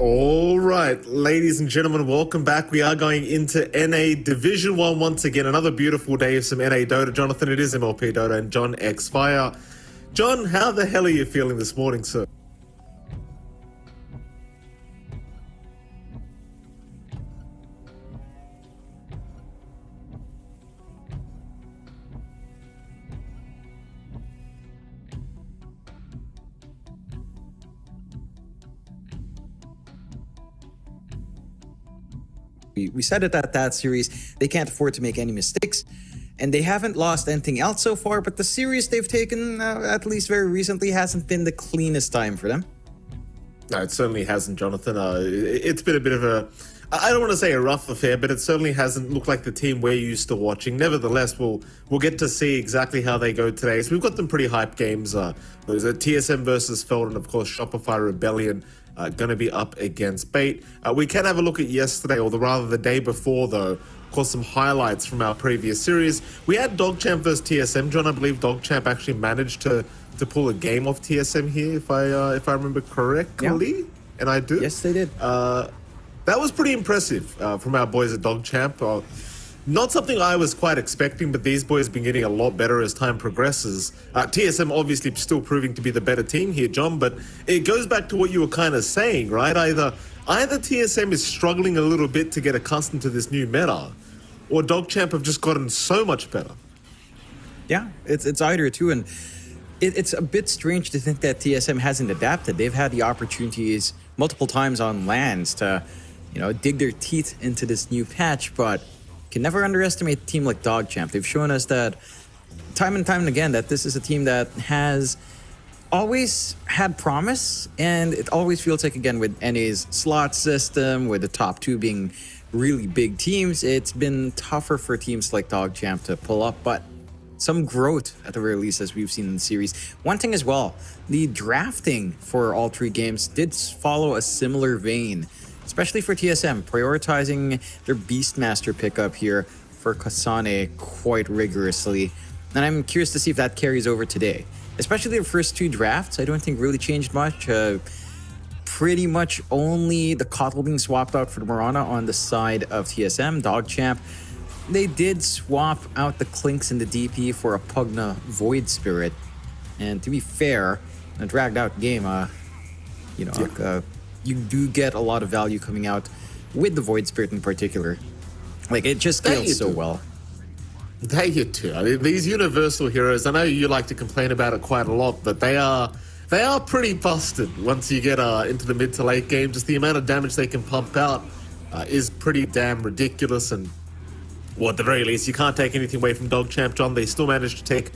All right, ladies and gentlemen, welcome back. We are going into NA Division 1 once again. Another beautiful day of some NA Dota. Jonathan, it is MLP Dota and John X Fire. John, how the hell are you feeling this morning, sir? We said it at that series, they can't afford to make any mistakes, and they haven't lost anything else so far, but the series they've taken, at least very recently, hasn't been the cleanest time for them. No, it certainly hasn't, Jonathan. It's been a bit of a, I don't want to say a rough affair, but it certainly hasn't looked like the team we're used to watching. Nevertheless, we'll get to see exactly how they go today. So we've got some pretty hype games. There's a TSM versus Feld, and of course Shopify Rebellion going to be up against Bait. We can have a look at yesterday, or rather the day before, though. Of course, some highlights from our previous series. We had DogChamp versus TSM. John, I believe DogChamp actually managed to pull a game off TSM here, if I remember correctly. Yeah. And I do. Yes, they did. That was pretty impressive from our boys at DogChamp. Not something I was quite expecting, but these boys have been getting a lot better as time progresses. TSM obviously still proving to be the better team here, John, but it goes back to what you were kind of saying, right? Either TSM is struggling a little bit to get accustomed to this new meta, or DogChamp have just gotten so much better. Yeah, it's either two, and it's a bit strange to think that TSM hasn't adapted. They've had the opportunities multiple times on lands to, dig their teeth into this new patch, but can never underestimate a team like DogChamp. They've shown us that time and time again that this is a team that has always had promise, and it always feels like, again, with NA's slot system, with the top two being really big teams, it's been tougher for teams like DogChamp to pull up, but some growth at the very least as we've seen in the series. One thing as well, the drafting for all three games did follow a similar vein, especially for TSM, prioritizing their Beastmaster pickup here for Kasane quite rigorously. And I'm curious to see if that carries over today. Especially the first two drafts, I don't think really changed much. Pretty much only the Kotl being swapped out for the Mirana on the side of TSM. DogChamp, they did swap out the Clinks in the DP for a Pugna Void Spirit. And to be fair, a dragged out game, you do get a lot of value coming out with the Void Spirit in particular. Like, it just scales so well. They you too. I mean, these universal heroes, I know you like to complain about it quite a lot, but they are pretty busted once you get into the mid to late game. Just the amount of damage they can pump out is pretty damn ridiculous. And well, at the very least, you can't take anything away from DogChamp, John. They still managed to take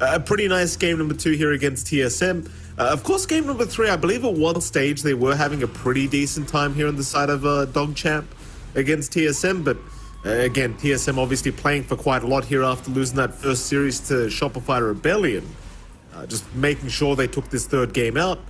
a pretty nice game number 2 here against TSM. Of course, game number 3, I believe at one stage they were having a pretty decent time here on the side of DogChamp against TSM, but again, TSM obviously playing for quite a lot here after losing that first series to Shopify Rebellion. Just making sure they took this third game out.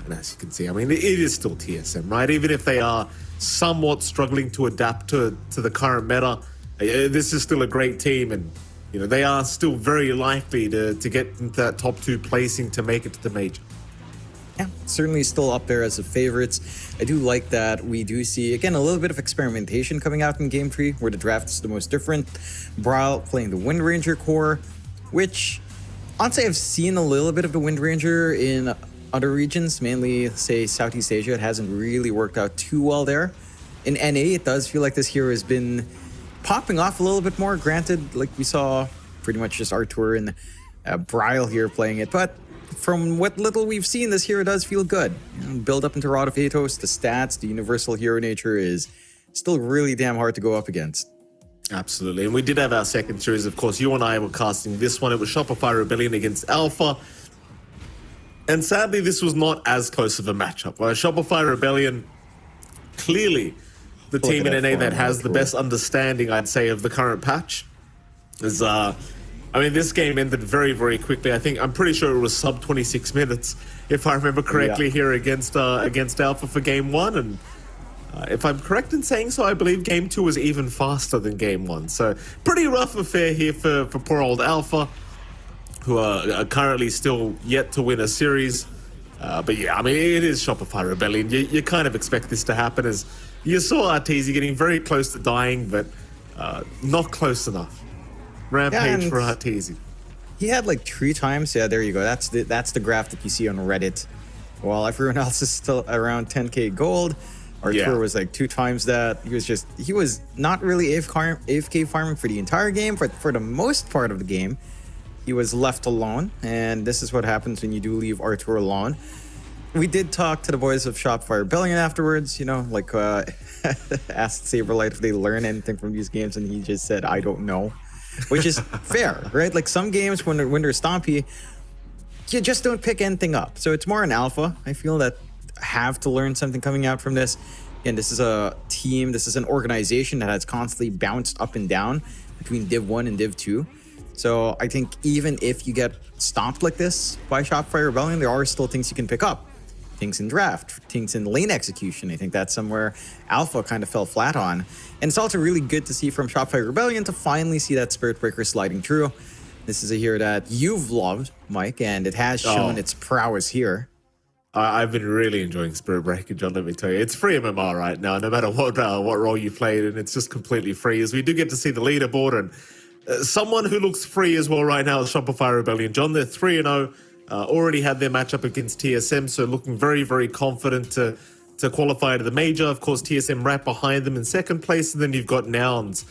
And as you can see, I mean, it is still TSM, right? Even if they are somewhat struggling to adapt to the current meta, this is still a great team, and they are still very likely to get into that top 2 placing to make it to the major. Yeah, certainly still up there as the favorites. I do like that we do see, again, a little bit of experimentation coming out in Game 3, where the draft is the most different. Brawl playing the Wind Ranger core, which, honestly, I've seen a little bit of the Wind Ranger in other regions, mainly, say, Southeast Asia. It hasn't really worked out too well there. In NA, it does feel like this hero has been popping off a little bit more. Granted, like we saw pretty much just Artur and Bryle here playing it, but from what little we've seen, this hero does feel good. Build up into Rod of Athos, the stats, the universal hero nature is still really damn hard to go up against. Absolutely, and we did have our second series. Of course, you and I were casting this one. It was Shopify Rebellion against Alpha, and sadly, this was not as close of a matchup. Shopify Rebellion, clearly the team in NA that has the best understanding, I'd say, of the current patch. Is I mean, this game ended very, very quickly. I'm pretty sure it was sub 26 minutes, if I remember correctly, here against Alpha for game 1. And if I'm correct in saying so, I believe game 2 was even faster than game 1. So pretty rough affair here for poor old Alpha, who are currently still yet to win a series. But yeah, I mean, it is Shopify Rebellion. You kind of expect this to happen, as you saw Arteezy getting very close to dying, but not close enough. Rampage and for Arteezy. he had like 3 times. Yeah, there you go. That's the graph that you see on Reddit. While everyone else is still around 10k gold, Artur was like 2 times that. He was not really AFK farming for the entire game, but for the most part of the game, he was left alone. And this is what happens when you do leave Artur alone. We did talk to the boys of Shopify Rebellion afterwards, like asked Saberlight if they learn anything from these games, and he just said, I don't know. Which is fair, right? Like some games when they're stompy, you just don't pick anything up. So it's more an alpha. I feel that I have to learn something coming out from this. Again, this is a team, this is an organization that has constantly bounced up and down between Div 1 and Div 2. So I think even if you get stomped like this by Shopify Rebellion, there are still things you can pick up. Things in draft, things in lane execution. I think that's somewhere Alpha kind of fell flat on. And it's also really good to see from Shopify Rebellion to finally see that Spirit Breaker sliding through. This is a hero that you've loved, Mike, and it has shown its prowess here. I've been really enjoying Spirit Breaker, John, let me tell you. It's free MMR right now, no matter what role you played, and it's just completely free. As we do get to see the leaderboard, and someone who looks free as well right now is Shopify Rebellion. John, they're 3-0. Already had their matchup against TSM, so looking very, very confident to qualify to the major. Of course, TSM right behind them in second place, and then you've got Nouns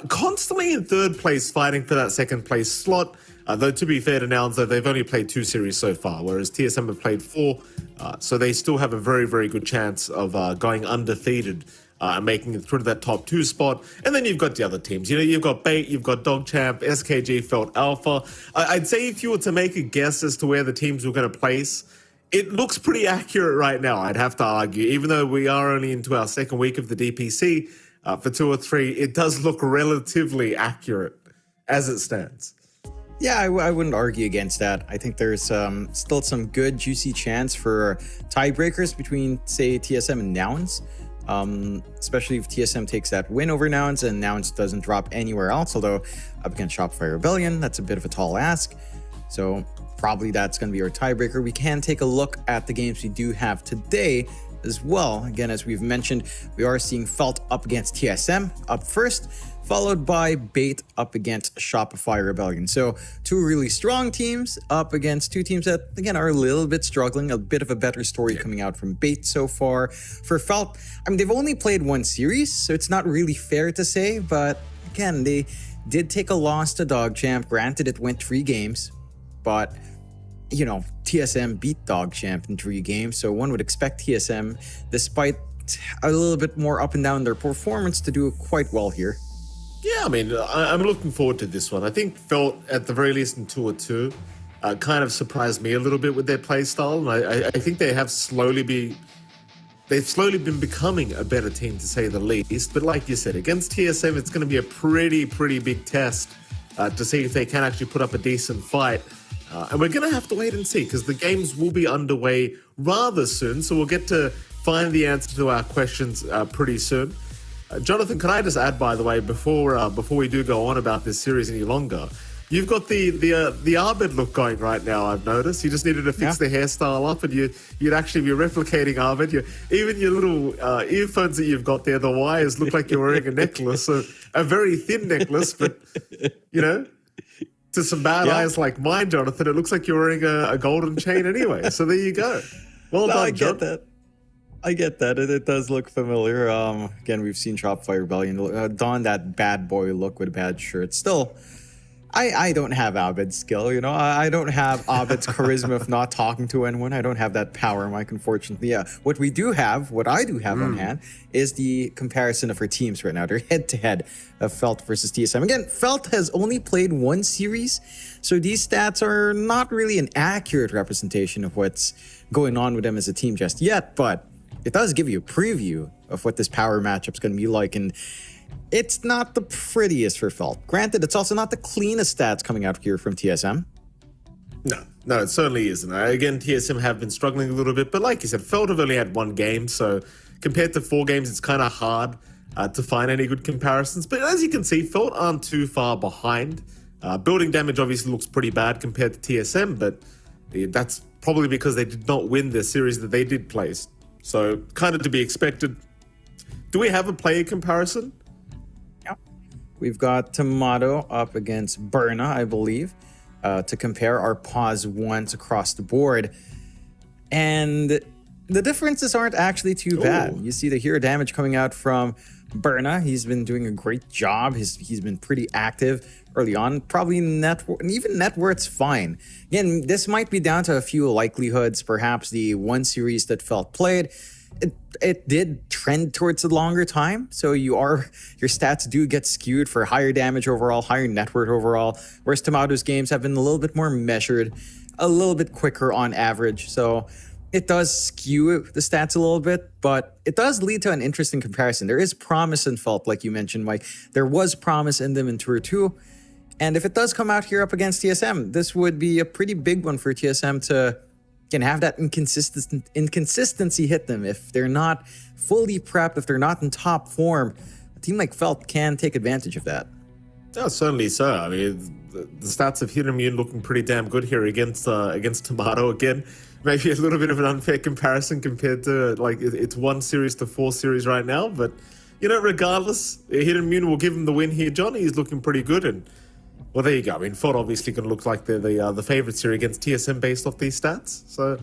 constantly in third place fighting for that second place slot. Though to be fair to Nouns, though, they've only played 2 series so far, whereas TSM have played 4, so they still have a very, very good chance of going undefeated and making it through to that top 2 spot. And then you've got the other teams. You've got Bait, you've got Dogchamp, SKG, Felt Alpha. I'd say if you were to make a guess as to where the teams were going to place, it looks pretty accurate right now, I'd have to argue. Even though we are only into our second week of the DPC, for 2 or 3, it does look relatively accurate as it stands. Yeah, I wouldn't argue against that. I think there's still some good, juicy chance for tiebreakers between, say, TSM and Nouns. Especially if TSM takes that win over Nouns and Nouns doesn't drop anywhere else. Although up against Shopify Rebellion, that's a bit of a tall ask. So probably that's going to be our tiebreaker. We can take a look at the games we do have today as well. Again, as we've mentioned, we are seeing Felt up against TSM up first, followed by Bait up against Shopify Rebellion. So 2 really strong teams up against 2 teams that, again, are a little bit struggling. A bit of a better story coming out from Bait so far. For Felt, I mean, they've only played 1 series, so it's not really fair to say, but again, they did take a loss to Dogchamp. Granted, it went 3 games, but TSM beat Dogchamp in 3 games, so one would expect TSM, despite a little bit more up and down their performance, to do quite well here. Yeah, I mean, I'm looking forward to this one. I think Felt, at the very least in 2 or 2, kind of surprised me a little bit with their play style, and I think they've slowly been becoming a better team, to say the least. But like you said, against TSM, it's going to be a pretty big test to see if they can actually put up a decent fight. And we're going to have to wait and see, because the games will be underway rather soon, so we'll get to find the answer to our questions pretty soon. Jonathan, can I just add, by the way, before we do go on about this series any longer, you've got the Arbed look going right now, I've noticed. You just needed to fix the hairstyle up, and you'd actually be replicating Arbed. Even your little earphones that you've got there, the wires look like you're wearing a necklace, a very thin necklace, but, to some bad eyes like mine, Jonathan, it looks like you're wearing a golden chain anyway. So there you go. Well done, John. I get that. It does look familiar. Again, we've seen Shopify Rebellion don that bad boy look with a bad shirt. Still, I don't have Abed's skill, I don't have Abed's charisma of not talking to anyone. I don't have that power, Mike, unfortunately. Yeah, what I do have on hand is the comparison of our teams right now. They're head-to-head of Felt versus TSM. Again, Felt has only played 1 series, so these stats are not really an accurate representation of what's going on with them as a team just yet, but it does give you a preview of what this power matchup's going to be like, and it's not the prettiest for Felt. Granted, it's also not the cleanest stats coming out here from TSM. No, it certainly isn't. Again, TSM have been struggling a little bit, but like you said, Felt have only had 1 game, so compared to 4 games, it's kind of hard to find any good comparisons. But as you can see, Felt aren't too far behind. Building damage obviously looks pretty bad compared to TSM, but That's probably because they did not win the series that they did place. So kind of to be expected. Do we have a player comparison? Yeah. We've got Tomato up against Berna, I believe, to compare our pause ones across the board. And the differences aren't actually too bad. You see the hero damage coming out from Berna. He's been doing a great job. He's been pretty active early on. Probably even net worth's fine. Again, this might be down to a few likelihoods. Perhaps the one series that Felt played, it did trend towards a longer time. So your stats do get skewed for higher damage overall, higher net worth overall. Whereas Tomato's games have been a little bit more measured, a little bit quicker on average. So it does skew the stats a little bit, but it does lead to an interesting comparison. There is promise in Felt, like you mentioned, Mike. There was promise in them in Tour 2. And if it does come out here up against TSM, this would be a pretty big one for TSM to have that inconsistency hit them. If they're not fully prepped, if they're not in top form, a team like Felt can take advantage of that. Yeah, certainly so. I mean, the stats of Hidden Immune looking pretty damn good here against Tomato. Again, maybe a little bit of an unfair comparison compared to, like, it's 1 series to 4 series right now. But, regardless, Hidden Immune will give him the win here, John. He's looking pretty good. And, well, there you go. I mean, Ford obviously going to look like they're the favorites here against TSM based off these stats. So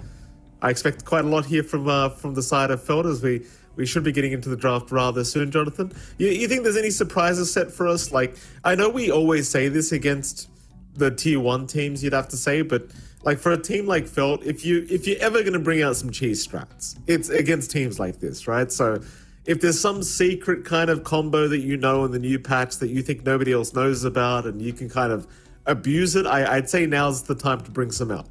I expect quite a lot here from the side of Feld as we should be getting into the draft rather soon, Jonathan. You think there's any surprises set for us? Like, I know we always say this against the tier 1 teams, you'd have to say, but like for a team like Felt, if you're ever going to bring out some cheese strats, it's against teams like this, right? So if there's some secret kind of combo that in the new patch that you think nobody else knows about and you can kind of abuse it, I'd say now's the time to bring some out.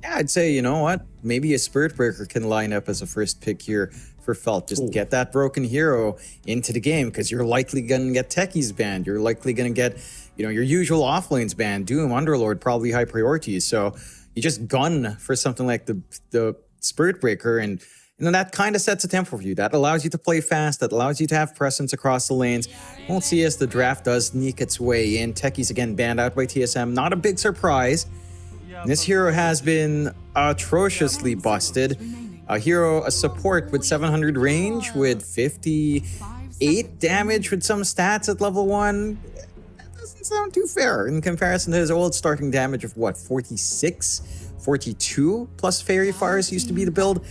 Yeah, I'd say, you know what? Maybe a Spirit Breaker can line up as a first pick here for Felt. Just get that broken hero into the game because you're likely going to get techies banned. You're likely going to get, your usual offlanes banned. Doom, Underlord, probably high priorities. So you just gun for something like the Spirit Breaker, and that kind of sets a tempo for you. That allows you to play fast. That allows you to have presence across the lanes. We'll see as the draft does sneak its way in. Techies again banned out by TSM. Not a big surprise. This hero has been atrociously busted. A support with 700 range, with 58 damage with some stats at level 1. That doesn't sound too fair in comparison to his old starting damage of 46, 42 plus Fairy Fires used to be the build.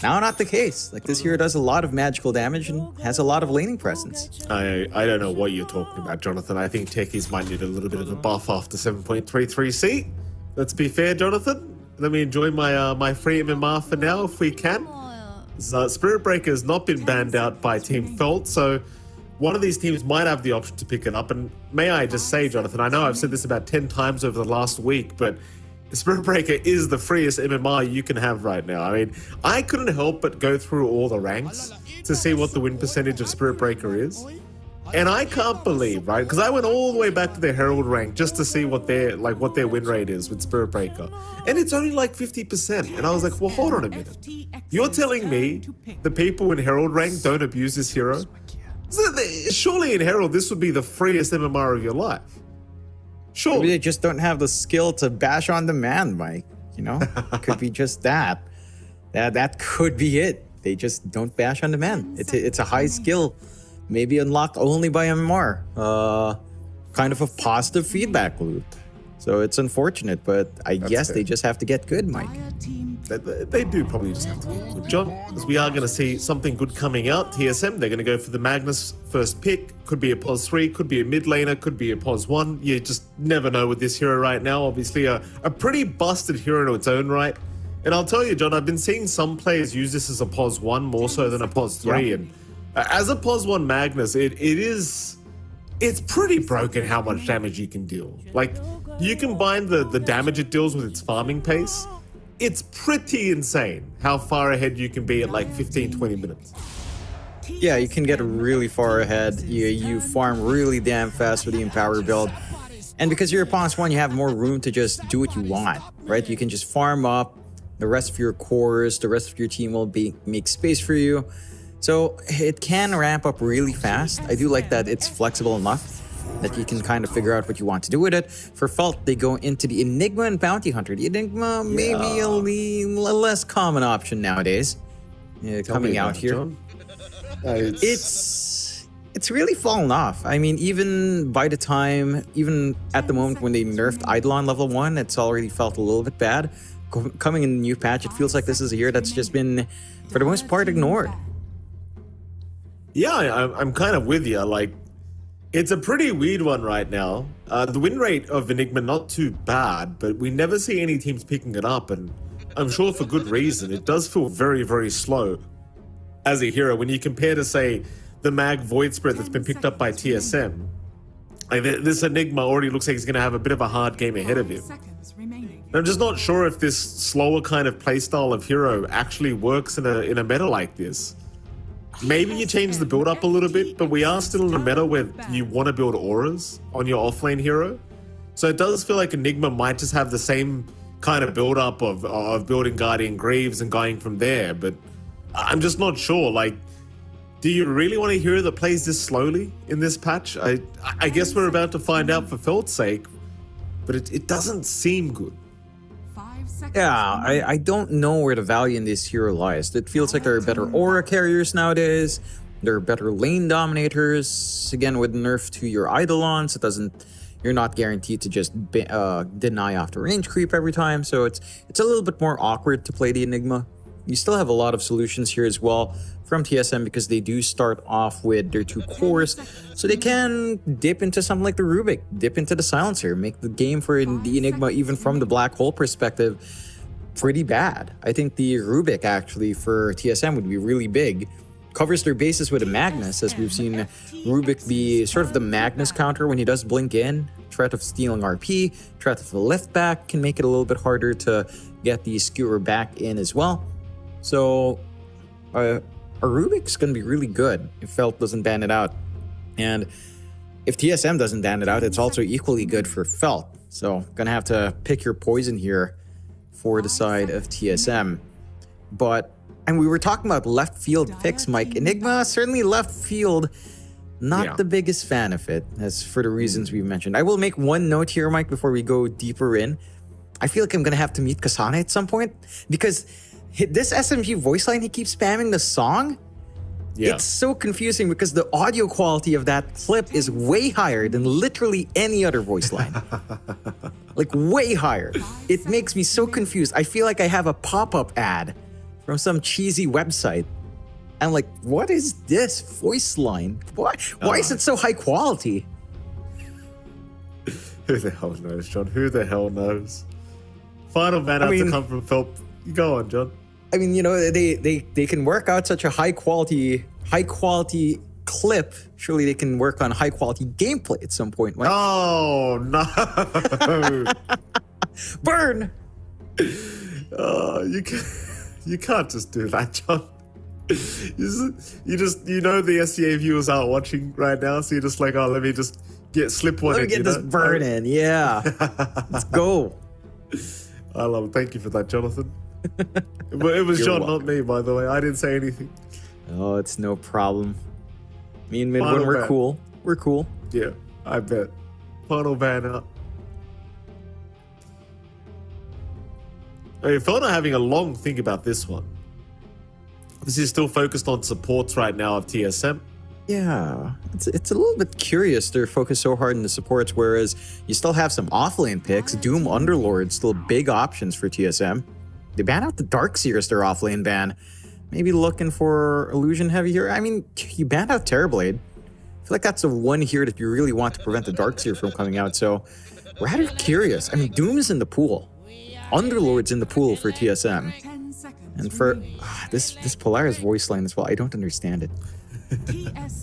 Now not the case. Like, this hero does a lot of magical damage and has a lot of laning presence. I don't know what you're talking about, Jonathan. I think techies might need a little bit of a buff after 7.33C. Let's be fair, Jonathan. Let me enjoy my free MMR for now, if we can. Spirit Breaker has not been banned out by Team Felt, so one of these teams might have the option to pick it up. And may I just say, Jonathan, I know I've said this about 10 times over the last week, but Spirit Breaker is the freest MMR you can have right now. I mean, I couldn't help but go through all the ranks to see what the win percentage of Spirit Breaker is. And I can't believe, right? Because I went all the way back to the Herald rank just to see what their win rate is with Spirit Breaker. And it's only like 50%. And I was like, well, hold on a minute. You're telling me the people in Herald rank don't abuse this hero? Surely in Herald, this would be the freest MMR of your life. Sure. Maybe they just don't have the skill to bash on demand, Mike. It could be just that. That could be it. They just don't bash on demand. It's a high skill. Maybe unlocked only by MMR. Kind of a positive feedback loop. So it's unfortunate, but I guess they just have to get good, Mike. They do probably just have to get good, John. Because we are going to see something good coming out. TSM, they're going to go for the Magnus first pick. Could be a POS 3, could be a mid laner, could be a POS 1. You just never know with this hero right now. Obviously, a pretty busted hero in its own right. And I'll tell you, John, I've been seeing some players use this as a POS 1 more so than a POS 3. Yeah. And as a POS 1 Magnus, it's pretty broken how much damage you can deal. Like, you combine the damage it deals with its farming pace, it's pretty insane how far ahead you can be at like 15-20 minutes. Yeah, you can get really far ahead. You farm really damn fast with the Empower build. And because you're a POS 1, you have more room to just do what you want, right? You can just farm up the rest of your cores, the rest of your team will make space for you. So it can ramp up really fast. I do like that it's flexible enough. that you can kind of figure out what you want to do with it. For Felt, they go into the Enigma and Bounty Hunter. The Enigma maybe a less common option nowadays. Coming out here. John. It's really fallen off. I mean, even by the time, even at the moment when they nerfed Eidolon level 1, it's already felt a little bit bad. Coming in the new patch, it feels like this is a year that's just been, for the most part, ignored. Yeah, I'm kind of with you. Like, it's a pretty weird one right now. The win rate of Enigma not too bad, but we never see any teams picking it up, and I'm sure for good reason. It does feel very, very slow as a hero when you compare to, say, the Mag Void Spread that's been picked up by TSM. Like, this Enigma already looks like he's going to have a bit of a hard game ahead of him. I'm just not sure if this slower kind of playstyle of hero actually works in a meta like this. Maybe you change the build up a little bit, but we are still in a meta where you want to build auras on your offlane hero. So it does feel like Enigma might just have the same kind of build up of building Guardian Greaves and going from there, but I'm just not sure. Like, do you really want a hero that plays this slowly in this patch? I guess we're about to find out for Felt's sake, but it doesn't seem good. Yeah, I don't know where the value in this hero lies. It feels like there are better aura carriers nowadays. There are better lane dominators. Again, with nerf to your Eidolons, you're not guaranteed to just deny after range creep every time. So it's a little bit more awkward to play the Enigma. You still have a lot of solutions here as well from TSM because they do start off with their 2 cores. So they can dip into something like the Rubik, dip into the Silencer, make the game for the Enigma, even from the Black Hole perspective, pretty bad. I think the Rubik actually for TSM would be really big. Covers their bases with a Magnus, as we've seen Rubik be sort of the Magnus counter when he does blink in. Threat of stealing RP, threat of the lift back can make it a little bit harder to get the skewer back in as well. So a Rubik's going to be really good if Felt doesn't ban it out. And if TSM doesn't ban it out, it's also equally good for Felt. So going to have to pick your poison here for the side of TSM. And we were talking about left field picks, Mike. Enigma, certainly left field, not the biggest fan of it, as for the reasons we mentioned. I will make one note here, Mike, before we go deeper in. I feel like I'm going to have to meet Kasane at some point, because this SMG voice line, he keeps spamming the song. It's so confusing because the audio quality of that clip is way higher than literally any other voice line. Like, way higher. It makes me so confused. I feel like I have a pop-up ad from some cheesy website. I'm like, what is this voice line? Why is it so high quality? Who the hell knows, John? Who the hell knows? Final man out to come from Felt. Go on, John. I mean, you know, they can work out such a high quality clip. Surely they can work on high quality gameplay at some point. Right? Oh no! Burn! You can't just do that, John. You know the SCA viewers aren't watching right now, so you're just like, oh, let me just slip one in. Let me get this burn in, yeah. Let's go. I love it. Thank you for that, Jonathan. It was John, not me, by the way. I didn't say anything. Oh, it's no problem. Me and Midwin, we're cool. We're cool. Yeah, I bet. Final ban out. I mean, Felt are having a long think about this one. This is still focused on supports right now of TSM. Yeah, it's a little bit curious they're focused so hard on the supports, whereas you still have some offlane picks. Doom Underlord still big options for TSM. They ban out the Darkseer as their offlane ban. Maybe looking for Illusion Heavy here. I mean, you banned out Terrorblade. I feel like that's the one here that you really want to prevent the Darkseer from coming out, so rather curious. I mean, Doom is in the pool. Underlord's in the pool for TSM. And for this Polaris voice line as well, I don't understand it.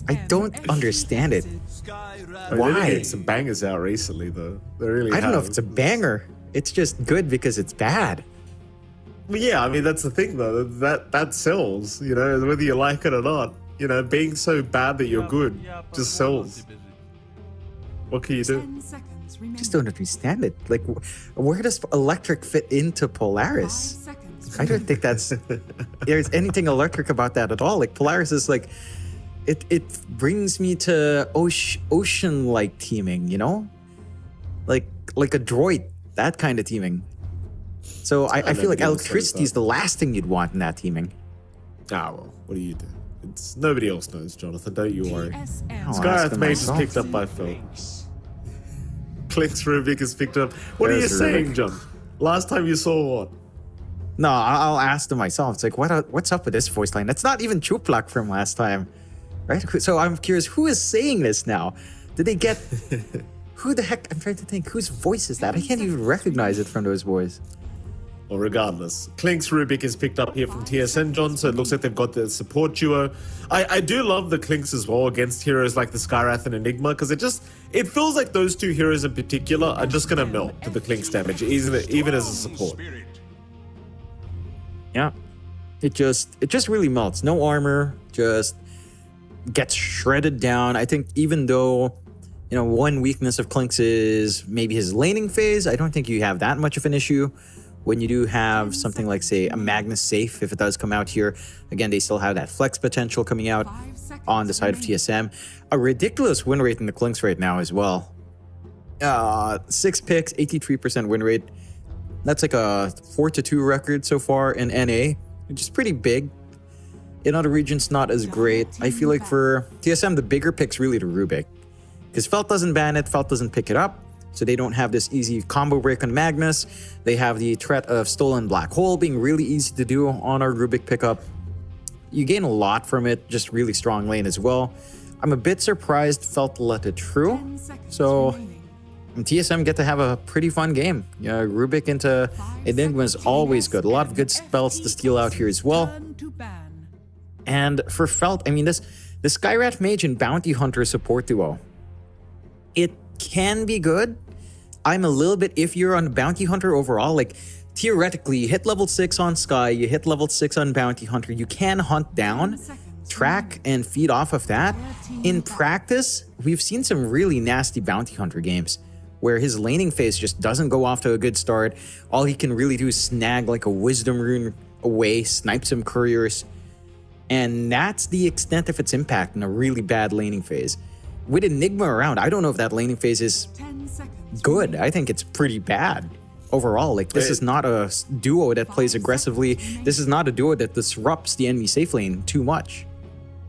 I don't understand it. Why? They some bangers out recently, though. They really I don't know if it's a banger. It's just good because it's bad. Well, yeah, I mean, that's the thing, though. That sells, you know, whether you like it or not. You know, being so bad that you're good just sells. What can you do? Just don't understand it. Like, where does Electric fit into Polaris? I don't think there's anything electric about that at all. Like, Polaris is like, it brings me to ocean-like teaming, you know? Like a droid, that kind of teaming. So I feel like electricity is the last thing you'd want in that teaming. Ah, well, what do you do? It's nobody else knows, Jonathan. Don't you worry. I'll ask Skyrath them Mage is myself. picked up by Phil. Clicks Rubik is picked up. What are you There's saying, Rubik. John? Last time you saw what? No, I'll ask them myself. It's like, what's up with this voice line? That's not even Chuplak from last time, right? So I'm curious, who is saying this now? Did they get... Who the heck? I'm trying to think. Whose voice is that? I can't even recognize it from those boys. Well, regardless, Clinks Rubik is picked up here from TSN, John, so it looks like they've got the support duo. I do love the Clinks as well against heroes like the Skyrath and Enigma, because it feels like those two heroes in particular are just going to melt to the Clinks damage, even as a support. Yeah. It just really melts. No armor, just gets shredded down. I think even though, one weakness of Clinks is maybe his laning phase, I don't think you have that much of an issue. When you do have something like, say, a Magnus Safe, if it does come out here, again, they still have that flex potential coming out on the side of TSM. A ridiculous win rate in the Clinks right now as well. 6 picks, 83% win rate. That's like a 4-2 record so far in NA, which is pretty big. In other regions, not as great. I feel like for TSM, the bigger pick's really the Rubik. Because Felt doesn't ban it, Felt doesn't pick it up. So they don't have this easy combo break on Magnus. They have the threat of Stolen Black Hole being really easy to do on our Rubik pickup. You gain a lot from it, just really strong lane as well. I'm a bit surprised Felt let it through. So TSM get to have a pretty fun game. Rubik into Enigma is always good. A lot of good spells to steal out here as well. And for Felt, I mean, this Skyrath Mage and Bounty Hunter support duo, it can be good. I'm a little bit iffier on Bounty Hunter overall. Like, theoretically, you hit level 6 on Sky, you hit level 6 on Bounty Hunter, you can hunt down, track, and feed off of that. In practice, we've seen some really nasty Bounty Hunter games where his laning phase just doesn't go off to a good start. All he can really do is snag like a Wisdom Rune away, snipe some couriers, and that's the extent of its impact in a really bad laning phase. With Enigma around, I don't know if that laning phase is good. I think it's pretty bad overall. Like, this is not a duo that plays aggressively. This is not a duo that disrupts the enemy safe lane too much.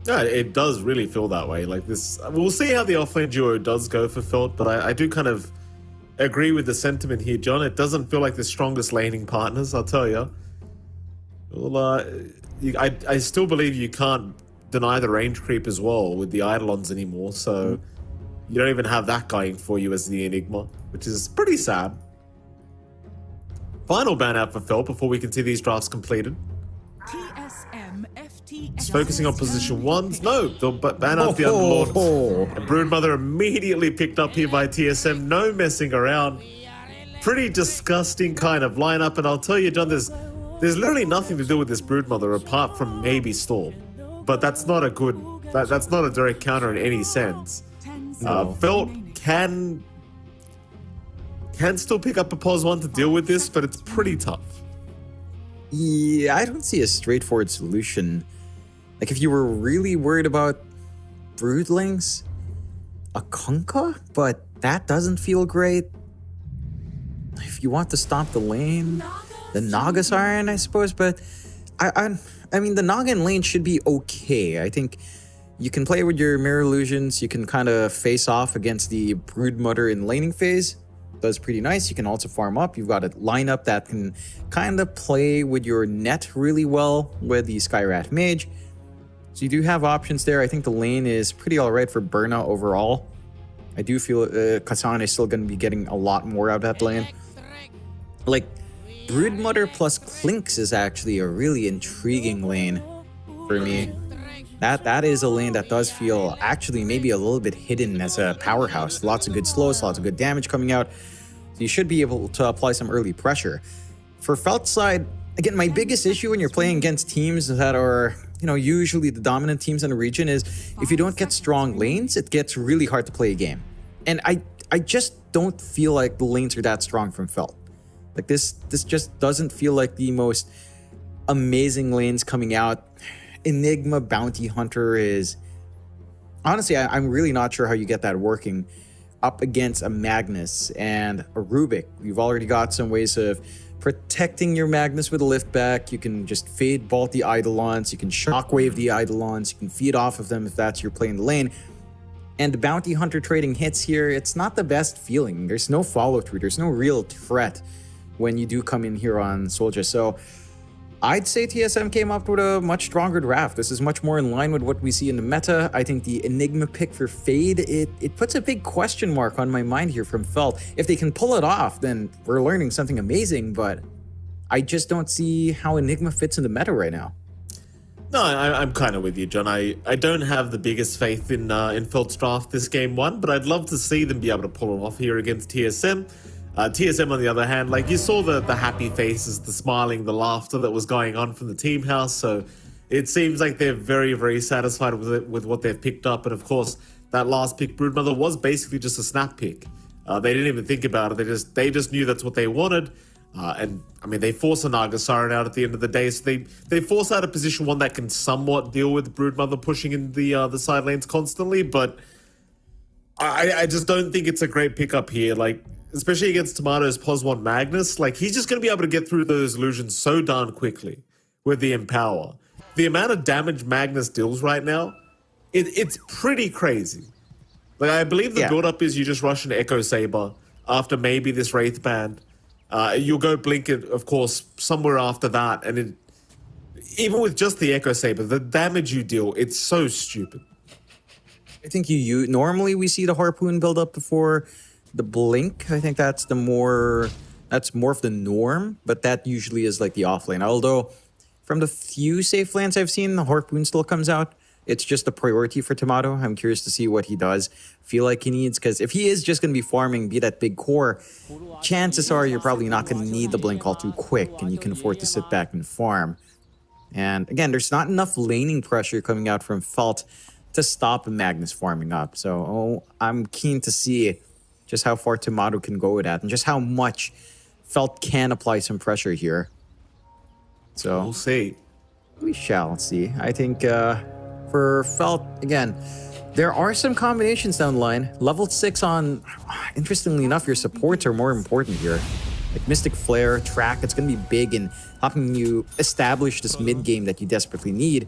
Yeah, it does really feel that way. Like this, we'll see how the offlane duo does go for Felt, but I do kind of agree with the sentiment here, John. It doesn't feel like the strongest laning partners, I'll tell you. Well, I still believe you can't deny the range creep as well with the Eidolons anymore, so you don't even have that going for you as the Enigma, which is pretty sad. Final ban out for Felt before we can see these drafts completed. It's focusing on position 1s. No, they'll ban out the Underlord. And Broodmother immediately picked up here by TSM. No messing around. Pretty disgusting kind of lineup, and I'll tell you, John, there's literally nothing to do with this Broodmother apart from maybe Storm. But that's not a good, that's not a direct counter in any sense. Felt can still pick up a pos 1 to deal with this, but it's pretty tough. Yeah, I don't see a straightforward solution. Like, if you were really worried about Broodlings, a Kunkka, but that doesn't feel great. If you want to stomp the lane, the Nagas Iron, I suppose, but I mean, the Noggin lane should be okay. I think you can play with your Mirror Illusions. You can kind of face off against the Broodmother in laning phase. Does pretty nice. You can also farm up. You've got a lineup that can kind of play with your net really well with the Skyrath Mage. So you do have options there. I think the lane is pretty alright for Burna overall. I do feel Kassan is still going to be getting a lot more out of that lane. Like, Broodmother plus Clinks is actually a really intriguing lane for me. That is a lane that does feel actually maybe a little bit hidden as a powerhouse. Lots of good slows, lots of good damage coming out. So you should be able to apply some early pressure. For Felt's side, again, my biggest issue when you're playing against teams that are, usually the dominant teams in the region is if you don't get strong lanes, it gets really hard to play a game. And I just don't feel like the lanes are that strong from Felt. Like, this just doesn't feel like the most amazing lanes coming out. Enigma Bounty Hunter is Honestly, I'm really not sure how you get that working up against a Magnus and a Rubik. You've already got some ways of protecting your Magnus with a lift back. You can just fade bolt the Eidolons. You can shockwave the Eidolons. You can feed off of them if that's your play in the lane. And the Bounty Hunter trading hits here, it's not the best feeling. There's no follow through. There's no real threat when you do come in here on Soldier. So I'd say TSM came up with a much stronger draft. This is much more in line with what we see in the meta. I think the Enigma pick for Fade, it puts a big question mark on my mind here from Felt. If they can pull it off, then we're learning something amazing, but I just don't see how Enigma fits in the meta right now. No, I'm kind of with you, John. I don't have the biggest faith in Felt's draft this game one, but I'd love to see them be able to pull it off here against TSM. TSM, on the other hand, like you saw the happy faces, the smiling, the laughter that was going on from the team house. So it seems like they're very, very satisfied with what they've picked up. And of course, that last pick, Broodmother, was basically just a snap pick. They didn't even think about it. They just knew that's what they wanted. And I mean, they force a Naga Siren out at the end of the day. So they force out a position one that can somewhat deal with Broodmother pushing in the side lanes constantly. But I just don't think it's a great pickup here. Like, especially against Tomato's +1 Magnus, like he's just going to be able to get through those illusions so darn quickly with the Empower. The amount of damage Magnus deals right now, it's pretty crazy. Like I believe the build-up is you just rush an Echo Saber after maybe this Wraith Band. You'll go Blink it, of course, somewhere after that. And even with just the Echo Saber, the damage you deal, it's so stupid. I think you normally we see the Harpoon build up before the Blink. I think that's more of the norm, but that usually is like the off lane. Although from the few safe lanes I've seen, the Harpoon still comes out. It's just a priority for Tomato. I'm curious to see what he does. Feel like he needs, because if he is just going to be farming, be that big core, chances are you're probably not going to need the Blink all too quick, and you can afford to sit back and farm. And again, there's not enough laning pressure coming out from Felt to stop Magnus farming up. So I'm keen to see just how far Tomato can go with that, and just how much Felt can apply some pressure here. So we'll see. We shall see. I think for Felt, again, there are some combinations down the line. Level 6 on, interestingly enough, your supports are more important here. Like Mystic Flare, Track, it's going to be big in helping you establish this mid game that you desperately need.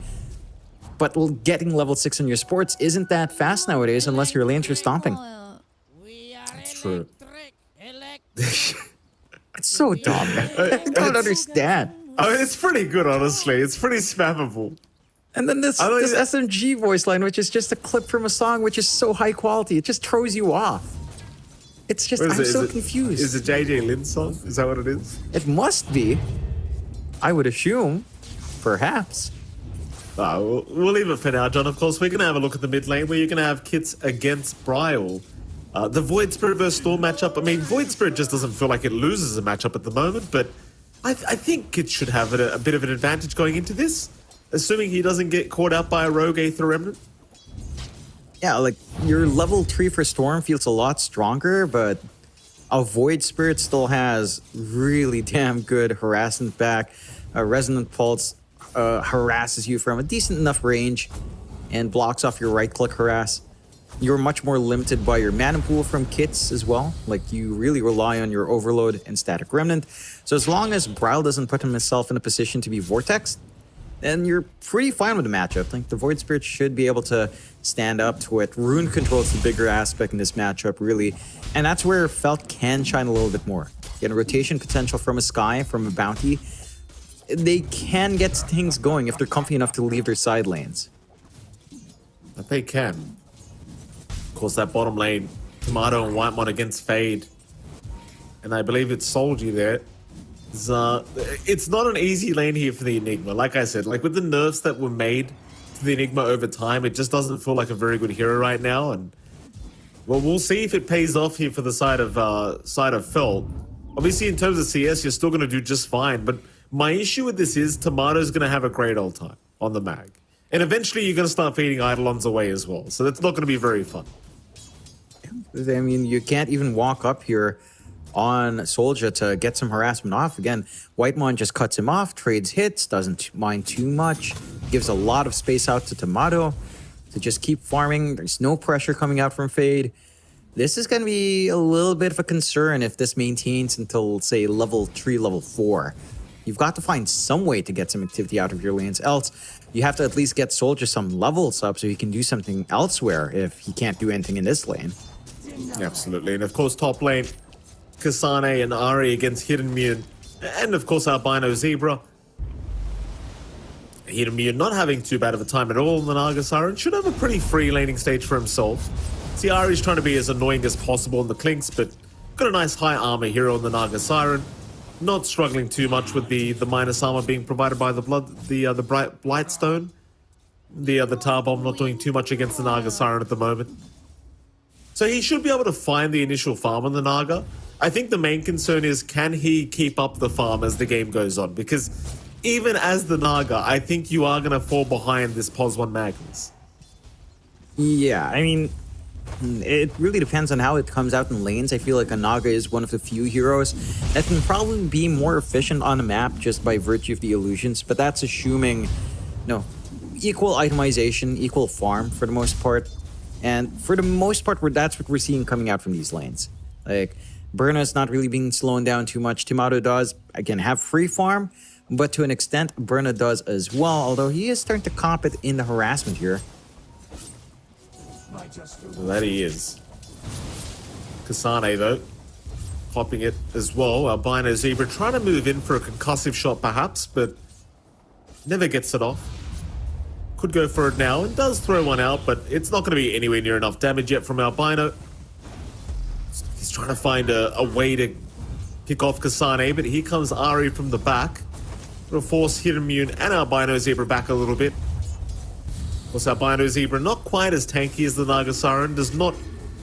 But getting level 6 on your supports isn't that fast nowadays unless you're Lantern Stomping. That's true. It's so dumb. I don't understand. I mean, it's pretty good, honestly. It's pretty spammable. And then this SMG voice line, which is just a clip from a song, which is so high quality, it just throws you off. It's just, I'm so confused. Is it JJ Lin's song? Is that what it is? It must be. I would assume. Perhaps. We'll leave it for now, John. Of course, we're going to have a look at the mid lane where you're going to have kits against Bryal. The Void Spirit versus Storm matchup. I mean, Void Spirit just doesn't feel like it loses a matchup at the moment, but I think it should have a bit of an advantage going into this, assuming he doesn't get caught out by a Rogue Aether Remnant. Yeah, like your level 3 for Storm feels a lot stronger, but a Void Spirit still has really damn good harassment back. A Resonant Pulse harasses you from a decent enough range and blocks off your right-click harass. You're much more limited by your mana pool from kits as well. Like, you really rely on your Overload and Static Remnant. So as long as Brile doesn't put himself in a position to be Vortex, then you're pretty fine with the matchup. Like, the Void Spirit should be able to stand up to it. Rune Control's the bigger aspect in this matchup, really. And that's where Felt can shine a little bit more. Get a rotation potential from a Sky, from a Bounty. They can get things going if they're comfy enough to leave their side lanes. But they can. Of course, that bottom lane, Tomato and Whitemon against Fade. And I believe it's Soldier there. It's not an easy lane here for the Enigma. Like I said, like with the nerfs that were made to the Enigma over time, it just doesn't feel like a very good hero right now. And well, we'll see if it pays off here for the side of Felt. Obviously, in terms of CS, you're still going to do just fine. But my issue with this is Tomato's going to have a great old time on the mag. And eventually, you're going to start feeding Eidolons away as well. So that's not going to be very fun. I mean, you can't even walk up here on Soldier to get some harassment off. Again, Whitemon just cuts him off, trades hits, doesn't mind too much, gives a lot of space out to Tomato. to just keep farming. There's no pressure coming out from Fade. This is going to be a little bit of a concern if this maintains until, say, level 3, level 4. You've got to find some way to get some activity out of your lanes. Else, you have to at least get Soldier some levels up so he can do something elsewhere if he can't do anything in this lane. Absolutely. And of course, top lane, Kasane and Ari against Hidden Mune. And of course, Albino Zebra. Hidden Mune not having too bad of a time at all in the Naga Siren. Should have a pretty free laning stage for himself. See, Ari's trying to be as annoying as possible in the Clinks, but got a nice high armor hero in the Naga Siren. Not struggling too much with the minus armor being provided by the bright Blightstone. The Tar Bomb not doing too much against the Naga Siren at the moment. So he should be able to find the initial farm on the Naga. I think the main concern is, can he keep up the farm as the game goes on? Because even as the Naga, I think you are going to fall behind this POS 1 Magnus. Yeah, I mean, it really depends on how it comes out in lanes. I feel like a Naga is one of the few heroes that can probably be more efficient on the map just by virtue of the illusions, but that's assuming, equal itemization, equal farm for the most part. And for the most part, that's what we're seeing coming out from these lanes. Like, Burna's not really being slowed down too much. Timado does, again, have free farm, but to an extent, Burna does as well, although he is starting to comp it in the harassment here. That he is. Kasane, though, popping it as well. Albino Zebra trying to move in for a concussive shot, perhaps, but never gets it off. Could go for it now and does throw one out, but it's not going to be anywhere near enough damage yet from Albino. He's trying to find a way to kick off Kasane, but here comes Ari from the back. It'll force Hidden Mune and Albino Zebra back a little bit. Of course, Albino Zebra not quite as tanky as the Naga Siren, does not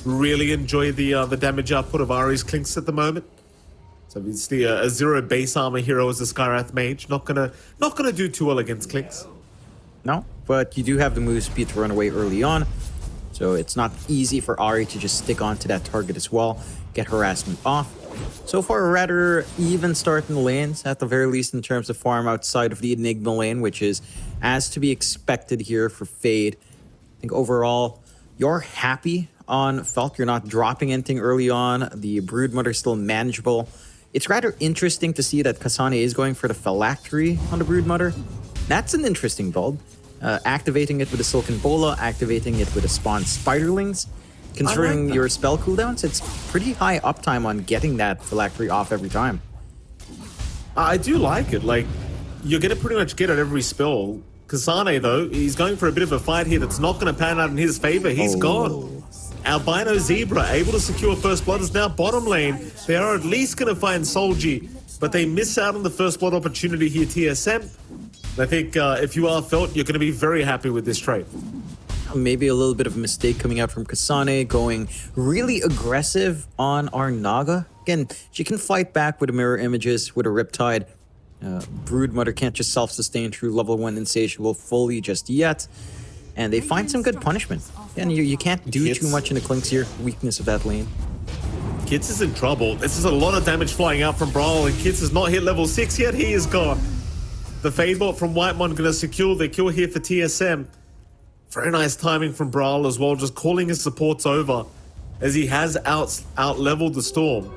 really enjoy the damage output of Ari's Clinks at the moment. So obviously a zero base armor hero as a Skywrath Mage, not gonna do too well against Clinks. No, but you do have the move speed to run away early on, so it's not easy for Ari to just stick onto that target as well, get harassment off. So far, a rather even start in the lanes, at the very least in terms of farm outside of the Enigma lane, which is as to be expected here for Fade. I think overall, you're happy on Felt. You're not dropping anything early on. The Broodmother is still manageable. It's rather interesting to see that Kasane is going for the Phylactery on the Broodmother. That's an interesting build. Activating it with a Silken Bola, activating it with a Spawn Spiderlings. Considering your spell cooldowns, it's pretty high uptime on getting that Phylactery off every time. I do like it. Like, you're going to pretty much get it every spell. Kasane, though, he's going for a bit of a fight here that's not going to pan out in his favor. He's gone. Albino Zebra, able to secure first blood, is now bottom lane. They are at least going to find Solji, but they miss out on the first blood opportunity here, TSM. I think if you are Felt, you're going to be very happy with this trade. Maybe a little bit of a mistake coming out from Kasane, going really aggressive on our Naga. Again, she can fight back with the mirror images, with a Riptide. Broodmother can't just self-sustain through level 1 Insatiable fully just yet. And they find some good punishment. And you can't do too much in the Clinks here, weakness of that lane. Kitz is in trouble. This is a lot of damage flying out from Brawl, and Kitz has not hit level 6 yet. He is gone. The Fadebot from Whitemon going to secure the kill here for TSM. Very nice timing from Brawl as well, just calling his supports over as he has out-leveled the Storm.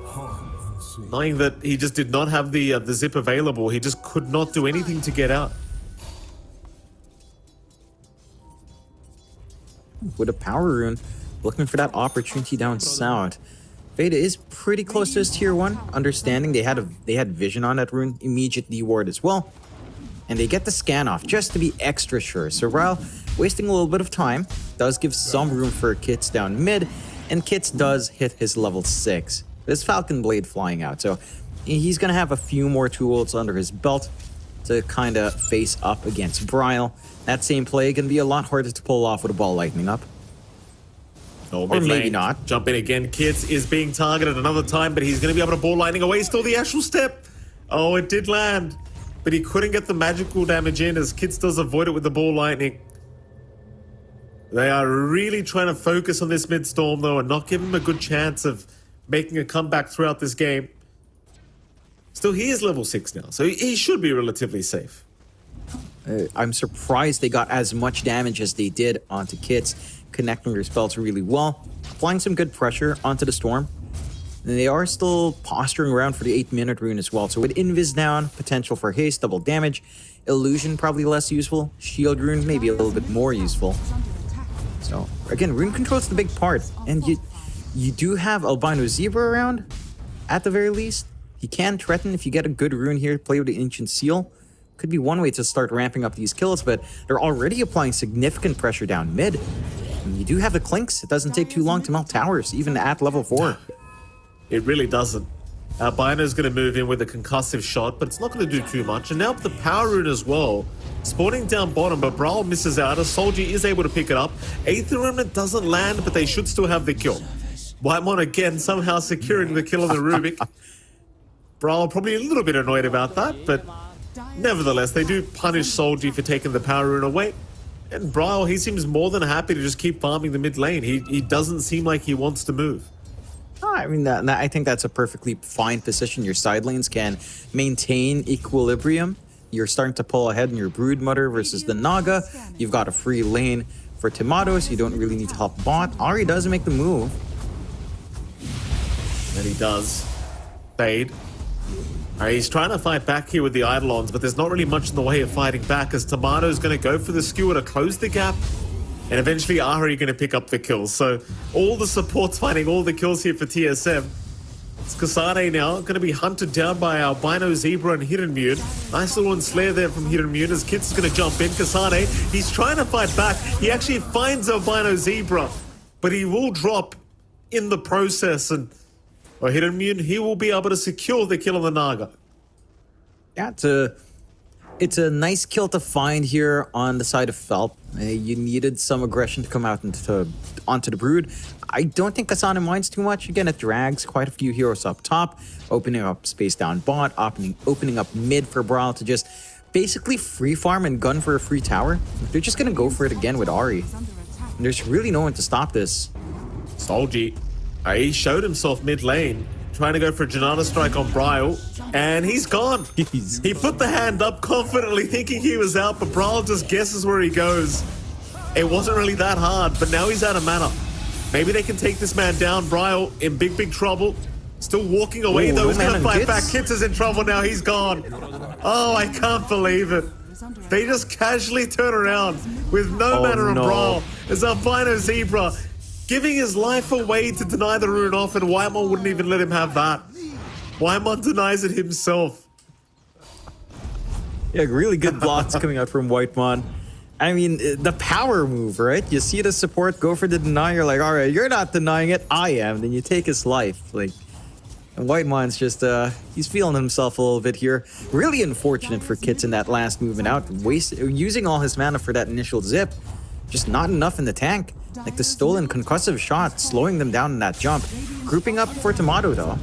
Knowing that he just did not have the zip available, he just could not do anything to get out. With a power rune, looking for that opportunity down south. Veda is pretty close to his tier 1, understanding they had vision on that rune, immediate D-ward as well. And they get the scan off just to be extra sure. So while wasting a little bit of time, does give some room for Kits down mid, and Kits does hit his level 6. There's Falcon Blade flying out, so he's going to have a few more tools under his belt to kind of face up against Bryle. That same play can be a lot harder to pull off with a Ball Lightning up. Oh, or maybe not. Jump in again. Kits is being targeted another time, but he's going to be able to Ball Lightning away. Still the Astral Step. Oh, it did land, but he couldn't get the magical damage in as Kits does avoid it with the Ball Lightning. They are really trying to focus on this mid-storm, though, and not give him a good chance of making a comeback throughout this game. Still, he is level 6 now, so he should be relatively safe. I'm surprised they got as much damage as they did onto Kits, connecting their spells really well, applying some good pressure onto the Storm. And they are still posturing around for the 8-minute rune as well. So with Invis down, potential for haste, double damage, illusion probably less useful, shield rune maybe a little bit more useful. So again, rune control is the big part, and you do have Albino Zebra around at the very least. He can threaten if you get a good rune here, play with the Ancient Seal. Could be one way to start ramping up these kills, but they're already applying significant pressure down mid. And you do have the Clinks. It doesn't take too long to melt towers, even at level 4. It really doesn't. Albino's going to move in with a concussive shot, but it's not going to do too much. And now with the power rune as well, spawning down bottom, but Brawl misses out. A soldier is able to pick it up. Aether Remnant doesn't land, but they should still have the kill. Whitemon again somehow securing the kill on the Rubik. Brawl probably a little bit annoyed about that, but nevertheless, they do punish Solji for taking the power rune away. And Brawl, he seems more than happy to just keep farming the mid lane. He doesn't seem like he wants to move. I mean, I think that's a perfectly fine position. Your side lanes can maintain equilibrium. You're starting to pull ahead in your Broodmother versus the Naga. You've got a free lane for Timado, so you don't really need to help bot. Ahri does make the move. And he does. Fade. He's trying to fight back here with the Eidolons, but there's not really much in the way of fighting back, as Tomato's going to go for the skewer to close the gap. And eventually Ahri going to pick up the kills. So all the support's finding all the kills here for TSM. It's Kasane now going to be hunted down by Albino Zebra and Hidden Mune. Nice little ensnare there from Hidden Mune as Kits is going to jump in. Kasane, he's trying to fight back. He actually finds Albino Zebra, but he will drop in the process. And Hidden Mune, he will be able to secure the kill on the Naga. Yeah, it's a nice kill to find here on the side of Felp. You needed some aggression to come out onto the Brood. I don't think Kasane minds too much. Again, it drags quite a few heroes up top, opening up space down bot, opening up mid for Brawl to just basically free farm and gun for a free tower. They're just going to go for it again with Ahri. And there's really no one to stop this. Solji, he showed himself mid lane, trying to go for a Janata strike on Brawl, and he's gone. He put the hand up confidently, thinking he was out, but Brawl just guesses where he goes. It wasn't really that hard, but now he's out of mana. Maybe they can take this man down. Brawl in big trouble. Still walking away. Ooh, though. He's going to fight Kits? back. Kits is in trouble now. He's gone. Oh, I can't believe it. They just casually turn around with no mana on Brawl. As Albino Zebra giving his life away to deny the rune off, and Whitemon wouldn't even let him have that. Whitemon denies it himself. Yeah, really good blocks coming out from Whitemon. I mean, the power move, right? You see the support go for the deny, you're like, all right, you're not denying it, I am. Then you take his life. Like, and Whitemon's just, he's feeling himself a little bit here. Really unfortunate for Kits in that last movement out. Using all his mana for that initial zip. Just not enough in the tank. Like the stolen concussive shot, slowing them down in that jump. Grouping up for Tomato, though.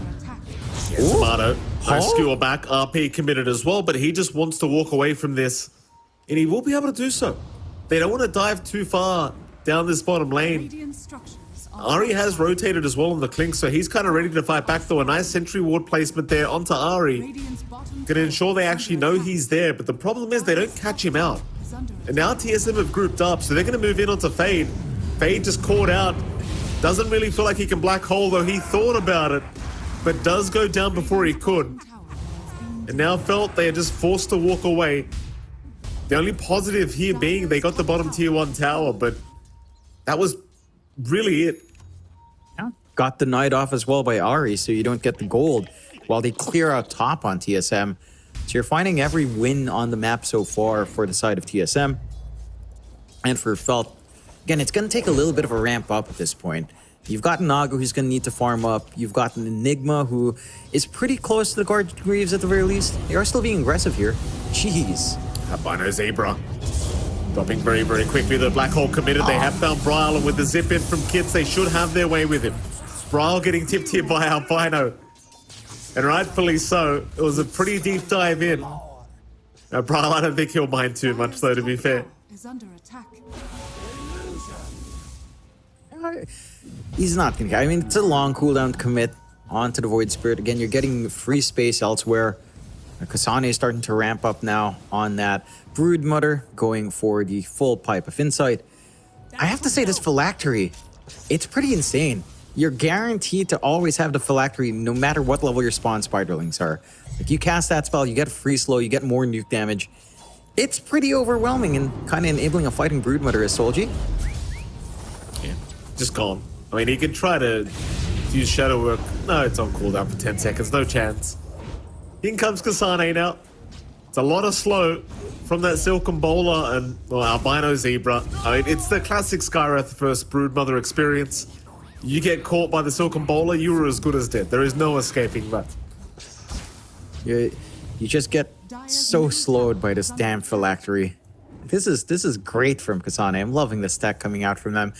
Tomato, nice skewer back, RP committed as well, but he just wants to walk away from this. And he will be able to do so. They don't want to dive too far down this bottom lane. Ahri has rotated as well on the Clink, so he's kind of ready to fight back, though. A nice sentry ward placement there onto Ahri. Gonna ensure they actually know he's there, but the problem is they don't catch him out. And now TSM have grouped up, so they're going to move in onto Fade. Fade just caught out. Doesn't really feel like he can black hole, though. He thought about it, but does go down before he could. And now felt they are just forced to walk away. The only positive here being they got the bottom tier 1 tower, but that was really it. Yeah. Got denied off as well by Ahri, so you don't get the gold while they clear out top on TSM. So you're finding every win on the map so far for the side of TSM. And for Felt, again, it's going to take a little bit of a ramp up at this point. You've got Naga, who's going to need to farm up. You've got an Enigma, who is pretty close to the Guardian Greaves at the very least. They are still being aggressive here. Jeez. Albino Zebra dropping very quickly. The black hole committed. They have found Brawl, and with the zip in from Kits, they should have their way with him. Brawl getting tipped here by Albino. And rightfully so. It was a pretty deep dive in. Now, Brawl, I don't think he'll mind too much, though, to be fair. Is under attack. He's not going to... I mean, it's a long cooldown to commit onto the Void Spirit. Again, you're getting free space elsewhere. Kasane is starting to ramp up now on that. Broodmother going for the full pipe of insight. I have to say, this phylactery, it's pretty insane. You're guaranteed to always have the phylactery no matter what level your spawn spiderlings are. Like, you cast that spell, you get a free slow, you get more nuke damage. It's pretty overwhelming and kind of enabling a fighting Broodmother as Solji. Yeah, just gone. I mean, he could try to use Shadow Work. No, it's on cooldown for 10 seconds, no chance. In comes Kasane now. It's a lot of slow from that Silken Bowler and, well, Albino Zebra. I mean, it's the classic Skywrath versus Broodmother experience. You get caught by the Silken Bowler, you were as good as dead. There is no escaping that. You just get so slowed by this damn phylactery. This is great from Kasane. I'm loving the stack coming out from them.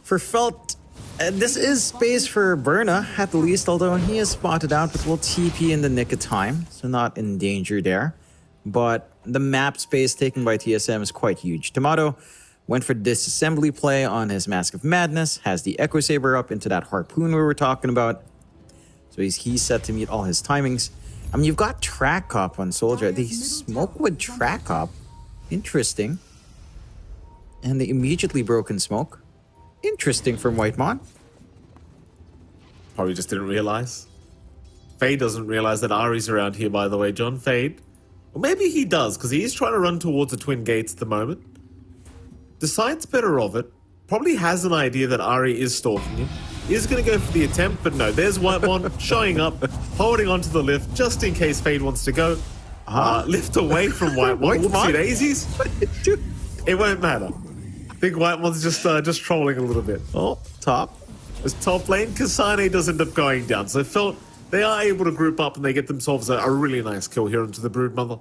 For Felt, this is space for Berna, at the least, although he is spotted out, but will TP in the nick of time, so not in danger there. But the map space taken by TSM is quite huge. Tomato went for disassembly play on his Mask of Madness, has the Echo Saber up into that Harpoon we were talking about. So he's set to meet all his timings. I mean, you've got Track Up on Soldier. They smoke with Track Up. Interesting. And the immediately broken smoke. Interesting from Whitemon. Probably just didn't realize. Fade doesn't realize that Ari's around here, by the way, John. Fade. Or maybe he does, because he is trying to run towards the Twin Gates at the moment. Decides better of it. Probably has an idea that Ari is stalking him. Is going to go for the attempt, but no. There's Whitemon showing up, holding onto the lift, just in case Fade wants to go. Lift away from Whitemon. Whoopsie daisies. It won't matter. I think Whitemon's just trolling a little bit. Oh, top. As top lane, Kasane does end up going down. So Felt they are able to group up and they get themselves a really nice kill here into the Broodmother.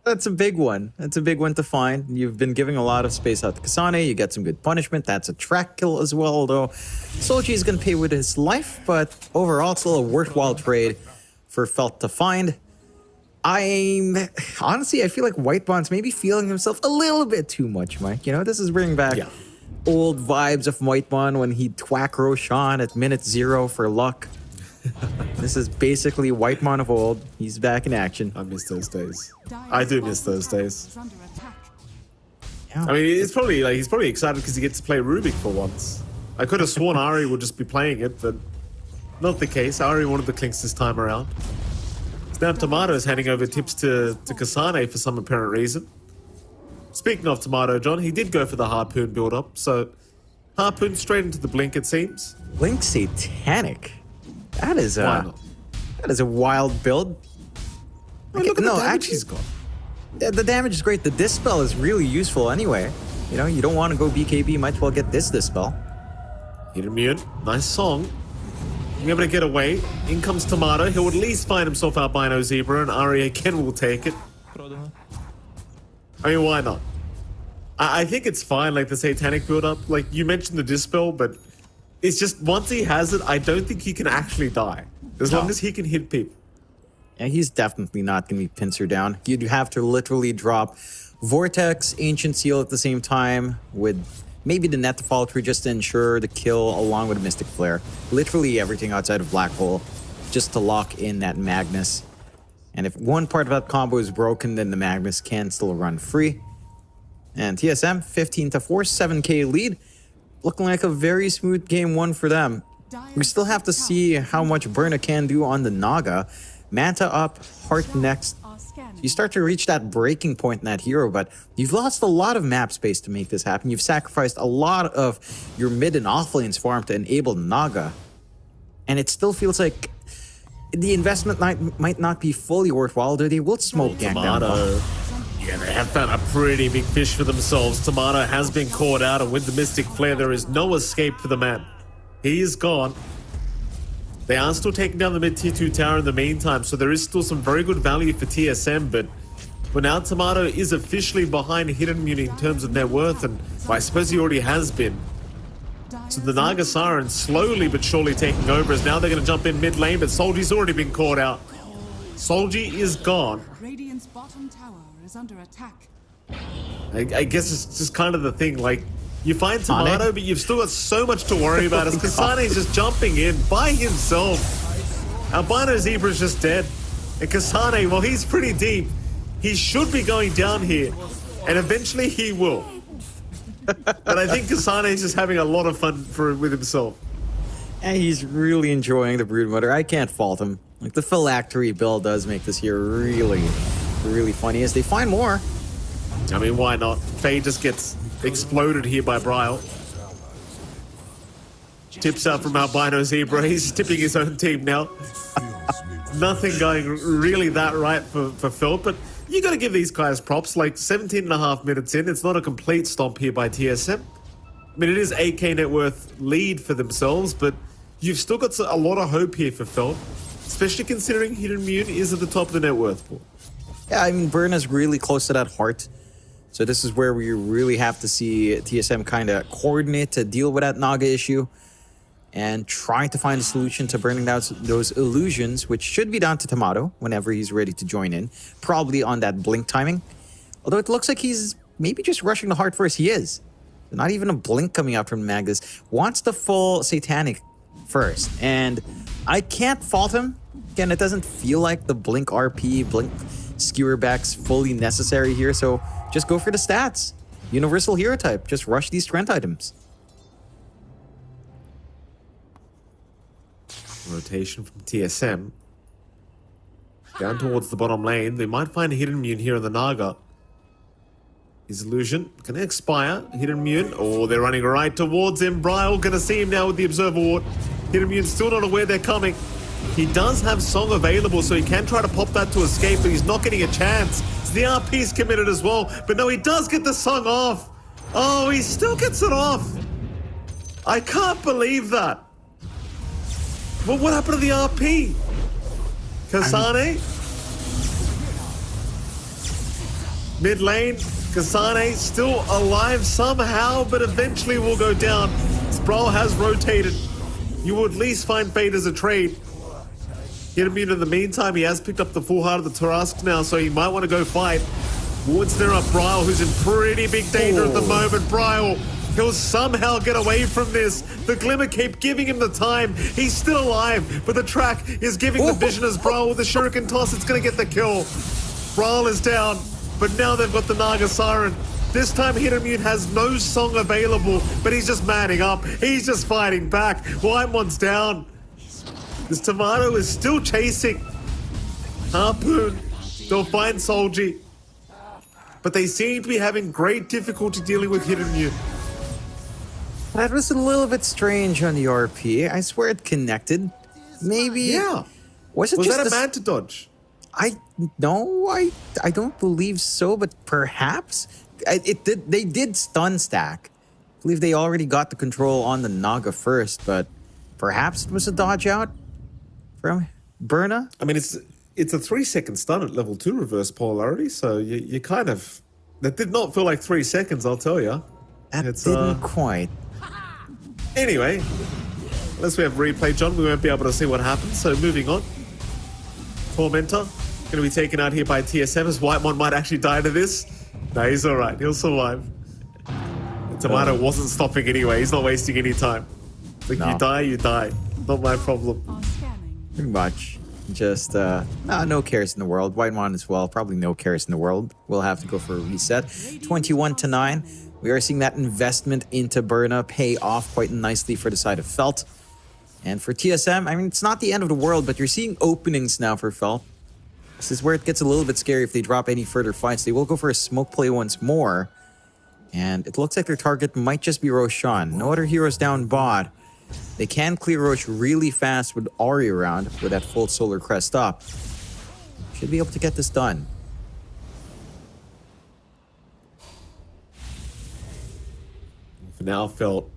That's a big one. That's a big one to find. You've been giving a lot of space out to Kasane. You get some good punishment. That's a track kill as well, although Solji is going to pay with his life, but overall, it's still a worthwhile trade for Felt to find. Honestly, I feel like Whitebond's maybe feeling himself a little bit too much, Mike. You know, this is bringing back old vibes of Whitebond when he'd twack Roshan at minute 0 for luck. This is basically Whitemon of old. He's back in action. I miss those days. I do miss those days. Yeah. I mean, he's probably excited because he gets to play Rubik for once. I could have sworn Ari would just be playing it, but not the case. Ari wanted the Clinks this time around. So now Tomato's handing over tips to Kasane for some apparent reason. Speaking of Tomato, John, he did go for the Harpoon build-up, so Harpoon straight into the Blink, it seems. Blink Satanic. That is Why not? that is a wild build. I mean, look at the damage he's got. The damage is great. The Dispel is really useful anyway. You know, you don't want to go BKB, might as well get this Dispel. Hit immune. Nice song. Being able to get away. In comes Tomato. He'll at least find himself Albino Zebra, and Ari again will take it. I mean, why not? I think it's fine, like the Satanic build-up. Like, you mentioned the Dispel, but it's just, once he has it, I don't think he can actually die. As long as he can hit people. Yeah, he's definitely not going to be pincer down. You'd have to literally drop Vortex, Ancient Seal at the same time, with maybe the Net Fall Tree just to ensure the kill along with Mystic Flare. Literally everything outside of Black Hole, just to lock in that Magnus. And if one part of that combo is broken, then the Magnus can still run free. And TSM, 15-4, 7k lead. Looking like a very smooth game one for them. We still have to see how much Berna can do on the Naga. Manta up, Heart next. You start to reach that breaking point in that hero, but you've lost a lot of map space to make this happen. You've sacrificed a lot of your mid and off lanes farm to enable Naga. And it still feels like the investment might not be fully worthwhile, though they will smoke gank down. Tomato. Yeah, they have found a pretty big fish for themselves. Tomato has been caught out, and with the Mystic Flare, there is no escape for the man. He is gone. They are still taking down the mid tier 2 tower in the meantime, so there is still some very good value for TSM, but now Tomato is officially behind Hidden Mune in terms of net worth, and well, I suppose he already has been. So the Naga Siren slowly but surely taking over, as now they're going to jump in mid lane, but Solji's already been caught out. Solji is gone. Radiant's bottom tower is under attack. I guess it's just kind of the thing, like, you find Tomato, but you've still got so much to worry about as Kasane's just jumping in by himself. Albino Zebra's just dead. And Kasane, well, he's pretty deep. He should be going down here. And eventually he will. But I think Kasane is just having a lot of fun with himself. And he's really enjoying the Broodmother. I can't fault him. Like, the phylactery build does make this here really, really funny as they find more. I mean, why not? Faye just gets exploded here by Bryle. Tips out from Albino Zebra. He's tipping his own team now. Nothing going really that right for Phil, but you got to give these guys props. Like 17 and a half minutes in, it's not a complete stomp here by TSM. I mean, it is 8k net worth lead for themselves, but you've still got a lot of hope here for Phil, especially considering Hidden Immune is at the top of the net worth pool. Yeah, I mean, Burna's really close to that heart. So this is where we really have to see TSM kind of coordinate to deal with that Naga issue and try to find a solution to burning down those illusions, which should be down to Tomato whenever he's ready to join in, probably on that blink timing. Although it looks like he's maybe just rushing the heart first. He is. Not even a blink coming out from Magnus. Wants the full Satanic first. And I can't fault him. Again, it doesn't feel like the blink RP, blink skewer back's fully necessary here. So just go for the stats. Universal hero type. Just rush these strength items. Rotation from TSM. Down towards the bottom lane. They might find a Hidden Immune here in the Naga. His illusion gonna expire. Hidden Immune. Oh, they're running right towards him. Bryle gonna see him now with the Observer Ward. Hidden Immune still not aware they're coming. He does have Song available, so he can try to pop that to escape, but he's not getting a chance. The RP's committed as well. But no, he does get the Song off. Oh, he still gets it off. I can't believe that. Well, what happened to the RP? Kasane? Mid lane, Kasane still alive somehow, but eventually will go down. Sprawl has rotated. You will at least find Fate as a trade. Hidden Immune in the meantime, he has picked up the full heart of the Tarask now, so he might want to go fight. Wards there up Bryle, who's in pretty big danger at the moment. Bryle, he'll somehow get away from this. The Glimmer keep giving him the time. He's still alive, but the track is giving the vision as Bryle with the Shuriken toss. It's going to get the kill. Bryle is down, but now they've got the Naga Siren. This time Hidden Immune has no Song available, but he's just manning up. He's just fighting back. Whitemon's down. This Tomato is still chasing. Harpoon. They'll find Solji. But they seem to be having great difficulty dealing with Hidden Immune. That was a little bit strange on the RP. I swear it connected. Maybe. Yeah. Was it Was just that a Manta dodge? I don't believe so, but perhaps they did stun stack. I believe they already got the control on the Naga first, but perhaps it was a dodge out from Burna. I mean, it's a 3-second stun at level 2 reverse polarity, so you kind of... That did not feel like 3 seconds, I'll tell you. That didn't quite. Anyway, unless we have replay, John, we won't be able to see what happens, so moving on. Tormentor, going to be taken out here by TSM, as Whitemon might actually die to this. No, he's alright, he'll survive. The Tomato wasn't stopping anyway, he's not wasting any time. Like, no. You die. Not my problem. Pretty much. Just, no cares in the world. Whitemon as well, probably no cares in the world. We'll have to go for a reset. 21-9. We are seeing that investment into Burna pay off quite nicely for the side of Felt. And for TSM, I mean, it's not the end of the world, but you're seeing openings now for Felt. This is where it gets a little bit scary if they drop any further fights. They will go for a smoke play once more. And it looks like their target might just be Roshan. No other heroes down bot. They can clear Rosh really fast with Ahri around with that full Solar Crest up. Should be able to get this done. For now, Felt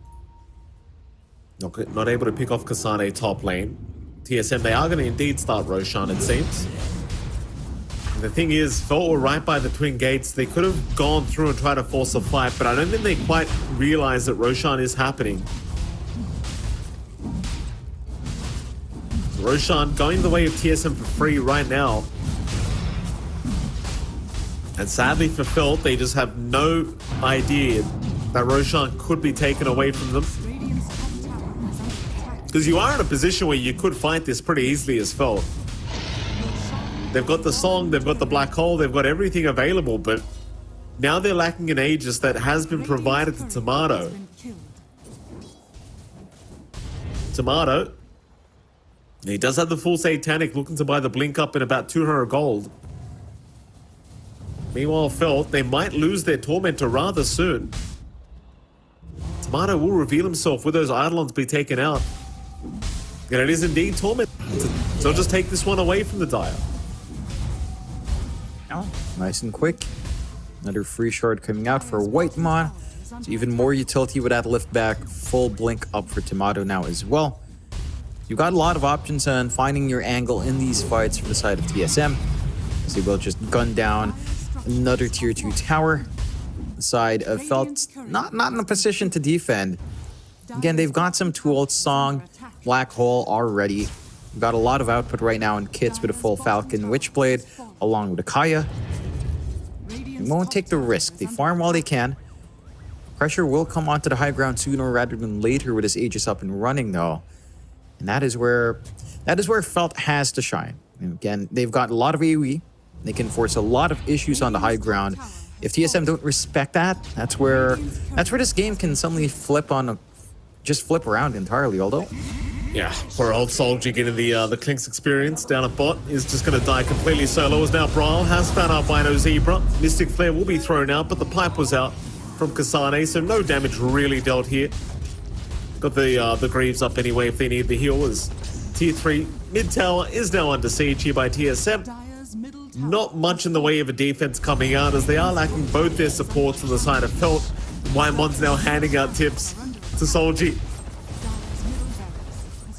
not able to pick off Kasane top lane. TSM, they are going to indeed start Roshan, it seems. And the thing is, Felt were right by the Twin Gates. They could have gone through and tried to force a fight, but I don't think they quite realize that Roshan is happening. Roshan going the way of TSM for free right now. And sadly for Felt, they just have no idea that Roshan could be taken away from them. Because you are in a position where you could fight this pretty easily as Felt. They've got the song, they've got the black hole, they've got everything available, but now they're lacking an Aegis that has been provided to Tomato. Tomato, he does have the full Satanic, looking to buy the Blink up in about 200 gold. Meanwhile, Felt, they might lose their Tormentor rather soon. Tomato will reveal himself with those Eidolons be taken out. And it is indeed Tormentor. So he'll just take this one away from the Dire. Oh, nice and quick. Another free shard coming out for Whitemon. So even more utility with that lift back. Full blink up for Tomato now as well. You've got a lot of options on finding your angle in these fights from the side of TSM. So we'll just gun down another tier 2 tower. The side of Felt not in a position to defend. Again, they've got some tools, Song, Black Hole already. We've got a lot of output right now in kits with a full Falcon Witchblade, along with a Kaya. They won't take the risk. They farm while they can. Pressure will come onto the high ground sooner rather than later with his Aegis up and running, though. And that is where Felt has to shine. And again, they've got a lot of AoE. They can force a lot of issues on the high ground. If TSM don't respect that, that's where this game can suddenly flip around entirely. Although, yeah, poor old Soldier getting the Clinks experience down at bot is just going to die completely solo. As now Brawl has found Albino Zebra. Mystic Flare will be thrown out, but the pipe was out from Kasane, so no damage really dealt here. Got the Greaves up anyway if they need the heal. As tier 3 mid tower is now under siege here by TSM. Not much in the way of a defense coming out, as they are lacking both their supports on the side of Felt. Whitemon's now handing out tips to Solji.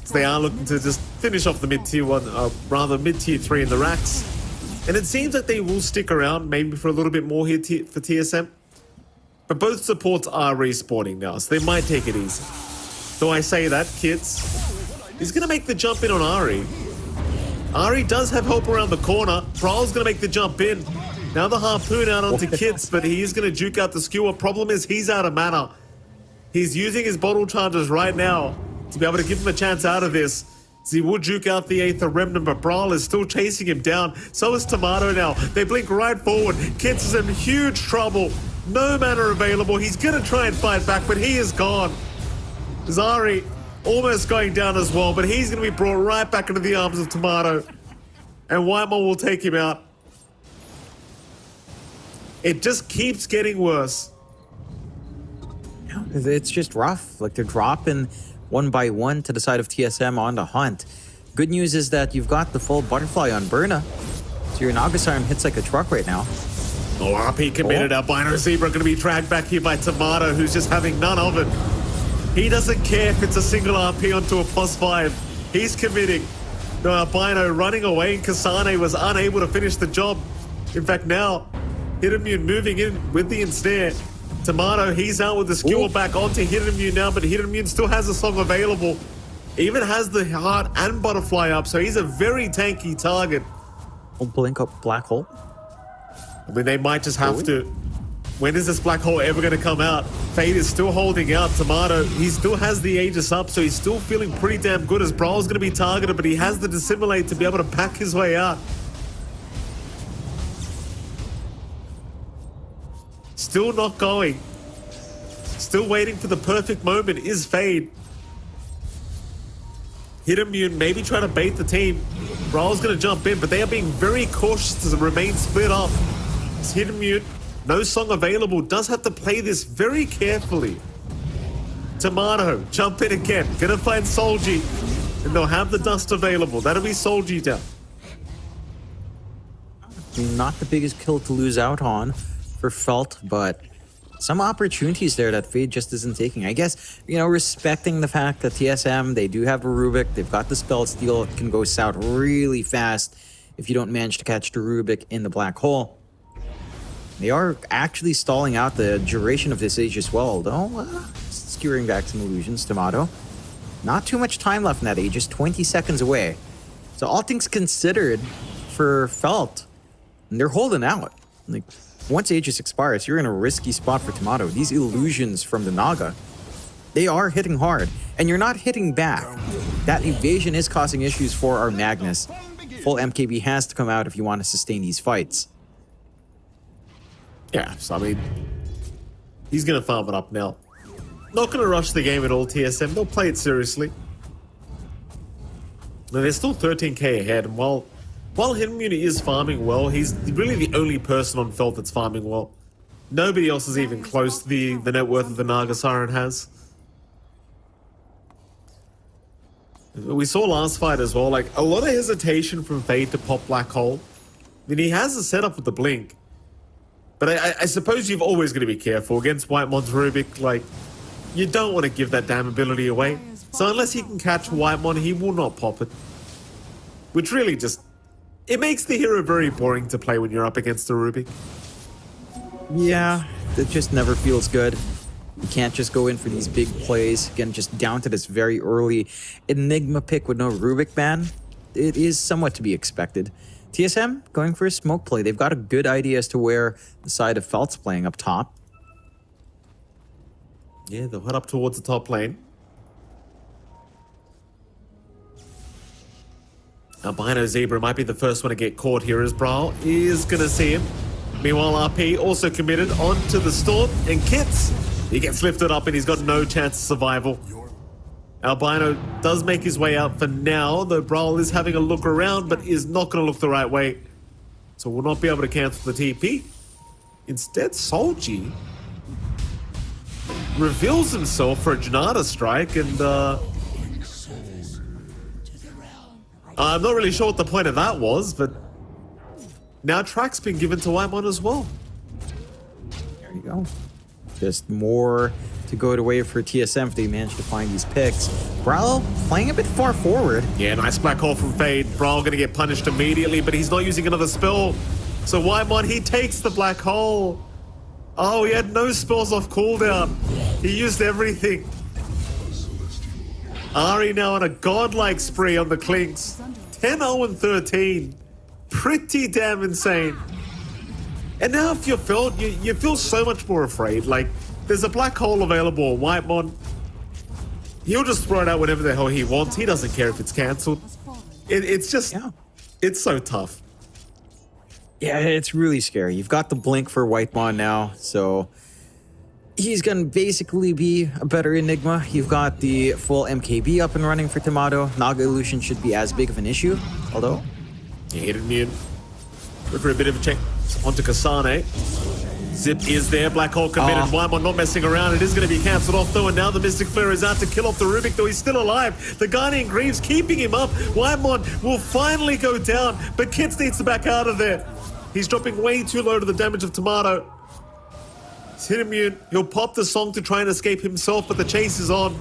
So they are looking to just finish off the mid-tier 1, rather mid-tier 3 in the racks. And it seems like they will stick around maybe for a little bit more here for TSM. But both supports are respawning now, so they might take it easy. Though I say that, kids, he's going to make the jump in on Ari. Ari does have help around the corner. Prowl's going to make the jump in. Now the Harpoon out onto Kits, but he is going to juke out the skewer. Problem is he's out of mana. He's using his bottle charges right now to be able to give him a chance out of this. So he will juke out the Aether Remnant, but Brawl is still chasing him down. So is Tomato now. They blink right forward. Kits is in huge trouble. No mana available. He's going to try and fight back, but he is gone. Zari almost going down as well, but he's going to be brought right back into the arms of Tomato. And Whitemon will take him out. It just keeps getting worse. It's just rough. Like, they're dropping one by one to the side of TSM on the hunt. Good news is that you've got the full Butterfly on Berna. So your Nagasarm hits like a truck right now. Oh, RP committed. Albino Zebra going to be dragged back here by Tomato, who's just having none of it. He doesn't care if it's a single RP onto a +5. He's committing. No, Albino running away, and Kasane was unable to finish the job. In fact, now, Hidamune moving in with the ensnare. Tomato, he's out with the skewer back onto Hidamune now, but Hidamune still has a song available. Even has the heart and butterfly up, so he's a very tanky target. I'll blink up Black Hole. I mean, they might just have to. When is this Black Hole ever going to come out? Fade is still holding out. Tomato, he still has the Aegis up, so he's still feeling pretty damn good as Brawl's going to be targeted, but he has the Dissimulate to be able to pack his way out. Still not going. Still waiting for the perfect moment is Fade. Hidamune maybe trying to bait the team. Brawl's going to jump in, but they are being very cautious to remain split up. It's Hidamune. No song available, does have to play this very carefully. Tomato, jump in again. Gonna find Solji. And they'll have the dust available. That'll be Solji down. Not the biggest kill to lose out on for Felt, but some opportunities there that Fade just isn't taking. I guess, you know, respecting the fact that TSM, they do have a Rubik. They've got the spell steal. It can go south really fast if you don't manage to catch the Rubik in the Black Hole. They are actually stalling out the duration of this age as well, though. Skewering back some illusions, Tomato. Not too much time left in that age, just 20 seconds away. So all things considered for Felt, and they're holding out. Like, once Aegis expires, you're in a risky spot for Tomato. These illusions from the Naga, they are hitting hard, and you're not hitting back. That evasion is causing issues for our Magnus. full MKB has to come out if you want to sustain these fights. Yeah, so I mean, he's going to farm it up now. Not going to rush the game at all, TSM. They'll play it seriously. Now, they're still 13k ahead, and while Hidden Muni is farming well, he's really the only person on Felt that's farming well. Nobody else is even close to the net worth of the Naga Siren has. We saw last fight as well, like, a lot of hesitation from Fade to pop Black Hole. I mean, he has a setup with the Blink. But I suppose you've always got to be careful against Whitemon's Rubik. Like, you don't want to give that damn ability away. So unless he can catch Whitemon, he will not pop it. Which really just... It makes the hero very boring to play when you're up against a Rubik. Yeah, it just never feels good. You can't just go in for these big plays. Again, just down to this very early Enigma pick with no Rubik ban. It is somewhat to be expected. TSM going for a smoke play. They've got a good idea as to where the side of Felt's playing up top. Yeah, they'll head up towards the top lane. Albino Zebra might be the first one to get caught here as Brawl is going to see him. Meanwhile, RP also committed onto the Storm, and Kits, he gets lifted up and he's got no chance of survival. Albino does make his way out for now, though Brawl is having a look around, but is not going to look the right way. So will not be able to cancel the TP. Instead, Solji reveals himself for a Janata strike, and I'm not really sure what the point of that was, but now track's been given to Whitemon as well. There you go. Just more to go away for TSM if they manage to find these picks. Brawl playing a bit far forward. Yeah, nice Black Hole from Fade. Brawl going to get punished immediately, but he's not using another spell. So Whitemon, he takes the Black Hole. Oh, he had no spells off cooldown. He used everything. Ari now on a godlike spree on the Clinks. 10-0-13. Pretty damn insane. And now if you're Felt, you feel so much more afraid. Like, there's a Black Hole available, Whitemon. He'll just throw it out whenever the hell he wants. He doesn't care if it's cancelled. It's just, it's so tough. Yeah, it's really scary. You've got the Blink for Whitemon now, so he's going to basically be a better Enigma. You've got the full MKB up and running for Tomato. Naga Illusion should be as big of an issue, although... He hit immune. Look for a bit of a check onto Kasane. Zip is there, Black Hole committed. Whitemon not messing around. It is going to be cancelled off though, and now the Mystic Flare is out to kill off the Rubik, though he's still alive. The Guardian Greaves keeping him up. Whitemon will finally go down, but Kits needs to back out of there. He's dropping way too low to the damage of Tomato. He's hit immune. He'll pop the song to try and escape himself, but the chase is on.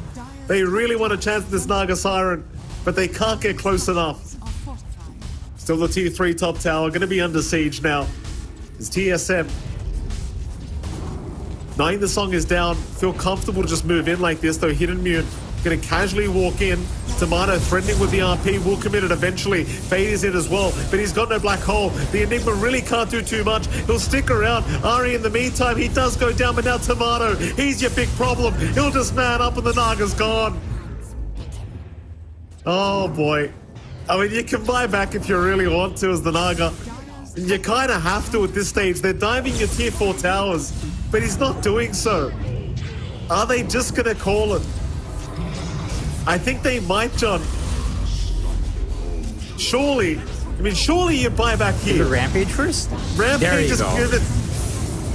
They really want a chance at this Naga Siren, but they can't get close enough. Still the T3 top tower, going to be under siege now. It's TSM. Knowing the song is down, feel comfortable to just move in like this, though Hidden Mute going to casually walk in. Tomato threatening with the RP, will commit it eventually. Fade is in as well, but he's got no Black Hole. The Enigma really can't do too much. He'll stick around. Ari in the meantime, he does go down, but now Tomato, he's your big problem. He'll just man up and the Naga's gone. Oh boy. I mean, you can buy back if you really want to as the Naga. And you kind of have to at this stage. They're diving your tier 4 towers, but he's not doing so. Are they just going to call it? I think they might, John. Surely. I mean, surely you buy back here. The Rampage first? Rampage is given.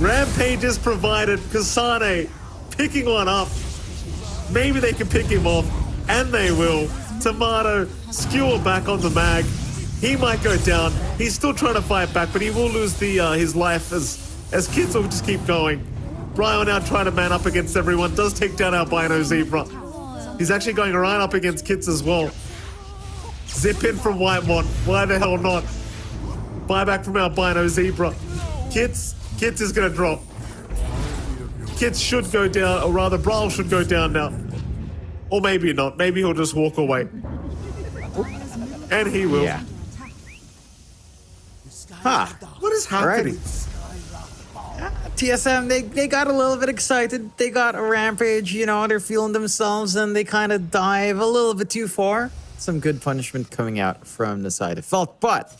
Rampage is provided. Kasane picking one up. Maybe they can pick him off, and they will. Tomato skewer back on the mag. He might go down. He's still trying to fight back, but he will lose the his life as Kids will just keep going. Brian now trying to man up against everyone. Does take down Albino Zebra. He's actually going right up against Kits as well. Zip in from Whitemon. Why the hell not? Buyback from Albino Zebra. Kits is going to drop. Kits should go down, or rather Brawl should go down now. Or maybe not. Maybe he'll just walk away. And he will. Yeah. Huh. What is happening? TSM, they got a little bit excited. They got a Rampage, you know, they're feeling themselves and they kind of dive a little bit too far. some good punishment coming out from the side of Felt, but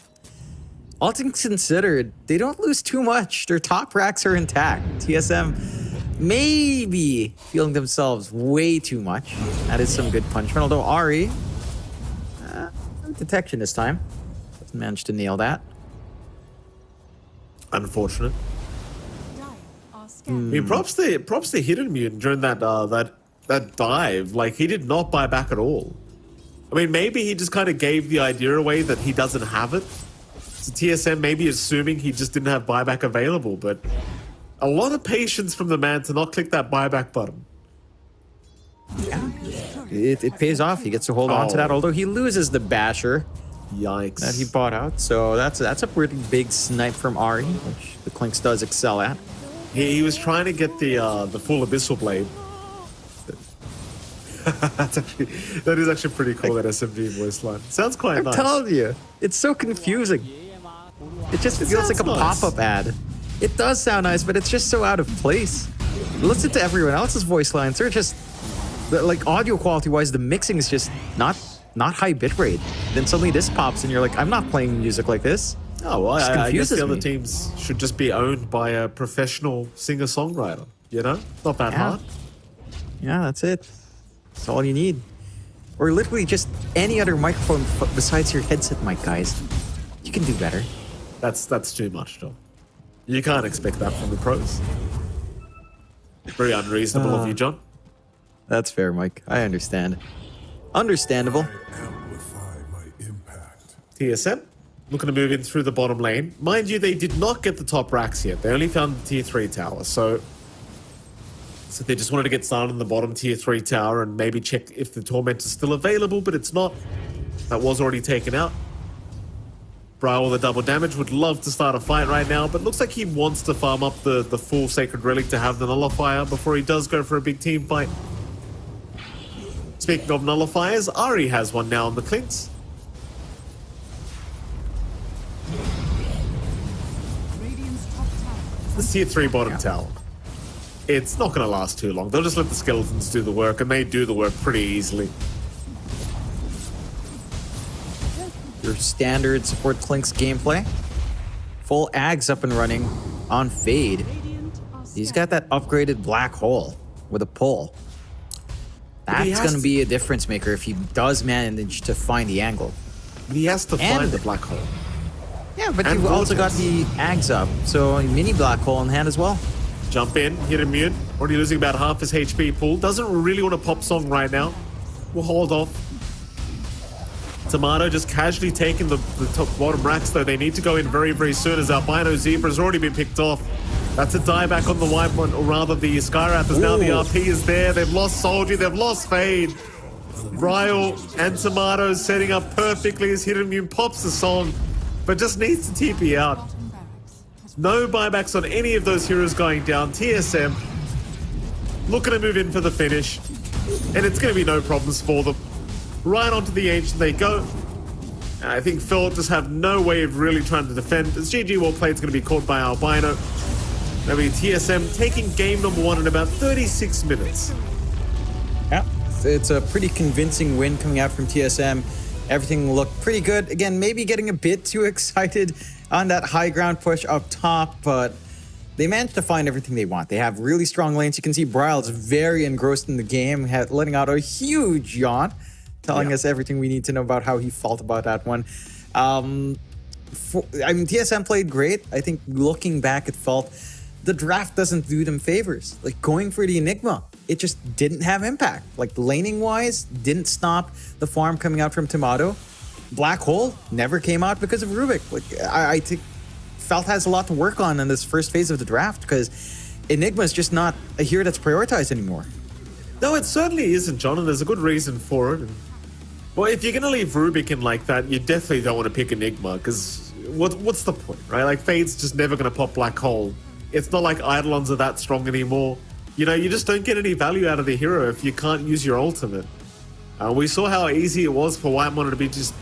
all things considered, they don't lose too much. Their top racks are intact. TSM maybe feeling themselves way too much. That is some good punishment, although Ari, detection this time. Doesn't manage to nail that. Unfortunate. Are scared. I mean, props to Hidden Mutant during that dive. Like, he did not buy back at all. I mean, maybe he just kind of gave the idea away that he doesn't have it. So TSM maybe assuming he just didn't have buyback available, but a lot of patience from the man to not click that buyback button. Yeah, it pays off. He gets to hold on to that, although he loses the basher Yikes. that he bought out. So that's a pretty big snipe from Ari, which the Clinks does excel at. He was trying to get the full Abyssal Blade. That is actually pretty cool, that SMG voice line. Sounds quite nice. I'm telling you, it's so confusing. It just feels like a nice. pop-up ad. It does sound nice, but it's just so out of place. Listen to everyone else's voice lines. They're just, like, audio quality-wise, the mixing is just not high bitrate. Then suddenly this pops and you're like, I'm not playing music like this. Oh, well, Just I guess confuses the other me. teams should just be owned by a professional singer-songwriter, you know? Not that hard. Yeah, that's it. That's all you need. Or literally just any other microphone besides your headset mic, guys. You can do better. That's too much, John. You can't expect that from the pros. Very unreasonable of you, John. That's fair, Mike. I understand. Understandable. Amplify my impact. TSM, looking to move in through the bottom lane. Mind you, they did not get the top racks yet. They only found the tier 3 tower, so they just wanted to get started on the bottom tier 3 tower and maybe check if the Torment is still available, but it's not. That was already taken out. Bro, with the double damage, would love to start a fight right now, but looks like he wants to farm up the full Sacred Relic to have the Nullifier before he does go for a big team fight. Speaking of Nullifiers, Ari has one now on the Clinks. Radiant's top tower is The tier 3 bottom tower. It's not going to last too long. They'll just let the skeletons do the work, and they do the work pretty easily. Your standard support Clinks gameplay. Full Ags up and running on Fade. Radiant are He's scared. got that upgraded black hole with a pull. he That's has going to to- be a difference maker if he does manage to find the angle. But he has to And- find the black hole. Yeah, but And you've also got vortex. the Ags up, so a mini black hole in hand as well. Jump in, hit immune. Already losing about half his HP pool. Doesn't really want to pop song right now. We'll hold off. Tomato just casually taking the top bottom racks, though. They need to go in very, very soon as Albino Zebra has already been picked off. That's a dieback on the white one, or rather the Skywrathers. Now the Ooh. RP is there. They've lost Soldier, they've lost Fade. Ryle and Tomato setting up perfectly as Hidden Immune pops the song, but just needs to TP out. Bottom barracks has No buybacks on any of those heroes going down. TSM looking to move in for the finish, and it's going to be no problems for them. Right onto the Ancient they go. And I think Phil just have no way of really trying to defend, as GG well played is going to be caught by Albino. That'll be TSM taking game number 1 in about 36 minutes. Yeah, it's a pretty convincing win coming out from TSM. Everything looked pretty good. Again, maybe getting a bit too excited on that high ground push up top, but they managed to find everything they want. They have really strong lanes. You can see Bryle's very engrossed in the game, letting out a huge yawn, telling us everything we need to know about how he felt about that one. TSM played great. I think looking back, it felt the draft doesn't do them favors. Like going for the Enigma, it just didn't have impact. Like laning wise, didn't stop the farm coming out from Tomato. Black Hole never came out because of Rubik. Like I think Felt has a lot to work on in this first phase of the draft because Enigma is just not a hero that's prioritized anymore. No, it certainly isn't, John, and there's a good reason for it. Well, if you're going to leave Rubik in like that, you definitely don't want to pick Enigma, because what's the point, right? Like, Fade's just never going to pop Black Hole. It's not like Eidolons are that strong anymore. You know, you just don't get any value out of the hero if you can't use your ultimate. We saw how easy it was for White Monitor to be just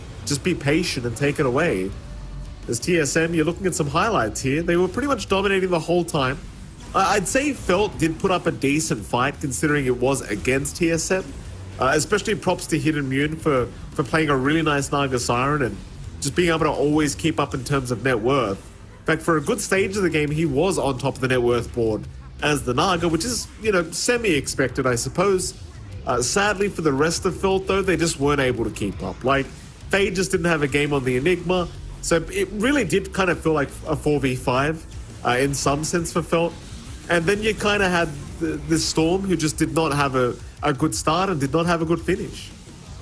be patient and take it away. As TSM, you're looking at some highlights here. They were pretty much dominating the whole time. I'd say Felt did put up a decent fight considering it was against TSM. Especially props to Hidden Immune for for playing a really nice Naga Siren and just being able to always keep up in terms of net worth. In fact, for a good stage of the game, he was on top of the net worth board as the Naga, which is, semi-expected, I suppose. Sadly for the rest of Felt, though, they just weren't able to keep up. Like, they just didn't have a game on the Enigma, so it really did kind of feel like a 4v5 in some sense for Felt. And then you kind of had this Storm who just did not have a good start and did not have a good finish.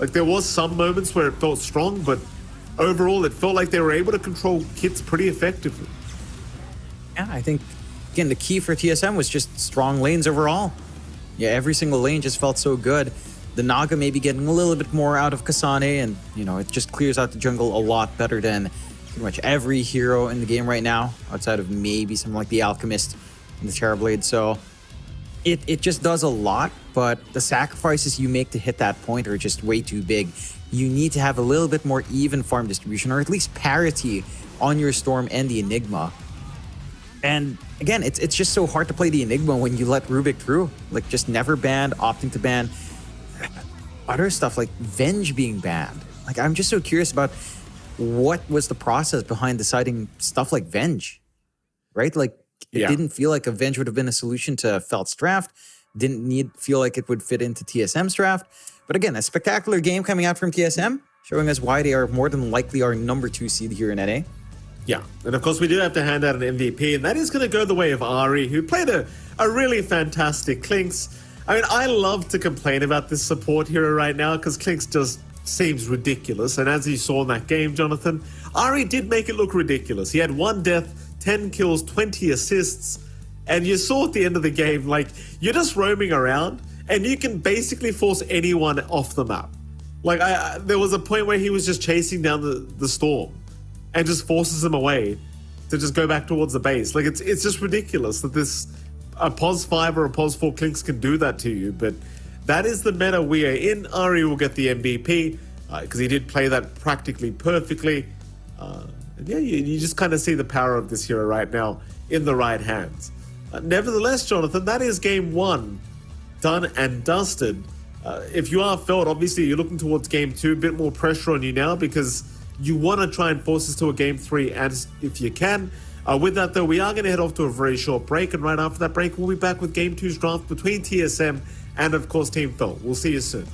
Like, there was some moments where it felt strong, but overall it felt like they were able to control kits pretty effectively. Yeah, I think, again, the key for TSM was just strong lanes overall. Yeah, every single lane just felt so good. The Naga maybe getting a little bit more out of Kasane, and, it just clears out the jungle a lot better than pretty much every hero in the game right now, outside of maybe something like the Alchemist and the Terrorblade. So it just does a lot, but the sacrifices you make to hit that point are just way too big. You need to have a little bit more even farm distribution, or at least parity on your Storm and the Enigma. And again, it's just so hard to play the Enigma when you let Rubik through. Like, just never banned, opting to ban. Other stuff like Venge being banned. Like, I'm just so curious about what was the process behind deciding stuff like Venge, right? Like, it didn't feel like a Venge would have been a solution to Felt's draft. Didn't feel like it would fit into TSM's draft. But again, a spectacular game coming out from TSM, showing us why they are more than likely our number 2 seed here in NA. Yeah, and of course we do have to hand out an MVP, and that is going to go the way of Ari, who played a really fantastic Clinks. I mean, I love to complain about this support hero right now because Clinks just seems ridiculous. And as you saw in that game, Jonathan, Ari did make it look ridiculous. He had 1 death, 10 kills, 20 assists, and you saw at the end of the game, like, you're just roaming around and you can basically force anyone off the map. Like, there was a point where he was just chasing down the Storm and just forces him away to just go back towards the base. Like, it's just ridiculous that a POS 5 or a POS 4 Clinks can do that to you, but that is the meta we are in. Ari will get the MVP because he did play that practically perfectly. And yeah, you just kind of see the power of this hero right now in the right hands. Nevertheless, Jonathan, that is game 1 done and dusted. If you are Felt, obviously you're looking towards game 2, a bit more pressure on you now because you want to try and force us to a game 3 as if you can. With that, though, we are going to head off to a very short break, and right after that break, we'll be back with game 2's draft between TSM and, of course, Team Felt. We'll see you soon.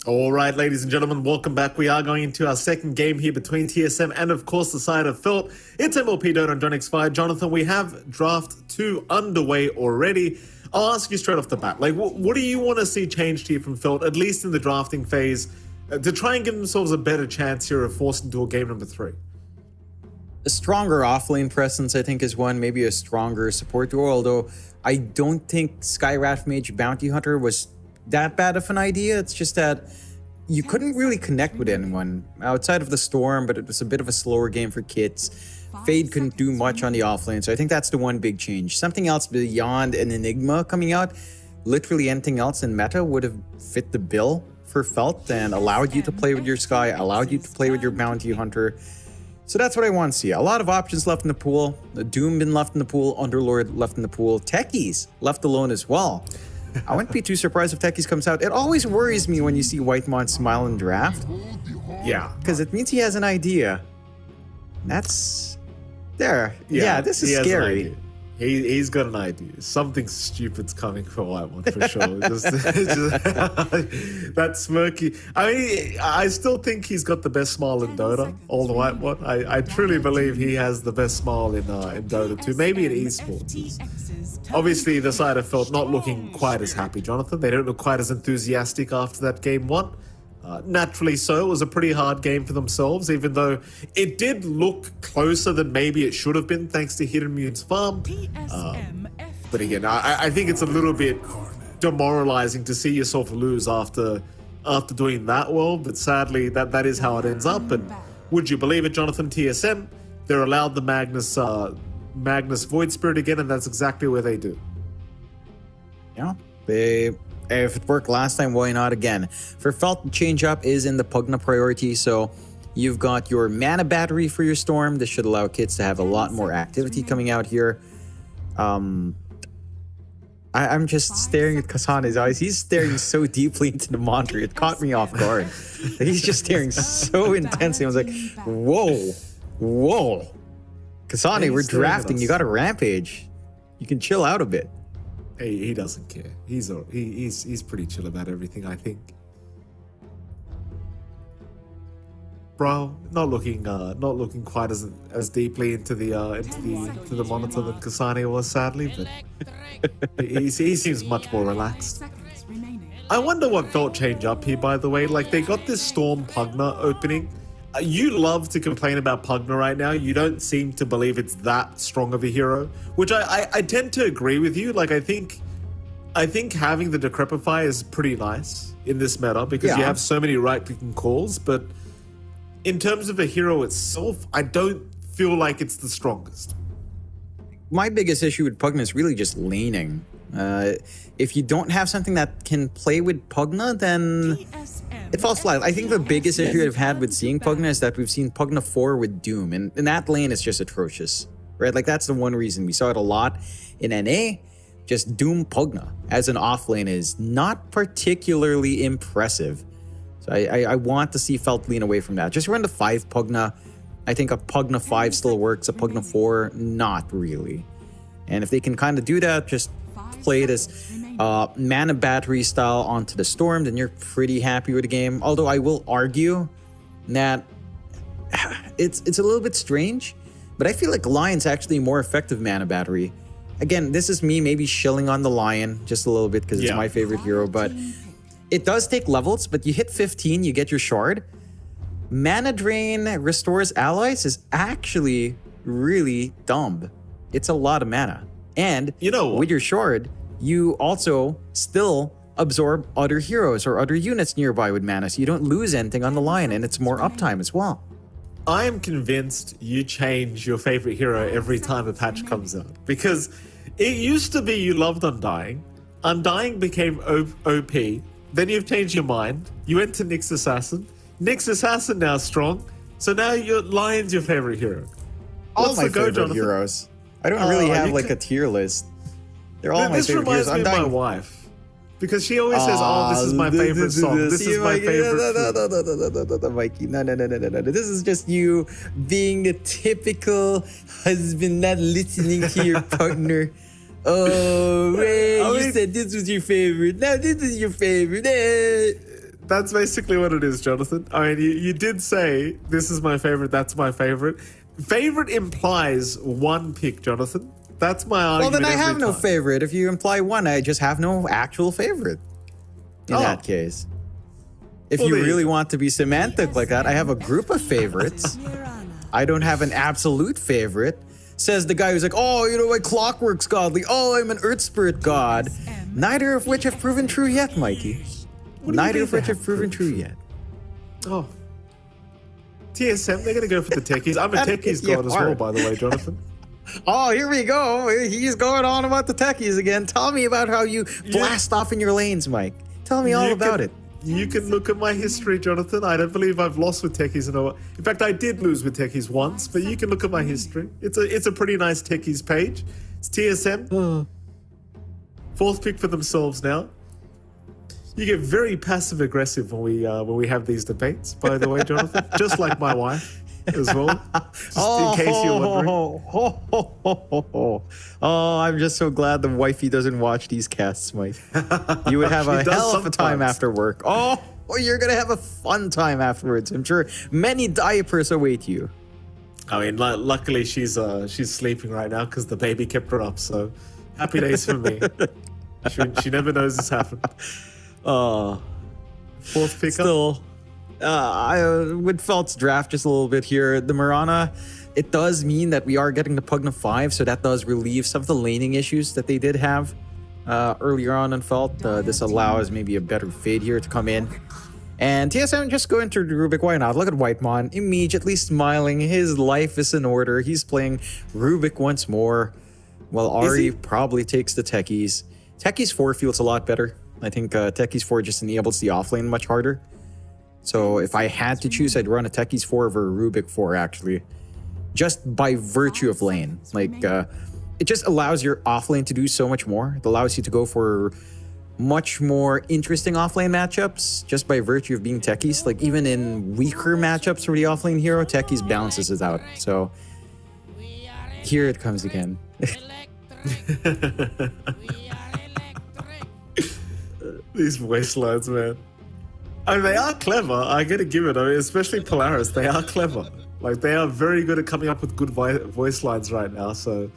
All right, ladies and gentlemen, welcome back. We are going into our second game here between TSM and, of course, the side of Felt. It's MLP Dota and John X5. Jonathan, we have Draft 2 underway already. I'll ask you straight off the bat, like, what do you want to see changed here from Felt, at least in the drafting phase, to try and give themselves a better chance here of forcing to a game number 3? A stronger offlane presence, I think, is one. Maybe a stronger support duo, although I don't think Skywrath Mage Bounty Hunter was that bad of an idea. It's just that you couldn't really connect with anyone outside of the Storm, but it was a bit of a slower game for kits. Fade couldn't do much on the offlane, so I think that's the one big change. Something else beyond an Enigma coming out, literally anything else in meta would have fit the bill for Felt and allowed you to play with your Sky, allowed you to play with your Bounty Hunter. So that's what I want to see. A lot of options left in the pool. The Doom been left in the pool, Underlord left in the pool, Techies left alone as well. I wouldn't be too surprised if Techies comes out. It always worries me when you see Whitemon smile in draft. Yeah. Because it means he has an idea. That's... there. Yeah, this is scary. He's got an idea. Something stupid's coming for Whitemon for sure. That smirky. I mean, I still think he's got the best smile in Dota, all the Whitemon. I truly believe he has the best smile in Dota too. Maybe in esports. Obviously, the side of Felt not looking quite as happy, Jonathan. They don't look quite as enthusiastic after that game 1. Naturally so. It was a pretty hard game for themselves, even though it did look closer than maybe it should have been thanks to Hidden Mune's farm. But again, I think it's a little bit demoralizing to see yourself lose after doing that well, but sadly that is how it ends up. And would you believe it, Jonathan, TSM, they're allowed the Magnus Void Spirit again, and that's exactly where they do. Yeah, if it worked last time, why not again? For Felt, the change up is in the Pugna priority, so you've got your mana battery for your Storm. This should allow kids to have a lot more activity coming out here. I'm just staring at Kasane's eyes. He's staring so deeply into the monitor. It caught me off guard. He's just staring so intensely. I was like, whoa. Kasane, we're drafting. You got a rampage. You can chill out a bit. He doesn't care. He's pretty chill about everything, I think. Bro, not looking quite as deeply into the monitor than Kasane was, sadly, but he seems much more relaxed. I wonder what Felt change up here, by the way. Like, they got this Storm Pugna opening. You love to complain about Pugna right now. You don't seem to believe it's that strong of a hero, which I tend to agree with you. Like, I think having the Decrepify is pretty nice in this meta because you have so many right-clicking calls, but in terms of the hero itself, I don't feel like it's the strongest. My biggest issue with Pugna is really just laning. If you don't have something that can play with Pugna, then it falls flat. I think the biggest issue I've had with seeing Pugna is that we've seen Pugna 4 with Doom, and that lane is just atrocious, right? Like, that's the one reason we saw it a lot in NA. Just Doom Pugna as an off lane is not particularly impressive. So I want to see Felt lean away from that. Just run the 5 Pugna. I think a Pugna 5 still works, a Pugna 4, not really. And if they can kind of do that, just play this mana battery style onto the Storm, then you're pretty happy with the game. Although I will argue that it's a little bit strange, but I feel like Lion's actually more effective mana battery. Again, this is me maybe shilling on the Lion just a little bit because it's my favorite hero, but it does take levels, but you hit 15, you get your shard. Mana drain restores allies is actually really dumb. It's a lot of mana. And you know what? With your shard, you also still absorb other heroes or other units nearby with mana, so you don't lose anything on the Lion, and it's more uptime as well. I am convinced you change your favorite hero every time a patch comes out, because it used to be you loved Undying. Undying became OP. Then you've changed your mind. You went to Nyx Assassin. Nyx Assassin now strong. So now your Lion's your favorite hero. All my favorite heroes. I don't really have like a tier list. They're all my favorite heroes. This reminds me of my wife. Because she always says, oh, this is my favorite song. This is my favorite. No, Mikey. No. This is just you being a typical husband, not listening to your partner. Oh, Ray, you said this was your favorite. Now this is your favorite. That's basically what it is, Jonathan. I mean, you did say this is my favorite, that's my favorite. Favorite implies one pick, Jonathan. That's my Well, argument. then I every have no time. favorite. If you imply one, I just have no actual favorite. In Oh. that case, if Well, you there you really go. want to be semantic like that, I have a group of favorites. I don't have an absolute favorite. Says the guy who's like, oh, you know, my clockwork's godly. Oh, I'm an earth spirit god. Neither of which have proven true yet, Mikey. What do you Neither mean of which they have proven true yet. Oh. TSM, they're going to go for the techies. I'm a That techies hit you god as well, hard. by the way, Jonathan. Oh, here we go. He's going on about the techies again. Tell me about how you blast off in your lanes, Mike. Tell me all You about can- it. You can look at my history, Jonathan. I don't believe I've lost with techies in a while. In fact, I did lose with techies once, but you can look at my history. It's a pretty nice techies page. It's TSM. Fourth pick for themselves now. You get very passive aggressive when we have these debates, by the way, Jonathan. Just like my wife as well. Just in case you're wondering. Oh, I'm just so glad the wifey doesn't watch these casts, Mike. You would have a She does hell of a time sometimes. after work. Oh, you're gonna have a fun time afterwards. I'm sure many diapers await you. I mean, luckily she's sleeping right now because the baby kept her up. So happy days for me. She never knows this happened. Oh, Fourth pick up. still, with Felt's draft just a little bit here, the Mirana, it does mean that we are getting the Pugna 5, so that does relieve some of the laning issues that they did have earlier on in Felt. This allows maybe a better fade here to come in. And TSM just go into Rubik, why not? Look at Whitemon, immediately smiling. His life is in order. He's playing Rubik once more. While Ari he? probably takes the Techies. Techies 4 feels a lot better. I think Techies 4 just enables the offlane much harder. So if I had to choose, I'd run a Techies 4 over a Rubik 4 actually. Just by virtue of lane. Like, it just allows your offlane to do so much more. It allows you to go for much more interesting offlane matchups just by virtue of being techies. Like even in weaker matchups for the offlane hero, techies balances it out. So here it comes again. These voice lines, man. I mean, they are clever. I gotta give it. I mean, especially Polaris, they are clever. Like they are very good at coming up with good voice lines right now. So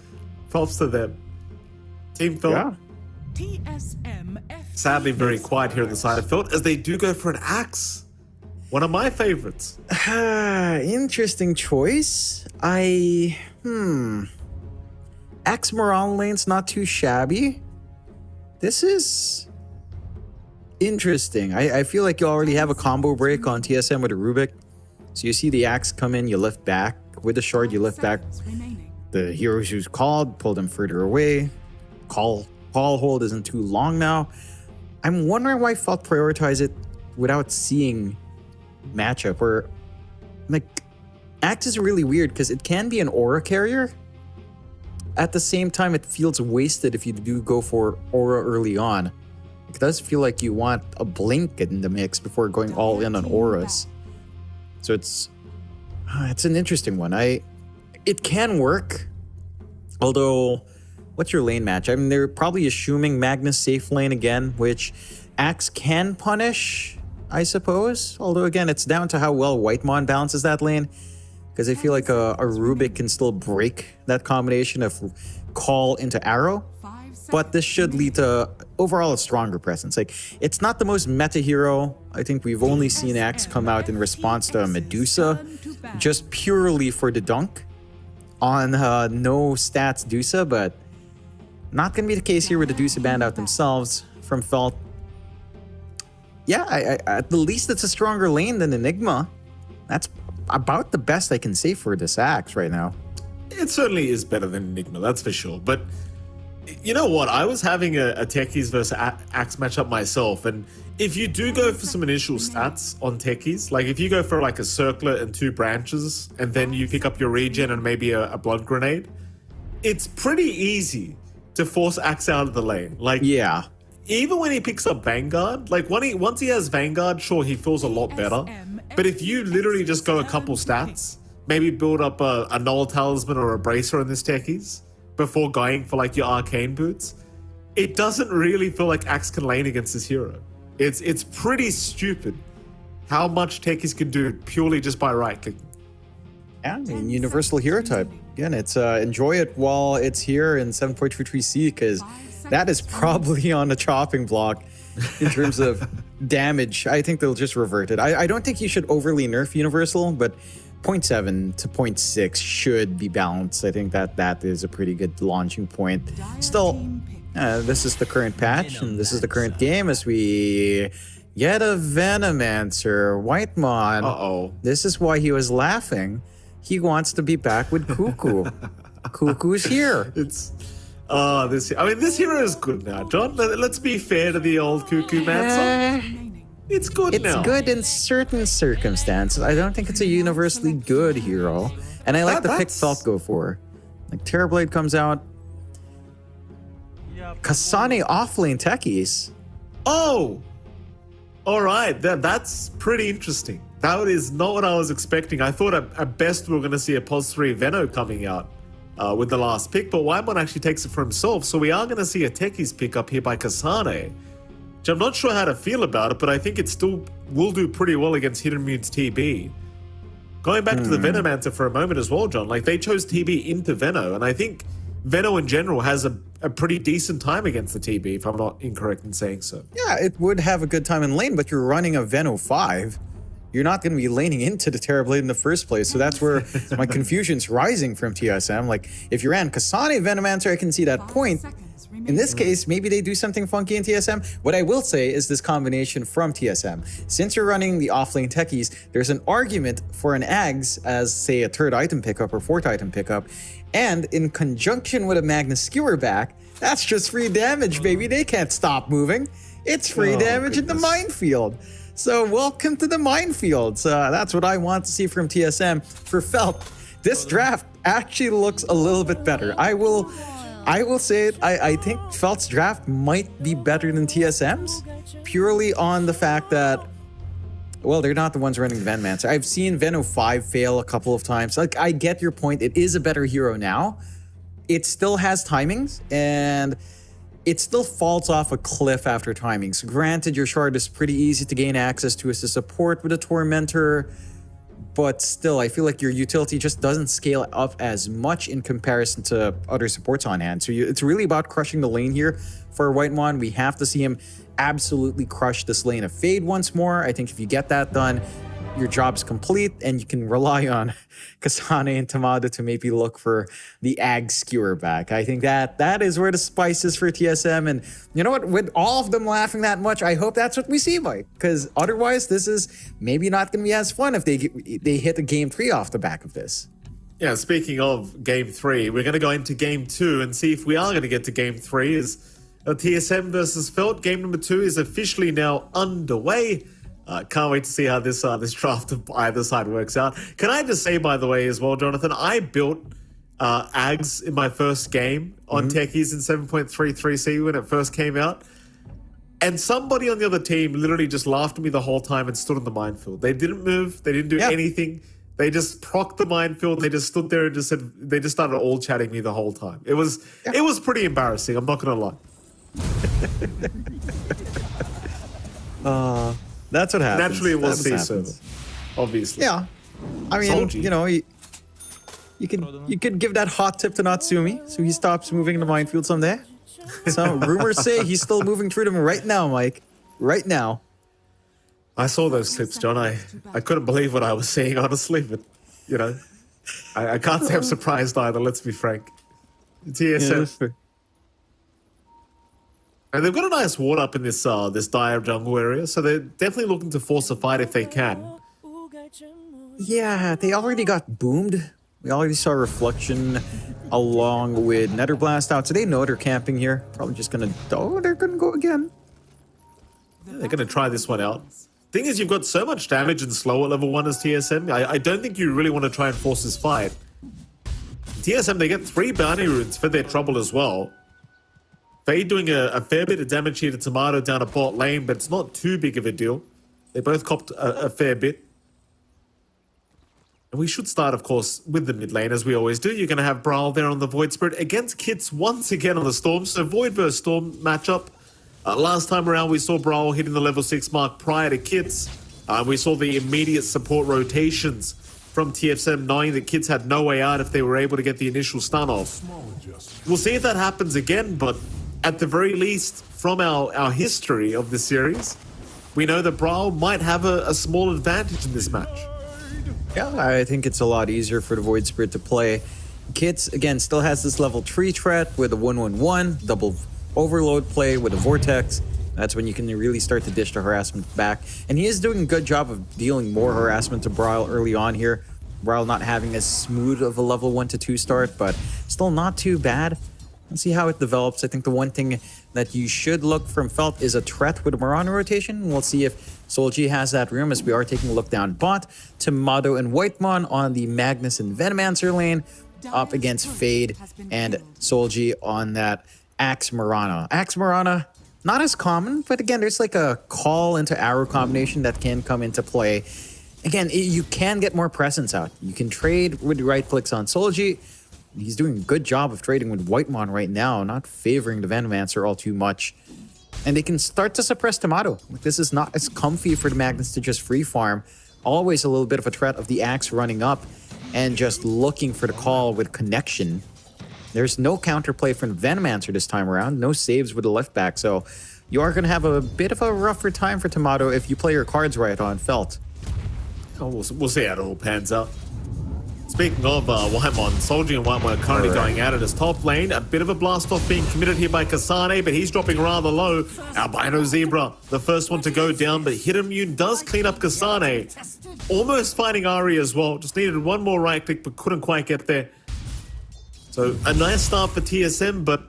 props to them. Team Phil. Yeah. Sadly, very quiet here on the side of Felt as they do go for an axe. One of my favorites. Interesting choice. Axe Morale lane's not too shabby. This is interesting. I feel like you already have a combo break on TSM with a Rubik. So you see the axe come in, you lift back. With the shard, you lift back. The heroes who's called, pull them further away. Call hold isn't too long now. I'm wondering why Felt prioritize it without seeing matchup. Or like Axe is really weird because it can be an aura carrier. At the same time, it feels wasted if you do go for aura early on. It does feel like you want a blink in the mix before going all in on auras. So it's an interesting one. It can work, although. What's your lane match? I mean, they're probably assuming Magnus safe lane again, which Axe can punish, I suppose. Although, again, it's down to how well Whitemon balances that lane. Because I feel like a Rubik can still break that combination of call into arrow. But this should lead to, overall, a stronger presence. Like, it's not the most meta hero. I think we've only seen Axe come out in response to Medusa, just purely for the dunk on no stats Dusa, but not going to be the case here with the Dusa banned out themselves from Felt. Yeah, at the least it's a stronger lane than Enigma. That's about the best I can say for this Axe right now. It certainly is better than Enigma, that's for sure. But you know what? I was having a Techies versus Axe matchup myself, and if you do go for some initial stats on Techies, like if you go for like a circlet and 2 branches, and then you pick up your regen and maybe a blood grenade, it's pretty easy to force Axe out of the lane. Like, Yeah. even when he picks up Vanguard, like once he has Vanguard, sure, he feels a lot better. But if you literally just go a couple stats, maybe build up a Null Talisman or a Bracer in this Techies before going for like your Arcane Boots, it doesn't really feel like Axe can lane against this hero. It's pretty stupid how much techies can do purely just by right-clicking. Yeah, and universal hero type. Again, it's enjoy it while it's here in 7.33C because that is probably on the chopping block in terms of damage. I think they'll just revert it. I don't think you should overly nerf universal, but 0.7 to 0.6 should be balanced. I think that is a pretty good launching point. Still, this is the current patch, and this is the current game as we get a Venomancer. Whitemon. Uh-oh. This is why he was laughing. He wants to be back with Cuckoo. Cuckoo's here. This hero is good now, John. Let's be fair to the old Cuckoo Mancer. Remaining. It's good It's now. good in certain circumstances. I don't think it's a universally good hero. And I like the pick That's- Felt go for. Like Terrorblade comes out. Kasane offlane techies. Oh! Alright, that's pretty interesting. That is not what I was expecting. I thought at best we were going to see a Pos 3 Veno coming out with the last pick, but Whitemon actually takes it for himself, so we are going to see a techies pick up here by Kasane. Which I'm not sure how to feel about it, but I think it still will do pretty well against Hidden Mute's TB. Going back to the Venomancer for a moment as well, John, like they chose TB into Veno, and I think Veno in general has a pretty decent time against the TB, if I'm not incorrect in saying so. Yeah, it would have a good time in lane, but you're running a Veno 5. You're not going to be laning into the Terrorblade in the first place, so that's where my confusion's rising from TSM. Like, if you ran Kasane Venomancer, I can see that 5 point. seconds In remaining. this case, maybe they do something funky in TSM. What I will say is this combination from TSM. Since you're running the offlane techies, there's an argument for an Ags as, say, a third item pickup or fourth item pickup. And in conjunction with a Magnus Skewer back, that's just free damage, baby. They can't stop moving. It's free Oh, damage in the goodness. minefield. So welcome to the minefields. That's what I want to see from TSM. For Felt, this draft actually looks a little bit better. I will say it. I think Felt's draft might be better than TSM's, purely on the fact that, well, they're not the ones running Venomancer. I've seen Veno 5 fail a couple of times. Like, I get your point. It is a better hero now. It still has timings, and it still falls off a cliff after timings. Granted, your shard is pretty easy to gain access to as a support with a Tormentor, but still, I feel like your utility just doesn't scale up as much in comparison to other supports on hand. So it's really about crushing the lane here for Whitemon. We have to see him absolutely crush this lane of Fade once more. I think if you get that done, your job's complete, and you can rely on Kasane and Tamada to maybe look for the Ag Skewer back. I think that is where the spice is for TSM. And you know what? With all of them laughing that much, I hope that's what we see, Mike. Because otherwise, this is maybe not going to be as fun if they hit a game 3 off the back of this. Yeah, speaking of game 3, we're going to go into game 2 and see if we are going to get to game 3. Is TSM versus Felt. Game number 2 is officially now underway. Can't wait to see how this draft of either side works out. Can I just say, by the way, as well, Jonathan, I built Ags in my first game on Techies in 7.33C when it first came out. And somebody on the other team literally just laughed at me the whole time and stood in the minefield. They didn't move. They didn't do anything. They just procced the minefield. They just stood there and just said, they just started all chatting me the whole time. It was pretty embarrassing. I'm not going to lie. That's what happens. Naturally, we'll That's see what so. happens. Obviously. Yeah. I mean, Soldier. you know, you could give that hot tip to Natsumi so he stops moving in the minefield someday. Some rumors say he's still moving through them right now, Mike. Right now. I saw those clips, John. I couldn't believe what I was seeing, honestly, but, you know, I can't say I'm surprised either, let's be frank. TSM. And they've got a nice ward up in this dire jungle area, so they're definitely looking to force a fight if they can. Yeah, they already got boomed. We already saw Reflection along with Netherblast out, so they know they're camping here. Probably just gonna... Oh, they're gonna go again. Yeah, they're going to try this one out. Thing is, you've got so much damage and slow at level 1 as TSM. I don't think you really want to try and force this fight. TSM, they get 3 bounty runes for their trouble as well. Fade doing a fair bit of damage here to Tomato down a bot lane, but it's not too big of a deal. They both copped a fair bit. And we should start, of course, with the mid lane, as we always do. You're going to have Brawl there on the Void Spirit against Kits once again on the Storm. So Void versus Storm matchup. Last time around, we saw Brawl hitting the level 6 mark prior to Kits. We saw the immediate support rotations from TFSM, knowing that Kits had no way out if they were able to get the initial stun off. We'll see if that happens again, but at the very least, from our history of the series, we know that Brawl might have a small advantage in this match. Yeah, I think it's a lot easier for the Void Spirit to play. Kits, again, still has this level 3 threat with a 1-1-1, double overload play with a Vortex. That's when you can really start to dish the harassment back. And he is doing a good job of dealing more harassment to Brawl early on here. Brawl not having as smooth of a level 1 to 2 start, but still not too bad. Let's see how it develops. I think the one thing that you should look from Felt is a threat with a Mirana rotation. We'll see if Solji has that room, as we are taking a look down bot. Tomato and Whitemon on the Magnus and Venomancer lane, up against Fade and Solji on that Axe Mirana. Axe Mirana, not as common, but again, there's like a call into arrow combination that can come into play. Again, you can get more presence out. You can trade with right clicks on Solji. He's doing a good job of trading with Whitemon right now, not favoring the Venomancer all too much. And they can start to suppress Tomato. This is not as comfy for the Magnus to just free farm. Always a little bit of a threat of the Axe running up and just looking for the call with connection. There's no counterplay from the Venomancer this time around. No saves with the left back. So you are going to have a bit of a rougher time for Tomato if you play your cards right on Felt. Oh, we'll see how it all pans out. Speaking of Whitemon, Solji and Whitemon are currently going out at his top lane. A bit of a blast off being committed here by Kasane, but he's dropping rather low. Albino Zebra, the first one to go down, but Hidamune does clean up Kasane. Almost finding Ari as well. Just needed one more right click, but couldn't quite get there. So a nice start for TSM, but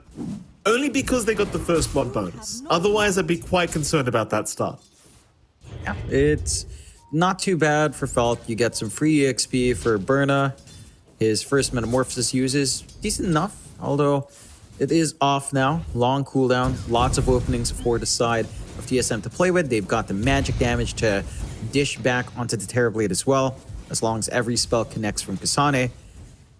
only because they got the first blood bonus. Otherwise, I'd be quite concerned about that start. Yeah, it's not too bad for Felt. You get some free EXP for Berna. His first Metamorphosis uses decent enough, although it is off now. Long cooldown, lots of openings for the side of TSM to play with. They've got the magic damage to dish back onto the Terrorblade as well, as long as every spell connects from Kasane.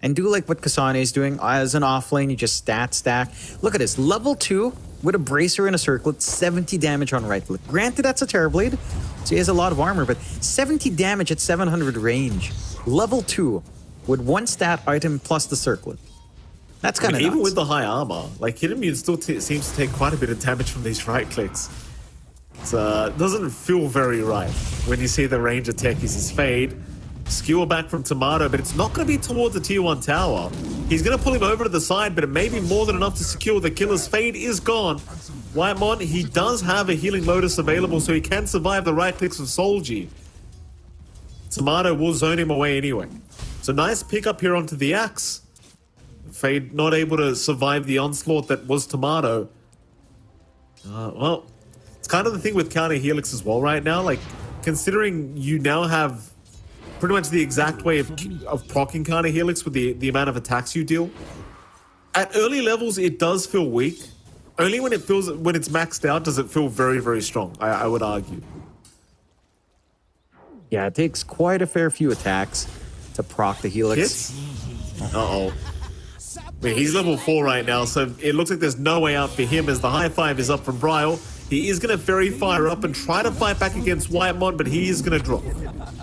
And do like what Kasane is doing. As an offlane, you just stat stack. Look at this, level 2 with a Bracer and a Circlet, 70 damage on right click. Granted, that's a Terrorblade, so he has a lot of armor, but 70 damage at 700 range. Level 2 with one stat item plus the Circlet. That's kind of even with the high armor, like Hidamune still seems to take quite a bit of damage from these right clicks. It doesn't feel very right when you see the range attack is his Fade. Skewer back from Tomato, but it's not going to be towards the tier 1 tower. He's going to pull him over to the side, but it may be more than enough to secure the killer's Fade is gone. Whitemon, he does have a Healing Lotus available, so he can survive the right clicks of Solji. Tomato will zone him away anyway. So nice pick up here onto the Axe. Fade not able to survive the onslaught that was Tomato. Well, it's kind of the thing with counter Helix as well right now. Like, considering you now have pretty much the exact way of proccing counter Helix with the amount of attacks you deal. At early levels, it does feel weak. Only when it's maxed out does it feel very, very strong, I would argue. Yeah, it takes quite a fair few attacks to proc the Helix. Uh-oh. I mean, he's level 4 right now, so it looks like there's no way out for him as the high five is up from Bryle. He is going to Fairy Fire up and try to fight back against Whitemon, but he is going to drop.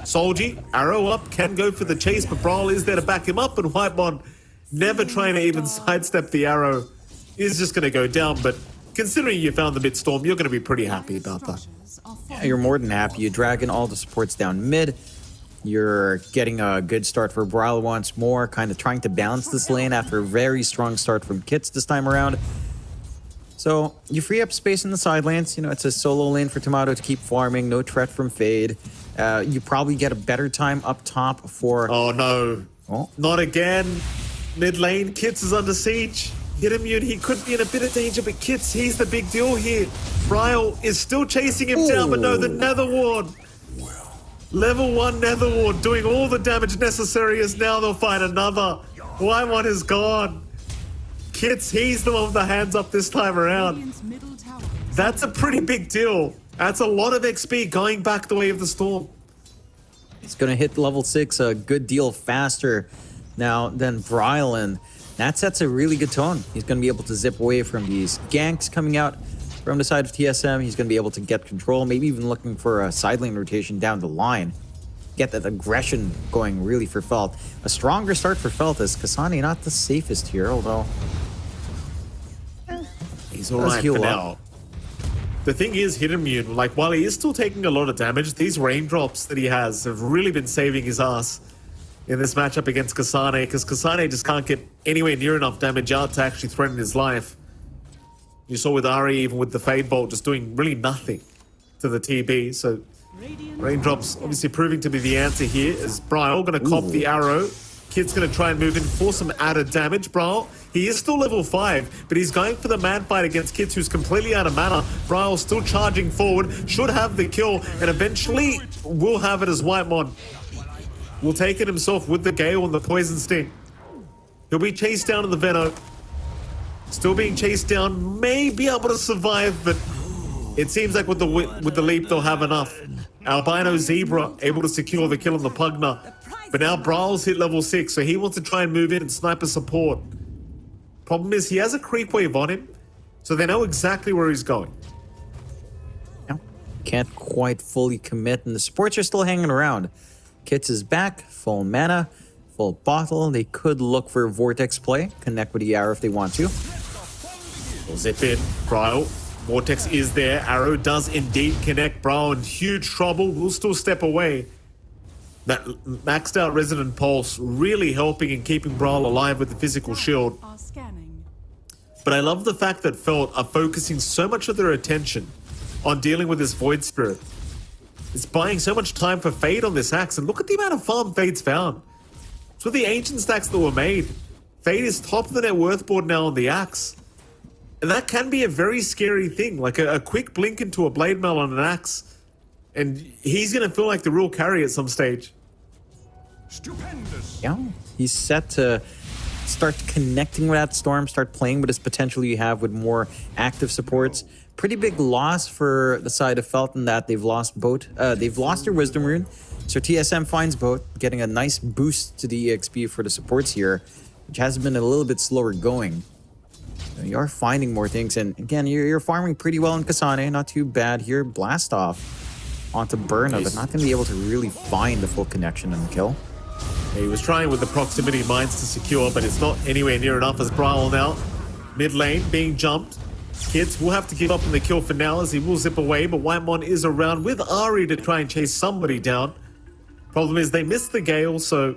Solji, arrow up, can go for the chase, but Brawl is there to back him up, and Whitemon, never trying to even sidestep the arrow, is just going to go down. But considering you found the mid-storm, you're going to be pretty happy about that. Yeah, you're more than happy. You're dragging all the supports down mid. You're getting a good start for Brawl once more, kind of trying to balance this lane after a very strong start from Kits this time around. So you free up space in the side lanes. You know, it's a solo lane for Tomato to keep farming. No threat from Fade. You probably get a better time up top for... Oh, no. Oh. Not again. Mid lane, Kits is under siege. Hidamune, he could be in a bit of danger, but Kits, he's the big deal here. Bryle is still chasing him down, but no, the Nether Ward. Level 1 Nether Ward doing all the damage necessary as now they'll find another. Whitemon is gone. Kits, he's the one with the hands up this time around. That's a pretty big deal. That's a lot of XP going back the way of the storm. He's going to hit level 6 a good deal faster now than Bryle, and that sets a really good tone. He's going to be able to zip away from these ganks coming out from the side of TSM. He's going to be able to get control, maybe even looking for a side lane rotation down the line. Get that aggression going really for Felt. A stronger start for Felt as Kasane not the safest here, although he's alright for now. The thing is, Hidden, like, while he is still taking a lot of damage, these raindrops that he has have really been saving his ass in this matchup against Kasane, because Kasane just can't get anywhere near enough damage out to actually threaten his life. You saw with Ari, even with the Fade Bolt, just doing really nothing to the TB, so raindrops obviously proving to be the answer here, as Bryle going to cop the arrow. Kid's going to try and move in for some added damage. Bryle, he is still level 5, but he's going for the man fight against Kids, who's completely out of mana. Bryle still charging forward, should have the kill, and eventually will have it as Whitemon will take it himself with the Gale and the Poison Sting. He'll be chased down in the Venom. Still being chased down, may be able to survive, but it seems like with the leap they'll have enough. Albino Zebra able to secure the kill on the Pugna. But now Bryle's hit level 6, so he wants to try and move in and sniper support. Problem is, he has a creep wave on him, so they know exactly where he's going. Can't quite fully commit, and the supports are still hanging around. Kits is back, full mana, full bottle. They could look for Vortex play, connect with the arrow if they want to. We'll zip in, Bryle. Vortex is there. Arrow does indeed connect. Bryle in huge trouble. Will still step away. That maxed out Resonant Pulse really helping and keeping Bryle alive with the physical shield. Are scanning. But I love the fact that Felt are focusing so much of their attention on dealing with this Void Spirit. It's buying so much time for Fade on this axe, and look at the amount of farm Fade's found. It's with the ancient stacks that were made. Fade is top of the net worth board now on the axe. And that can be a very scary thing, like a quick blink into a blade mail on an axe. And he's going to feel like the real carry at some stage. Stupendous. Yeah, he's set to start connecting with that Storm, start playing with his potential you have with more active supports. Pretty big loss for the side of Felt in that they've lost both. They've lost their Wisdom Rune, so TSM finds both, getting a nice boost to the EXP for the supports here, which has been a little bit slower going. You are finding more things, and again, you're farming pretty well in Kasane, not too bad here. Blast off onto Burna, but not going to be able to really find the full connection and the kill. He was trying with the proximity mines to secure, but it's not anywhere near enough as Bryle now. Mid lane being jumped. Kids will have to give up on the kill for now as he will zip away, but Whitemon is around with Ari to try and chase somebody down. Problem is they missed the Gale, so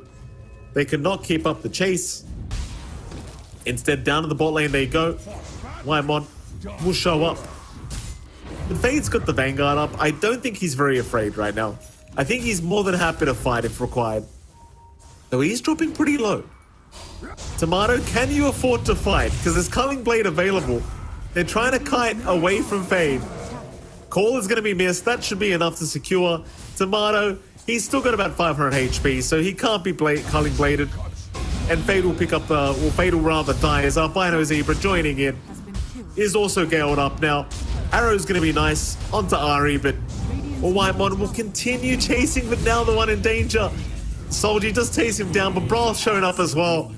they could not keep up the chase. Instead, down to the bot lane they go. Whitemon will show up. But Fade's got the Vanguard up. I don't think he's very afraid right now. I think he's more than happy to fight if required. Though he's dropping pretty low. Tomato, can you afford to fight? Because there's Culling Blade available. They're trying to kite away from Fade. Call is going to be missed. That should be enough to secure. Tomato, he's still got about 500 HP, so he can't be Culling Bladed. And Fade will pick up the... Well, Fade will rather die as Albino Zebra joining in. Is also galed up now. Arrow's going to be nice. Onto Ari, but... Well, Whitemon will continue chasing, but now the one in danger. Soldier just takes him down, but Brawl's showing up as well.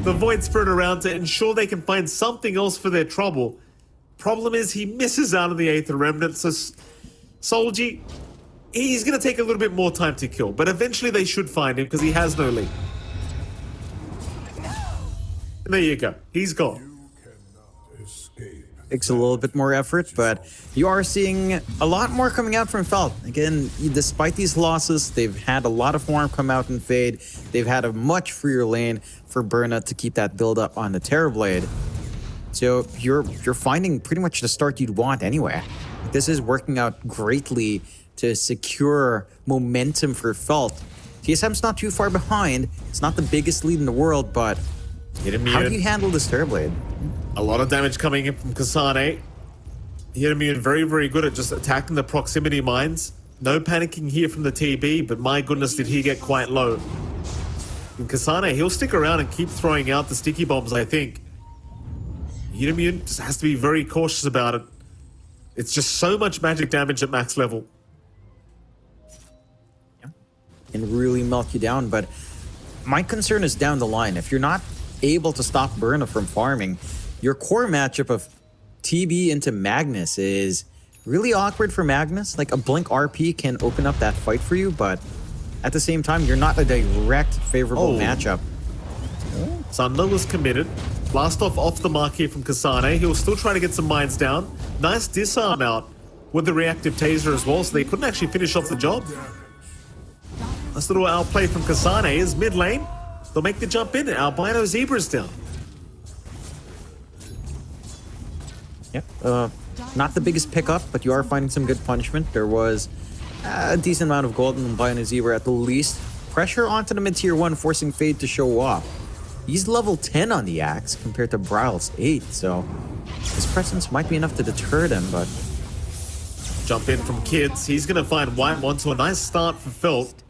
The Void Spirit around to ensure they can find something else for their trouble. Problem is, he misses out on the Aether Remnant, so Solji, he's going to take a little bit more time to kill, but eventually they should find him because he has no lead. And there you go. He's gone. You cannot escape. Takes a little bit more effort, but you are seeing a lot more coming out from Felt. Again, despite these losses, they've had a lot of form come out in Fade. They've had a much freer lane for Burna to keep that build up on the Terrorblade. So you're finding pretty much the start you'd want anyway. This is working out greatly to secure momentum for Felt. TSM's not too far behind. It's not the biggest lead in the world, but how do you handle this Terrorblade? A lot of damage coming in from Kasane. Hidden very, very good at just attacking the proximity mines. No panicking here from the TB, but my goodness, did he get quite low. And Kasane, he'll stick around and keep throwing out the sticky bombs, I think. Hidden just has to be very cautious about it. It's just so much magic damage at max level. Yeah. And really melt you down, but my concern is down the line. If you're not able to stop Burna from farming, your core matchup of TB into Magnus is really awkward for Magnus. Like, a blink RP can open up that fight for you, but at the same time, you're not a direct favorable matchup. Sunder was committed. Blast off the mark here from Kasane. He'll still try to get some mines down. Nice disarm out with the reactive taser as well, so they couldn't actually finish off the job. Nice little outplay from Kasane is mid lane. They'll make the jump in. Albino Zebra's down. Yep. Not the biggest pickup, but you are finding some good punishment. There was a decent amount of gold in Albino Zebra at the least. Pressure onto the mid-tier 1, forcing Fade to show off. He's level 10 on the axe compared to Bryle's 8, so his presence might be enough to deter them, but... Jump in from Kids. He's going to find Whitemon to a nice start for Felt.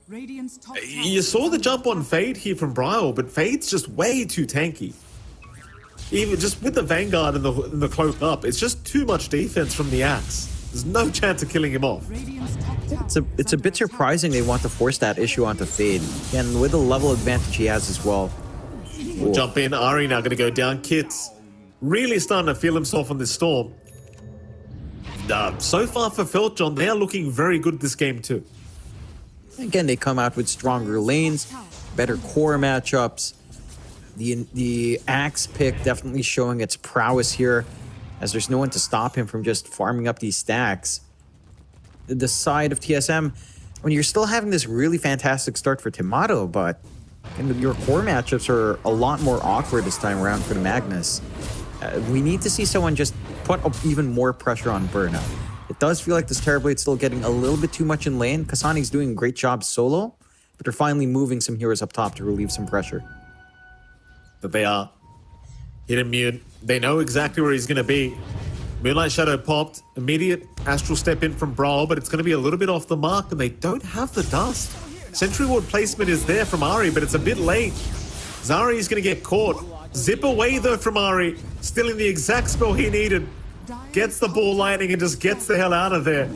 Radiant's top tower You saw the jump on Fade here from Bryle, but Fade's just way too tanky. Even just with the Vanguard and the cloak up, it's just too much defense from the axe. There's no chance of killing him off. Radiant's top tower It's a bit surprising they want to force that issue onto Fade. And with the level advantage he has as well. We'll jump in. Ari now going to go down. Kits really starting to feel himself on this storm. So far for Feltjon, they are looking very good this game too. Again, they come out with stronger lanes, better core matchups. The axe pick definitely showing its prowess here, as there's no one to stop him from just farming up these stacks. The side of TSM, when you're still having this really fantastic start for Timato, but your core matchups are a lot more awkward this time around for the Magnus. We need to see someone just put up even more pressure on Burnout. It does feel like this Terrorblade's still getting a little bit too much in lane. Kasane's doing a great job solo, but they're finally moving some heroes up top to relieve some pressure. But they are hit immune. They know exactly where he's going to be. Moonlight Shadow popped. Immediate astral step in from Brawl, but it's going to be a little bit off the mark, and they don't have the dust. Sentry Ward placement is there from Ari, but it's a bit late. Zari is going to get caught. Zip away, though, from Ari. Stealing the exact spell he needed. Gets the ball lightning and just gets the hell out of there.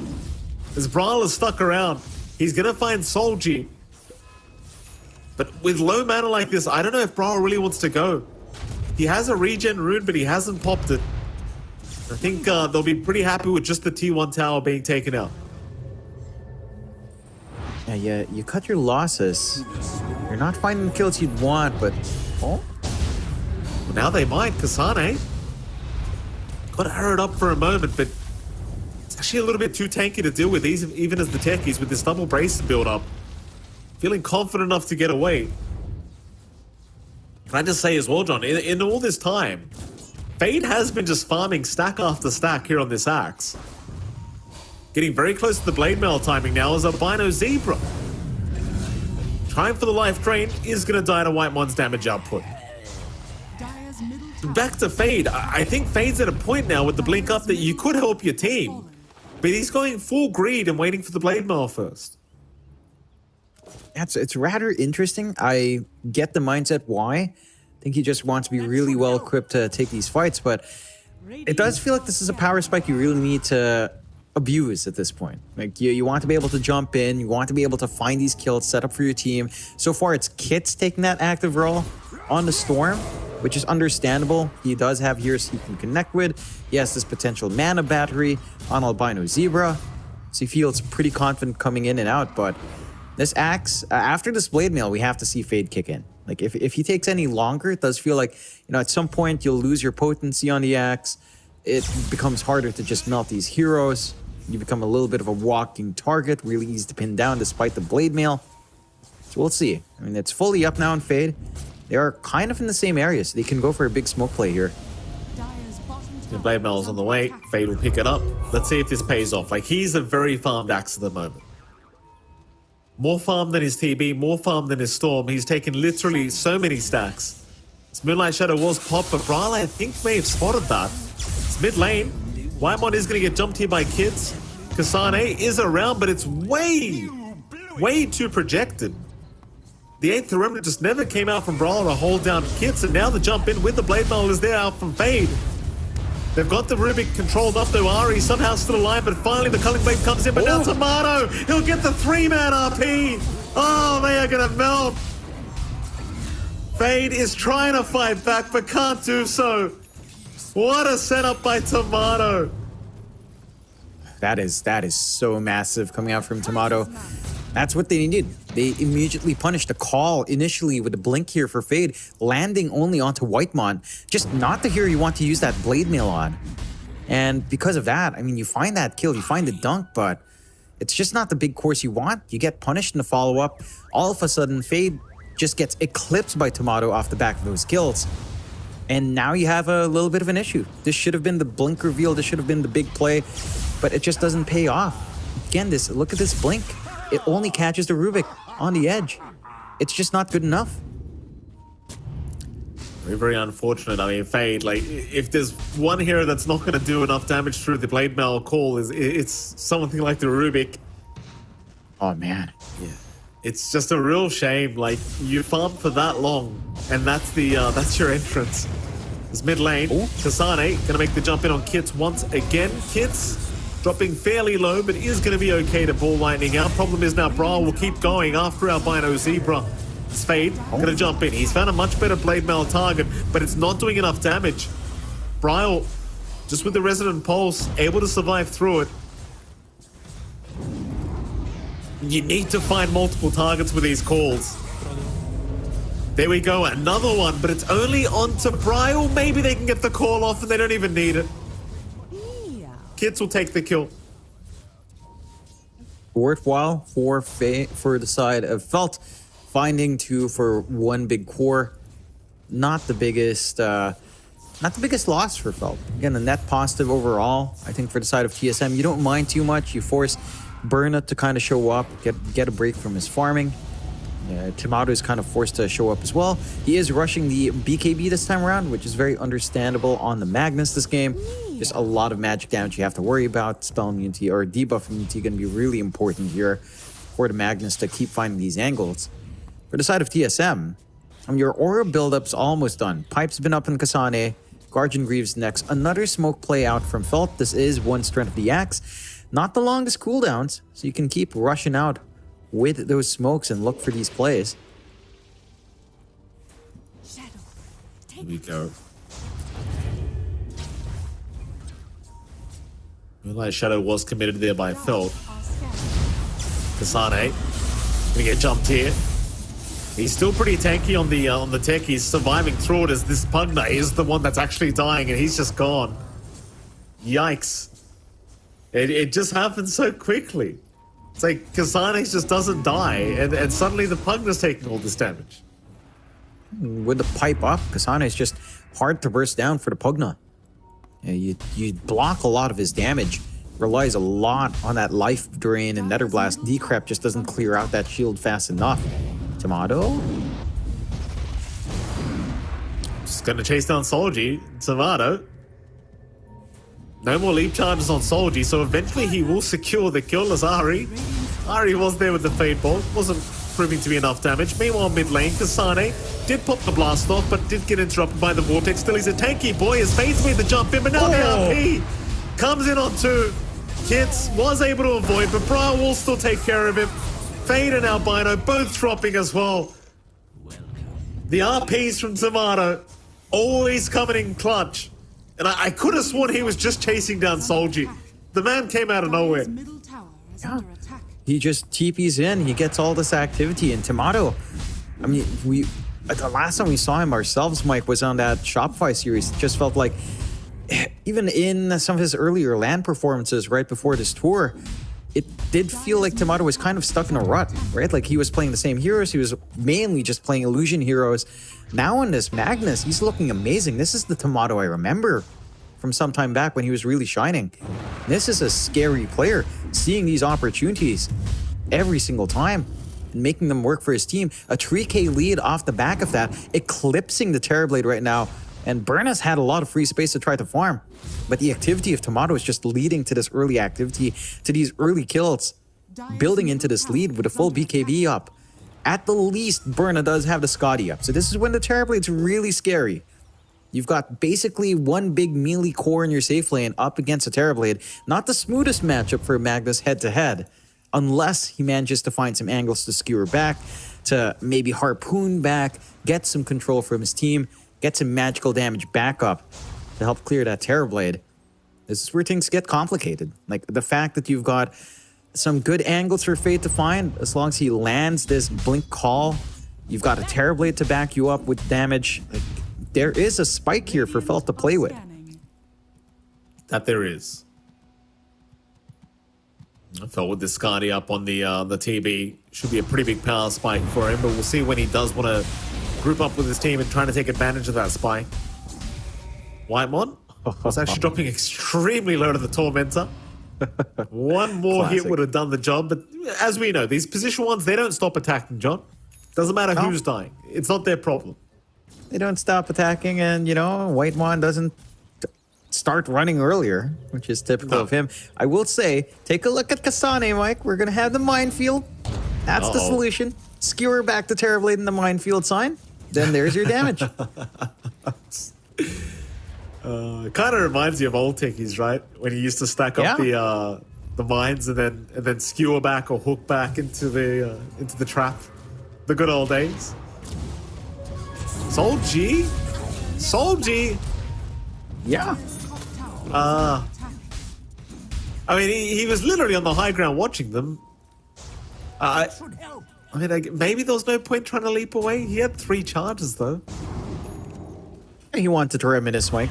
As Brawl is stuck around, he's going to find Solji. But with low mana like this, I don't know if Brawl really wants to go. He has a regen rune, but he hasn't popped it. I think they'll be pretty happy with just the T1 tower being taken out. Yeah, you cut your losses. You're not finding the kills you'd want, but... Oh? Well, now they might. Kasane got arrowed up for a moment, but it's actually a little bit too tanky to deal with, even as the techies with this double brace to build up. Feeling confident enough to get away. Can I just say as well, John, in all this time, Fade has been just farming stack after stack here on this axe. Getting very close to the blade mail timing now as Albino Zebra. Trying for the life drain is going to die to Whitemon's damage output. Dire's middle tower Back to Fade. I think Fade's at a point now with the blink up that you could help your team. But he's going full greed and waiting for the blade mail first. It's rather interesting. I get the mindset why. I think he just wants to be really well equipped to take these fights, but it does feel like this is a power spike you really need to abuse at this point. Like, you want to be able to jump in, you want to be able to find these kills, set up for your team. So far, it's Kit's taking that active role on the Storm, which is understandable. He does have heroes he can connect with. He has this potential mana battery on Albino Zebra, so he feels pretty confident coming in and out, but this axe, after this blade mail, we have to see Fade kick in. Like, if he takes any longer, it does feel like, at some point you'll lose your potency on the axe. It becomes harder to just melt these heroes. You become a little bit of a walking target, really easy to pin down despite the blade mail. So we'll see. I mean, it's fully up now in Fade. They are kind of in the same area, so they can go for a big smoke play here. Dire's bottom The tower blade mail is on the way. Fade will pick it up. Let's see if this pays off. Like, he's a very farmed axe at the moment. More farm than his TB, more farm than his Storm. He's taken literally so many stacks. This Moonlight Shadow was popped, but Bryle, I think, may have spotted that. It's mid lane. Whitemon is going to get jumped here by Kids. Kasane is around, but it's way too projected. The 8th Remnant just never came out from Bryle to hold down Kids, and now the jump in with the Blade Mail is there out from Fade. They've got the Rubik controlled up though. Ari somehow still alive, but finally the Culling Blade comes in, but now Tomato, he'll get the 3-man RP. Oh, they are gonna melt. Fade is trying to fight back, but can't do so. What a setup by Tomato. That is so massive coming out from Tomato. That's what they needed. They immediately punished a call initially with a blink here for Fade, landing only onto Whitemon. Just not the hero you want to use that Blade Mail on. And because of that, I mean, you find that kill, you find the dunk, but it's just not the big course you want. You get punished in the follow-up. All of a sudden, Fade just gets eclipsed by Tomato off the back of those kills. And now you have a little bit of an issue. This should have been the blink reveal. This should have been the big play, but it just doesn't pay off. Again, look at this blink. It only catches the Rubik on the edge. It's just not good enough. Very, very unfortunate. I mean, Fade, like, if there's one hero that's not going to do enough damage through the Blade Mail call, it's something like the Rubik. Oh, man. Yeah. It's just a real shame. Like, you farmed for that long, and that's your entrance. It's mid lane. Kasane gonna make the jump in on Kits once again. Kits dropping fairly low, but is gonna be okay to ball lightning out. Problem is now Brawl will keep going after Albino Zebra. It's Fade gonna jump in. He's found a much better Blade Mail target, but it's not doing enough damage. Brawl, just with the Resonant Pulse, able to survive through it. You need to find multiple targets with these calls. There we go, another one, but it's only on to Bryle. Maybe they can get the call off and they don't even need it. Kits will take the kill. Worthwhile for the side of Felt, finding two for one big core. Not the biggest loss for Felt. Again, a net positive overall. I think for the side of TSM, you don't mind too much. You force Burna to kind of show up, get a break from his farming. Tomato is kind of forced to show up as well. He is rushing the BKB this time around, which is very understandable on the Magnus this game. Just a lot of magic damage you have to worry about. Spell immunity or debuff immunity going to be really important here for the Magnus to keep finding these angles. For the side of TSM, your aura build-up's almost done. Pipe's been up in Kasane. Guardian Greaves next. Another smoke play out from Felt. This is one strength of the axe. Not the longest cooldowns, so you can keep rushing out with those smokes and look for these plays. Here we go. Realize Shadow was committed there by Felt. Kasane gonna get jumped here. He's still pretty tanky on the tech. He's surviving through it as this Pugna is the one that's actually dying, and he's just gone. Yikes. It just happens so quickly. It's like Kasane just doesn't die, and suddenly the Pugna's taking all this damage. With the pipe up, Kasane is just hard to burst down for the Pugna. You block a lot of his damage. Relies a lot on that life drain and Nether Blast. Decrep just doesn't clear out that shield fast enough. Tomato? Just gonna chase down Solji. Tomato. No more leap charges on Solji, so eventually he will secure the kill as Ari. Ari was there with the Fade Bolt, wasn't proving to be enough damage. Meanwhile, mid lane, Kasane did pop the blast off, but did get interrupted by the Vortex. Still, he's a tanky boy. His Fade's made the jump in, but now the RP comes in on two. Kits was able to avoid, but Brian will still take care of him. Fade and Albino both dropping as well. The RPs from Tomato always coming in clutch. And I could have sworn he was just chasing down Solji. The man came out of nowhere. Middle tower is under attack. He just TPs in. He gets all this activity. And Tomato, I mean, the last time we saw him ourselves, Mike, was on that Shopify series. It just felt like, even in some of his earlier LAN performances right before this tour, it did feel like Tomato was kind of stuck in a rut, right? Like he was playing the same heroes. He was mainly just playing illusion heroes. Now in this Magnus, he's looking amazing. This is the Tomato I remember from some time back when he was really shining. This is a scary player, seeing these opportunities every single time and making them work for his team. A 3K lead off the back of that, eclipsing the Terrorblade right now. And Burna's had a lot of free space to try to farm. But the activity of Tomato is just leading to this early activity, to these early kills, building into this lead with a full BKB up. At the least, Burna does have the Scotty up. So this is when the Terrorblade's really scary. You've got basically one big melee core in your safe lane up against a Terrorblade. Not the smoothest matchup for Magnus head-to-head, unless he manages to find some angles to skewer back, to maybe harpoon back, get some control from his team, get some magical damage back up. to help clear that Terrorblade. This is where things get complicated. Like the fact that you've got some good angles for Fade to find, as long as he lands this Blink Call, you've got a Terrorblade to back you up with damage. Like, there is a spike here for Felt to play with. That there is. I felt with the Skadi up on the TB, should be a pretty big power spike for him, but we'll see when he does want to group up with his team and trying to take advantage of that spike. Whitemon was actually dropping extremely low to the Tormentor. One more hit would have done the job, but as we know, these position ones, they don't stop attacking, John. Doesn't matter who's dying. It's not their problem. They don't stop attacking, and, you know, Whitemon doesn't start running earlier, which is typical of him. I will say, take a look at Kasane, Mike. We're going to have the minefield. That's the solution. Skewer back the Terrorblade in the minefield sign. Then there's your damage. It kind of reminds you of old techies, right? When you used to stack up the mines and then skewer back or hook back into the trap. The good old days. Soul G? Soul G? Yeah. I mean, he was literally on the high ground watching them. I mean, maybe there was no point trying to leap away. He had 3 charges, though. He wanted to reminisce, Mike.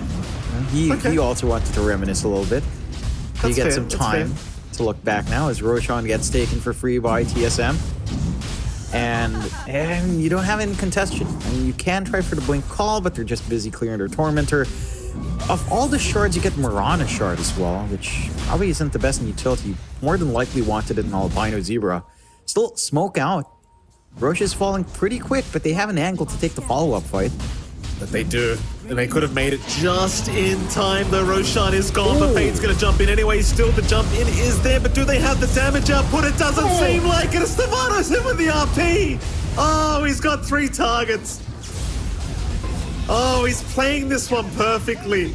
He also wanted to reminisce a little bit. He gets some time to look back now as Roshan gets taken for free by TSM. And you don't have any contestation. I mean, you can try for the Blink Call, but they're just busy clearing their Tormentor. Of all the shards, you get Mirana shard as well, which probably isn't the best in utility. You more than likely wanted it in Albino Zebra. Still, smoke out. Roche is falling pretty quick, but they have an angle to take the follow-up fight. But they do. And they could have made it just in time. The Roshan is gone, but Fade's going to jump in anyway. Still, the jump in is there, but do they have the damage output? It doesn't seem like it. Estevano's in with the RP. Oh, he's got 3 targets. Oh, he's playing this one perfectly.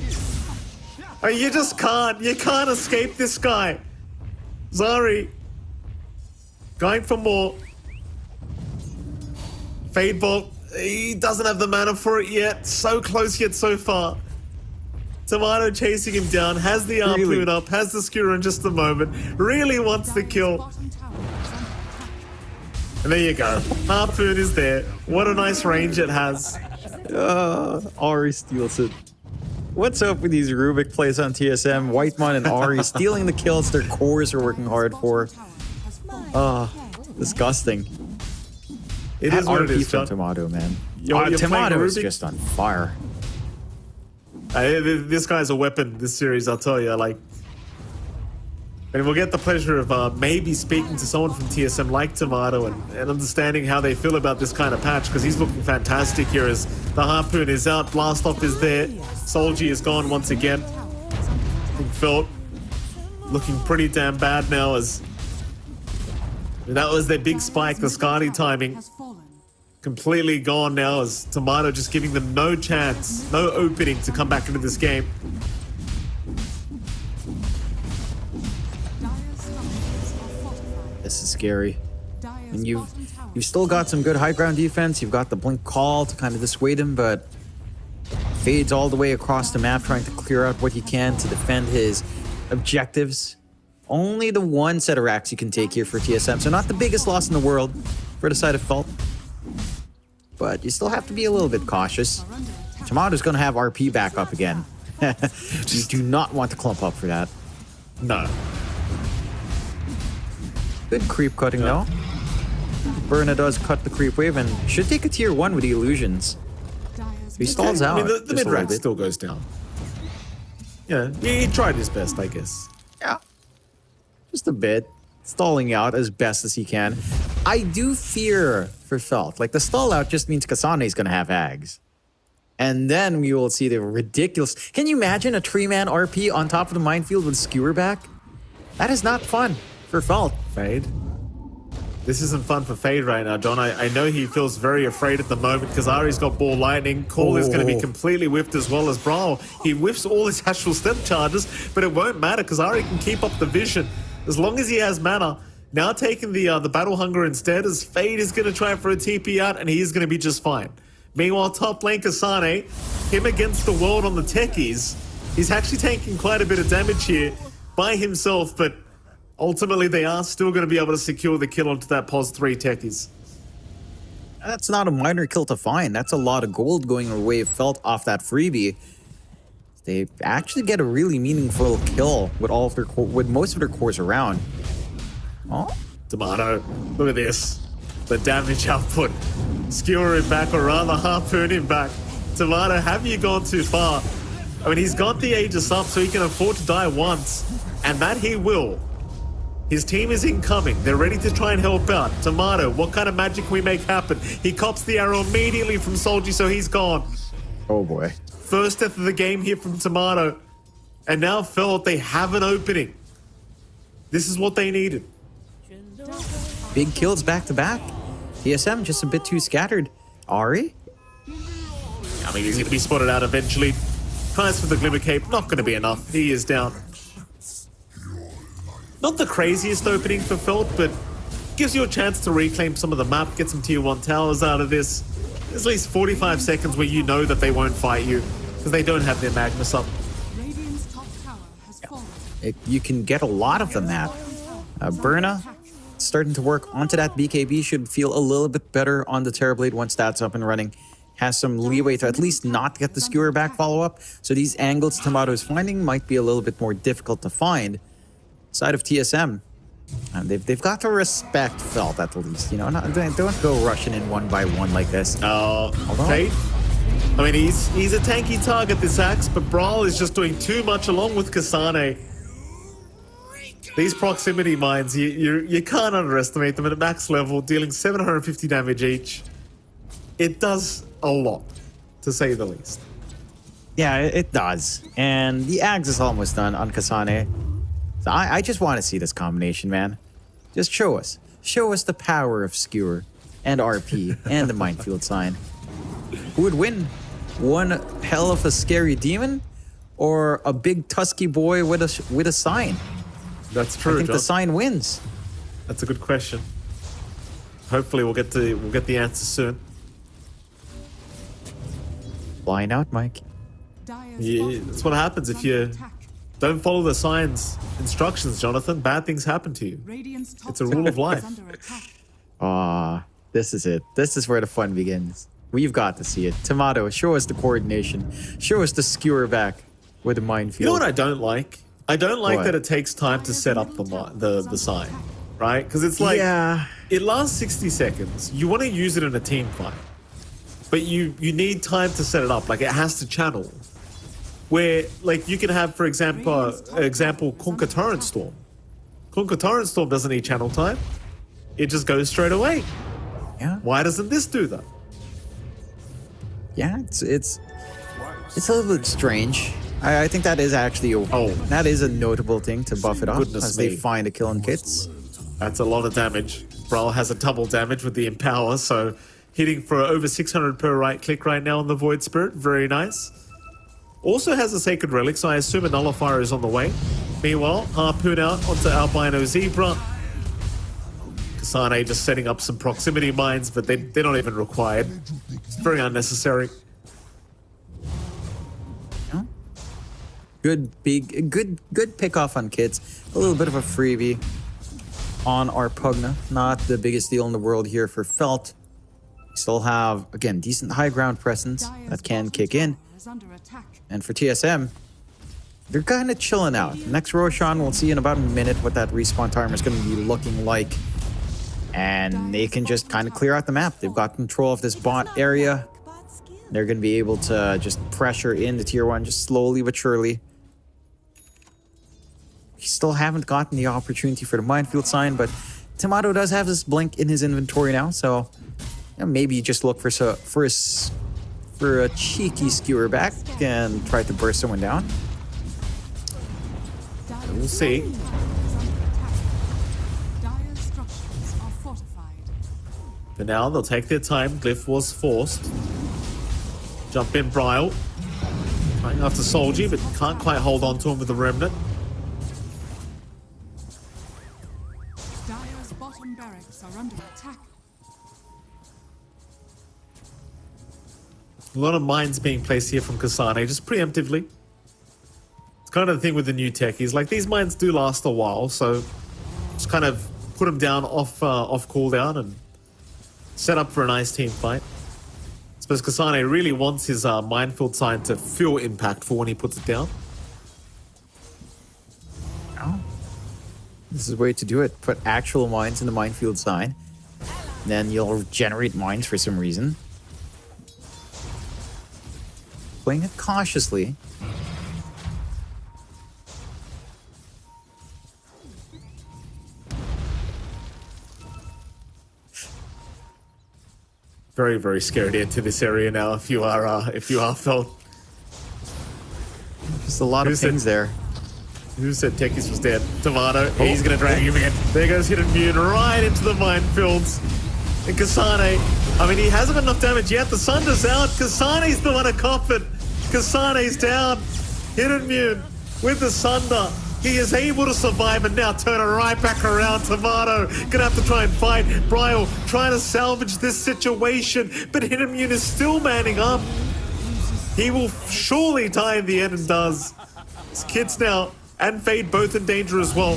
Oh, you just can't. You can't escape this guy. Zari. Going for more. Fade Bolt. He doesn't have the mana for it yet. So close yet so far. Tomato chasing him down. Has the harpoon up. Has the skewer in just a moment. Really wants the kill. And there you go. Harpoon is there. What a nice range it has. Ari steals it. What's up with these Rubik plays on TSM? Whitemon and Ari stealing the kills their cores are working hard for. Disgusting. It is what it is, from John. Tomato, man. You're Tomato is Rubik? just on fire. This guy's a weapon, this series, I'll tell you. Like, and we'll get the pleasure of maybe speaking to someone from TSM like Tomato and understanding how they feel about this kind of patch, because he's looking fantastic here as the Harpoon is out, Blast Off is there, Solji is gone once again. Felt looking pretty damn bad now as that was their big spike, the Skadi timing. Completely gone now as Tomato just giving them no chance, no opening to come back into this game. This is scary. And you've still got some good high ground defense. You've got the Blink Call to kind of dissuade him, but Fade's all the way across the map trying to clear out what he can to defend his objectives. Only the 1 set of racks you can take here for TSM, so not the biggest loss in the world for the side of Felt. But you still have to be a little bit cautious. Tomato's going to have RP back up again. You do not want to clump up for that. No. Good creep cutting though. Burna does cut the creep wave and should take a tier 1 with the illusions. He stalls out. I mean, the mid-rank still goes down. Yeah, he tried his best, I guess. Yeah. Just a bit. Stalling out as best as he can. I do fear for Felt. Like, the stall out just means Kasane is going to have Ags. And then we will see the ridiculous... Can you imagine a 3-man RP on top of the minefield with Skewer back? That is not fun for Felt. Fade. This isn't fun for Fade right now, John. I know he feels very afraid at the moment because Ari's got Ball Lightning. Call is going to be completely whiffed as well as Brawl. He whiffs all his actual step charges, but it won't matter because Ari can keep up the vision as long as he has mana. Now taking the Battle Hunger instead as Fade is going to try for a TP out and he is going to be just fine. Meanwhile, top lane Kasane, him against the world on the techies. He's actually taking quite a bit of damage here by himself, but ultimately they are still going to be able to secure the kill onto that POS 3 techies. That's not a minor kill to find. That's a lot of gold going away felt off that freebie. They actually get a really meaningful kill with all of their with most of their cores around. Oh, Tomato, look at this. The damage output. Skewer him back, or rather harpoon him back. Tomato, have you gone too far? I mean, he's got the Aegis up so he can afford to die once. And that he will. His team is incoming. They're ready to try and help out. Tomato, what kind of magic can we make happen? He cops the arrow immediately from Solji, so he's gone. oh boy. First death of the game here from Tomato. And now felt they have an opening. This is what they needed. Big kills back to back. TSM just a bit too scattered. Ari? I mean, he's going to be spotted out eventually. Tries for the Glimmer Cape, not going to be enough. He is down. Not the craziest opening for Felt, but gives you a chance to reclaim some of the map, get some tier 1 towers out of this. There's at least 45 seconds where you know that they won't fight you, because they don't have their Magnus up. Radiant's top tower has fallen. You can get a lot of the map. Burna starting to work onto that BKB, should feel a little bit better on the Terrorblade once that's up and running. Has some leeway to at least not get the skewer back follow-up. So these angles Tomato is finding might be a little bit more difficult to find. Side of TSM, and they've got to respect Felt at least. You know, don't go rushing in one by one like this. Fate. I mean, he's a tanky target, this Axe, but Brawl is just doing too much along with Kasane. These proximity mines, you can't underestimate them at max level, dealing 750 damage each. It does a lot, to say the least. Yeah, it does. And the Ags is almost done on Kasane. So I just want to see this combination, man. Just show us. Show us the power of Skewer and RP and the Minefield sign. Who would win? One hell of a scary demon or a big tusky boy with a sign? That's true, I think John. the sign wins. That's a good question. Hopefully we'll get the answer soon. Flying out, Mike. Yeah, that's what happens if you don't follow the sign's instructions, Jonathan. Bad things happen to you. It's a rule of life. This is it. This is where the fun begins. We've got to see it. Tomato, show us the coordination. Show us the skewer back with the minefield. You know what I don't like? I don't like What? that it takes time to set up the sign, right? Because it's like, it lasts 60 seconds. You want to use it in a team fight, but you need time to set it up. Like, it has to channel. Where, like, you can have, for example, Conquer Torrent Storm. Conquer Torrent Storm doesn't need channel time. It just goes straight away. Yeah. Why doesn't this do that? Yeah, it's a little bit strange. I think that is actually that is a notable thing to buff it up Goodness as me. they find a kill in kits. That's a lot of damage. Brawl has a double damage with the Empower, so hitting for over 600 per right click right now on the Void Spirit. Very nice. Also has a Sacred Relic, so I assume a Nullifier is on the way. Meanwhile, Harpoon out onto Albino Zebra. Kasane just setting up some proximity mines, but they're not even required. It's very unnecessary. Good pick off on kits. A little bit of a freebie on our Pugna. Not the biggest deal in the world here for Felt. Still have, again, decent high ground presence that can kick in. And for TSM, they're kind of chilling out. Next Roshan, we'll see in about a minute what that respawn timer is going to be looking like. And they can just kind of clear out the map. They've got control of this bot area. They're going to be able to just pressure in the tier 1 just slowly but surely. We still haven't gotten the opportunity for the minefield sign, but Tomato does have this blink in his inventory now, so maybe just look for a cheeky skewer back and try to burst someone down. We'll see. For now, they'll take their time. Glyph was forced. Jump in, Bryle. Trying after Solji, but can't quite hold on to him with the Remnant. Dire's bottom barracks are under attack. A lot of mines being placed here from Kasane, just preemptively. It's kind of the thing with the new techies. Like, these mines do last a while, so just kind of put them down off cooldown and set up for a nice team fight. I suppose Kasane really wants his minefield sign to feel impactful when he puts it down. Oh. This is a way to do it. Put actual mines in the minefield sign. Then you'll generate mines for some reason. Playing it cautiously. Very, very scary to enter this area now if you are felt. There's a lot of things there. Who said Techies was dead? Tomato. He's going to drag him in. There goes Hidden Mune right into the minefields. And Kasane, I mean, he hasn't got enough damage yet. The Sunder's out. Kasane's the one to cop it. Kasane's down. Hidden Mune with the Sunder. He is able to survive and now turn it right back around. Tomato gonna have to try and fight. Bryle trying to salvage this situation, but Hidden Mune is still manning up. He will surely die in the end and does. His Kits now and Fade both in danger as well.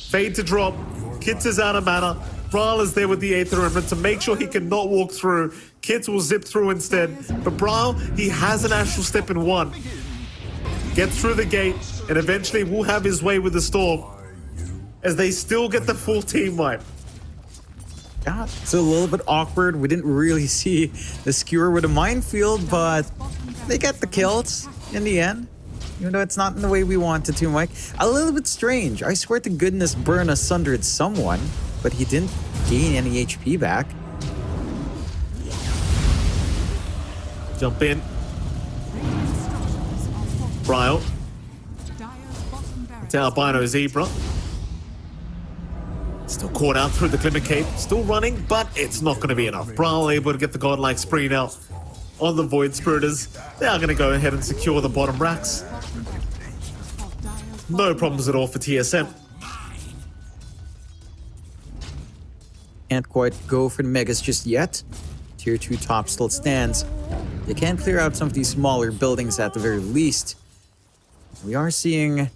Fade to drop. Kits is out of mana. Bryle is there with the Aether Element to make sure he cannot walk through. Kits will zip through instead. But Bryle, he has an Astral Step in one. Gets through the gate and eventually will have his way with the Storm as they still get the full team wipe. Yeah, it's a little bit awkward. We didn't really see the skewer with a minefield, but they get the kills in the end. Even though it's not in the way we wanted to, Mike. A little bit strange. I swear to goodness Burn sundered someone, but he didn't gain any HP back. Jump in. Bryle. It's albino Zebra. Still caught out through the Glimmer Cape. Still running, but it's not going to be enough. Bryle able to get the godlike spree now on the Void Spiriters. They are going to go ahead and secure the bottom racks. No problems at all for TSM. Can't quite go for the Megas just yet. Tier 2 top still stands. They can clear out some of these smaller buildings at the very least. We are seeing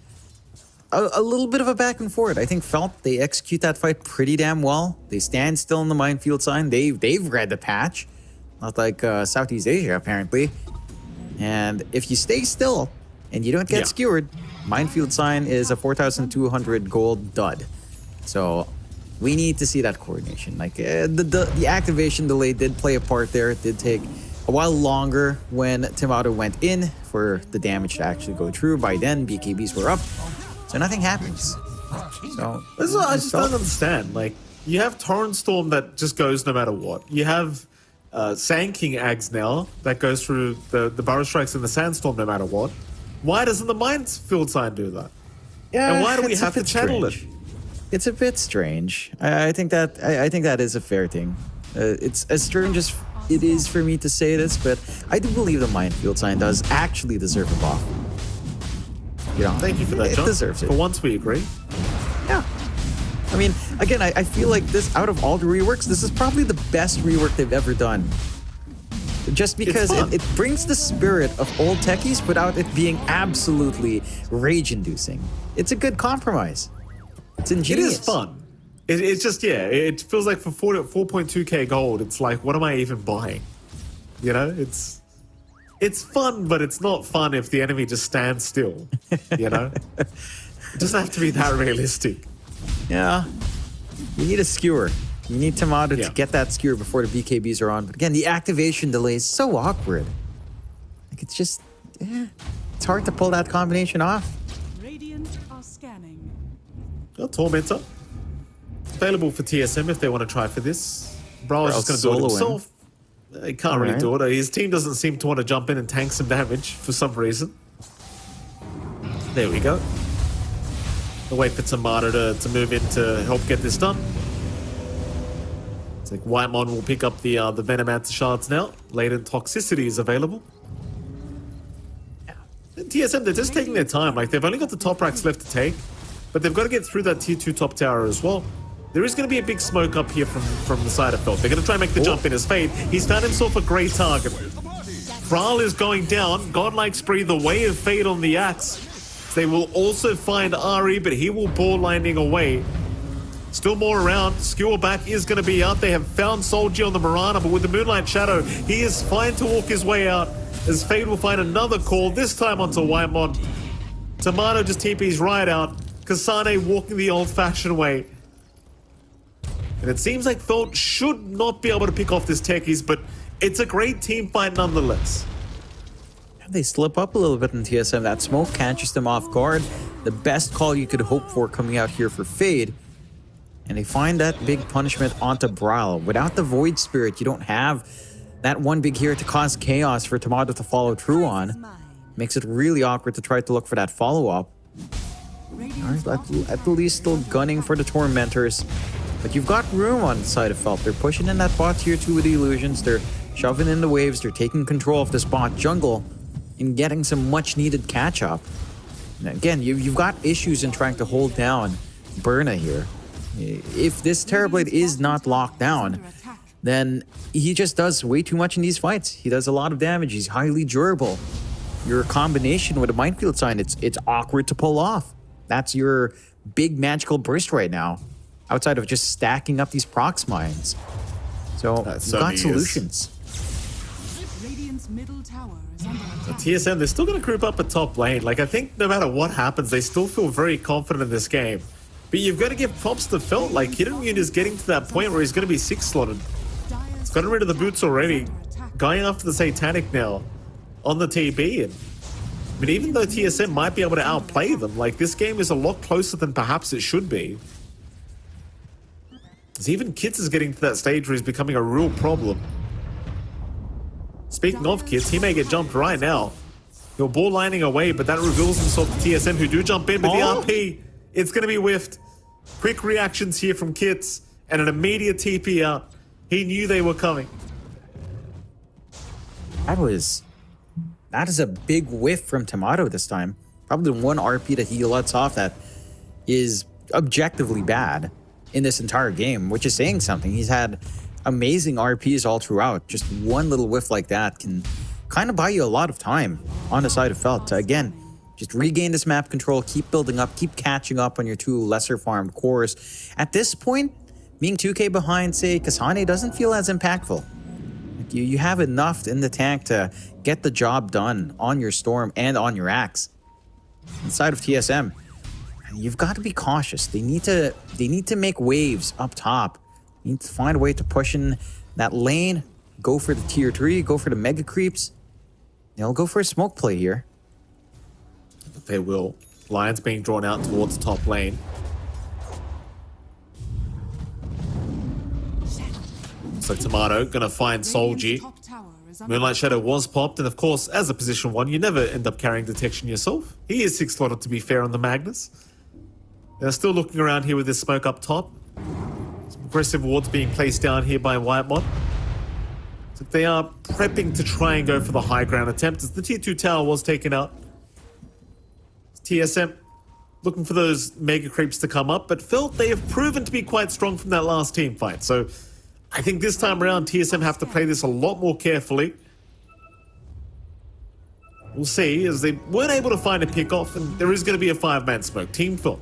a little bit of a back and forth. I think Felt, they execute that fight pretty damn well. They stand still in the minefield sign. They've read the patch. Not like Southeast Asia, apparently. And if you stay still and you don't get skewered, minefield sign is a 4,200 gold dud. So we need to see that coordination. Like the activation delay did play a part there. It did take a while longer when Tomato went in for the damage to actually go through. By then, BKBs were up, so nothing happens. So this is what I just don't understand. Like, you have Torrent Storm that just goes no matter what. You have Sand King Ags now that goes through the Burrow Strikes and the Sandstorm no matter what. Why doesn't the Minefield sign do that? Yeah, and why do we have to channel it? It's a bit strange. I think that is a fair thing. It's as strange as it is for me to say this, but I do believe the minefield sign does actually deserve a buff. You know, thank you for that, John. It deserves it. For once, we agree. Yeah. I mean, again, I feel like this, out of all the reworks, this is probably the best rework they've ever done. Just because it brings the spirit of old techies without it being absolutely rage-inducing. It's a good compromise. It's ingenious. It is fun. It's just, yeah, it feels like for 4.2k gold, it's like, what am I even buying? You know, it's fun, but it's not fun if the enemy just stands still, you know? It doesn't have to be that realistic. Yeah. You need a skewer. You need Tomato to get that skewer before the BKBs are on. But again, the activation delay is so awkward. Like, it's just, it's hard to pull that combination off. Radiant are scanning. Tormentor. Available for TSM if they want to try for this. Brawler's just going to do it himself. He can't really do it. His team doesn't seem to want to jump in and tank some damage for some reason. There we go. We'll wait for Tomato to move in to help get this done. It's like Whitemon will pick up the Venomancer shards now. Latent Toxicity is available. And TSM, they're just taking their time. Like, they've only got the top racks left to take, but they've got to get through that tier 2 top tower as well. There is going to be a big smoke up here from the side of Felt. They're going to try and make the jump in his Fade. He's found himself a great target. Brawl is going down. Godlike Spree, the way of fate on the axe. They will also find Ari, but he will ball lining away. Still more around. Skewer back is going to be out. They have found Soldier on the Mirana, but with the Moonlight Shadow, he is fine to walk his way out. As Fade will find another call, this time onto Whitemon. Tomato just TP's right out. Kasane walking the old-fashioned way. And it seems like Felt should not be able to pick off this Techies, but it's a great team fight nonetheless. They slip up a little bit in TSM. That smoke catches them off guard. The best call you could hope for coming out here for Fade. And they find that big punishment onto Brawl. Without the Void Spirit, you don't have that one big hero to cause chaos for Tomato to follow through on. Makes it really awkward to try to look for that follow-up. Alright, at the least still gunning for the Tormentors. But you've got room on the side of Felt. They're pushing in that bot tier 2 with the illusions. They're shoving in the waves. They're taking control of this bot jungle and getting some much-needed catch-up. And again, you've got issues in trying to hold down Burna here. If this Terrorblade is not locked down, then he just does way too much in these fights. He does a lot of damage. He's highly durable. Your combination with a Minefield Sign, it's awkward to pull off. That's your big magical burst right now, outside of just stacking up these prox mines. So you've got solutions. Radiant's middle tower is under attack. TSM, they're still going to group up a top lane. Like, I think no matter what happens, they still feel very confident in this game. But you've got to give props to Felt. Like, Hidden Immune is getting to that point where he's going to be 6-slotted. He's gotten rid of the boots already. Going after the Satanic now on the TB. And, I mean, even though TSM might be able to outplay them, like, this game is a lot closer than perhaps it should be. Because even Kits is getting to that stage where he's becoming a real problem. Speaking of Kits, he may get jumped right now. He'll ball lining away, but that reveals himself to TSM, who do jump in, but the RP, it's going to be whiffed. Quick reactions here from Kits, and an immediate TP out. He knew they were coming. That is a big whiff from Tomato this time. Probably the one RP that he lets off that is objectively bad in this entire game, which is saying something. He's had amazing RPs all throughout. Just one little whiff like that can kind of buy you a lot of time on the side of Felt to, again, just regain this map control, keep building up, keep catching up on your two lesser farmed cores. At this point, being 2k behind, say, Kasane doesn't feel as impactful. Like you have enough in the tank to get the job done on your Storm and on your Axe. Inside of TSM, you've got to be cautious. They need to make waves up top. You need to find a way to push in that lane, go for the tier 3, go for the mega creeps. They'll go for a smoke play here. They will. Lions being drawn out towards the top lane. So Tomato gonna find Solji. Moonlight Shadow was popped, and of course, as a position 1, you never end up carrying detection yourself. He is 6-slotted, to be fair, on the Magnus. They're still looking around here with this smoke up top. Some aggressive wards being placed down here by Whitemon. So they are prepping to try and go for the high ground attempt, as the tier 2 tower was taken out. TSM looking for those mega creeps to come up, but Felt they have proven to be quite strong from that last team fight. So I think this time around, TSM have to play this a lot more carefully. We'll see, as they weren't able to find a pick-off, and there is going to be a 5-man smoke. Team Felt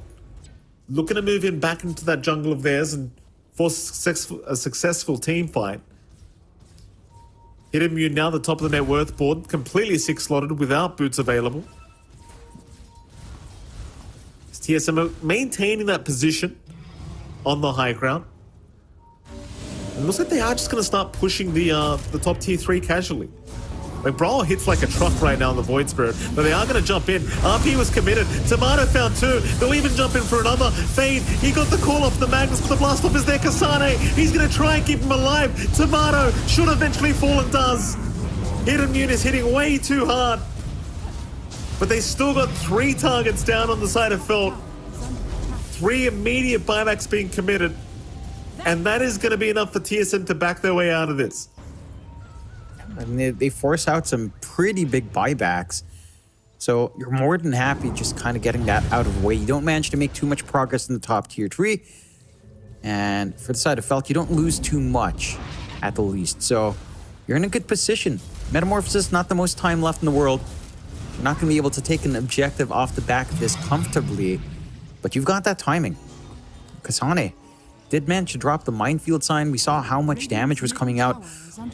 looking to move in back into that jungle of theirs and force a successful team fight. Hidden Immune now the top of the net worth board, completely 6-slotted without boots available. TSM maintaining that position on the high ground. It looks like they are just going to start pushing the top tier 3 casually. Like, Brawl hits like a truck right now in the Void Spirit, but they are going to jump in. RP was committed. Tomato found 2. They'll even jump in for another. Fade, he got the call off the Magnus, but the blast off is there. Kasane, he's going to try and keep him alive. Tomato should eventually fall and does. Hidden Immune is hitting way too hard. But they still got 3 targets down on the side of Felt. 3 immediate buybacks being committed. And that is going to be enough for TSM to back their way out of this. I mean, they force out some pretty big buybacks. So you're more than happy just kind of getting that out of the way. You don't manage to make too much progress in the top tier 3. And for the side of Felt, you don't lose too much at the least. So you're in a good position Metamorphosis, not the most time left in the world. You're not going to be able to take an objective off the back of this comfortably, but you've got that timing. Kasane did manage to drop the minefield sign. We saw how much damage was coming out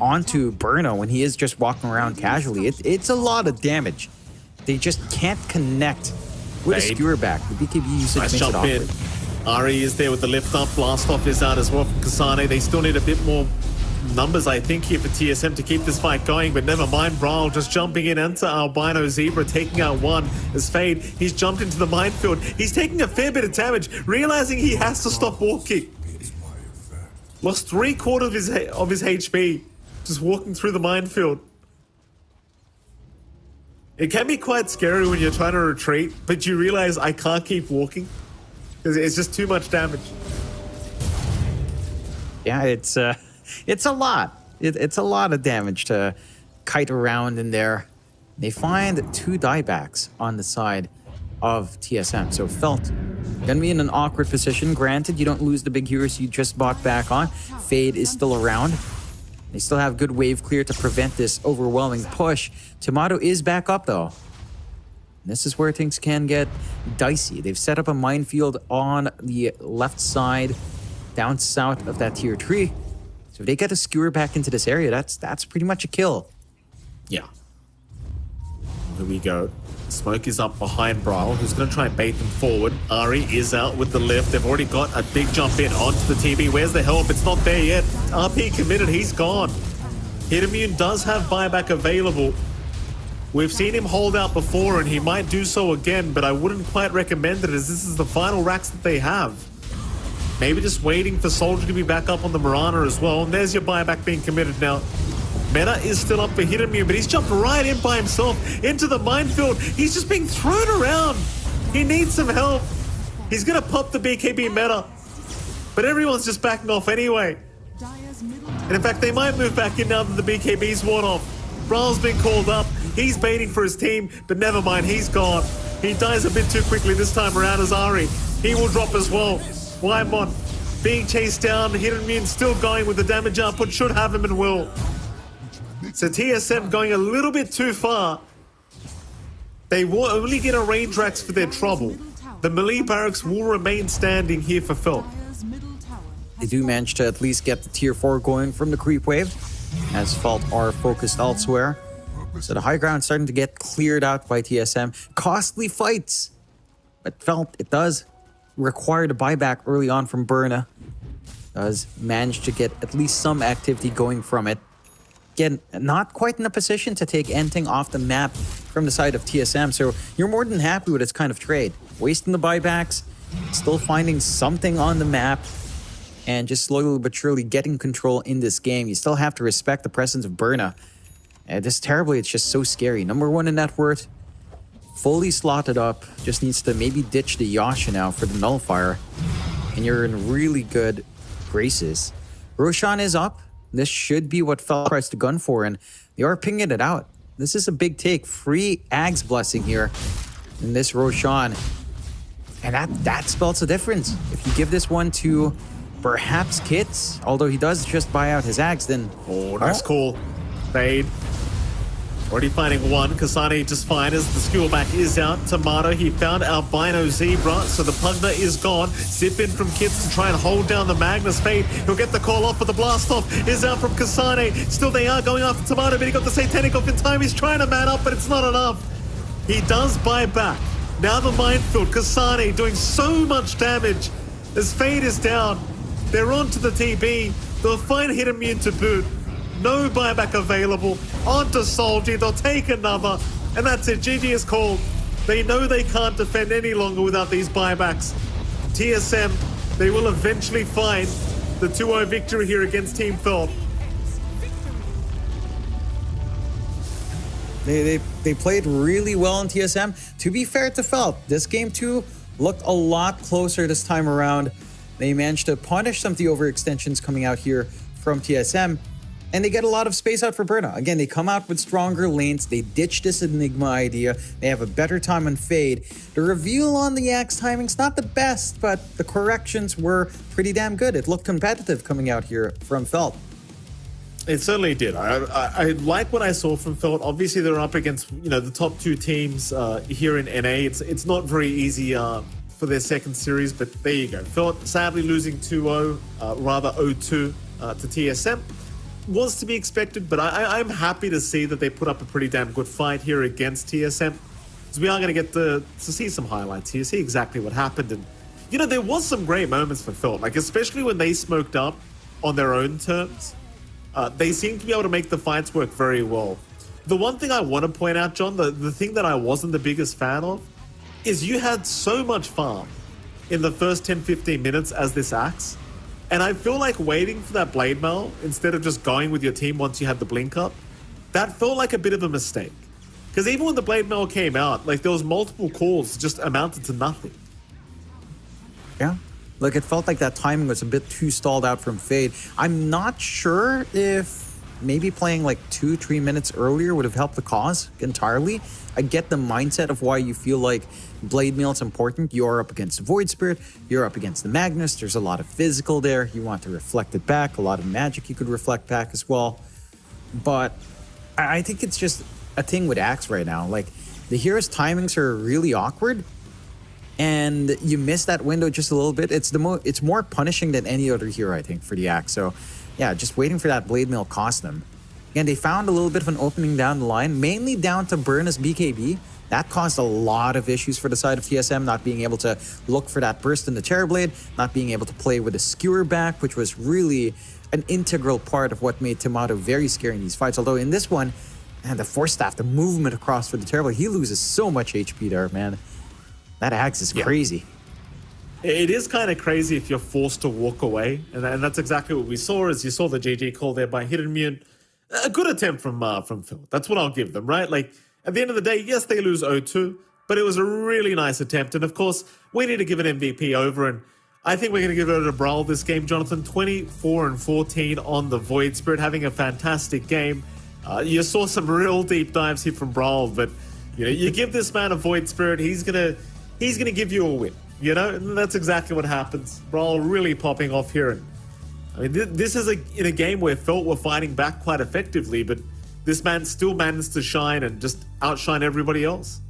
onto Burno when he is just walking around casually. It's a lot of damage. They just can't connect with a skewer back. The BKB usage Nice makes it jump in. awkward. Ari is there with the lift up. Blast off is out as well from Kasane. They still need a bit more numbers, I think, here for TSM to keep this fight going, but never mind. Brawl just jumping in into Albino Zebra, taking out one as Fade. He's jumped into the minefield. He's taking a fair bit of damage, realizing he has to stop walking. Lost 3/4 of his HP just walking through the minefield. It can be quite scary when you're trying to retreat, but you realize I can't keep walking because it's just too much damage. Yeah, it's a lot. It's a lot of damage to kite around in there. They find 2 diebacks on the side of TSM. So Felt gonna be in an awkward position. Granted, you don't lose the big heroes you just bought back on. Fade is still around. They still have good wave clear to prevent this overwhelming push. Tomato is back up though. This is where things can get dicey. They've set up a minefield on the left side, down south of that tier 3. So if they get a skewer back into this area, that's pretty much a kill. Yeah. Here we go. Smoke is up behind Brawl, who's going to try and bait them forward. Ari is out with the lift. They've already got a big jump in onto the TB. Where's the help? It's not there yet. RP committed. He's gone. Hitimmune does have buyback available. We've seen him hold out before, and he might do so again, but I wouldn't quite recommend it as this is the final racks that they have. Maybe just waiting for Soldier to be back up on the Mirana as well. And there's your buyback being committed now. Meta is still up for Hitimmune, but he's jumped right in by himself into the minefield. He's just being thrown around. He needs some help. He's going to pop the BKB meta. But everyone's just backing off anyway. And in fact, they might move back in now that the BKB's worn off. Brawl's been called up. He's baiting for his team, but never mind, he's gone. He dies a bit too quickly this time around as Ari. He will drop as well. Wymon being chased down. Hitimmune still going with the damage output. Should have him and will. So TSM going a little bit too far. They will only get a range racks for their trouble. The melee barracks will remain standing here for Phil. They do manage to at least get the tier 4 going from the creep wave, as Fault are focused elsewhere. So the high ground starting to get cleared out by TSM. Costly fights, but Felt it does require the buyback early on from Burna. Does manage to get at least some activity going from it. Again, not quite in a position to take anything off the map from the side of TSM, so you're more than happy with this kind of trade. Wasting the buybacks, still finding something on the map, and just slowly but surely getting control in this game. You still have to respect the presence of Burna. This terribly, it's just so scary. Number 1 in net worth, fully slotted up, just needs to maybe ditch the Yasha now for the nullifier, and you're in really good graces. Roshan is up. This should be what Fel tries to gun for, and they are pinging it out. This is a big take. Free Ag's Blessing here in this Roshan. And that spells a difference. If you give this one to perhaps Kits, although he does just buy out his Ags, then... Oh, nice call. Fade. Already finding one. Kasane just fine as the skill back is out. Tomato, he found Albino Zebra, so the Pugna is gone. Zip in from Kits to try and hold down the Magnus. Fade, he'll get the call off, but the blast off is out from Kasane. Still they are going after Tomato, but he got the Satanic off in time. He's trying to man up, but it's not enough. He does buy back. Now the minefield, Kasane doing so much damage as Fade is down. They're on to the TB. They'll find Hitimmune to boot. No buyback available. On to Soldier. They'll take another. And that's it. GG is called. They know they can't defend any longer without these buybacks. TSM, they will eventually find the 2-0 victory here against Team Felt. They played really well in TSM. To be fair to Felt, this game too looked a lot closer this time around. They managed to punish some of the overextensions coming out here from TSM. And they get a lot of space out for Burna. Again, they come out with stronger lanes. They ditch this Enigma idea. They have a better time on Fade. The reveal on the Axe timing's not the best, but the corrections were pretty damn good. It looked competitive coming out here from Felt. It certainly did. I like what I saw from Felt. Obviously, they're up against the top two teams here in NA. It's not very easy for their second series, but there you go. Felt sadly losing 2-0, rather 0-2 to TSM. Was to be expected, but I'm happy to see that they put up a pretty damn good fight here against TSM. So we are going to get to see some highlights here, see exactly what happened. And, there was some great moments for Felt, like especially when they smoked up on their own terms. They seem to be able to make the fights work very well. The one thing I want to point out, John, the thing that I wasn't the biggest fan of, is you had so much farm in the first 10-15 minutes as this Axe. And I feel like waiting for that blade mail instead of just going with your team once you had the blink up, that felt like a bit of a mistake. Because even when the blade mail came out, like there was multiple calls just amounted to nothing. Yeah. Look, it felt like that timing was a bit too stalled out from Fade. I'm not sure if maybe playing like 2-3 minutes earlier would have helped the cause entirely. I get the mindset of why you feel like Blade Mail is important. You're up against the Void Spirit, you're up against the Magnus, there's a lot of physical there, you want to reflect it back, a lot of magic you could reflect back as well. But I think it's just a thing with Axe right now. Like, the hero's timings are really awkward, and you miss that window just a little bit. It's more punishing than any other hero, I think, for the Axe. So, yeah, just waiting for that Blade Mail cost them. And they found a little bit of an opening down the line, mainly down to burn as BKB. That caused a lot of issues for the side of TSM, not being able to look for that burst in the Terrorblade, not being able to play with a skewer back, which was really an integral part of what made Tomato very scary in these fights. Although in this one, and the Force Staff, the movement across for the Terrorblade, he loses so much HP there, man. That Axe is crazy. It is kind of crazy if you're forced to walk away, and that's exactly what we saw. As you saw the GG call there by Hidden Immune, a good attempt from Phil. That's what I'll give them, right? Like at the end of the day, yes, they lose 0-2, but it was a really nice attempt. And of course, we need to give an MVP over, and I think we're going to give it to Brawl this game, Jonathan. 24-14 on the Void Spirit, having a fantastic game. You saw some real deep dives here from Brawl, but you give this man a Void Spirit, he's gonna give you a win. And that's exactly what happens. Brawl really popping off here. And I mean, this is in a game where Felt were fighting back quite effectively, but this man still managed to shine and just outshine everybody else.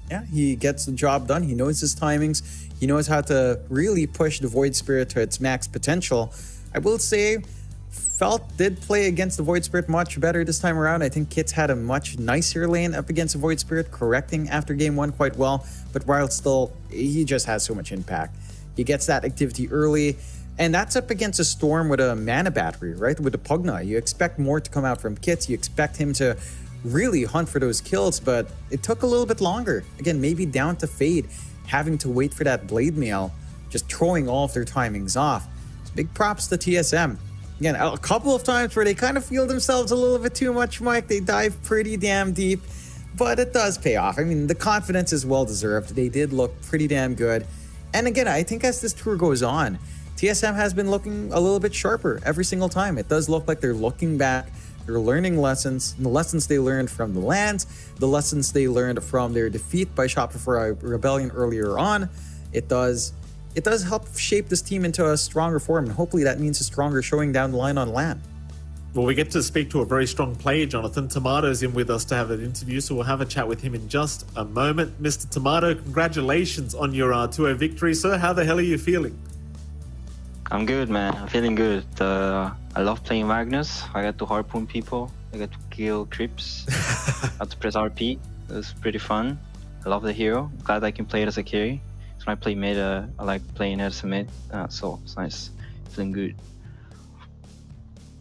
Yeah, he gets the job done. He knows his timings. He knows how to really push the Void Spirit to its max potential. I will say, Felt did play against the Void Spirit much better this time around. I think Kits had a much nicer lane up against the Void Spirit, correcting after game one quite well. But while still, he just has so much impact. He gets that activity early, and that's up against a Storm with a mana battery, right? With a Pugna. You expect more to come out from Kits. You expect him to really hunt for those kills, but it took a little bit longer. Again, maybe down to Fade, having to wait for that Blade Mail, just throwing all of their timings off. So big props to TSM. Again, a couple of times where they kind of feel themselves a little bit too much, Mike. They dive pretty damn deep, but it does pay off. I mean, the confidence is well-deserved. They did look pretty damn good. And again, I think as this tour goes on, TSM has been looking a little bit sharper every single time. It does look like they're looking back, they're learning lessons, the lessons they learned from the lands, the lessons they learned from their defeat by Shopify Rebellion earlier on. It does help shape this team into a stronger form, and hopefully that means a stronger showing down the line on LAN. Well, we get to speak to a very strong player, Jonathan. Tomato's in with us to have an interview, so we'll have a chat with him in just a moment. Mr. Tomato, congratulations on your 2-0 victory, sir. How the hell are you feeling? I'm good, man. I'm feeling good. I love playing Magnus. I got to harpoon people. I got to kill creeps. I had to press RP. It was pretty fun. I love the hero. Glad I can play it as a carry. So when I play mid, I like playing as a mid. So it's nice. Feeling good.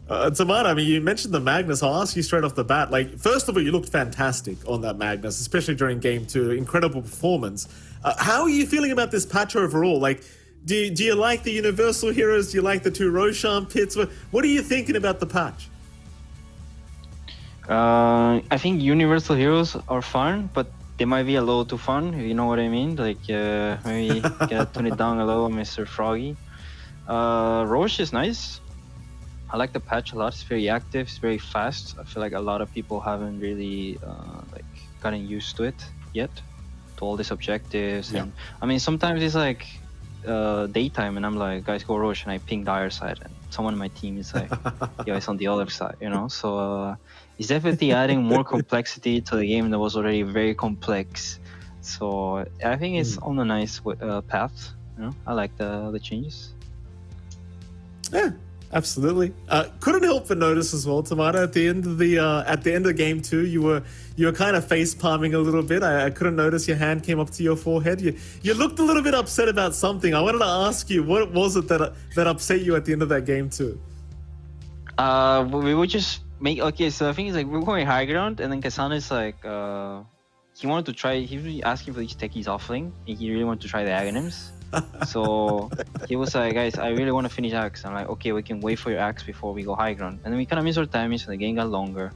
Tomato, I mean, you mentioned the Magnus. I'll ask you straight off the bat. Like, first of all, you looked fantastic on that Magnus, especially during Game 2. Incredible performance. How are you feeling about this patch overall? Like, do you like the Universal Heroes? Do you like the 2 Roshan pits? What are you thinking about the patch? I think Universal Heroes are fun, but they might be a little too fun, if you know what I mean. Like, maybe gotta tone it down a little, Mr. Froggy. Roche is nice. I like the patch a lot. It's very active. It's very fast. I feel like a lot of people haven't really gotten used to it yet, to all these objectives. Yeah. And I mean, sometimes it's like daytime, and I'm like, guys, go Roche, and I ping the higher side, and someone in my team is like, yeah, it's on the other side, you know. So it's definitely adding more complexity to the game that was already very complex. So I think it's on a nice path. You know, I like the changes. Yeah, absolutely. Couldn't help but notice as well, Tomato, at the end of the game 2, you were kind of face palming a little bit. I couldn't notice your hand came up to your forehead. You looked a little bit upset about something. I wanted to ask you, what was it that upset you at the end of that game 2? We would just make so I think it's like we're going high ground, and then Kasana's like he wanted to try. He was asking for these techies offlane, and he really wanted to try the Aghanims. So he was like, guys, I really want to finish Axe. I'm like, okay, we can wait for your Axe before we go high ground. And then we kind of missed our timing, so the game got longer.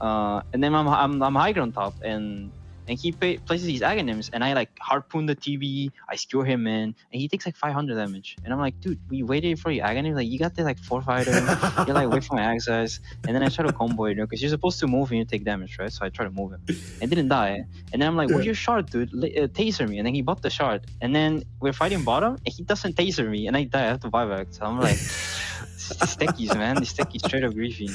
And then I'm high ground top, and he places these Aghanims, and I like harpoon the TV, I skewer him in, and he takes like 500 damage. And I'm like, dude, we waited for your Aghanims, like you got there like 4-5 them. You're like, wait for my Axis. And then I try to combo it, you know, because you're supposed to move and you take damage, right? So I try to move him, and didn't die. And then I'm like, where's your shard, dude? Taser me. And then he bought the shard. And then we're fighting bottom, and he doesn't taser me, and I die. I have to buy back. So I'm like, these techies, man, these techies straight up griefing.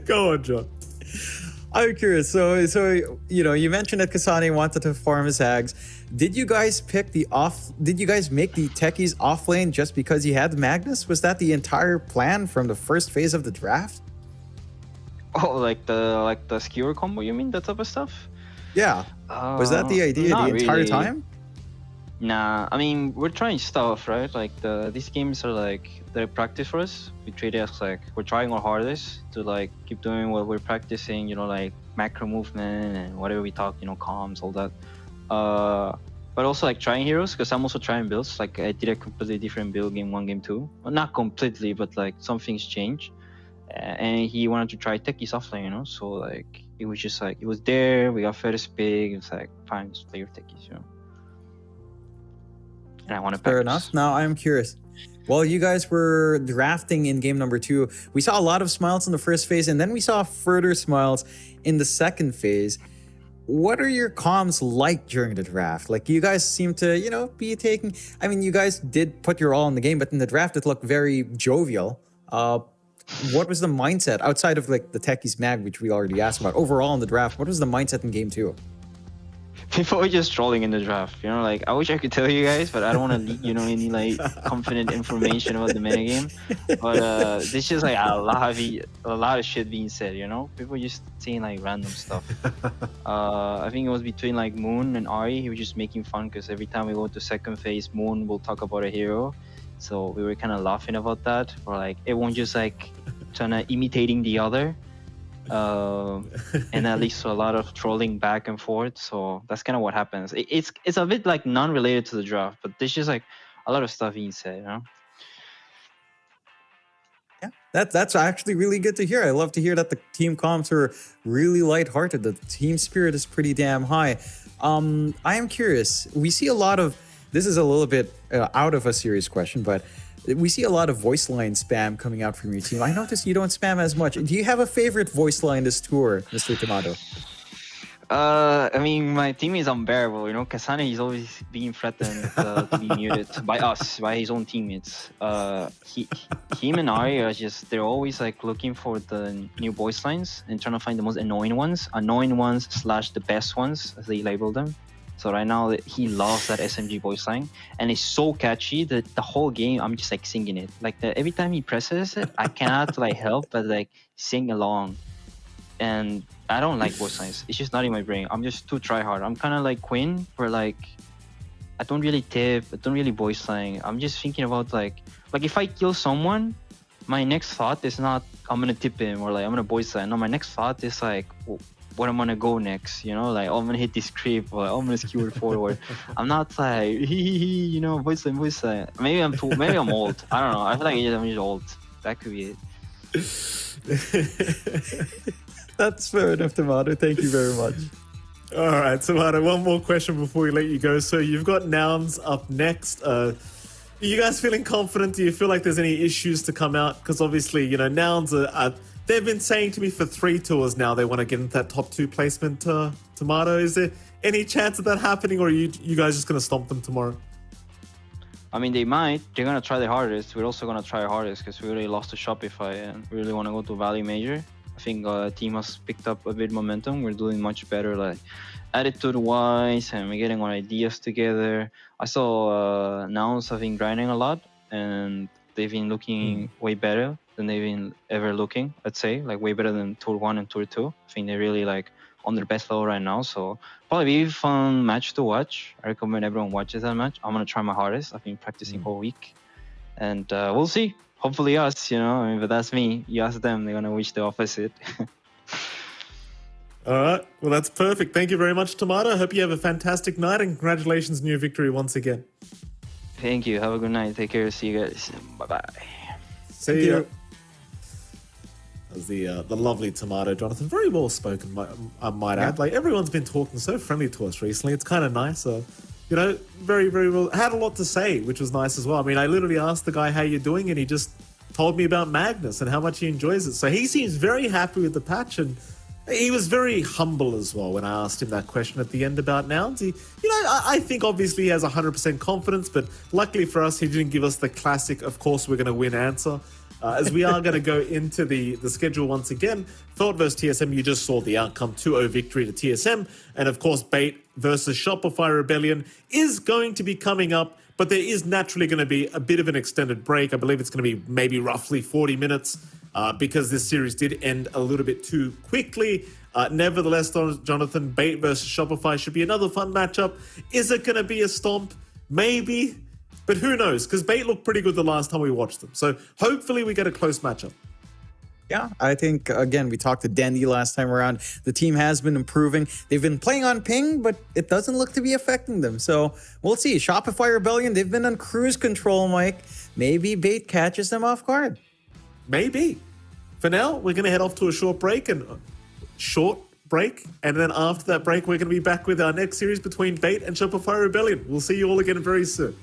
Go on, John. I'm curious. So you know, you mentioned that Kasane wanted to farm his Ags. Did you guys make the techies off lane just because he had Magnus? Was that the entire plan from the first phase of the draft? Oh, like the skewer combo, you mean, that type of stuff? Yeah. Was that the idea the entire really. time? Nah, I mean, we're trying stuff, right? Like these games are like they're practice for us. We treat it as like we're trying our hardest to like keep doing what we're practicing, you know, like macro movement and whatever we talk, you know, comms, all that. But also like trying heroes, because I'm also trying builds. Like I did a completely different build game 1, game 2. Well, not completely, but like some things change. And he wanted to try techies offlane, you know. So like it was just like it was there. We got first big. It's like fine, just play your techies, you know. And I want to Fair enough. Now I'm curious. While you guys were drafting in game number 2, we saw a lot of smiles in the first phase, and then we saw further smiles in the second phase. What are your comms like during the draft? Like, you guys seem to, you know, be taking... I mean, you guys did put your all in the game, but in the draft, it looked very jovial. What was the mindset, outside of, like, the Techies Mag, which we already asked about? Overall in the draft, what was the mindset in game 2? People were just trolling in the draft, you know, like I wish I could tell you guys, but I don't want to leak, you know, any like confident information about the metagame. But there's just like a lot of shit being said, you know. People just saying like random stuff. I think it was between like Moon and Ari. He was just making fun because every time we go to second phase, Moon will talk about a hero. So we were kind of laughing about that, or like everyone just like trying to imitating the other. And that leads to a lot of trolling back and forth, so that's kind of what happens. It's a bit like non-related to the draft, but there's just like a lot of stuff being said, you know. Yeah, that's actually really good to hear. I love to hear that the team comms are really lighthearted. The team spirit is pretty damn high. I am curious. We see a lot of, this is a little bit out of a serious question, but we see a lot of voice line spam coming out from your team. I notice you don't spam as much. Do you have a favorite voice line this tour, Mr. Tomato? I mean, my team is unbearable, you know. Kasane is always being threatened to be muted by us, by his own teammates. Him and Ari are just, they're always like looking for the new voice lines and trying to find the most annoying ones / the best ones, as they label them. So right now he loves that SMG voice line, and it's so catchy that the whole game I'm just like singing it. Like every time he presses it, I cannot like help but like sing along. And I don't like voice lines. It's just not in my brain. I'm just too try hard. I'm kind of like Quinn, where like I don't really tip, I don't really voice line. I'm just thinking about like if I kill someone, my next thought is not I'm gonna tip him or like I'm gonna voice line. No, my next thought is like, what I'm gonna go next, you know, like I'm gonna hit this creep or I'm gonna skewer forward. I'm not like you know, voice line. Maybe I'm old. I don't know. I feel like I'm just old. That could be it. That's fair enough, Tomato. Thank you very much. All right, Tomato, one more question before we let you go. So you've got Nouns up next. Are you guys feeling confident? Do you feel like there's any issues to come out? Because obviously, you know, Nouns are they've been saying to me for 3 tours now they want to get into that top 2 placement, Tomato. Is there any chance of that happening, or are you guys just going to stomp them tomorrow? I mean, they might. They're gonna try their hardest. We're also gonna try our hardest because we really lost to Shopify and we really want to go to Valley Major. I think team has picked up a bit momentum. We're doing much better, like attitude-wise, and we're getting our ideas together. I saw Nouns have been grinding a lot, and they've been looking way better than they've been ever looking. I'd say, like way better than Tour 1 and Tour 2. I think they're really like on their best level right now. So probably be a fun match to watch. I recommend everyone watches that match. I'm gonna try my hardest. I've been practicing all week, and we'll see. Hopefully us, you know. I mean, but that's me. You ask them, they're gonna wish the opposite. All right. Well, that's perfect. Thank you very much, Tomato. Hope you have a fantastic night and congratulations on your victory once again. Thank you. Have a good night. Take care. See you guys. Bye bye. See you. That was the lovely Tomato, Jonathan. Very well spoken, I might add. Like, everyone's been talking so friendly to us recently. It's kind of nice. You know, very, very well. Had a lot to say, which was nice as well. I mean, I literally asked the guy how you're doing, and he just told me about Magnus and how much he enjoys it. So he seems very happy with the patch, and he was very humble as well when I asked him that question at the end about Nouns. I think obviously he has 100% confidence, but luckily for us, he didn't give us the classic, of course we're going to win answer. As we are going to go into the schedule once again. Thought versus TSM, you just saw the outcome, 2-0 victory to TSM. And of course, Bait versus Shopify Rebellion is going to be coming up, but there is naturally going to be a bit of an extended break. I believe it's going to be maybe roughly 40 minutes because this series did end a little bit too quickly. Nevertheless, Jonathan, Bait versus Shopify should be another fun matchup. Is it going to be a stomp? Maybe. But who knows? Because Bait looked pretty good the last time we watched them. So hopefully we get a close matchup. Yeah, I think, again, we talked to Dandy last time around. The team has been improving. They've been playing on ping, but it doesn't look to be affecting them. So we'll see. Shopify Rebellion, they've been on cruise control, Mike. Maybe Bait catches them off guard. Maybe. For now, we're going to head off to a short break. And then after that break, we're going to be back with our next series between Bait and Shopify Rebellion. We'll see you all again very soon.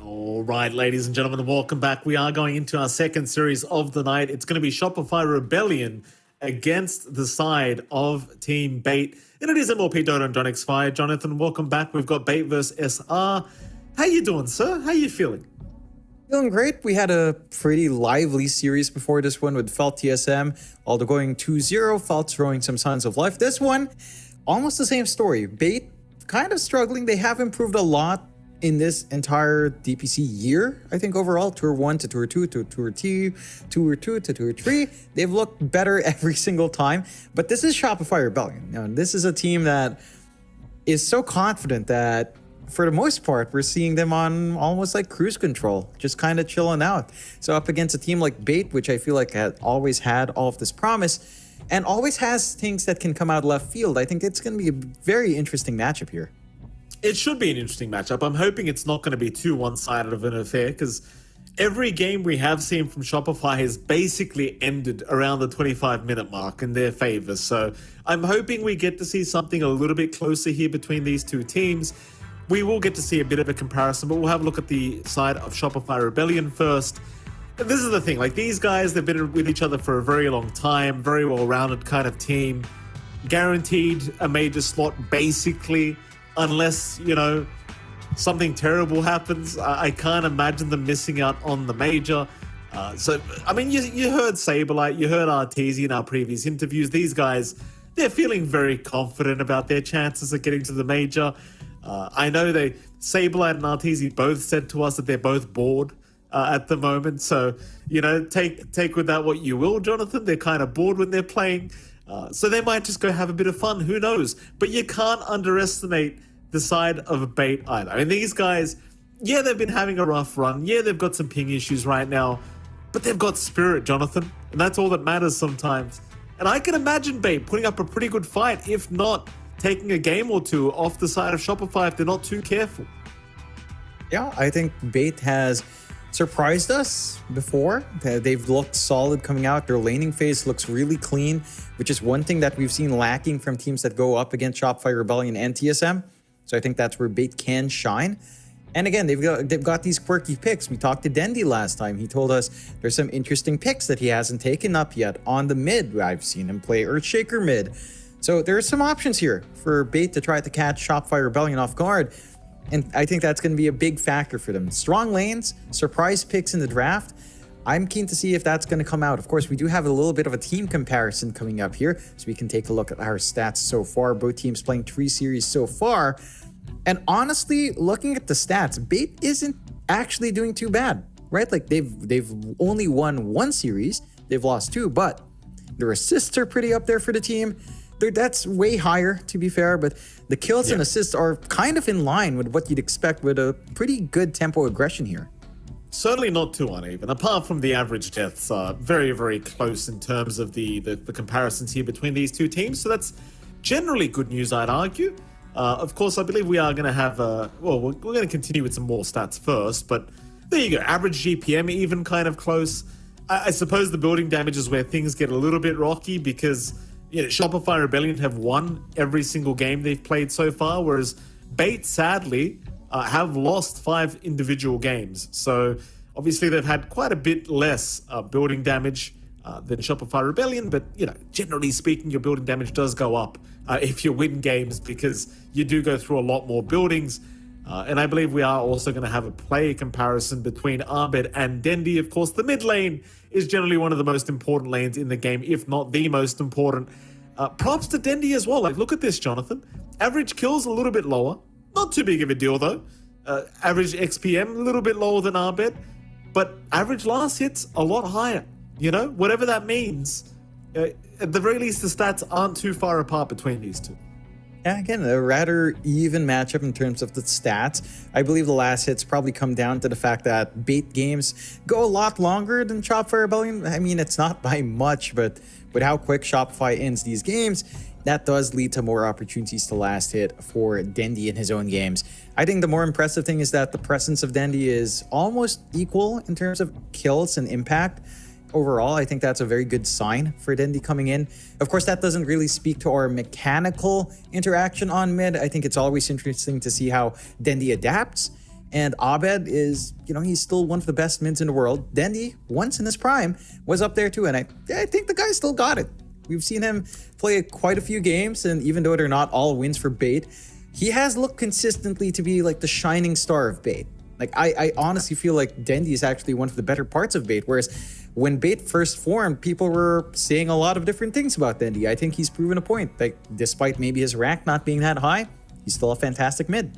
All right, ladies and gentlemen, welcome back. We are going into our second series of the night. It's going to be Shopify Rebellion against the side of Team Bait. And it is MLP Dota and John X5. Jonathan, welcome back. We've got Bait versus SR. How you doing, sir? How you feeling? Feeling great. We had a pretty lively series before this one with Felt TSM, although going 2-0, Felt throwing some signs of life. This one, almost the same story. Bait kind of struggling. They have improved a lot in this entire DPC year, I think overall. Tour 1 to Tour 2 to Tour 2, Tour 2 to Tour 3. They've looked better every single time. But this is Shopify Rebellion. Now, this is a team that is so confident that for the most part, we're seeing them on almost like cruise control, just kind of chilling out. So up against a team like Bait, which I feel like had always had all of this promise and always has things that can come out left field, I think it's going to be a very interesting matchup here. It should be an interesting matchup. I'm hoping it's not going to be too one-sided of an affair because every game we have seen from Shopify has basically ended around the 25-minute mark in their favor. So I'm hoping we get to see something a little bit closer here between these two teams. We will get to see a bit of a comparison, but we'll have a look at the side of Shopify Rebellion first. And this is the thing, like these guys, they've been with each other for a very long time, very well-rounded kind of team, guaranteed a major slot basically, unless, you know, something terrible happens. I can't imagine them missing out on the major. So, I mean, you heard Saberlight, you heard Arteezy in our previous interviews. These guys, they're feeling very confident about their chances of getting to the major. I know Saberlight and Arteezy both said to us that they're both bored at the moment. So, you know, take with that what you will, Jonathan. They're kind of bored when they're playing. So they might just go have a bit of fun. Who knows? But you can't underestimate the side of a Bait either. I mean, these guys, yeah, they've been having a rough run. Yeah, they've got some ping issues right now. But they've got spirit, Jonathan. And that's all that matters sometimes. And I can imagine Bait putting up a pretty good fight, if not taking a game or two off the side of Shopify if they're not too careful. Yeah, I think Bait has surprised us before. They've looked solid coming out. Their laning phase looks really clean, which is one thing that we've seen lacking from teams that go up against Shopify Rebellion and TSM. So I think that's where Bait can shine. And again, they've got these quirky picks. We talked to Dendy last time. He told us there's some interesting picks that he hasn't taken up yet on the mid. I've seen him play Earthshaker mid. So there are some options here for Bait to try to catch Shopify Rebellion off guard. And I think that's going to be a big factor for them. Strong lanes, surprise picks in the draft. I'm keen to see if that's going to come out. Of course, we do have a little bit of a team comparison coming up here, so we can take a look at our stats so far. Both teams playing 3 series so far. And honestly, looking at the stats, Bait isn't actually doing too bad, right? Like they've only won 1 series. They've lost 2, but their assists are pretty up there for the team. That's way higher, to be fair, but the kills and assists are kind of in line with what you'd expect with a pretty good tempo aggression here. Certainly not too uneven. Apart from the average deaths are very, very close in terms of the comparisons here between these two teams. So that's generally good news, I'd argue. Of course, I believe we are going to have we're going to continue with some more stats first, but there you go. Average GPM even kind of close. I suppose the building damage is where things get a little bit rocky because Shopify Rebellion have won every single game they've played so far, whereas Bait, sadly, have lost 5 individual games. So obviously they've had quite a bit less building damage than Shopify Rebellion, but generally speaking, your building damage does go up if you win games because you do go through a lot more buildings. And I believe we are also going to have a player comparison between Arbed and Dendy. Of course, the mid lane is generally one of the most important lanes in the game, if not the most important. Props to Dendy as well. Like, look at this, Jonathan. Average kills a little bit lower. Not too big of a deal, though. Average XPM a little bit lower than Arbed. But average last hits a lot higher. Whatever that means. At the very least, the stats aren't too far apart between these two. Yeah, again, a rather even matchup in terms of the stats. I believe the last hits probably come down to the fact that Bait games go a lot longer than Shopify Rebellion. I mean, it's not by much, but with how quick Shopify ends these games, that does lead to more opportunities to last hit for Dendy in his own games. I think the more impressive thing is that the presence of Dendy is almost equal in terms of kills and impact. Overall, I think that's a very good sign for Dendy coming in. Of course, that doesn't really speak to our mechanical interaction on mid. I think it's always interesting to see how Dendy adapts. And Abed is, he's still one of the best mids in the world. Dendi, once in his prime, was up there too. And I think the guy still got it. We've seen him play quite a few games. And even though they're not all wins for Bait, he has looked consistently to be like the shining star of Bait. Like, I honestly feel like Dendi is actually one of the better parts of Bait. Whereas when Bait first formed, people were saying a lot of different things about Dendi. I think he's proven a point. Like, despite maybe his rank not being that high, he's still a fantastic mid.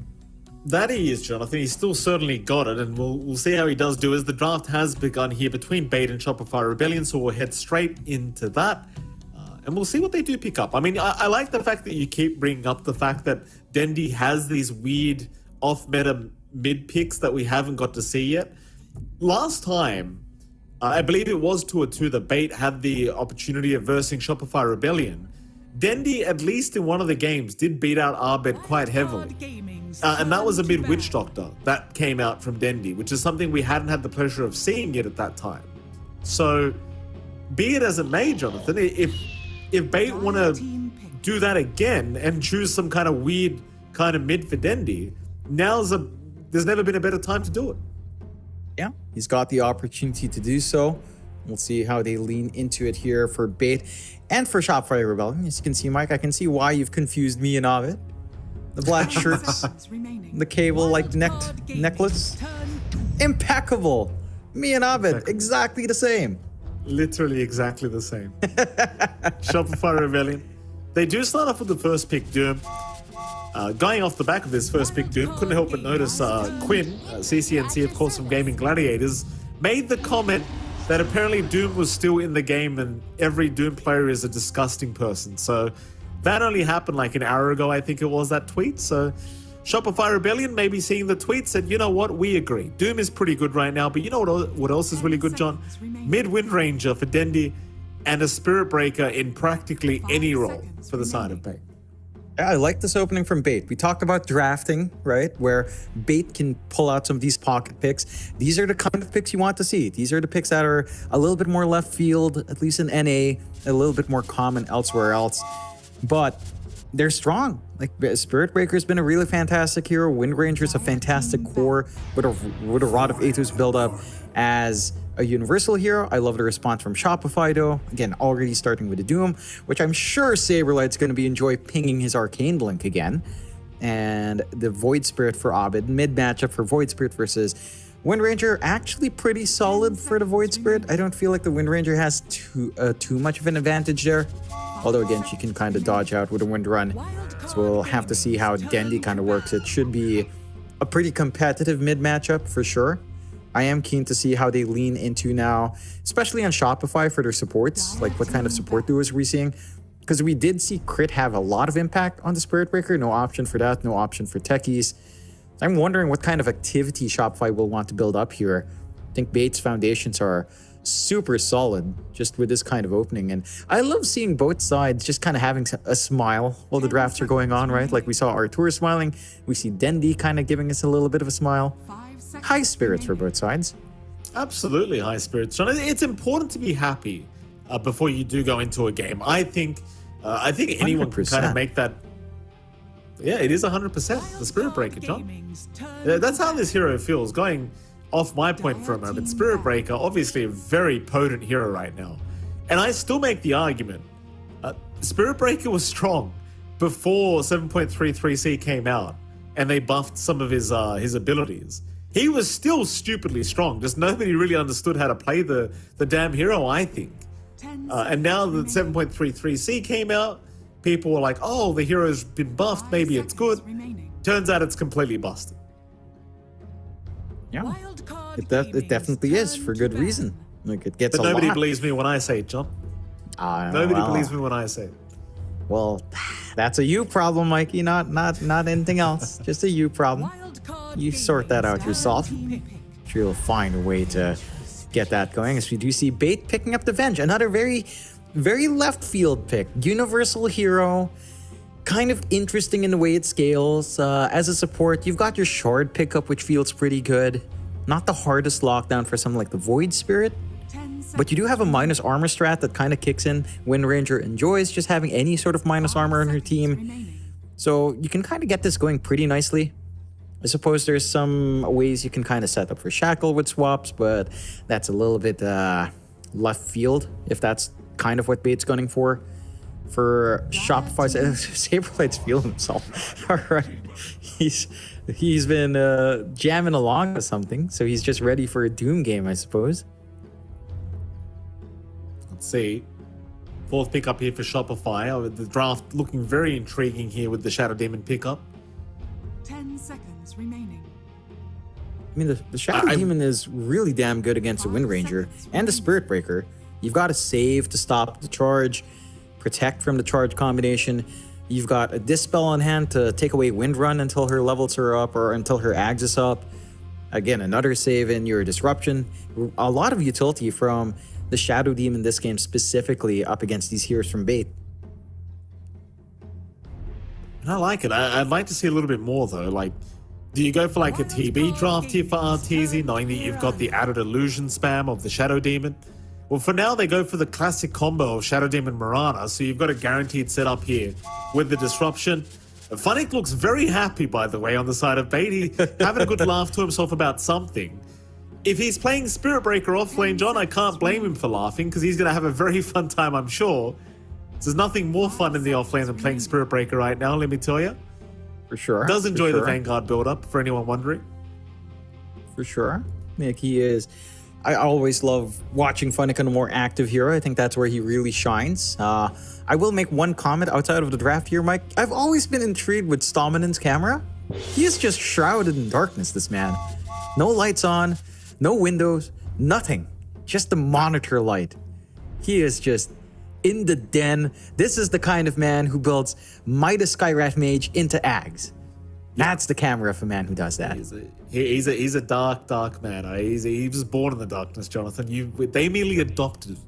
That he is, Jonathan. He's still certainly got it, and we'll see how he does do as the draft has begun here between Bait and Shopify Rebellion, so we'll head straight into that, and we'll see what they do pick up. I mean, I like the fact that you keep bringing up the fact that Dendi has these weird off-meta mid picks that we haven't got to see yet. Last time, I believe it was 2-2 that Bait had the opportunity of versing Shopify Rebellion. Dendi, at least in one of the games, did beat out Abed quite heavily. And that was a mid Witch Doctor that came out from Dendi, which is something we hadn't had the pleasure of seeing yet at that time. So, be it as it may, Jonathan, if Bait want to do that again and choose some kind of weird kind of mid for Dendi, there's never been a better time to do it. Yeah, he's got the opportunity to do so. We'll see how they lean into it here for Bait and for Shopify Rebellion. As you can see, Mike, I can see why you've confused me and Ovid. The black shirts, the cable-like necklace. Impeccable. Me and Ovid, exactly the same. Literally exactly the same. Shopify Rebellion. They do start off with the first pick, Doom. Going off the back of this first pick, Doom, couldn't help but notice Quinn, CCNC, of course, from Gaming Gladiators, made the comment that apparently Doom was still in the game and every Doom player is a disgusting person. So that only happened like an hour ago, I think it was, that tweet. So Shopify Rebellion, maybe seeing the tweet, said, you know what, we agree. Doom is pretty good right now, but you know what else is really good, John? Mid-Wind Ranger for Dendi and a Spirit Breaker in practically any role for the side of Bait. I like this opening from Bait. We talked about drafting, right? Where Bait can pull out some of these pocket picks. These are the kind of picks you want to see. These are the picks that are a little bit more left field, at least in NA, a little bit more common elsewhere else. But they're strong. Like, Spirit Breaker's been a really fantastic hero. Wind Ranger's a fantastic core with a Rod of Aethos build up as a universal hero. I love the response from Shopify though. Again, already starting with the Doom, which I'm sure Saberlight's going to be enjoy pinging his Arcane Blink again. And the Void Spirit for Abed. Mid matchup for Void Spirit versus Wind Ranger. Actually pretty solid for the Void Spirit. I don't feel like the Wind Ranger has too much of an advantage there. Although again, she can kind of dodge out with a Wind Run. So we'll have to see how Dendi kind of works. It should be a pretty competitive mid matchup for sure. I am keen to see how they lean into now, especially on Shopify for their supports. Like, what kind of support duos are we seeing? Because we did see Crit have a lot of impact on the Spirit Breaker. No option for that, no option for techies. I'm wondering what kind of activity Shopify will want to build up here. I think Bait's foundations are super solid just with this kind of opening. And I love seeing both sides just kind of having a smile while the drafts are going on, right? Like, we saw Artur smiling. We see Dendi kind of giving us a little bit of a smile. High spirits for both sides. Absolutely high spirits, John. It's important to be happy before you do go into a game. I think anyone 100%. Can kind of make that. Yeah, it is 100% the Spirit Breaker, John. That's how this hero feels. Going off my point for a moment, Spirit Breaker, obviously a very potent hero right now. And I still make the argument, Spirit Breaker was strong before 7.33C came out and they buffed some of his abilities. He was still stupidly strong, just nobody really understood how to play the damn hero, I think. And now that 7.33C came out, people were like, oh, the hero's been buffed, maybe it's good. Turns out it's completely busted. Yeah, it definitely is, for good reason. Like, it gets but a nobody lot. believes me when I say it, John. Nobody believes me when I say it. Well, that's a you problem, Mikey, not anything else. Just a you problem. You sort that out yourself. Sure, you'll find a way to get that going. As we do see Bait picking up the Venge, another very, very left field pick. Universal hero, kind of interesting in the way it scales. As a support, you've got your Shard pickup, which feels pretty good. Not the hardest lockdown for something like the Void Spirit, but you do have a minus armor strat that kind of kicks in. Wind Ranger enjoys just having any sort of minus armor on her team. So you can kind of get this going pretty nicely. I suppose there's some ways you can kind of set up for Shackle with swaps, but that's a little bit left field if that's kind of what Bait's gunning for. For Shopify, Saberlight's feeling himself. All right, he's been jamming along with something, so he's just ready for a Doom game, I suppose. Let's see. Fourth pickup here for Shopify. The draft looking very intriguing here with the Shadow Demon pickup. 10 seconds remaining. I mean, the Shadow Demon is really damn good against the Wind Ranger and the Spirit Breaker. You've got to save to stop the charge, protect from the charge combination. You've got a Dispel on hand to take away Wind Run until her levels are up or until her Ags is up. Again, another save in your Disruption. A lot of utility from the Shadow Demon this game, specifically up against these heroes from Bait. I like it. I'd like to see a little bit more though. Like, do you go for like a TB draft here for RTZ, knowing that you've got the added illusion spam of the Shadow Demon? Well, for now, they go for the classic combo of Shadow Demon Mirana, so you've got a guaranteed setup here with the Disruption. Funnick looks very happy, by the way, on the side of Bait. He having a good laugh to himself about something. If he's playing Spirit Breaker offlane, John, I can't blame him for laughing, because he's going to have a very fun time, I'm sure. There's nothing more fun in the offlane than playing Spirit Breaker right now, let me tell you. For sure. Does enjoy the Vanguard build-up, for anyone wondering. For sure. Nick, he is... I always love watching Funnick on a more active hero. I think that's where he really shines. I will make one comment outside of the draft here, Mike. I've always been intrigued with Stominan's camera. He is just shrouded in darkness, this man. No lights on, no windows, nothing. Just the monitor light. He is just in the den. This is the kind of man who builds Midas Skyrat Mage into Ags. That's the camera of a man who does that. He's a dark man. He was born in the darkness, Jonathan. They merely adopted him.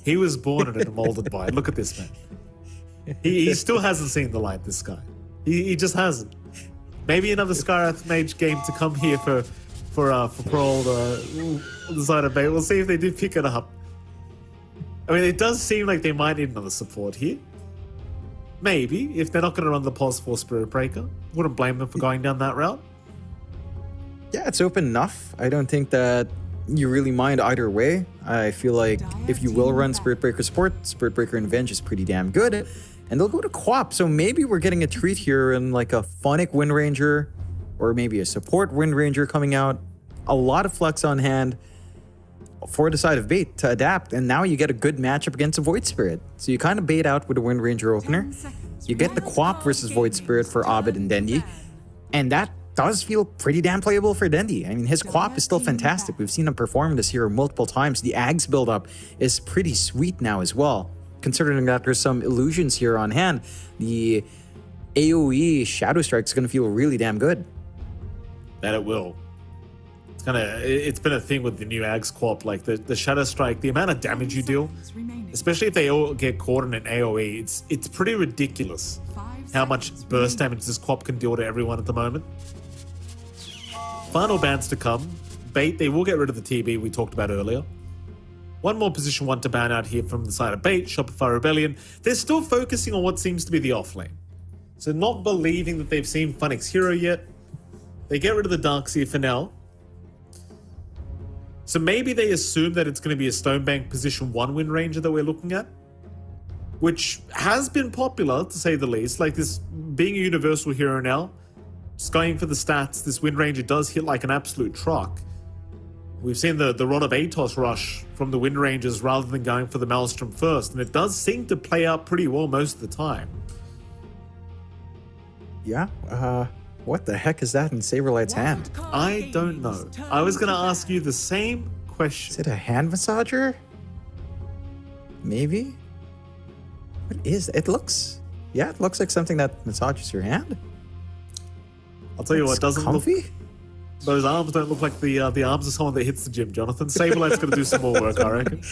He was born in it and molded by it. Look at this man. He still hasn't seen the light, this guy. He just hasn't. Maybe another Skyrath Mage game to come here for poor old the side of Bay. We'll see if they do pick it up. I mean, it does seem like they might need another support here. Maybe, if they're not going to run the Pulse 4 Spirit Breaker. Wouldn't blame them for going down that route. Yeah, it's open enough. I don't think that you really mind either way. I feel like if you will run Spirit Breaker support, Spirit Breaker and Venge is pretty damn good. And they'll go to Quap, so maybe we're getting a treat here in like a Funnick Wind Ranger, or maybe a support Wind Ranger coming out. A lot of flex on hand for the side of Bait to adapt, and now you get a good matchup against a Void Spirit. So you kind of bait out with a Wind Ranger opener. You get the Quap versus Void Spirit for Abed and Dendi, and that does feel pretty damn playable for Dendi. I mean, his Quap is still fantastic. We've seen him perform this hero multiple times. The Ags buildup is pretty sweet now as well, considering that there's some illusions here on hand. The AoE Shadow Strike is going to feel really damn good. That it will. It's been a thing with the new Ags Quap, like the Shadow Strike, the amount of damage you deal, especially if they all get caught in an AoE, it's pretty ridiculous how much burst damage this Quap can deal to everyone at the moment. Final bans to come. Bait, they will get rid of the TB we talked about earlier. One more position one to ban out here from the side of Bait, Shopify Rebellion. They're still focusing on what seems to be the offlane. So not believing that they've seen Funnick's hero yet. They get rid of the Darkseer for now. So maybe they assume that it's going to be a Stonebank position 1 Wind Ranger that we're looking at, which has been popular, to say the least. Like this, being a universal hero now, just going for the stats, this Wind Ranger does hit like an absolute truck. We've seen the Rod of Atos rush from the Wind Rangers rather than going for the Maelstrom first, and it does seem to play out pretty well most of the time. Yeah, what the heck is that in Saberlight's hand? I don't know. I was going to ask you the same question. Is it a hand massager? Maybe? What is it? It looks like something that massages your hand. I'll tell you what, doesn't comfy? look... Those arms don't look like the arms of someone that hits the gym, Jonathan. Saberlight's going to do some more work, I reckon.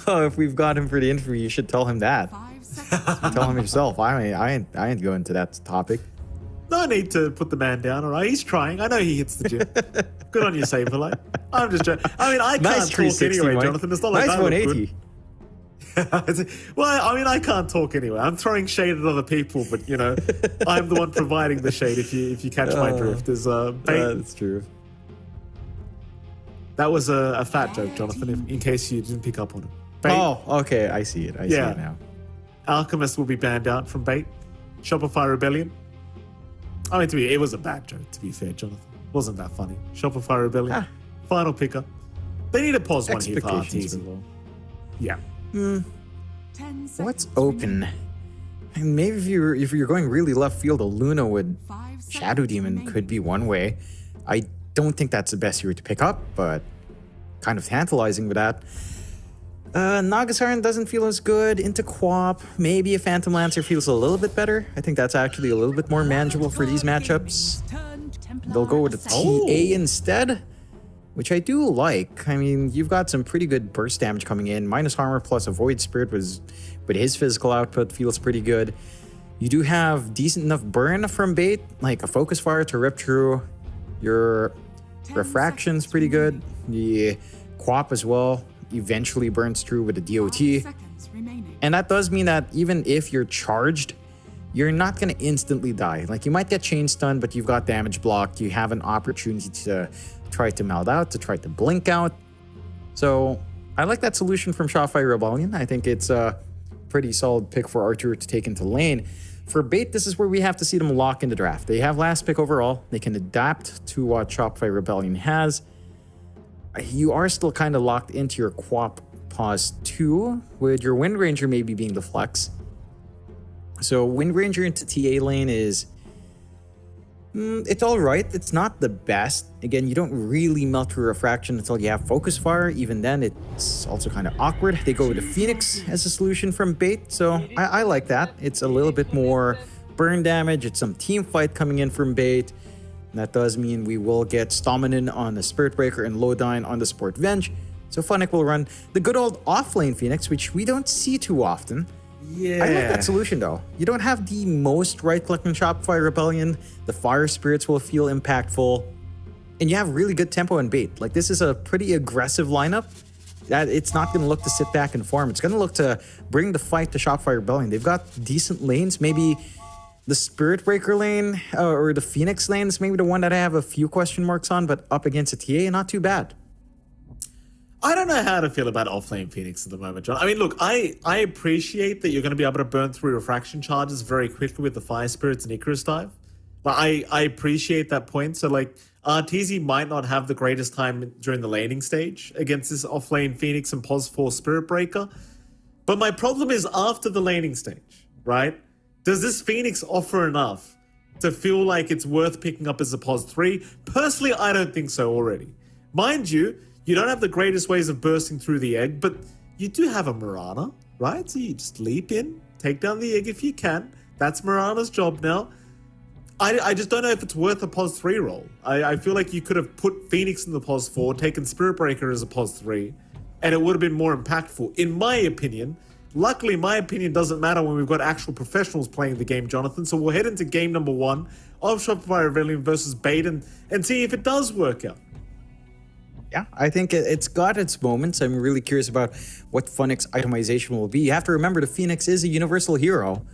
Oh, if we've got him for the interview, you should tell him that. 5 seconds. Tell him yourself. I ain't going to that topic. No need to put the man down, all right? He's trying. I know he hits the gym. Good on you, Saberlight. I'm just joking. I mean, I Nice can't talk 360, anyway, Mike. Jonathan. It's not like Nice I look 180. Well, I mean, I can't talk anyway. I'm throwing shade at other people, but you know, I'm the one providing the shade. If you catch my drift, there's bait. That's true. That was a fat joke, Jonathan. In case you didn't pick up on it. Bait, Oh, okay. I see it. I see it now. Alchemist will be banned out from bait. Shopify Rebellion. I mean, it was a bad joke. To be fair, Jonathan, wasn't that funny. Shopify Rebellion. Final picker. They need to pause one here for Expectations RTZ. were low. Yeah. 10 seconds What's open? And maybe if you're going really left field, a Luna with 5 Shadow seconds Demon remaining. could be one way. I don't think that's the best hero to pick up, but kind of tantalizing with that. Nagasiren doesn't feel as good. Into Quap. Maybe a Phantom Lancer feels a little bit better. I think that's actually a little bit more manageable for these matchups. They'll go with a TA instead, which I do like. I mean, you've got some pretty good burst damage coming in. Minus armor plus a Void Spirit with his physical output feels pretty good. You do have decent enough burn from bait, like a Focus Fire to rip through. Your Refraction's pretty good. The Quap as well eventually burns through with a DOT. 5 seconds remaining. And that does mean that even if you're charged, you're not going to instantly die. Like, you might get chain stunned, but you've got damage blocked. You have an opportunity to try to meld out, to try to blink out. So I like that solution from Shopify Rebellion. I think it's a pretty solid pick for Archer to take into lane. For bait, this is where we have to see them lock in the draft. They have last pick overall. They can adapt to what Shopify Rebellion has. You are still kind of locked into your Quap pause 2, with your Wind Ranger maybe being the flex. So Wind Ranger into TA lane is... it's all right. It's not the best. Again, you don't really melt through Refraction until you have Focus Fire. Even then, it's also kind of awkward. They go with the Phoenix as a solution from bait, so I like that. It's a little bit more burn damage. It's some team fight coming in from bait. And that does mean we will get Stominin on the Spirit Breaker and Lodine on the Sport Venge. So Funnick will run the good old offlane Phoenix, which we don't see too often. Yeah. I like that solution though. You don't have the most right-click in Shopify Rebellion. The Fire Spirits will feel impactful. And you have really good tempo and bait. Like, this is a pretty aggressive lineup. That it's not going to look to sit back and farm. It's going to look to bring the fight to Shopify Rebellion. They've got decent lanes. Maybe the Spirit Breaker lane or the Phoenix lane is maybe the one that I have a few question marks on, but up against a TA, not too bad. I don't know how to feel about offlane Phoenix at the moment, John. I mean, look, I appreciate that you're going to be able to burn through refraction charges very quickly with the Fire Spirits and Icarus Dive. Like, I appreciate that point. So, like, RTZ might not have the greatest time during the laning stage against this offlane Phoenix and Pos 4 Spirit Breaker. But my problem is after the laning stage, right? Does this Phoenix offer enough to feel like it's worth picking up as a Pos 3? Personally, I don't think so already. Mind you, you don't have the greatest ways of bursting through the egg, but you do have a Mirana, right? So you just leap in, take down the egg if you can. That's Mirana's job now. I just don't know if it's worth a Pos 3 roll. I feel like you could have put Phoenix in the Pos 4, taken Spirit Breaker as a Pos 3, and it would have been more impactful, in my opinion. Luckily, my opinion doesn't matter when we've got actual professionals playing the game, Jonathan. So we'll head into game number 1 of Shopify Rebellion versus Bait and see if it does work out. Yeah, I think it's got its moments. I'm really curious about what Funnick's itemization will be. You have to remember the Phoenix is a universal hero.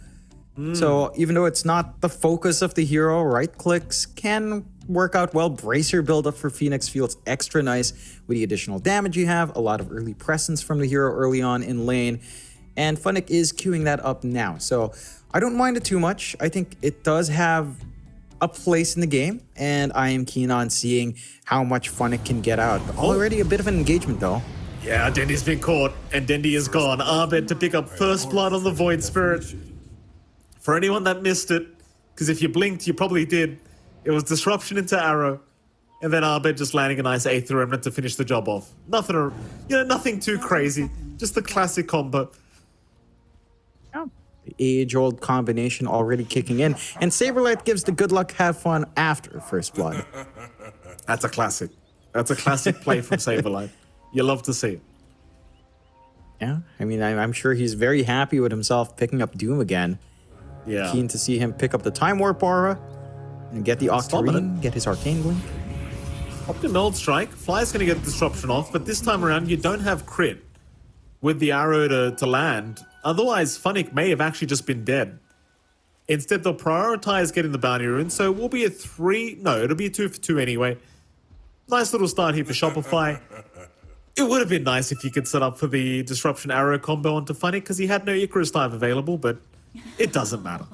So even though it's not the focus of the hero, right clicks can work out well. Bracer buildup for Phoenix feels extra nice with the additional damage you have. A lot of early presence from the hero early on in lane. And Funnick is queuing that up now. So I don't mind it too much. I think it does have a place in the game. And I am keen on seeing how much Funnick can get out. Already a bit of an engagement though. Yeah, Dendy's been caught, and Dendy is gone. Arbed to pick up first blood on the Void Spirit. For anyone that missed it, because if you blinked, you probably did, it was Disruption into Arrow, and then Arbed just landing a nice Aether Remnant to finish the job off. Nothing too crazy, just the classic combo. The age-old combination already kicking in. And Saberlight gives the good luck, have fun after First Blood. That's a classic. That's a classic play from Saberlight. You love to see it. Yeah, I mean, I'm sure he's very happy with himself picking up Doom again. Yeah. Keen to see him pick up the Time Warp Aura and get the Octarine, get his Arcane Blink. Optimeld Strike. Fly's going to get Disruption off, but this time around you don't have crit. with the arrow to land. Otherwise, Funnick may have actually just been dead. Instead, they'll prioritize getting the bounty rune, so it will be a 3... No, it'll be a 2 for 2 anyway. Nice little start here for Shopify. It would have been nice if you could set up for the Disruption Arrow combo onto Funnick, because he had no Icarus dive available, but it doesn't matter.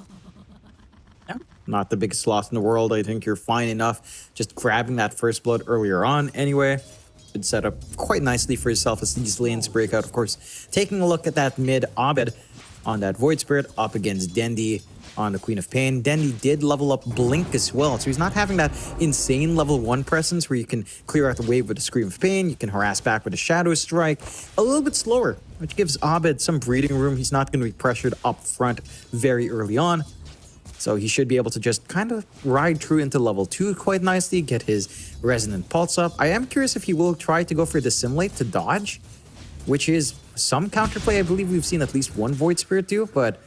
Not the biggest loss in the world. I think you're fine enough just grabbing that first blood earlier on anyway. Been set up quite nicely for yourself as these lanes break out. Of course, taking a look at that mid, Abed on that Void Spirit up against Dendi on the Queen of Pain. Dendi did level up Blink as well, so he's not having that insane level 1 presence where you can clear out the wave with a Scream of Pain, you can harass back with a Shadow Strike. A little bit slower, which gives Abed some breathing room. He's not going to be pressured up front very early on. So he should be able to just kind of ride through into level 2 quite nicely, get his Resonant Pulse up. I am curious if he will try to go for Dissimulate to dodge, which is some counterplay I believe we've seen at least one Void Spirit do, but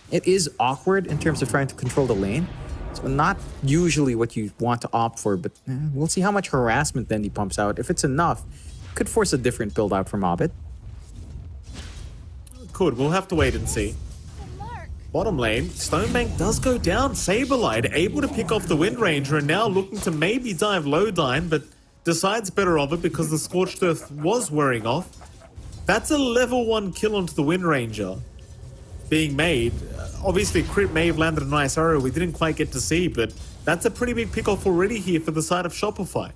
it is awkward in terms of trying to control the lane. So not usually what you want to opt for, but we'll see how much harassment then he pumps out. If it's enough, could force a different build out from Abed. Could. We'll have to wait and see. Bottom lane, Stonebank does go down. Saberlight able to pick off the Wind Ranger and now looking to maybe dive Lowdyne, but decides better of it because the Scorched Earth was wearing off. That's a level 1 kill onto the Wind Ranger being made. Obviously, Crit may have landed a nice arrow we didn't quite get to see, but that's a pretty big pick off already here for the side of Shopify.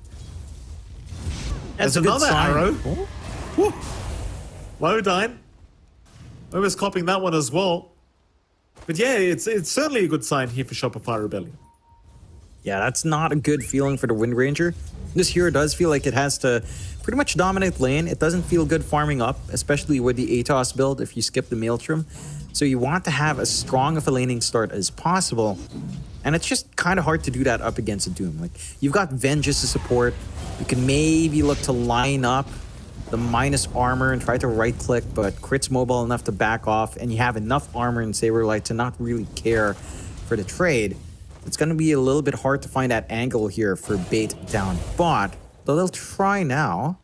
That's There's another arrow. Woo. Lowdyne. Almost copying that one as well. But yeah, it's certainly a good sign here for Shopify Rebellion. Yeah, that's not a good feeling for the Wind Ranger. This hero does feel like it has to pretty much dominate lane. It doesn't feel good farming up, especially with the Atos build if you skip the Maelstrom. So you want to have as strong of a laning start as possible. And it's just kind of hard to do that up against a Doom. Like, you've got Vengeance to support. You can maybe look to line up the minus armor and try to right click, but Crit's mobile enough to back off, and you have enough armor in Saberlight to not really care for the trade. It's going to be a little bit hard to find that angle here for bait down bot, though they'll try now.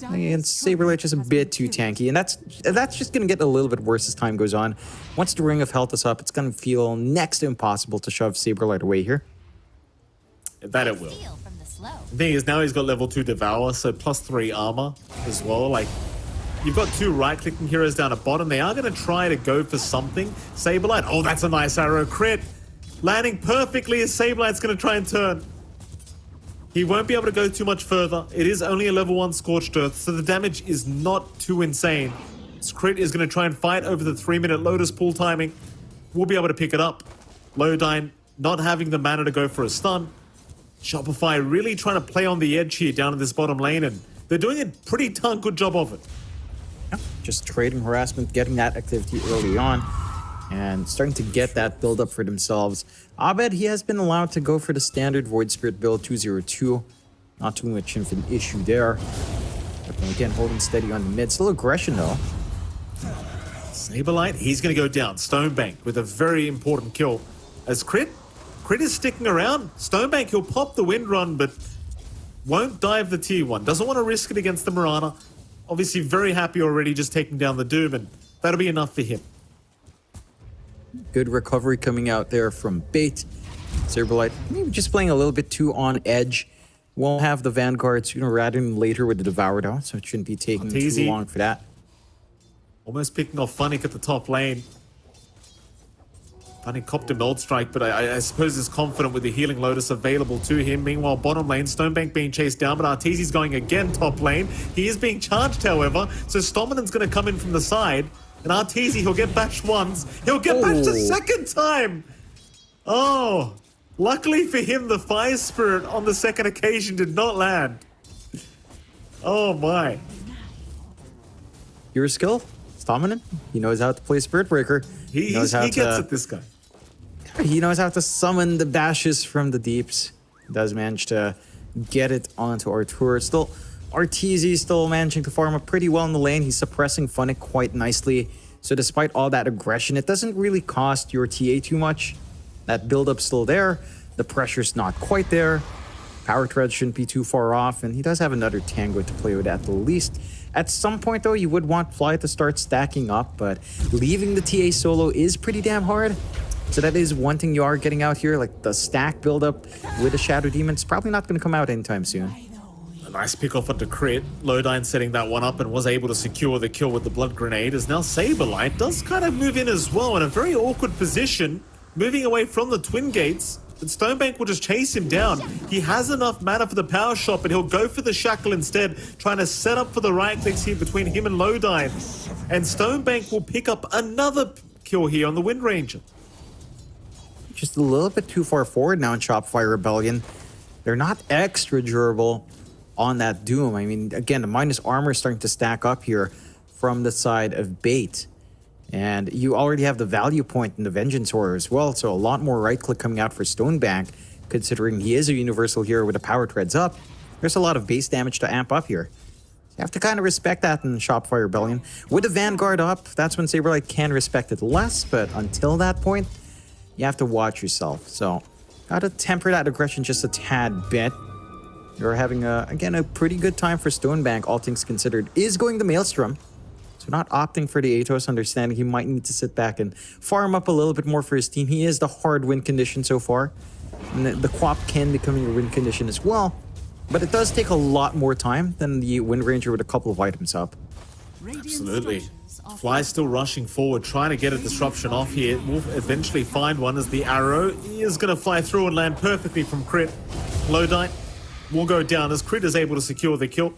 And Saberlight just a bit too tanky, and that's just going to get a little bit worse as time goes on. Once the Ring of Health is up, it's going to feel next to impossible to shove Saberlight away here. That it will. The thing is, now he's got level 2 Devour, so +3 armor as well. Like, you've got 2 right-clicking heroes down at bottom. They are going to try to go for something. Saberlight, oh, that's a nice arrow. Crit, landing perfectly as Saberlight's going to try and turn. He won't be able to go too much further. It is only a level 1 Scorched Earth, so the damage is not too insane. Crit is going to try and fight over the 3-minute Lotus Pool timing. We'll be able to pick it up. Lowdyne not having the mana to go for a stun. Shopify really trying to play on the edge here down in this bottom lane, and they're doing a pretty darn good job of it. Yeah, just trading harassment, getting that activity early on, and starting to get that build up for themselves. Abed, he has been allowed to go for the standard Void Spirit build 202. Not too much of an issue there. But then again, holding steady on the mid. Still aggression though. Saberlight, he's going to go down. Stonebank with a very important kill. As Crit is sticking around. Stonebank, he'll pop the Wind Run, but won't dive the tier 1. Doesn't want to risk it against the Mirana. Obviously very happy already just taking down the Doom, and that'll be enough for him. Good recovery coming out there from Bait. Saberlight, maybe just playing a little bit too on edge. Won't have the Vanguard sooner rather than later with the Devour though, so it shouldn't be taking too long for that. Almost picking off Funnick at the top lane. Funnick copped a Meld Strike, but I suppose is confident with the Healing Lotus available to him. Meanwhile, bottom lane, Stonebank being chased down, but Arteezy's going again top lane. He is being charged, however, so Stominan's going to come in from the side. And Arteezy, he'll get bashed once. He'll get bashed a second time! Oh, luckily for him, the Fire Spirit on the second occasion did not land. Oh my. Your skill, Stominan. He knows how to play Spirit Breaker. He gets it, this guy. He knows how to summon the bashes from the deeps. Does manage to get it onto Artur. Still, Arteezy still managing to farm up pretty well in the lane. He's suppressing Funnick quite nicely. So despite all that aggression, it doesn't really cost your TA too much. That build-up's still there. The pressure's not quite there. Power Tread shouldn't be too far off, and he does have another Tango to play with at the least. At some point, though, you would want Fly to start stacking up, but leaving the TA solo is pretty damn hard. So that is one thing you are getting out here, like the stack buildup with a Shadow Demon. It's probably not going to come out anytime soon. A nice pick off onto Crit. Lowdine setting that one up and was able to secure the kill with the Blood Grenade. As now Saberlight does kind of move in as well in a very awkward position, moving away from the Twin Gates. But Stonebank will just chase him down. He has enough mana for the power shot, but he'll go for the shackle instead, trying to set up for the right clicks here between him and Lowdine. And Stonebank will pick up another kill here on the Wind Ranger. Just a little bit too far forward now in Shopify Rebellion. They're not extra durable on that Doom. I mean, again, the minus armor is starting to stack up here from the side of Bait. And you already have the value point in the Vengeance Horror as well, so a lot more right-click coming out for Stonebank, considering he is a universal hero with the power treads up. There's a lot of base damage to amp up here. You have to kind of respect that in Shopify Rebellion. With the Vanguard up, that's when Saberlight can respect it less, but until that point, you have to watch yourself. So, gotta temper that aggression just a tad bit. You're having, again, a pretty good time for Stonebank, all things considered. Is going the Maelstrom. So not opting for the Atos, understanding he might need to sit back and farm up a little bit more for his team. He is the hard win condition so far. And the Quap can become your win condition as well. But it does take a lot more time than the Wind Ranger with a couple of items up. Absolutely. Fly's still rushing forward, trying to get a disruption off here. Will eventually find one as the arrow is going to fly through and land perfectly from Crit. Lowdine will go down as Crit is able to secure the kill.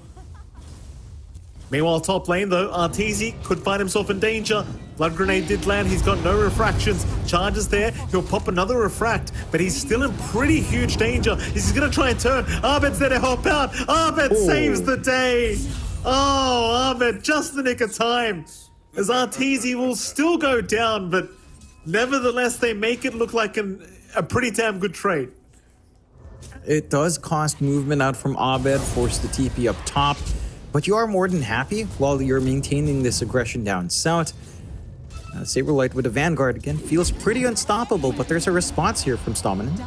Meanwhile, top lane though, Arteezy could find himself in danger. Blood Grenade did land, he's got no refractions. Charges there, he'll pop another refract, but he's still in pretty huge danger. He's gonna try and turn. Abed's there to help out. Abed saves the day. Oh, Abed, just the nick of time. As Arteezy will still go down, but nevertheless, they make it look like a pretty damn good trade. It does cost movement out from Abed, force the TP up top, but you are more than happy while you're maintaining this aggression down south. Saberlight with a Vanguard again feels pretty unstoppable, but there's a response here from Stominant.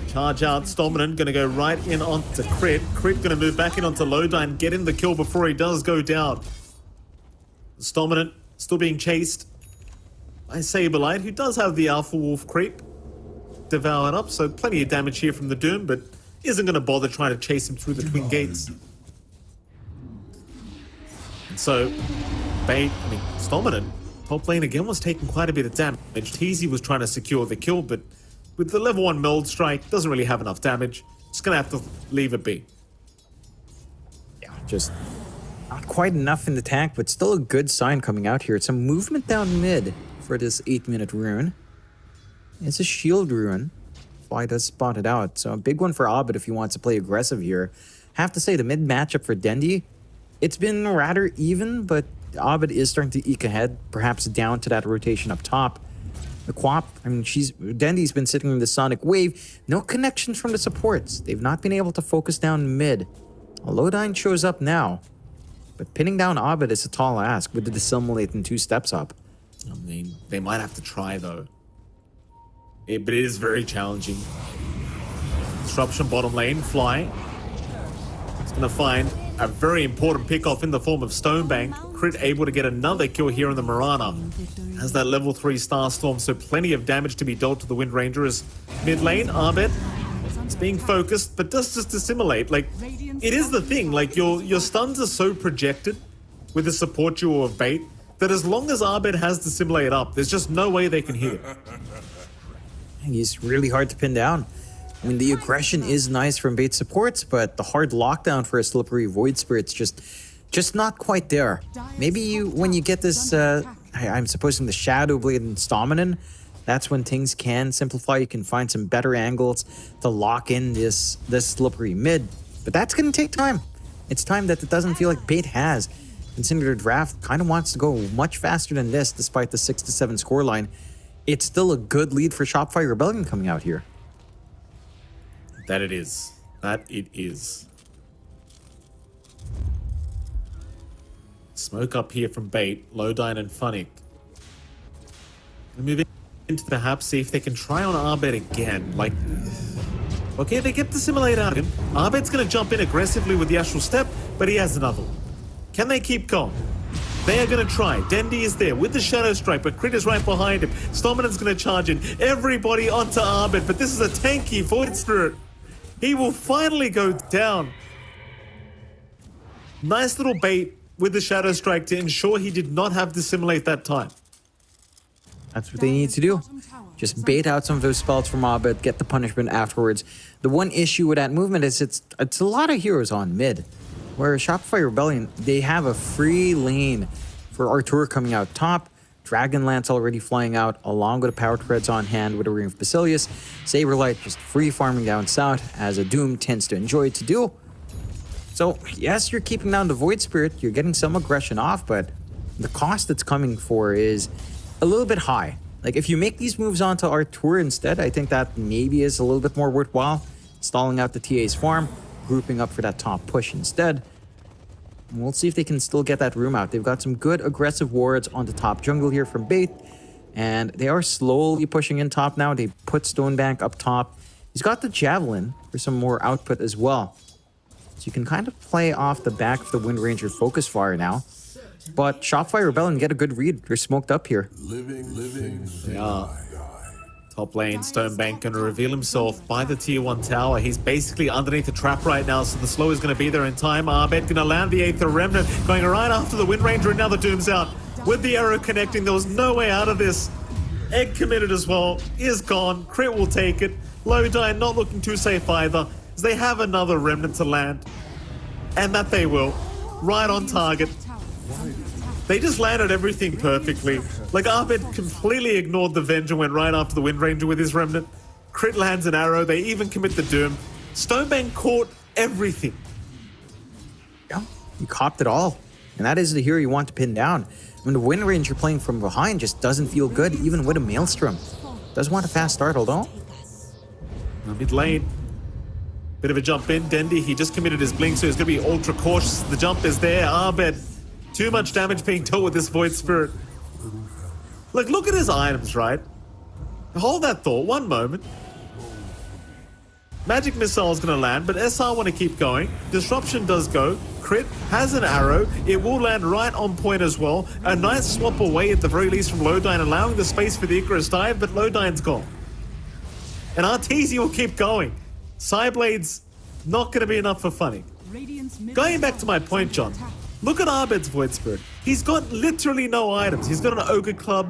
Charge out, Stominant gonna go right in onto Crit. Crit gonna move back in onto Lowdine, get in the kill before he does go down. Stominant still being chased by Saberlight, who does have the Alpha Wolf creep devoured up, so plenty of damage here from the Doom, but isn't gonna bother trying to chase him through the Twin Gates. And so, Stominant, top lane again was taking quite a bit of damage. Teasy was trying to secure the kill, but with the level 1 Meld Strike, doesn't really have enough damage. Just gonna have to leave it be. Yeah, just not quite enough in the tank, but still a good sign coming out here. It's a movement down mid for this 8-minute rune. It's a shield rune. Fly does spot it out, so a big one for Abed if he wants to play aggressive here. Have to say, the mid matchup for Dendi, it's been rather even, but Abed is starting to eke ahead, perhaps down to that rotation up top. The Quap, Dendi's been sitting in the Sonic Wave. No connections from the supports. They've not been able to focus down mid. Lowdine shows up now, but pinning down Abed is a tall ask with the Dissimulate in 2 steps up. I mean, they might have to try though. But it is very challenging. Disruption bottom lane, Fly. It's gonna find a very important pick-off in the form of Stonebank. Crit able to get another kill here in the Mirana. Has that level 3 Starstorm, so plenty of damage to be dealt to the Wind Ranger as mid lane, Abed is being focused, but does just dissimulate. Like, it is the thing, like your stuns are so projected with the support duo of Bait that as long as Abed has dissimulate up, there's just no way they can hit it. He's really hard to pin down. I mean, the aggression is nice from Bait supports, but the hard lockdown for a Slippery Void Spirit's just not quite there. Maybe when you get this, I'm supposing the Shadow Blade and Stominant, that's when things can simplify. You can find some better angles to lock in this Slippery mid, but that's going to take time. It's time that it doesn't feel like Bait has. Considering their draft kind of wants to go much faster than this, despite the 6-7 scoreline. It's still a good lead for Shopify Rebellion coming out here. That it is. That it is. Smoke up here from Bait, Lowdine and Funnick. Moving into perhaps see if they can try on Abed again. Like, okay, they get the Simulate out of him. Abed's going to jump in aggressively with the Astral Step, but he has another one. Can they keep going? They are going to try. Dendi is there with the Shadow Strike, but Crit is right behind him. Stominan's going to charge in. Everybody onto Arbit, but this is a tanky Void Spirit. He will finally go down. Nice little bait with the Shadow Strike to ensure he did not have to simulate that time. That's what they need to do. Just bait out some of those spells from Arbit, get the punishment afterwards. The one issue with that movement is it's a lot of heroes on mid. Where Shopify Rebellion, they have a free lane for Artur coming out top. Dragonlance already flying out, along with the Power Treads on hand with a Ring of Basilius. Saberlight just free farming down south, as a Doom tends to enjoy to do. So, yes, you're keeping down the Void Spirit, you're getting some aggression off, but the cost that's coming for is a little bit high. Like, if you make these moves onto Artur instead, I think that maybe is a little bit more worthwhile. Stalling out the TA's farm, grouping up for that top push instead. We'll see if they can still get that room out. They've got some good aggressive wards on the top jungle here from Bait, and they are slowly pushing in top now. They put Stonebank up top. He's got the Javelin for some more output as well. So you can kind of play off the back of the Wind Ranger Focus Fire now. But Shopify Rebellion get a good read. They're smoked up here. Yeah. Top lane, Stonebank going to reveal himself by the tier 1 tower. He's basically underneath the trap right now, so the slow is going to be there in time. Arbet going to land the Aether Remnant, going right after the Wind Ranger, and now the Doom's out. With the arrow connecting, there was no way out of this. Egg committed as well, is gone. Crit will take it. Lowdyne not looking too safe either, as they have another Remnant to land. And that they will. Right on target. They just landed everything perfectly. Like, Arbit completely ignored the Venge and went right after the Wind Ranger with his Remnant. Crit lands an arrow. They even commit the Doom. Stonebank caught everything. Yeah, you copped it all. And that is the hero you want to pin down. When the Wind Ranger playing from behind just doesn't feel good, even with a Maelstrom. Does want a fast start, although. Mid lane. Bit of a jump in. Dendi, he just committed his blink, so he's going to be ultra cautious. The jump is there. Arbet. Too much damage being dealt with this Void Spirit. Like, look at his items, right? Hold that thought, one moment. Magic Missile is going to land, but SR want to keep going. Disruption does go. Crit has an arrow. It will land right on point as well. A nice swap away at the very least from Lowdyne, allowing the space for the Icarus dive, but Lowdyne's gone. And Arteezy will keep going. Psyblade's not going to be enough for funny. Going back to my point, John. Look at Arbet's Void Spirit. He's got literally no items. He's got an Ogre Club,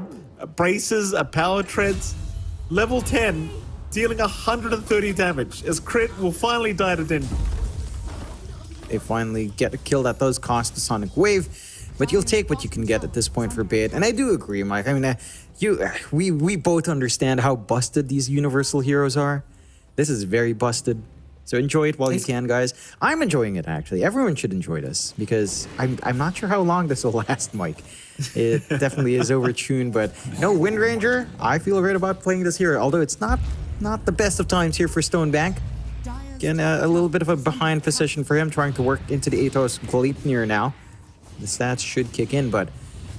braces, a Power Treads. Level 10, dealing 130 damage, as Crit will finally die to Dendi. They finally get a kill that does cost the Sonic Wave, but you'll take what you can get at this point for Bait. And I do agree, Mike. I mean, we both understand how busted these Universal heroes are. This is very busted. So enjoy it while you can, guys. I'm enjoying it, actually. Everyone should enjoy this, because I'm not sure how long this will last, Mike. It definitely is overtuned, but no, Wind Ranger, I feel right about playing this here, although it's not the best of times here for Stonebank. Again, a little bit of a behind position for him, trying to work into the Athos Gleipnir now. The stats should kick in, but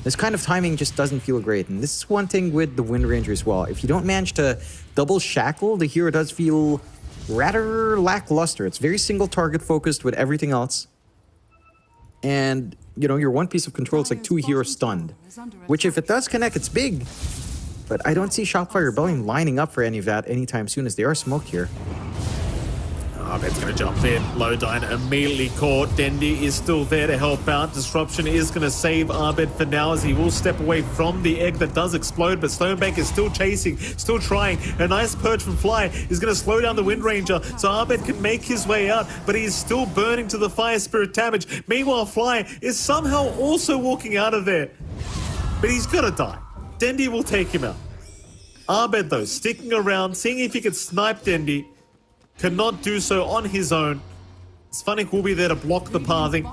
this kind of timing just doesn't feel great. And this is one thing with the Wind Ranger as well. If you don't manage to double shackle, the hero does feel rather lackluster. It's very single target focused with everything else. And, you know, your one piece of control, it's like 2 heroes stunned. Which, if it does connect, it's big. But I don't see Shopify Rebellion lining up for any of that anytime soon, as they are smoked here. Arbet's going to jump in. Lowdyne immediately caught. Dendi is still there to help out. Disruption is going to save Arbet for now, as he will step away from the egg that does explode, but Stonebank is still chasing, still trying. A nice perch from Fly is going to slow down the Wind Ranger, so Arbet can make his way out, but he is still burning to the Fire Spirit damage. Meanwhile, Fly is somehow also walking out of there, but he's going to die. Dendi will take him out. Arbet, though, sticking around, seeing if he can snipe Dendi. Cannot do so on his own. Funnick will be there to block the pathing.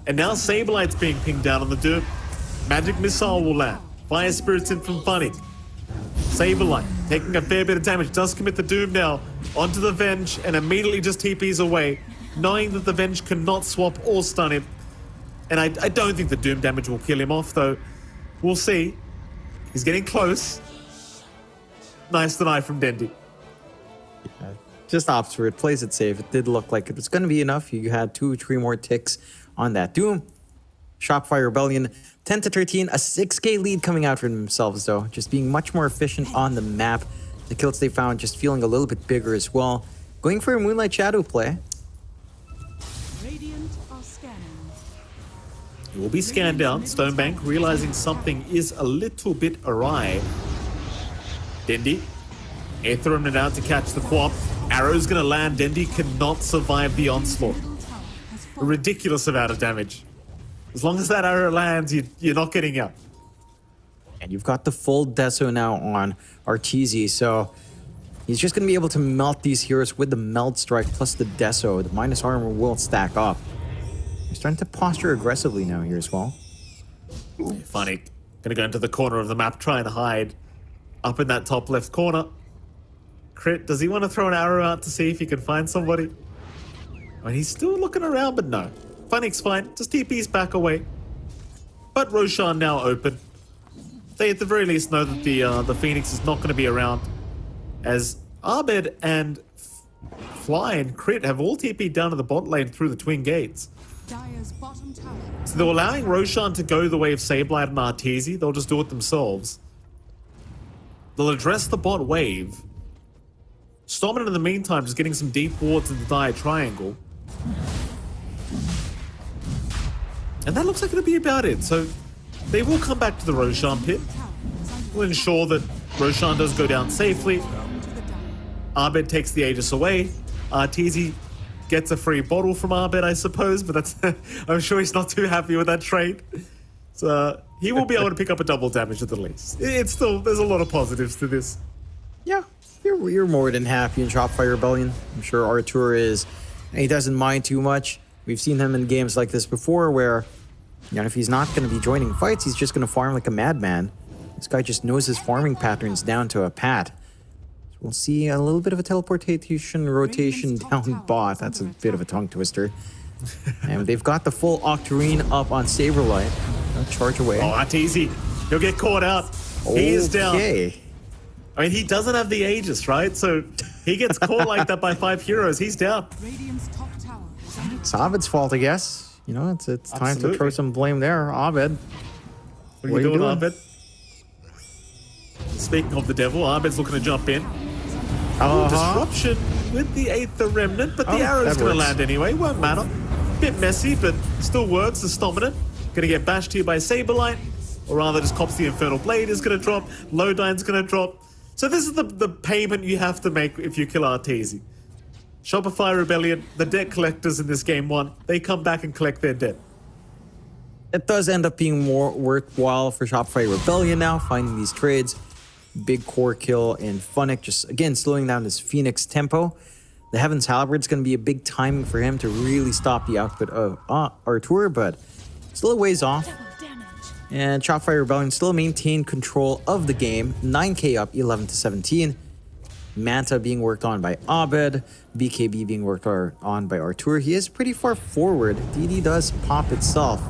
And now Saberlight's being pinged down on the Doom. Magic Missile will land. Fire Spirit's in from Funnick. Saberlight taking a fair bit of damage. Does commit the Doom now onto the Venge and immediately just TPs away, knowing that the Venge cannot swap or stun him. And I don't think the Doom damage will kill him off, though. We'll see. He's getting close. Nice deny from Dendi. Yeah. Just opts for it, plays it safe. It did look like it was going to be enough. You had 2 or 3 more ticks on that Doom. Shopify Rebellion 10 to 13, a 6k lead coming out for themselves though, just being much more efficient on the map. The kills they found just feeling a little bit bigger as well. Going for a Moonlight Shadow play. Radiant are scanning. It will be scanned down. Stonebank realizing something is a little bit awry. Dendi, Aether Remnant out to catch the co-op. Arrow's gonna land. Dendi cannot survive the onslaught. Middle tower has A fallen. ridiculous amount of damage. As long as that arrow lands, you're not getting out. And you've got the full Deso now on Arteezy, so he's just going to be able to melt these heroes with the Melt Strike plus the Deso. The minus armor will stack up. He's starting to posture aggressively now here as well. Funny. Gonna go into the corner of the map, try and hide. Up in that top left corner. Crit, does he want to throw an arrow out to see if he can find somebody? I mean, he's still looking around, but no. Funny's fine. Just TP's back away. But Roshan now open. They at the very least know that the Phoenix is not going to be around, as Abed and Fly and Crit have all TP'd down to the bot lane through the twin gates. Dire's bottom tower. So they're allowing Roshan to go the way of Sableye and Arteezy. They'll just do it themselves. They'll address the bot wave. Stomin in the meantime just getting some deep wards in the Dire Triangle. And that looks like it'll be about it. So they will come back to the Roshan pit. We'll ensure that Roshan does go down safely. Abed takes the Aegis away. Arteezy gets a free bottle from Abed, I suppose, but that's I'm sure he's not too happy with that trade. So he will be able to pick up a double damage at the least. It's still, there's a lot of positives to this. Yeah, you're more than happy in Shopify Rebellion. I'm sure Artur is. He doesn't mind too much. We've seen him in games like this before where, you know, if he's not going to be joining fights, he's just going to farm like a madman. This guy just knows his farming patterns down to a pat. So we'll see a little bit of a teleportation rotation down bot. That's a bit of a tongue twister. And they've got the full Octarine up on Saberlight. Charge away. Oh, Arteezy, he'll get caught out. He is down. Okay. I mean, he doesn't have the Aegis, right? So he gets caught like that by 5 heroes. He's down. Radiant's top tower is under It's Abed's fault, I guess. You know, it's time to Absolutely. throw some blame there. Abed. What are you doing, Abed? Speaking of the devil, Abed's looking to jump in. Disruption with the Aether Remnant, but the Oh, arrow's that going to works. land anyway. Won't matter. Bit messy, but still works. The Stominant going to get bashed here by Saberlight, or rather just cops the Infernal Blade is going to drop. Lowdine's going to drop. So this is the payment you have to make if you kill Arteezy. Shopify Rebellion, the debt collectors in this game one, they come back and collect their debt. It does end up being more worthwhile for Shopify Rebellion now, finding these trades. Big core kill in Funnick, just again slowing down this Phoenix tempo. The Heaven's Halberd's going to be a big timing for him to really stop the output of Artur, but still a ways off. And Shopify Rebellion still maintain control of the game. 9k up, 11 to 17. Manta being worked on by Abed. BKB being worked on by Artur. He is pretty far forward. DD does pop itself.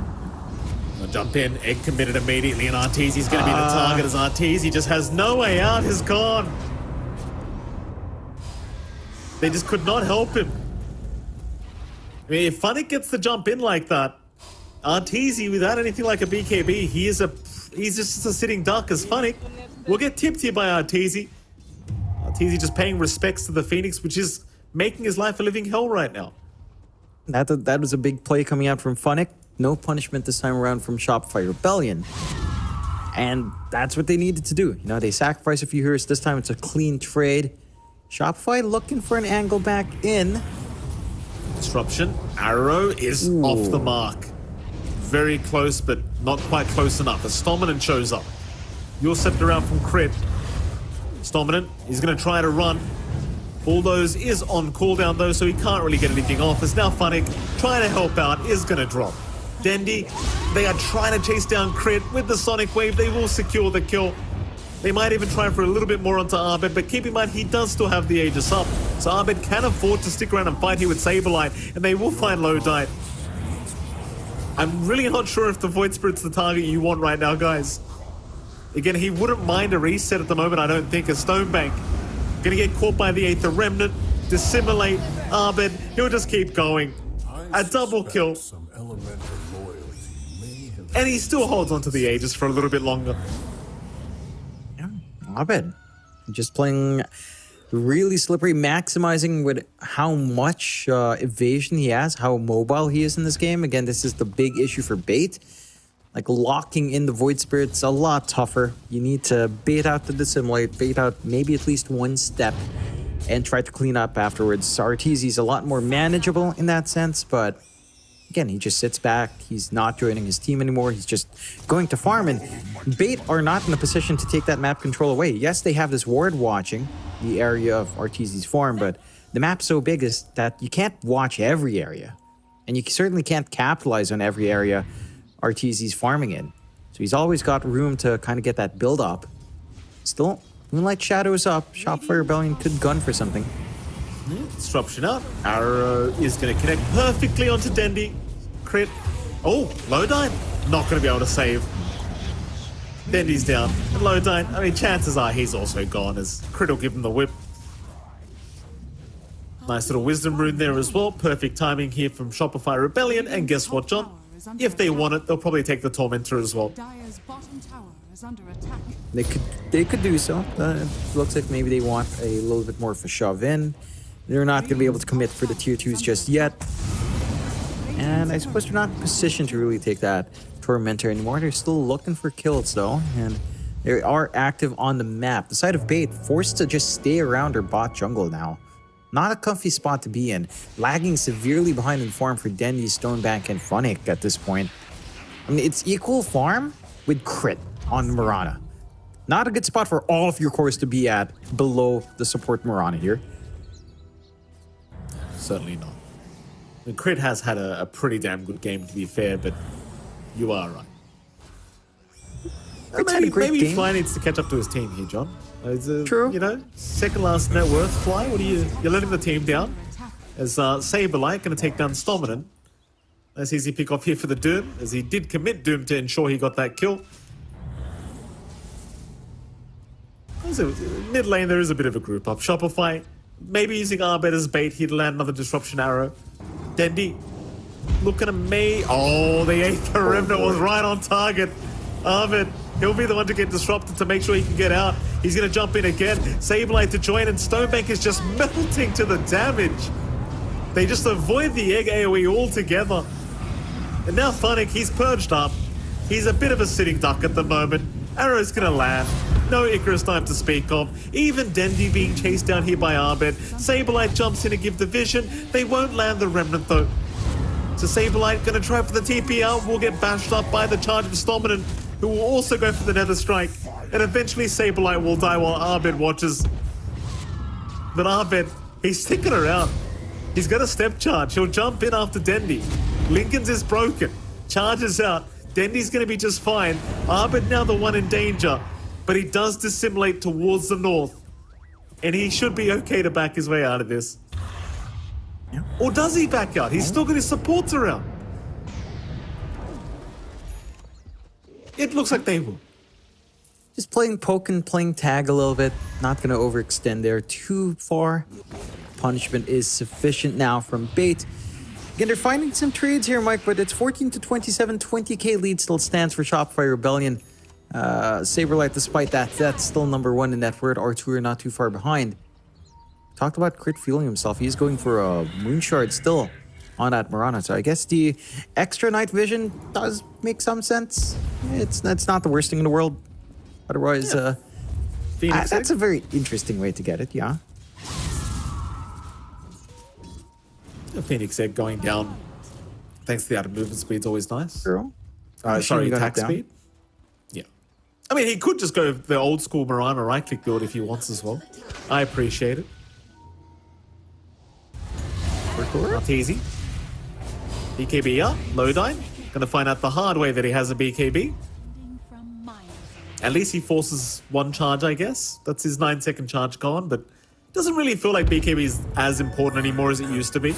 I'll jump in, egg committed immediately, and Arteezy's going to be the target as Arteezy just has no way out. He's gone. They just could not help him. I mean, if Funnick gets the jump in like that, Arteezy, without anything like a BKB, he's just a sitting duck as Funnick. We'll get tipped here by Arteezy. Arteezy just paying respects to the Phoenix, which is making his life a living hell right now. That was a big play coming out from Funnick. No punishment this time around from Shopify Rebellion. And that's what they needed to do. You know, they sacrifice a few heroes. This time it's a clean trade. Shopify looking for an angle back in. Disruption. Arrow is off the mark. Very close, but not quite close enough. As Stominant shows up. Your scepter out from Crit. Stominant is going to try to run. Bulldoze is on cooldown though, so he can't really get anything off. As now Funnick, trying to help out, is going to drop. Dendi, they are trying to chase down Crit with the Sonic Wave. They will secure the kill. They might even try for a little bit more onto Abed, but keep in mind he does still have the Aegis up. So Abed can afford to stick around and fight here with Saberlight, and they will find Lowdive. I'm really not sure if the Void Spirit's the target you want right now, guys. Again, he wouldn't mind a reset at the moment, I don't think, as Stonebank. Gonna get caught by the Aether Remnant, dissimulate Abed, he'll just keep going. A double kill. Some element of loyalty may And he still holds onto the Aegis for a little bit longer. Yeah, Abed. Just playing really slippery, maximizing with how much evasion he has, how mobile he is in this game. Again, this is the big issue for Bait. Like, locking in the Void Spirit's a lot tougher. You need to bait out the Dissimulate, bait out maybe at least one step, and try to clean up afterwards. Arteezy's a lot more manageable in that sense, but again, he just sits back. He's not joining his team anymore. He's just going to farm, and Bait are not in a position to take that map control away. Yes, they have this ward watching the area of Arteezy's farm, but the map's so big is that you can't watch every area, and you certainly can't capitalize on every area Arteezy's farming in. So he's always got room to kind of get that build up. Still, Moonlight Shadow's up. Shopfire Rebellion could gun for something. Disruption out. Arrow is going to connect perfectly onto Dendi. Crit. Oh, Lodine. Not going to be able to save. Dendi's down. And Lodine, I mean, chances are he's also gone as Crit will give him the whip. Nice little wisdom rune there as well. Perfect timing here from Shopify Rebellion. And guess what, John? If they want it, they'll probably take the Tormentor as well. Dire's bottom tower is under attack. They could do so. It looks like maybe they want a little bit more of a shove in. They're not going to be able to commit for the tier 2s just yet. And I suppose they're not in position to really take that Tormentor anymore. They're still looking for kills though, and they are active on the map. The side of Bait forced to just stay around their bot jungle now. Not a comfy spot to be in. Lagging severely behind in farm for Dendi, Stonebank, and Funnick at this point. I mean, it's equal farm with Crit on Mirana. Not a good spot for all of your cores to be at below the support Mirana here. Certainly not. I mean, Crit has had a pretty damn good game, to be fair, but you are right. Crit's had a great maybe game. Fly needs to catch up to his team here, John. True. You know, second last net worth, Fly. What are you're letting the team down? As Saberlight going to take down Stominant. Nice easy pick off here for the Doom, as he did commit Doom to ensure he got that kill. Mid lane, there is a bit of a group up. Shopify, maybe using Arbet as bait, he'd land another disruption arrow. Dendi, looking at me. Oh, the 8th Remnant was right on target. Arbet, he'll be the one to get disrupted to make sure he can get out. He's going to jump in again. Saberlight to join, and Stonebank is just melting to the damage. They just avoid the egg AoE altogether. And now Funnick, he's purged up. He's a bit of a sitting duck at the moment. Arrow's going to land. No Icarus time to speak of. Even Dendi being chased down here by Arbet. Saberlight jumps in to give the vision. They won't land the Remnant though. So Saberlight going to try for the TP out. Will get bashed up by the charge of Stominant, who will also go for the Nether Strike. And eventually Saberlight will die while Arbet watches. But Arbet, he's sticking around. He's got a step charge. He'll jump in after Dendi. Lincoln's is broken. Charges out. Dendi's going to be just fine. Arbet now the one in danger. But he does dissimulate towards the north. And he should be okay to back his way out of this. Yeah. Or does he back out? He's still got his supports around. It looks like they will. Just playing poke and playing tag a little bit. Not going to overextend there too far. Punishment is sufficient now from Bait. Again, they're finding some trades here, Mike, but it's 14 to 27. 20k lead still stands for Shopify Rebellion. Saberlight, despite that, that's still number 1 in that word. R2 are not too far behind. Talked about Crit feeling himself. He's going for a Moonshard still on that Mirana. So I guess the extra night vision does make some sense. It's not the worst thing in the world. Otherwise, Phoenix that's a very interesting way to get it, yeah. The Phoenix Egg going down thanks to the out of movement speed's always nice. Girl. Sorry, attack speed. Yeah. I mean, he could just go the old school Mirana right-click build if he wants as well. I appreciate it. Not easy. BKB up. Lodine. Gonna find out the hard way that he has a BKB. At least he forces one charge, I guess. That's his 9-second charge gone, but doesn't really feel like BKB is as important anymore as it used to be.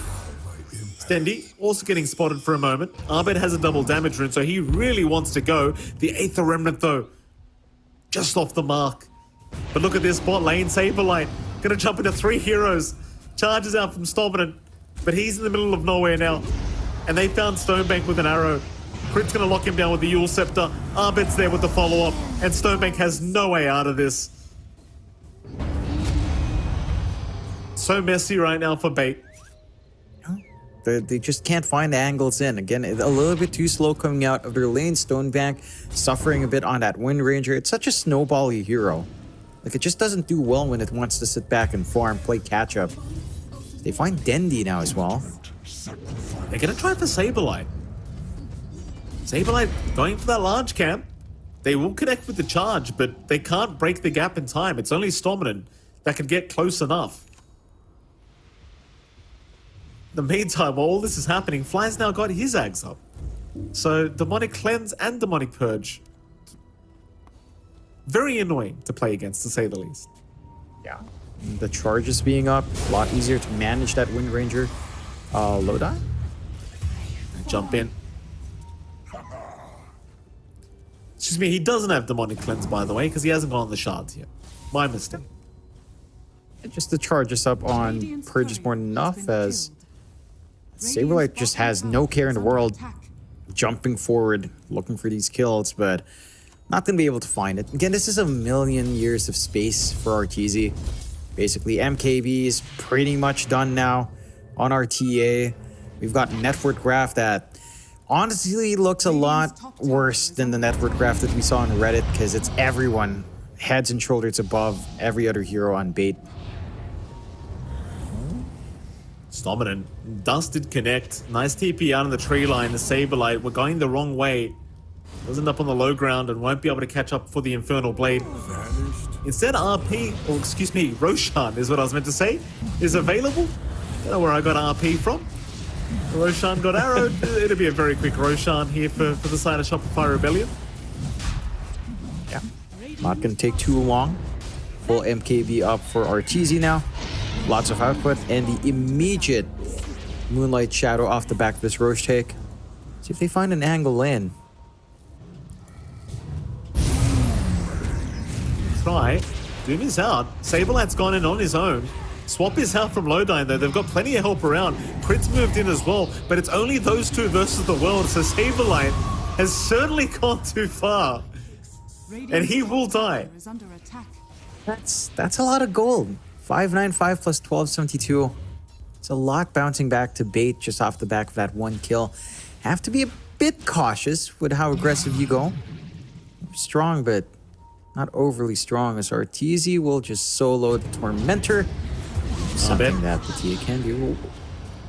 Dendi also getting spotted for a moment. Arbet has a double damage rune, so he really wants to go. The 8th Remnant, though, just off the mark. But look at this bot lane. Saberlight gonna jump into 3 heroes. Charges out from Stominant, but he's in the middle of nowhere now. And they found Stonebank with an arrow. Crit's gonna lock him down with the Yule Scepter. Arbit's there with the follow-up, and Stonebank has no way out of this. So messy right now for Bait. They just can't find the angles in. Again, a little bit too slow coming out of their lane. Stonebank suffering a bit on that Wind Ranger. It's such a snowbally hero. Like, it just doesn't do well when it wants to sit back and farm, play catch-up. They find Dendi now as well. They're gonna try for Saberlight. Saberlight going for that large camp. They will connect with the charge, but they can't break the gap in time. It's only Storminen that can get close enough. In the meantime, while all this is happening, Fly's now got his Ags up. So, Demonic Cleanse and Demonic Purge. Very annoying to play against, to say the least. Yeah. The charges being up, a lot easier to manage that Wind Ranger. Lodi? Jump in. Excuse me, he doesn't have Demonic Cleanse, by the way, because he hasn't gone the shards yet. My mistake. Just the charges up on Purge is more than enough, as Saberlight just has no care in the world, jumping forward, looking for these kills, but not going to be able to find it. Again, this is a million years of space for RTZ. Basically, MKB is pretty much done now on RTA. We've got Network Graph that honestly looks a lot worse than the Network Graph that we saw on Reddit, because it's everyone heads and shoulders above every other hero on Bait. Stominant. Dust did connect. Nice TP out on the tree line. The Saberlight. We're going the wrong way. Does end up on the low ground and won't be able to catch up for the Infernal Blade. Instead, RP, or excuse me, Roshan is what I was meant to say, is available. Don't know where I got RP from. Roshan got arrowed. It'll be a very quick Roshan here for the side of Shopify Rebellion. Yeah. Not going to take too long. Full MKB up for RTZ now. Lots of output, and the immediate Moonlight Shadow off the back of this Roche take. See if they find an angle in. Try. Doom is out. Saberlight's gone in on his own. Swap is out from Lodine, though. They've got plenty of help around. Crit's moved in as well, but it's only those two versus the world, so Saberlight has certainly gone too far. And he will die. That's a lot of gold. 595 plus 1272. It's a lot bouncing back to Bait just off the back of that one kill. Have to be a bit cautious with how aggressive you go. Strong, but not overly strong, as RTZ will just solo the Tormentor. Something that the TA can do.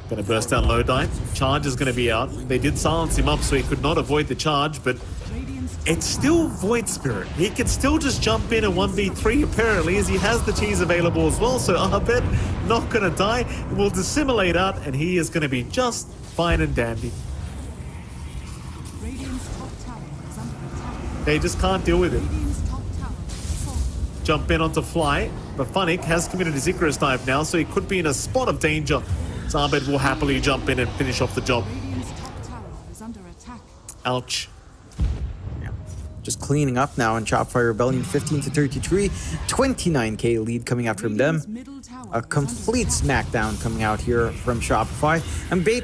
Gonna burst down Lodine. Charge is gonna be out. They did silence him up so he could not avoid the charge, but it's still Void Spirit. He can still just jump in and 1v3 apparently, as he has the cheese available as well, so Arbet not gonna die. Will dissimulate out, and he is gonna be just fine and dandy. They just can't deal with it. Jump in onto Fly, but Funnick has committed his Icarus dive now, so he could be in a spot of danger. So Arbet will happily jump in and finish off the job. Ouch. Just cleaning up now in Shopify Rebellion, 15 to 33, 29k lead coming out from them. A complete smackdown coming out here from Shopify. And Bait,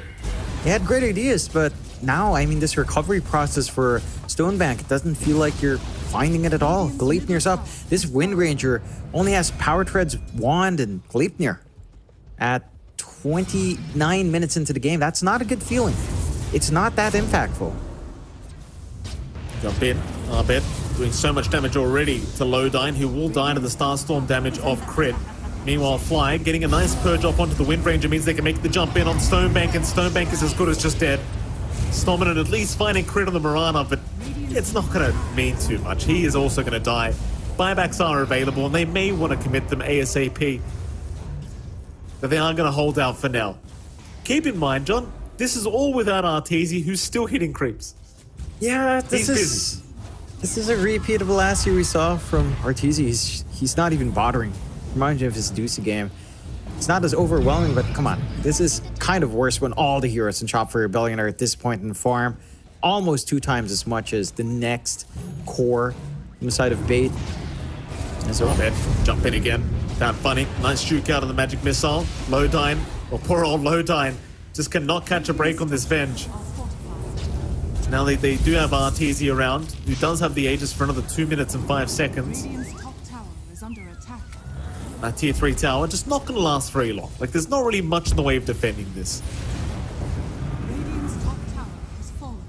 they had great ideas, but now, I mean, this recovery process for Stonebank, it doesn't feel like you're finding it at all. Gleipnir's up. This Wind Ranger only has Power Tread's Wand and Gleipnir at 29 minutes into the game. That's not a good feeling. It's not that impactful. Jump in. Arbet doing so much damage already to Lodine, who will die to the Starstorm damage of Crit. Meanwhile, Fly getting a nice purge off onto the Wind Ranger means they can make the jump in on Stonebank, and Stonebank is as good as just dead. Stominant at least finding Crit on the Mirana, but it's not going to mean too much. He is also going to die. Buybacks are available, and they may want to commit them ASAP. But they are going to hold out for now. Keep in mind, John, this is all without Arteezy, who's still hitting creeps. Yeah, He's busy. This is a repeat of last year we saw from RTZ. He's not even bothering. Reminds me of his Deuce game. It's not as overwhelming, but come on. This is kind of worse when all the heroes in Shop for Rebellion are at this point in the farm. Almost 2 times as much as the next core on the side of Bait. And so, Jump in again. Found Funny. Nice juke out of the magic missile. Lodine, or poor old Lodine, just cannot catch a break on this Venge. Now they do have RTZ around, who does have the Aegis for another 2 minutes and 5 seconds. Radiant's top tower is under attack. That tier 3 tower just not going to last very long. Like, there's not really much in the way of defending this. Radiant's top tower has fallen.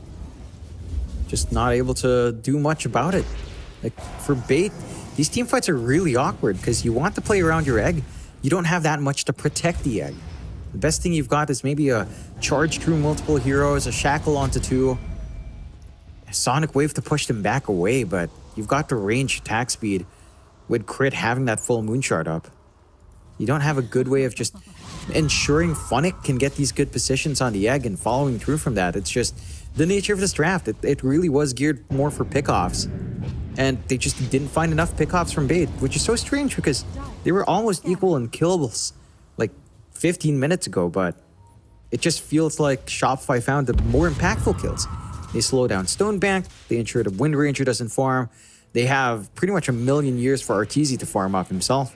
Just not able to do much about it. Like, for Bait, these team fights are really awkward because you want to play around your egg. You don't have that much to protect the egg. The best thing you've got is maybe a charge through multiple heroes, a shackle onto 2, a sonic wave to push them back away, but you've got the range attack speed with Crit having that full moonshard up. You don't have a good way of just ensuring Funnick can get these good positions on the egg and following through from that. It's just the nature of this draft. It really was geared more for pickoffs. And they just didn't find enough pickoffs from Bait, which is so strange because they were almost equal in kills like 15 minutes ago, but it just feels like Shopify found the more impactful kills. They slow down Stonebank, they ensure the Wind Ranger doesn't farm, they have pretty much a million years for Arteezy to farm up himself.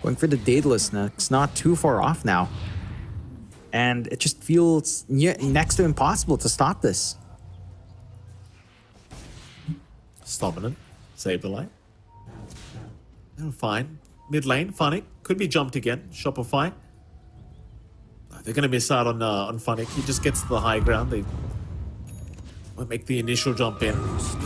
Going for the Daedalus next, not too far off now. And it just feels next to impossible to stop this. Stominant, Saberlight. Oh, fine. Mid lane, Funnick. Could be jumped again. Shopify. They're going to miss out on Funnick. He just gets to the high ground. They won't make the initial jump in.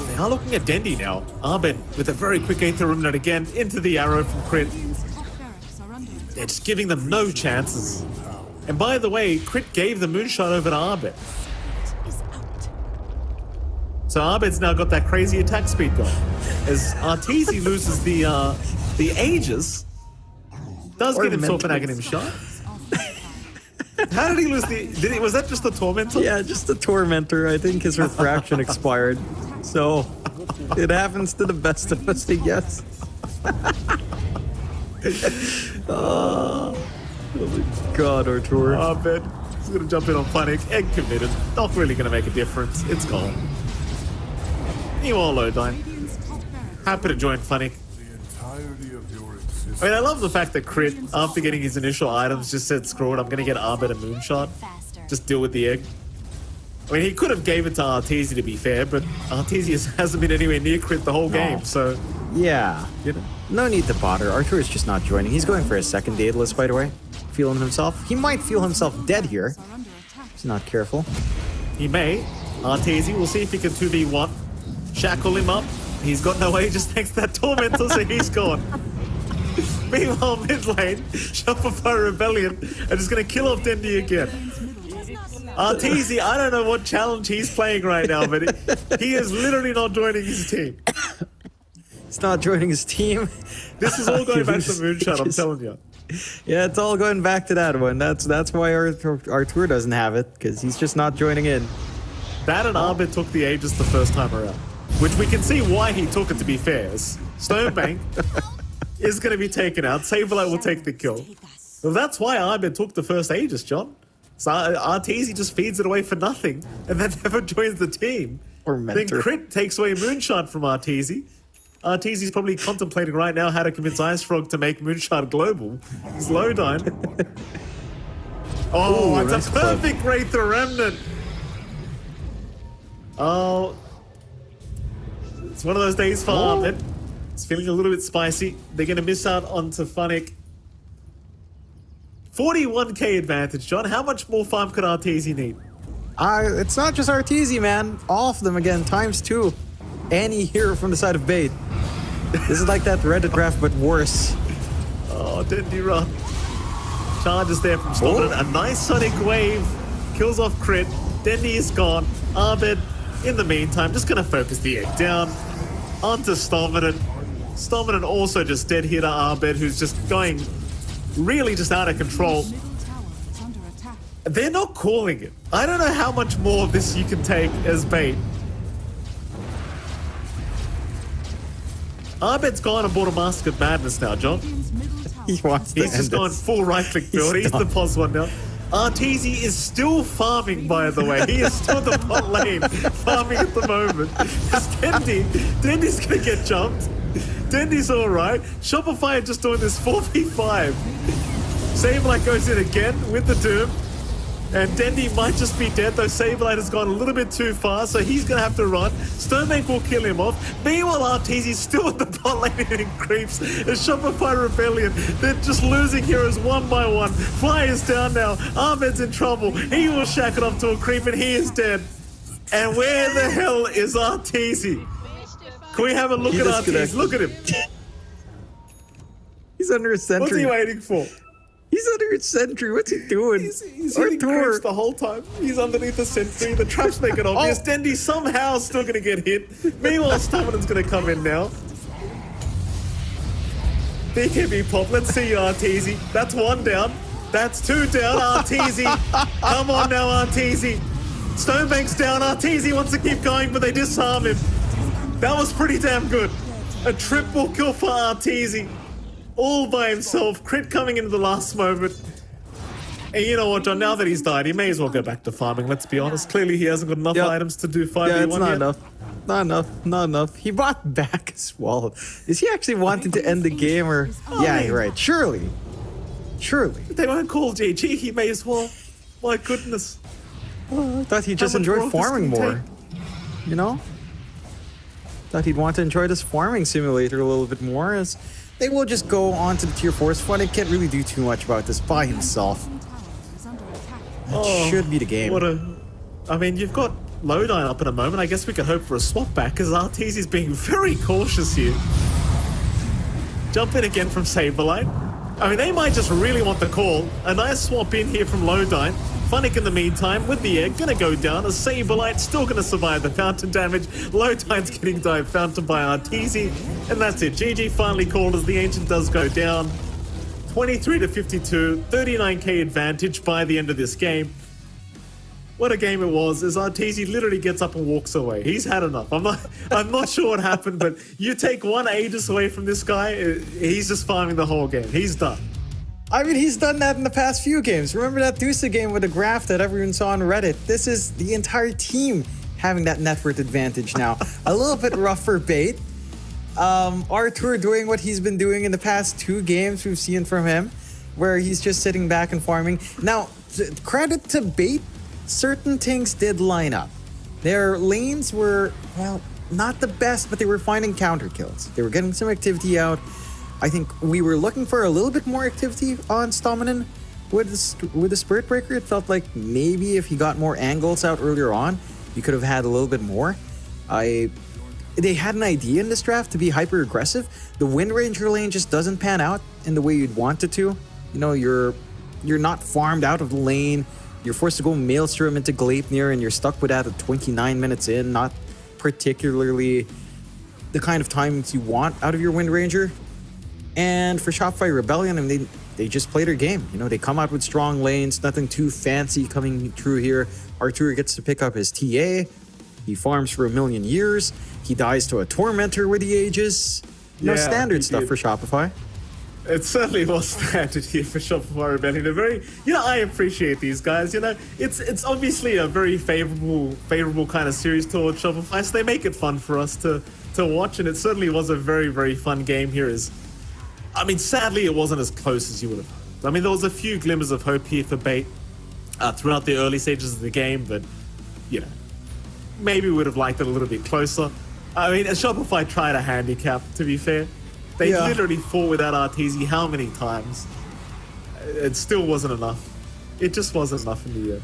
They are looking at Dendi now. Arbed with a very quick Aether Remnant again into the arrow from Crit. Radiant's top barracks are under attack. They're just giving them no chances. And by the way, Crit gave the moonshot over to Arbed. Is out. So Arbed's now got that crazy attack speed going. As Arteezy loses the Aegis, does get himself an Aghanim shot. How did he lose was that just the Tormentor? Yeah, just the Tormentor. I think his refraction expired. So it happens to the best of us, I guess. Oh my god, Artur. Arbed is going to jump in on Funnick. Egg committed. Not really going to make a difference. It's gone. Meanwhile, Lowdyne. Radiant's top barracks. Happy to join Funnick. The entirety of your existence. I mean, I love the fact that Crit, after getting his initial items, just said, screw it, I'm going to get Arbed a moonshot. Just deal with the egg. I mean, he could have gave it to Arteezy, to be fair, but Arteezy hasn't been anywhere near Crit the whole game, so, Yeah. you know. No need to bother. Artur is just not joining. He's going for a second Daedalus, by the way. Feeling himself. He might feel himself dead here. Are under attack. He's not careful. He may. Arteezy, we'll see if he can 2v1. Shackle him up. He's got no Aegis thanks to that Tormentor, so he's gone. Meanwhile, mid lane, Shopify Rebellion are just going to kill off Dendi again. Arteezy, I don't know what challenge he's playing right now, but he is literally not joining his team. He's not joining his team. This is all going back to the moonshot, I'm Just- telling you. Yeah, it's all going back to that one. That's why Artur doesn't have it, because he's just not joining in. That and Arbed took the Aegis the first time around, which we can see why he took it, to be fair. Stonebank is going to be taken out. Saberlight will take the kill. Well, that's why Arbed took the first Aegis, John. So Arteezy just feeds it away for nothing and then never joins the team. Or Then mentor. Crit takes away Moonshot from Arteezy. Arteezy's probably contemplating right now how to convince Ice Frog to make Moonshot global. It's Lowdyne. Oh, Ooh, it's nice a clip. perfect Wraither Remnant. Oh, it's one of those days for Arbed. It's feeling a little bit spicy. They're going to miss out onto Funnick. 41k advantage, John. How much more farm could Arteezy need? It's not just Arteezy, man. All of them again, ×2. Any hero from the side of Bait. This is like that Reddit draft, but worse. Oh, Dendi run. Charges there from Stominant. A nice Sonic Wave. Kills off Crit. Dendi is gone. Arbed, in the meantime, just going to focus the egg down. Onto Stominant. Stominant also just dead here to Arbed, who's just going really just out of control. Middle tower is under attack. They're not calling it. I don't know how much more of this you can take as Bait. Arbed's gone and bought a Mask of Madness now, John. Radiant's middle tower He wants to He's just end gone this. full right-click build. He's the done. pos one now. Arteezy is still farming, by the way. He is still in the bot lane, farming at the moment. It's Dendi's gonna get jumped. Dendi's alright. Shopify are just doing this 4v5. Saberlight goes in again with the Doom. And Dendi might just be dead, though Saberlight has gone a little bit too far, so he's going to have to run. Stonebank will kill him off. Meanwhile, Arteezy's still at the bot lane hitting creeps. The Shopify Rebellion, they're just losing heroes one by one. Fly is down now. Ahmed's in trouble. He will shack it off to a creep, and he is dead. And where the hell is Arteezy? Can we have a look at Arteezy? Look at him. He's under a sentry. What's he waiting for? He's under a sentry. What's he doing? He's hitting creeps the whole time. He's underneath the sentry. The traps make it obvious. Dendi somehow still going to get hit. Meanwhile, Staminan's going to come in now. BKB pop. Let's see you, Arteezy. That's one down. That's two down. Arteezy. Come on now, Arteezy. Stonebank's down. Arteezy wants to keep going, but they disarm him. That was pretty damn good. A triple kill for Arteezy. All by himself, crit coming into the last moment. And you know what, John, now that he's died, he may as well go back to farming, let's be honest. Clearly he hasn't got enough items to do 5v1 Yeah, it's not yet. enough. Not enough. He bought back as well. Is he actually wanting to end the game or... Yeah, you're right. Surely. They won't call GG, he may as well. My goodness. I thought he'd just How much enjoy growth is farming gonna more. You know? Thought he'd want to enjoy this farming simulator a little bit more as... They will just go on to the tier 4s. Funny can't really do too much about this by himself. That should be the game. I mean, you've got Lowline up in a moment. I guess we could hope for a swap back because Arteezy's being very cautious here. Jump in again from Saberlight. I mean, they might just really want the call. A nice swap in here from Lowline. Funnick in the meantime with the egg gonna go down. A Saberlight still gonna survive the fountain damage. Lowtine's getting dive fountain by Arteezy. And that's it. GG finally called as the Ancient does go down. 23 to 52, 39k advantage by the end of this game. What a game it was, as Arteezy literally gets up and walks away. He's had enough. I'm not sure what happened, but you take one Aegis away from this guy, he's just farming the whole game. He's done. I mean, he's done that in the past few games. Remember that Dusa game with the graph that everyone saw on Reddit? This is the entire team having that net worth advantage now. A little bit rough for Bait. Arthur doing what he's been doing in the past 2 games we've seen from him, where he's just sitting back and farming. Now, credit to Bait, certain things did line up. Their lanes were, well, not the best, but they were finding counter kills. They were getting some activity out. I think we were looking for a little bit more activity on Staminan with the Spirit Breaker. It felt like maybe if he got more angles out earlier on, you could have had a little bit more. They had an idea in this draft to be hyper aggressive. The Wind Ranger lane just doesn't pan out in the way you'd want it to. You know, you're not farmed out of the lane. You're forced to go Maelstrom into Gleipnir, and you're stuck with that at 29 minutes in. Not particularly the kind of times you want out of your Wind Ranger. And for Shopify Rebellion, I mean, they just play their game. You know, they come out with strong lanes, nothing too fancy coming through here. Artur gets to pick up his TA. He farms for 1,000,000 years. He dies to a Tormentor with the Aegis. No standard stuff for Shopify. It certainly was standard here for Shopify Rebellion. A very, I appreciate these guys. It's obviously a very favorable kind of series towards Shopify, so they make it fun for us to watch, and it certainly was a very, very fun game here. I mean, sadly, it wasn't as close as you would have hoped. I mean, there was a few glimmers of hope here for Bait throughout the early stages of the game, but, maybe we would have liked it a little bit closer. I mean, Shopify tried a handicap, to be fair. They literally fought without Arteezy how many times? It still wasn't enough. It just wasn't enough in the end.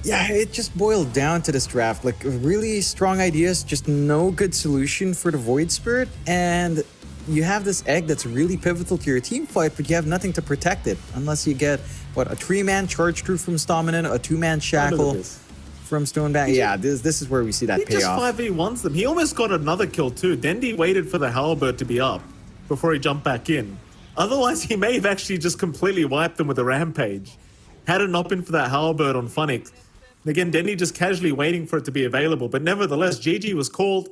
Yeah, it just boiled down to this draft. Like, really strong ideas, just no good solution for the Void Spirit, and you have this egg that's really pivotal to your team fight, but you have nothing to protect it unless you get, a 3-man charge through from Staminan, a 2-man shackle from Stonebank. Yeah, this is where we see that payoff. He just 5v1s them. He almost got another kill too. Dendi waited for the Halberd to be up before he jumped back in. Otherwise, he may have actually just completely wiped them with a Rampage. Had it not been for that Halberd on Funnick. Again, Dendi just casually waiting for it to be available. But nevertheless, GG was called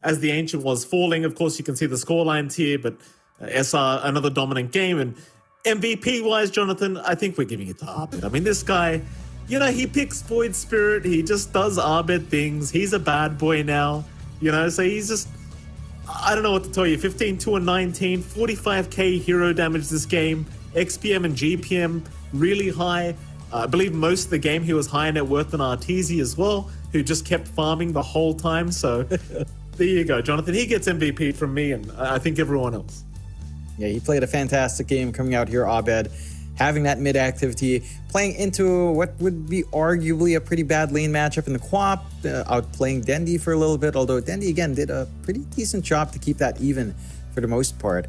as the Ancient was falling. Of course, you can see the scorelines here, but SR, another dominant game. And MVP-wise, Jonathan, I think we're giving it to Arbit. I mean, this guy, he picks Void Spirit. He just does Arbit things. He's a bad boy now, so he's just, I don't know what to tell you. 15, 2, and 19, 45k hero damage this game. XPM and GPM really high. I believe most of the game he was higher net worth than Arteezy as well, who just kept farming the whole time. So there you go, Jonathan. He gets MVP from me and I think everyone else. Yeah, he played a fantastic game coming out here, Abed, having that mid activity, playing into what would be arguably a pretty bad lane matchup in the co-op, outplaying Dendi for a little bit, although Dendi, again, did a pretty decent job to keep that even for the most part.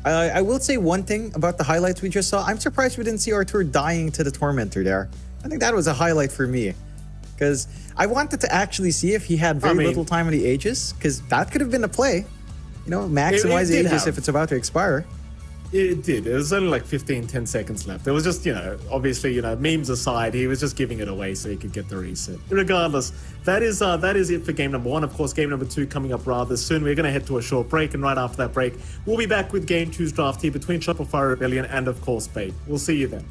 I will say one thing about the highlights we just saw. I'm surprised we didn't see Artur dying to the Tormentor there. I think that was a highlight for me, because I wanted to actually see if he had very little time on the Aegis, because that could have been a play. You know, maximize it Aegis if it's about to expire. It did. It was only like 10 seconds left. It was just, obviously, memes aside, he was just giving it away so he could get the reset. Regardless, that is it for game number 1. Of course, game number 2 coming up rather soon. We're going to head to a short break, and right after that break, we'll be back with game 2's draft here between Shopify Rebellion and, of course, Bait. We'll see you then.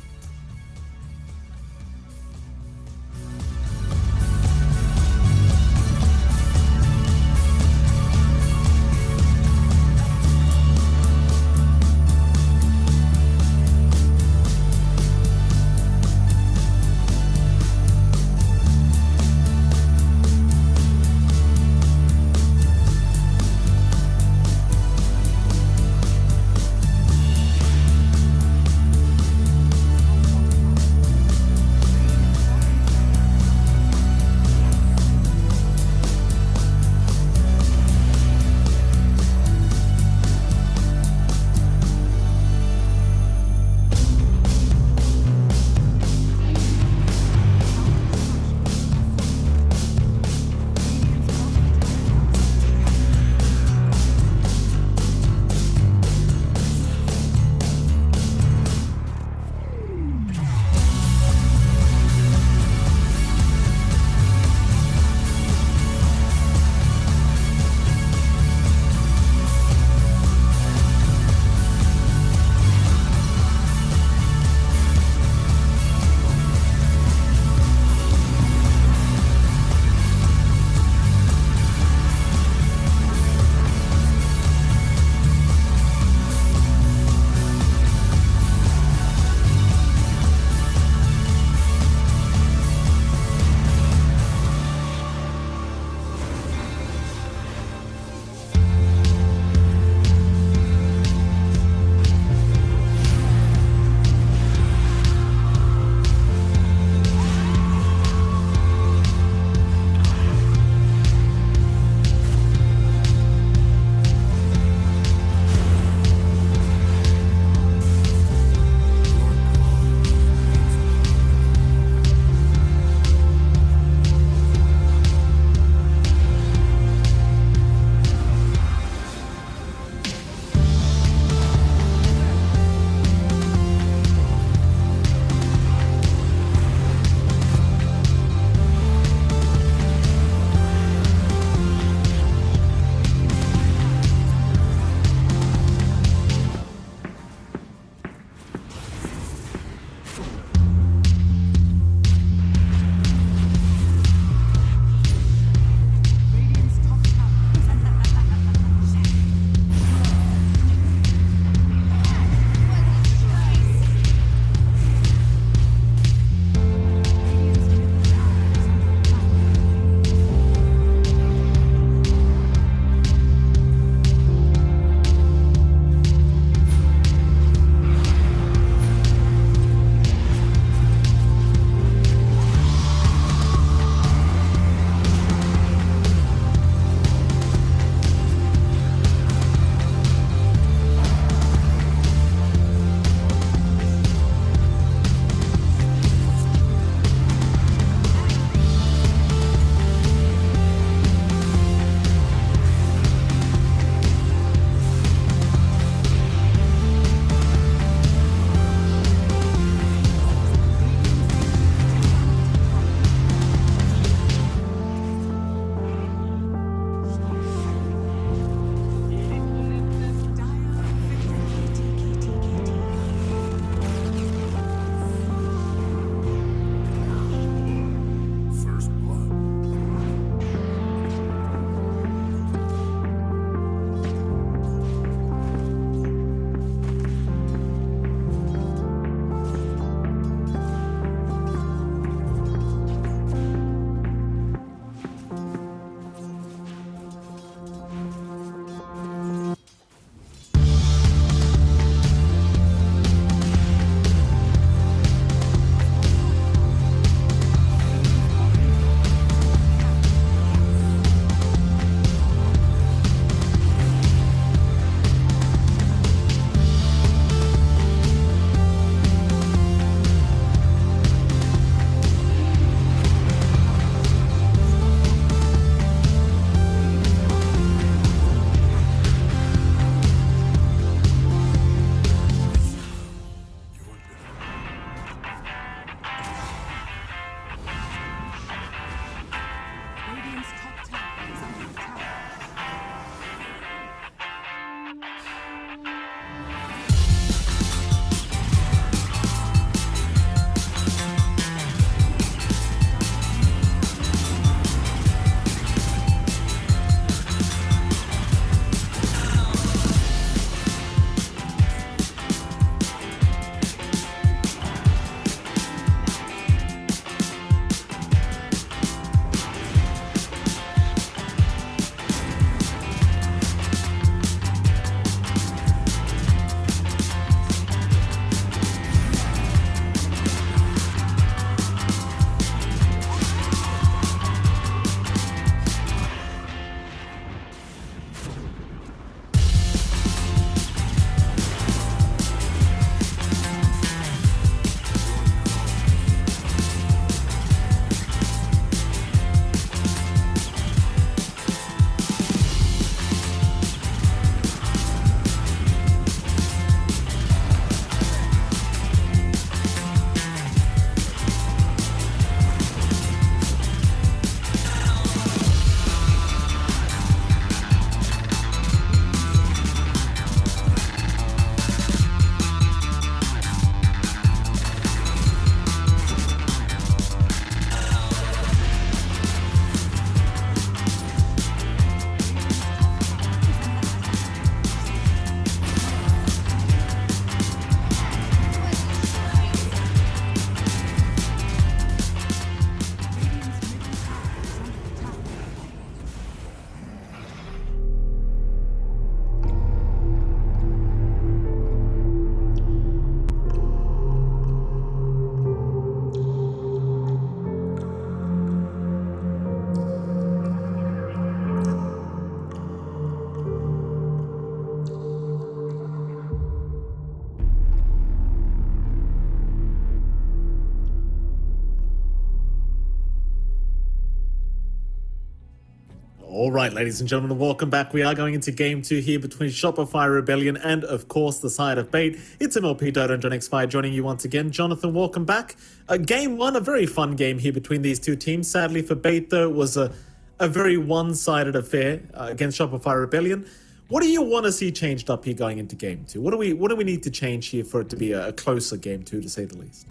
All right, ladies and gentlemen, welcome back. We are going into game 2 here between Shopify Rebellion and, of course, the side of Bait. It's MLP Dodo and John X5 joining you once again. Jonathan, welcome back. Game 1, a very fun game here between these two teams. Sadly for Bait, though, it was a very one-sided affair against Shopify Rebellion. What do you want to see changed up here going into game 2? What do we need to change here for it to be a closer game 2, to say the least?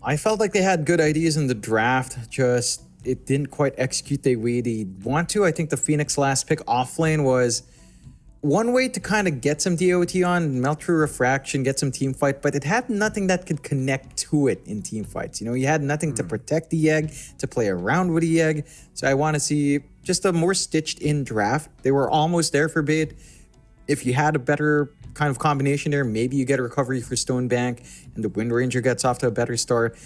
I felt like they had good ideas in the draft, just it didn't quite execute the way they want to. I think the Phoenix last pick off lane was one way to kind of get some DOT on, melt through refraction, get some team fight, but it had nothing that could connect to it in team fights. You know, you had nothing to protect the egg, to play around with the egg. So I want to see just a more stitched in draft. They were almost there for Bait. If you had a better kind of combination there, maybe you get a recovery for Stonebank and the Wind Ranger gets off to a better start.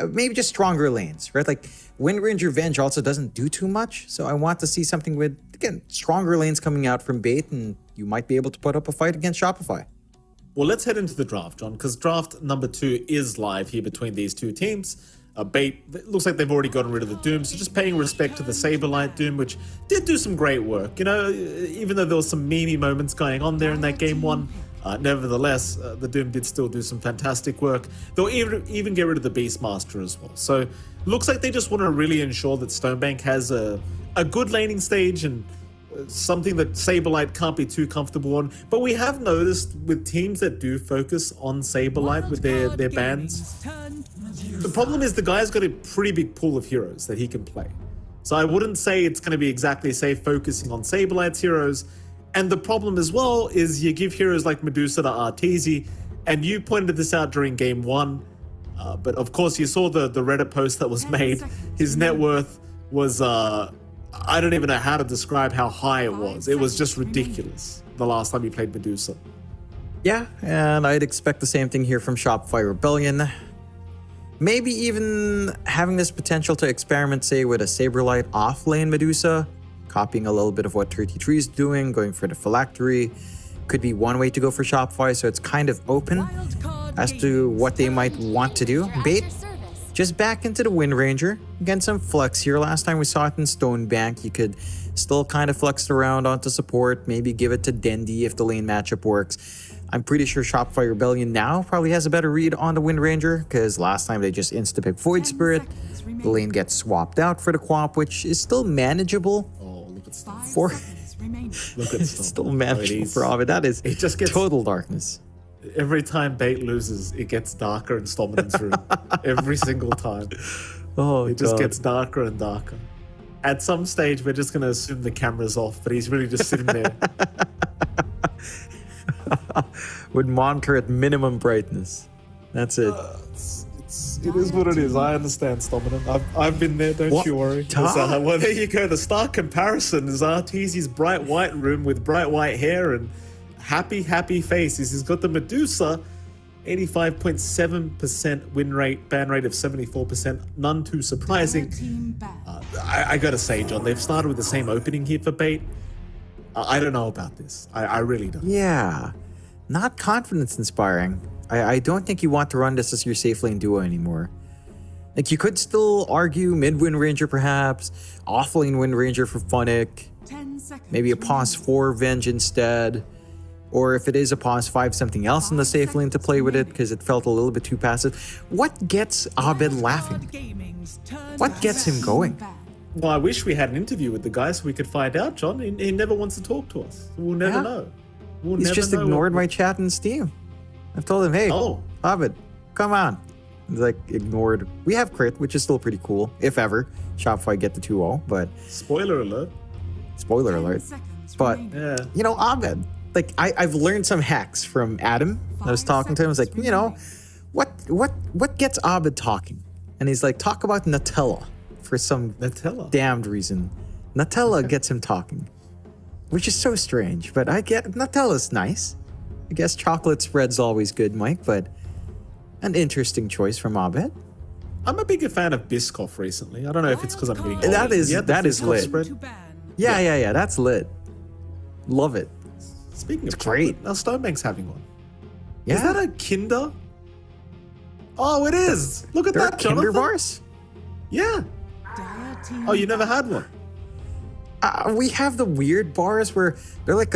Maybe just stronger lanes, right? Like Wind Ranger Venge also doesn't do too much. So I want to see something with, again, stronger lanes coming out from Bait, and you might be able to put up a fight against Shopify. Well, let's head into the draft, John, because draft number 2 is live here between these two teams. Bait, it looks like they've already gotten rid of the Doom, so just paying respect to the Saberlight Doom, which did do some great work. You know, even though there was some memey moments going on there in that game 1, nevertheless, the Doom did still do some fantastic work. They'll even get rid of the Beastmaster as well. So, looks like they just want to really ensure that Stonebank has a good laning stage and something that Saberlight can't be too comfortable on. But we have noticed with teams that do focus on Saberlight with their bans, the problem is the guy's got a pretty big pool of heroes that he can play. So I wouldn't say it's going to be exactly safe focusing on Saberlight's heroes. And the problem as well is you give heroes like Medusa to Arteezy, and you pointed this out during game 1. But of course you saw the Reddit post that was made. His net worth was, I don't even know how to describe how high it was. It was just ridiculous the last time he played Medusa. Yeah, and I'd expect the same thing here from Shopify Rebellion. Maybe even having this potential to experiment, say, with a Saberlight off-lane Medusa, copying a little bit of what 33 is doing, going for the phylactery, could be one way to go for Shopify, so it's kind of open as to what they might want to do. Bait, just back into the Wind Ranger. Again, some flex here. Last time we saw it in Stonebank, you could still kind of flex around onto support, maybe give it to Dendi if the lane matchup works. I'm pretty sure Shopify Rebellion now probably has a better read on the Wind Ranger, because last time they just insta-pick Void Spirit. The lane gets swapped out for the Quap, which is still manageable. Oh, look at Storm. For Look at it's Storm. still manageable for Ovid. That is it just gets total darkness. Every time Bait loses, it gets darker in Stominan's room. Every single time. Oh, It just God. gets darker and darker. At some stage, we're just going to assume the camera's off, but he's really just sitting there. Would monitor at minimum brightness. That's it. It is what it is. I understand, Stominan. I've been there, don't What? you worry. Well, there you go. The stark comparison is Arteezy's bright white room with bright white hair and happy faces. He's got the Medusa, 85.7% win rate, ban rate of 74%. None too surprising. I gotta say, John, they've started with the same opening here for Bait. I don't know about this. I really don't. Yeah. Not confidence inspiring. I don't think you want to run this as your safe lane duo anymore. Like, you could still argue mid Wind Ranger perhaps, off lane Wind Ranger for Funnick, maybe a pause 4 Venge instead, or if it is a pause 5, something else in the safe lane to play with it because it felt a little bit too passive. What gets Abed laughing? What gets him going? Well, I wish we had an interview with the guy so we could find out, John. He never wants to talk to us. We'll never know. He's just ignored my chat in Steam. I've told him, hey, Abed, come on. He's like, ignored. We have crit, which is still pretty cool, if ever. Shopify get the 2-0, but... Spoiler alert. Spoiler alert. But, you know, Abed, like, I've learned some hacks from Adam. I was talking to him. I was like, you know, what gets Abed talking? And he's like, talk about Nutella for some damned reason. Nutella gets him talking, which is so strange, but I get Nutella's nice. I guess chocolate spread's always good, Mike, but an interesting choice from Abed. I'm a bigger fan of Biscoff recently. I don't know if it's because I'm getting older. That is Biscoff lit. Spread. Yeah, that's lit. Love it. Speaking of great. chocolate, now Stonebank's having one. Yeah. Is that a Kinder? Oh, it is. Look at There are that, Kinder Jonathan. bars? Yeah. Oh, you never had one? We have the weird bars where they're like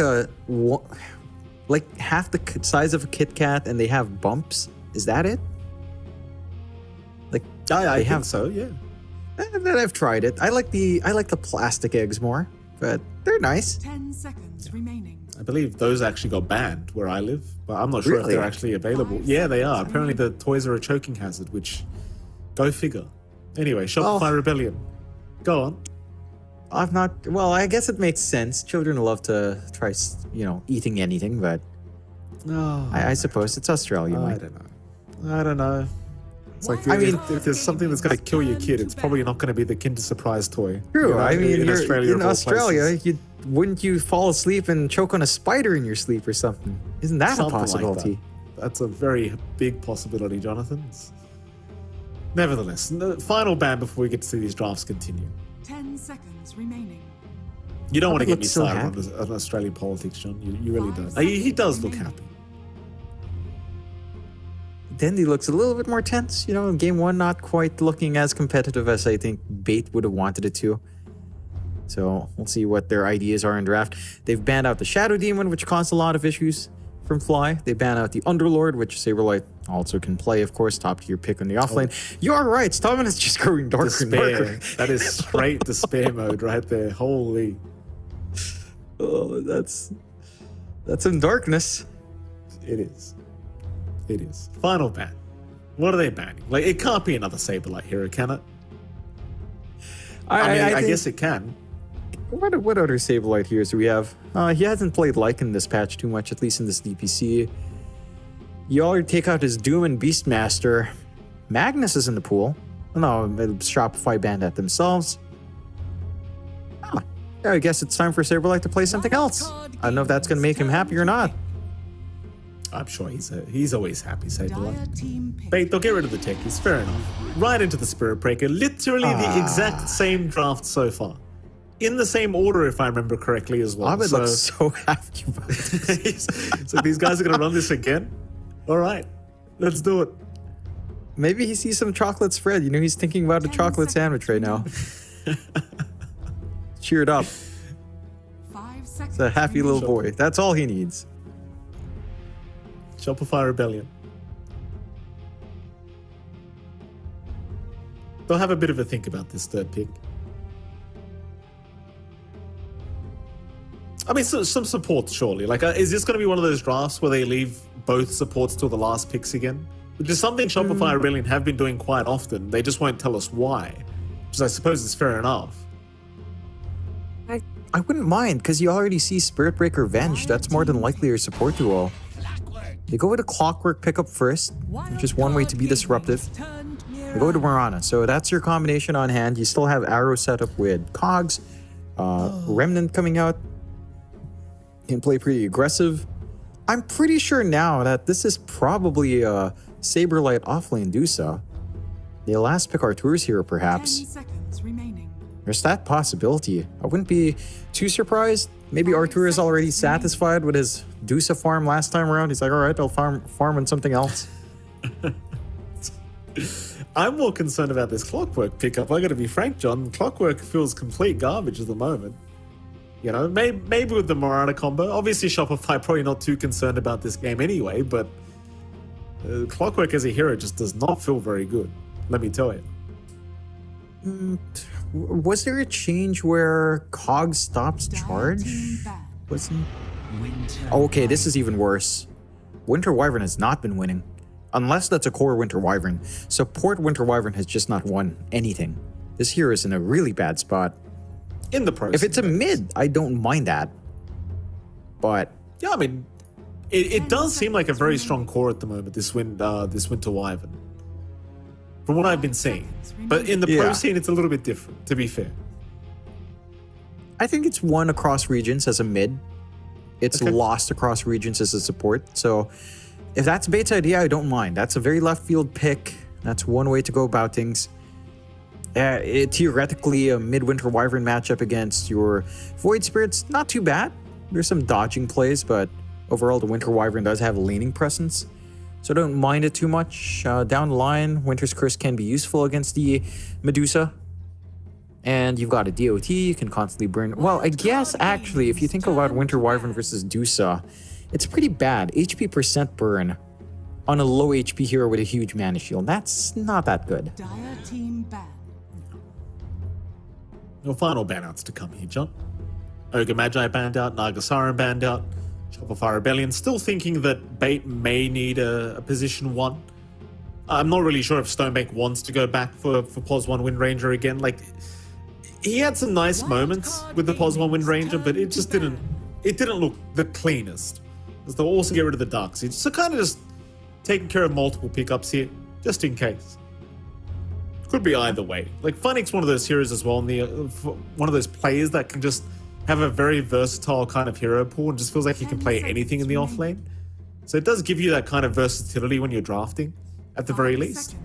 like half the size of a Kit Kat and they have bumps. Is that it? Like I they think so, yeah. That I've tried it. I like the plastic eggs more, but they're nice. 10 seconds remaining. I believe those actually got banned where I live, but I'm not sure Really? if they're actually available. Yeah, they are. Apparently the toys are a choking hazard, which, go figure. Anyway, Shopify Rebellion. Go on. I've not. Well, I guess it makes sense. Children love to try, eating anything, but No, I suppose it's Australia. I Mike. don't know. It's like, if there's something that's going to kill your kid, it's probably not going to be the Kinder Surprise toy. True. You know, I mean, in you're, Australia, in of all Australia, places. wouldn't you fall asleep and choke on a spider in your sleep or something? Isn't that Something a like possibility? That's a very big possibility, Jonathan. Nevertheless, the final ban before we get to see these drafts continue. 10 seconds remaining. You don't want to He get me looks so started on Australian politics, John. You really don't. He does look happy. Dendy looks a little bit more tense. Game one not quite looking as competitive as I think Bait would have wanted it to. So we'll see what their ideas are in draft. They've banned out the Shadow Demon, which caused a lot of issues from Fly. They ban out the Underlord, which Saberlight also can play, of course, top tier pick on the offlane. You are right. Stomach is just growing darker and darker. Despair. That is straight despair mode right there. Holy. Oh, that's some darkness. It is. It is. Final ban. What are they banning? Like, it can't be another Saberlight hero, can it? I think- guess it can. What other Saberlight heroes do we have? He hasn't played Lycan this patch too much, at least in this DPC. You already take out his Doom and Beastmaster. Magnus is in the pool. No, Shopify banned that themselves. Yeah, I guess it's time for Saberlight to play something else. I don't know if that's going to make him happy or not. I'm sure he's always happy, Saberlight. Dire team pick. Bait, they'll get rid of the techies. Fair enough. Right into the Spirit Breaker. Literally the exact same draft so far. In the same order, if I remember correctly, as well. Ahmed looks so happy about it. So these guys are going to run this again? All right. Let's do it. Maybe he sees some chocolate spread. He's thinking about a 10 chocolate sandwich right now. Cheered up. 5 seconds. It's a happy little remaining. boy. That's all he needs. Shopify Rebellion. They'll have a bit of a think about this third pick. I mean, some support, surely. Like, is this going to be one of those drafts where they leave both supports till the last picks again? Which is something Shopify Rebellion have been doing quite often. They just won't tell us why. Which I suppose is fair enough. I wouldn't mind, because you already see Spirit Breaker Venge. That's more than likely your support duo. They go with a Clockwork pickup first, which is one way to be disruptive. They go to Mirana, so that's your combination on hand. You still have Arrow set up with Cogs, Remnant coming out. Can play pretty aggressive. I'm pretty sure now that this is probably a Saberlight offlane Dusa. The last pick Artur's hero, 10 perhaps. seconds remaining. There's that possibility. I wouldn't be too surprised. Maybe Artur is already satisfied with his Dusa farm last time around. He's like, all right, I'll farm on something else. I'm more concerned about this Clockwork pickup. I got to be frank, John. Clockwork feels complete garbage at the moment. Maybe with the Mirana combo. Obviously, Shopify probably not too concerned about this game anyway, but Clockwork as a hero just does not feel very good. Let me tell you. Was there a change where Cog stops Dire charge? team ban. Wasn't? Oh, okay, this is even worse. Winter Wyvern has not been winning. Unless that's a core Winter Wyvern. Support Winter Wyvern has just not won anything. This hero is in a really bad spot. In the process. If it's a mid, I don't mind that. But Yeah, I mean, it does seem like a very strong core at the moment, this Winter Wyvern. From what I've been seeing. But in the pro Yeah. scene, it's a little bit different, to be fair. I think it's won across regions as a mid. It's Okay. lost across regions as a support. So if that's Bait's idea, I don't mind. That's a very left field pick. That's one way to go about things. Theoretically, a Midwinter Wyvern matchup against your Void Spirits, not too bad. There's some dodging plays, but overall, the Winter Wyvern does have a laning presence. So don't mind it too much. Down the line, Winter's Curse can be useful against the Medusa. And you've got a DOT, you can constantly burn. Well, I guess actually, if you think about Winter Wyvern versus Dusa, it's pretty bad. HP percent burn on a low HP hero with a huge mana shield. That's not that good. Dire team ban. Your final banouts to come here, John. Ogre Magi banned out, Nagasaran banned out, Shopify Rebellion still thinking that Bait may need a position 1. I'm not really sure if Stonebank wants to go back for POS 1 Wind Ranger again. Like, he had some nice moments with the POS 1 Wind Ranger, but it just didn't look the cleanest. Because they'll also get rid of the Dark Siege. So kind of just taking care of multiple pickups here, just in case. Could be either way. Like, Funny's one of those heroes as well, and one of those players that can just have a very versatile kind of hero pool and just feels like you can play anything in the off lane. So it does give you that kind of versatility when you're drafting, at the very least.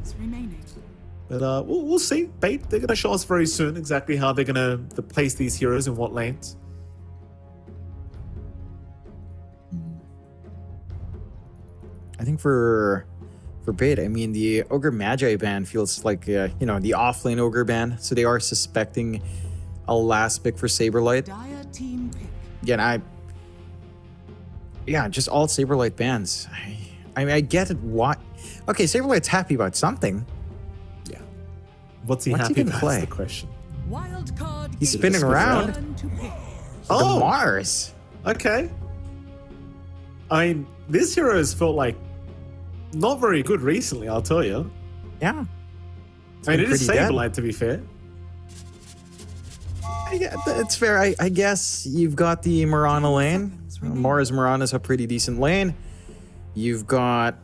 But we'll see. Bait, they're going to show us very soon exactly how they're going to place these heroes in what lanes. I think for Bait, I mean, the Ogre Magi ban feels like, the offlane Ogre ban. So they are suspecting a last pick for Saberlight. Dire team pick. Again, just all Saberlight bans. I mean, I get it. What? Okay, Saberlight's happy about something. Yeah. What's he What's happy he gonna about play? is the question. Wild card. He's game. spinning around. Turn to pick. Oh! The Mars. Okay. I mean, this hero has felt like not very good recently, I'll tell you. Yeah. I mean, been it is pretty dead. Saberlight, to be fair. Yeah, it's fair. I guess you've got the Mirana lane. Mars Mirana's a pretty decent lane. You've got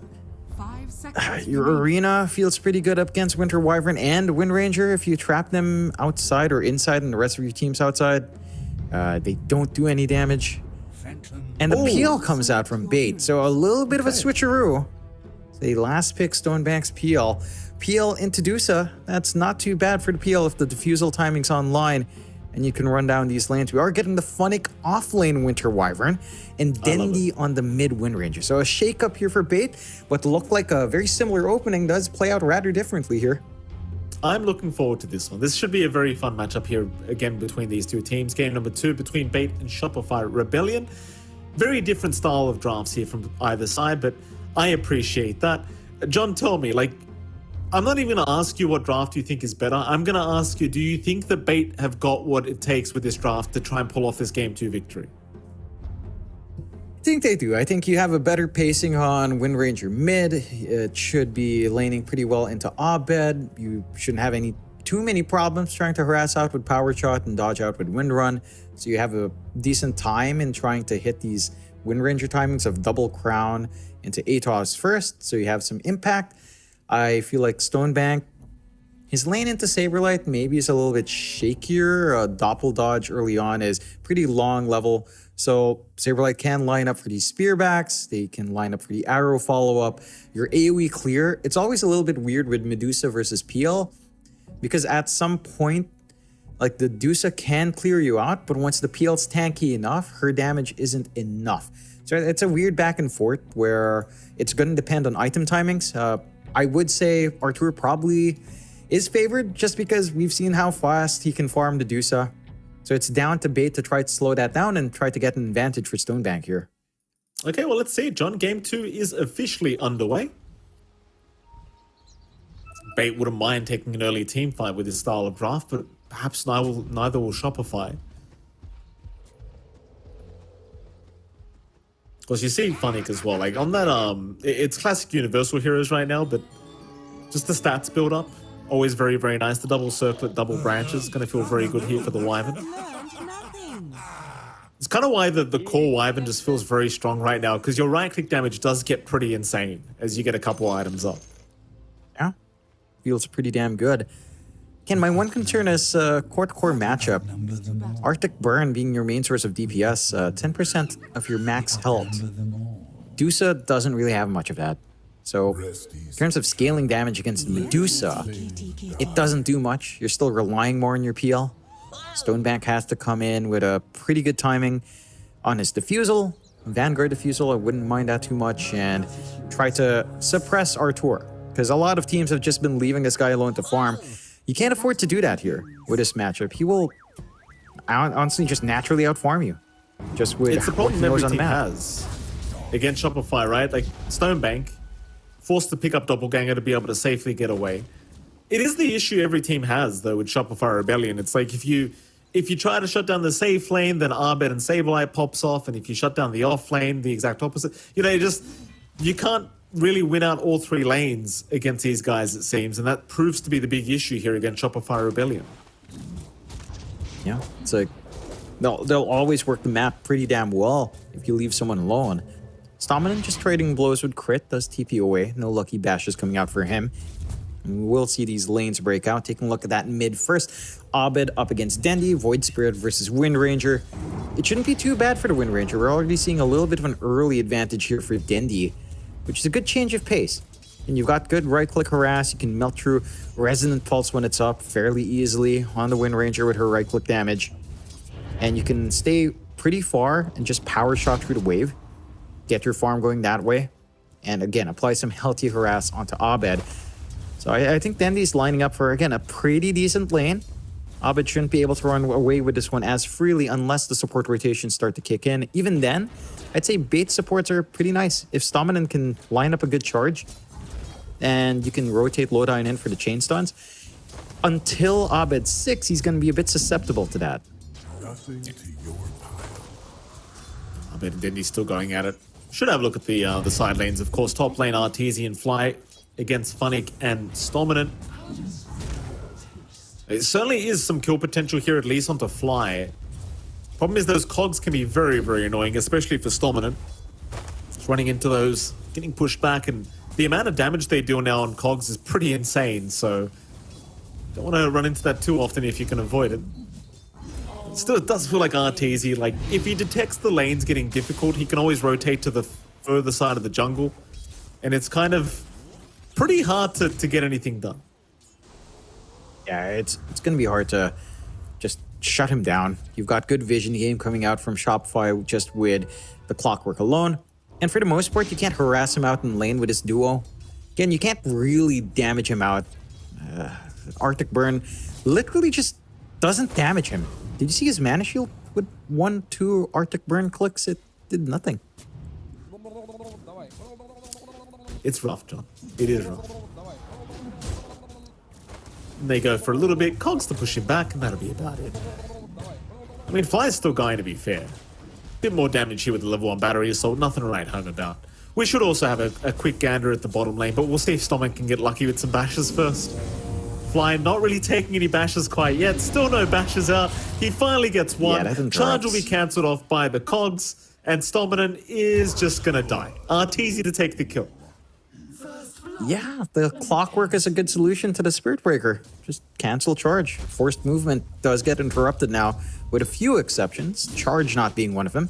5 seconds. your arena feels pretty good up against Winter Wyvern and Wind Ranger if you trap them outside or inside and the rest of your team's outside. They don't do any damage. And the peel comes out from Bait, so a little bit of a switcheroo. The last pick, Stonebank's peel. Peel into Dusa. That's not too bad for the peel if the diffusal timing's online and you can run down these lanes. We are getting the Funnic off-lane Winter Wyvern and Dendi on the mid Wind Ranger. So a shake-up here for Bait. What looked like a very similar opening does play out rather differently here. I'm looking forward to this one. This should be a very fun matchup here again between these two teams. Game number 2 between Bait and Shopify Rebellion. Very different style of drafts here from either side, but I appreciate that. John, tell me, I'm not even going to ask you what draft you think is better. I'm going to ask you, do you think the Bait have got what it takes with this draft to try and pull off this Game 2 victory? I think they do. I think you have a better pacing on Wind Ranger mid. It should be laning pretty well into Abed. You shouldn't have too many problems trying to harass out with Power Shot and dodge out with Wind Run. So you have a decent time in trying to hit these Wind Ranger timings of double crown into Atos first, so you have some impact. I feel like Stonebank, his lane into Saberlight maybe is a little bit shakier. Doppel dodge early on is pretty long level, so Saberlight can line up for these spearbacks. They can line up for the arrow follow-up. Your AoE clear, it's always a little bit weird with Medusa versus PL, because at some point, like the Dusa can clear you out, but once the PL's tanky enough, her damage isn't enough. So it's a weird back and forth where it's going to depend on item timings. I would say Artur probably is favored just because we've seen how fast he can farm the Dusa. So it's down to Bait to try to slow that down and try to get an advantage for Stonebank here. Okay, well, let's see. John, Game 2 is officially underway. Bait wouldn't mind taking an early team fight with this style of draft, but perhaps neither will Shopify. Of course, you see Funnic as well. On that, it's classic Universal heroes right now, but just the stats build up. Always very, very nice. The double circlet, double branches, going to feel very good here for the Wyvern. It's kind of why the core Wyvern just feels very strong right now, because your right-click damage does get pretty insane as you get a couple items up. Yeah, feels pretty damn good. Again, my one concern is core-to-core matchup. Arctic Burn being your main source of DPS, 10% of your max health. Dusa doesn't really have much of that. So, in terms of scaling damage against Medusa, it doesn't do much. You're still relying more on your PL. Stonebank has to come in with a pretty good timing on his Diffusal. Vanguard Diffusal, I wouldn't mind that too much. And try to suppress Artur. Because a lot of teams have just been leaving this guy alone to farm. You can't afford to do that here with this matchup. He will honestly just naturally outfarm you. Just with It's the what he problem knows every on the team map. has against Shopify, right? Like Stonebank, forced to pick up Doppelganger to be able to safely get away. It is the issue every team has though with Shopify Rebellion. It's like if you try to shut down the safe lane, then Arbed and Sableye pops off, and if you shut down the off lane, the exact opposite. You know, you can't really win out all three lanes against these guys, it seems, and that proves to be the big issue here against Shopify Rebellion. Yeah, it's like they'll always work the map pretty damn well if you leave someone alone. Stominant just trading blows with crit, does TP away. No lucky bashes coming out for him. And we'll see these lanes break out. Taking a look at that mid first. Abed up against Dendi, Void Spirit versus Wind Ranger. It shouldn't be too bad for the Wind Ranger. We're already seeing a little bit of an early advantage here for Dendi, which is a good change of pace. And you've got good right-click harass. You can melt through Resonant Pulse when it's up fairly easily on the Wind Ranger with her right-click damage. And you can stay pretty far and just power shot through the wave. Get your farm going that way. And again, apply some healthy harass onto Abed. So I think Dendi's lining up for, again, a pretty decent lane. Abed shouldn't be able to run away with this one as freely unless the support rotations start to kick in. Even then, I'd say bait supports are pretty nice. If Stominant can line up a good charge, and you can rotate Lowdown in for the chain stuns, until Abed's 6, he's going to be a bit susceptible to that. Nothing to your pile. Abed and Dendi's still going at it. Should have a look at the side lanes, of course. Top lane Artesian Fly against Funnick and Stominant. It certainly is some kill potential here, at least onto Fly. Problem is those cogs can be very, very annoying, especially for Stominant. Just running into those, getting pushed back, and the amount of damage they deal now on cogs is pretty insane, so don't want to run into that too often if you can avoid it. Still, it does feel like Arteezy, like, if he detects the lanes getting difficult, he can always rotate to the further side of the jungle, and it's kind of pretty hard to get anything done. Yeah, it's going to be hard to just shut him down. You've got good vision game coming out from Shopify just with the Clockwork alone. And for the most part, you can't harass him out in lane with his duo. Again, you can't really damage him out. Arctic Burn literally just doesn't damage him. Did you see his mana shield? With 1-2 Arctic Burn clicks, it did nothing. It's rough, John. It is rough. And they go for a little bit, cogs to push him back, and that'll be about it. I mean, Fly's still going, to be fair. Bit more damage here with the level 1 battery assault, nothing to write home about. We should also have a quick gander at the bottom lane, but we'll see if Stominant can get lucky with some bashes first. Fly not really taking any bashes quite yet, still no bashes out. He finally gets one. Charge will be cancelled off by the cogs, and Stominant is just gonna die. Arteezy to take the kill. Yeah, the Clockwork is a good solution to the Spirit Breaker. Just cancel charge. Forced movement does get interrupted now, with a few exceptions, charge not being one of them.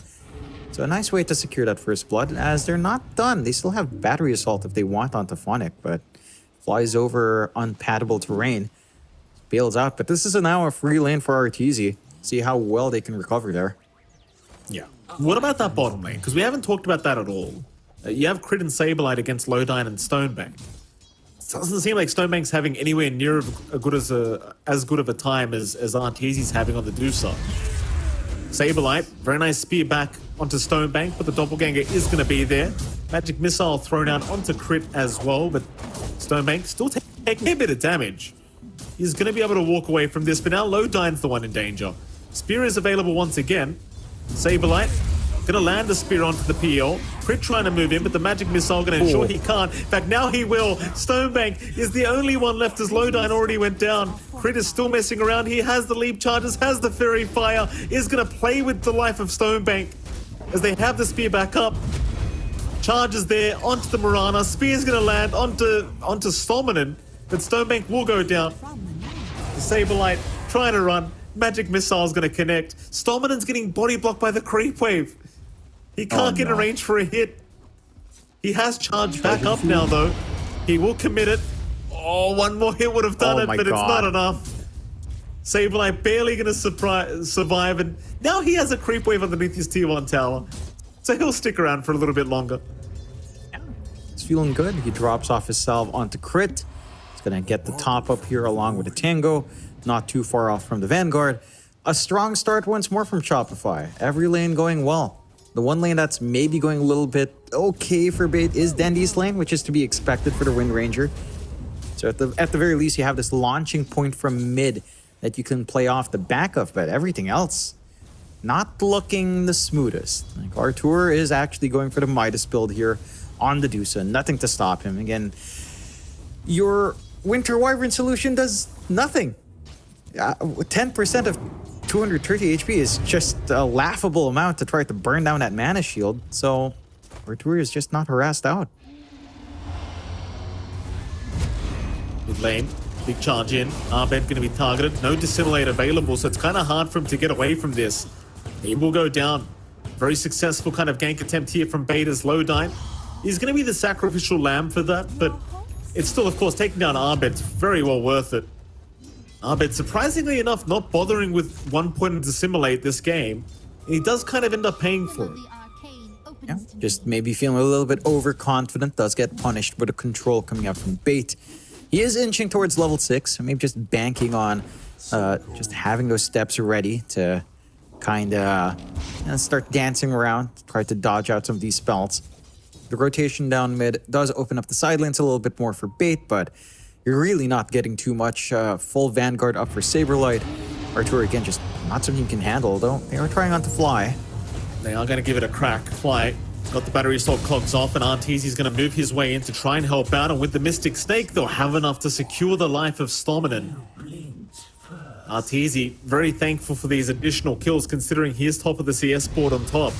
So a nice way to secure that first blood, as they're not done. They still have battery assault if they want onto Phonic, but flies over unpaddable terrain, bails out. But this is now a free lane for Arteezy. See how well they can recover there. Yeah. What about that bottom lane? Because we haven't talked about that at all. You have Crit and Sableye against Lowdyne and Stonebank. It doesn't seem like Stonebank's having anywhere near as good of a time as Arteezy's having on the do side. Sableye, very nice spear back onto Stonebank, but the Doppelganger is going to be there. Magic Missile thrown out onto Crit as well, but Stonebank still taking a bit of damage. He's going to be able to walk away from this, but now Lowdyne's the one in danger. Spear is available once again. Sableye gonna land the spear onto the PL. Crit trying to move in, but the Magic Missile gonna ensure he can't. In fact, now he will. Stonebank is the only one left as Lowdyne already went down. Crit is still messing around. He has the leap charges, has the Fairy Fire, is gonna play with the life of Stonebank as they have the spear back up. Charges there onto the Mirana. Spear's gonna land onto Stominant, but Stonebank will go down. Sableye trying to run. Magic Missile's gonna connect. Stominant's getting body blocked by the creep wave. He can't get a range for a hit. He has charged back up now, though. He will commit it. Oh, one more hit would have done it, but it's not enough. Sableye barely going to survive, and now he has a creep wave underneath his tier 1 tower. So he'll stick around for a little bit longer. He's feeling good. He drops off his salve onto Crit. He's Gonna get the top up here along with the Tango. Not too far off from the Vanguard. A strong start once more from Shopify. Every lane going well. The one lane that's maybe going a little bit okay for Bait is Dendy's lane, which is to be expected for the Wind Ranger. So at the very least, you have this launching point from mid that you can play off the back of, but everything else, not looking the smoothest. Like Artur is actually going for the Midas build here on the Dusa. Nothing to stop him. Again, your Winter Wyvern solution does nothing. 10% of 230 HP is just a laughable amount to try to burn down that mana shield. So Artur is just not harassed out. Mid lane, big charge in. Arbed going to be targeted. No dissimulate available, so it's kind of hard for him to get away from this. He will go down. Very successful kind of gank attempt here from Beta's Lowdyne. He's going to be the sacrificial lamb for that, but it's still, of course, taking down Arbed's very well worth it. Arbed, surprisingly enough, not bothering with 1 point to dissimulate this game. He does kind of end up paying for it. Yeah, just maybe feeling a little bit overconfident. Does get punished with a control coming out from Bait. He is inching towards level 6, so maybe just banking on just having those steps ready to kind of start dancing around, try to dodge out some of these spells. The rotation down mid does open up the side lanes a little bit more for Bait, but you're really not getting too much. Full Vanguard up for Saberlight. Artur, again, just not something you can handle, though. They are trying on to Fly. They are going to give it a crack. Fly got the battery assault clogs off, and Arteezy's going to move his way in to try and help out. And with the Mystic Snake, they'll have enough to secure the life of Stominen. Arteezy, very thankful for these additional kills, considering he is top of the CS board on top.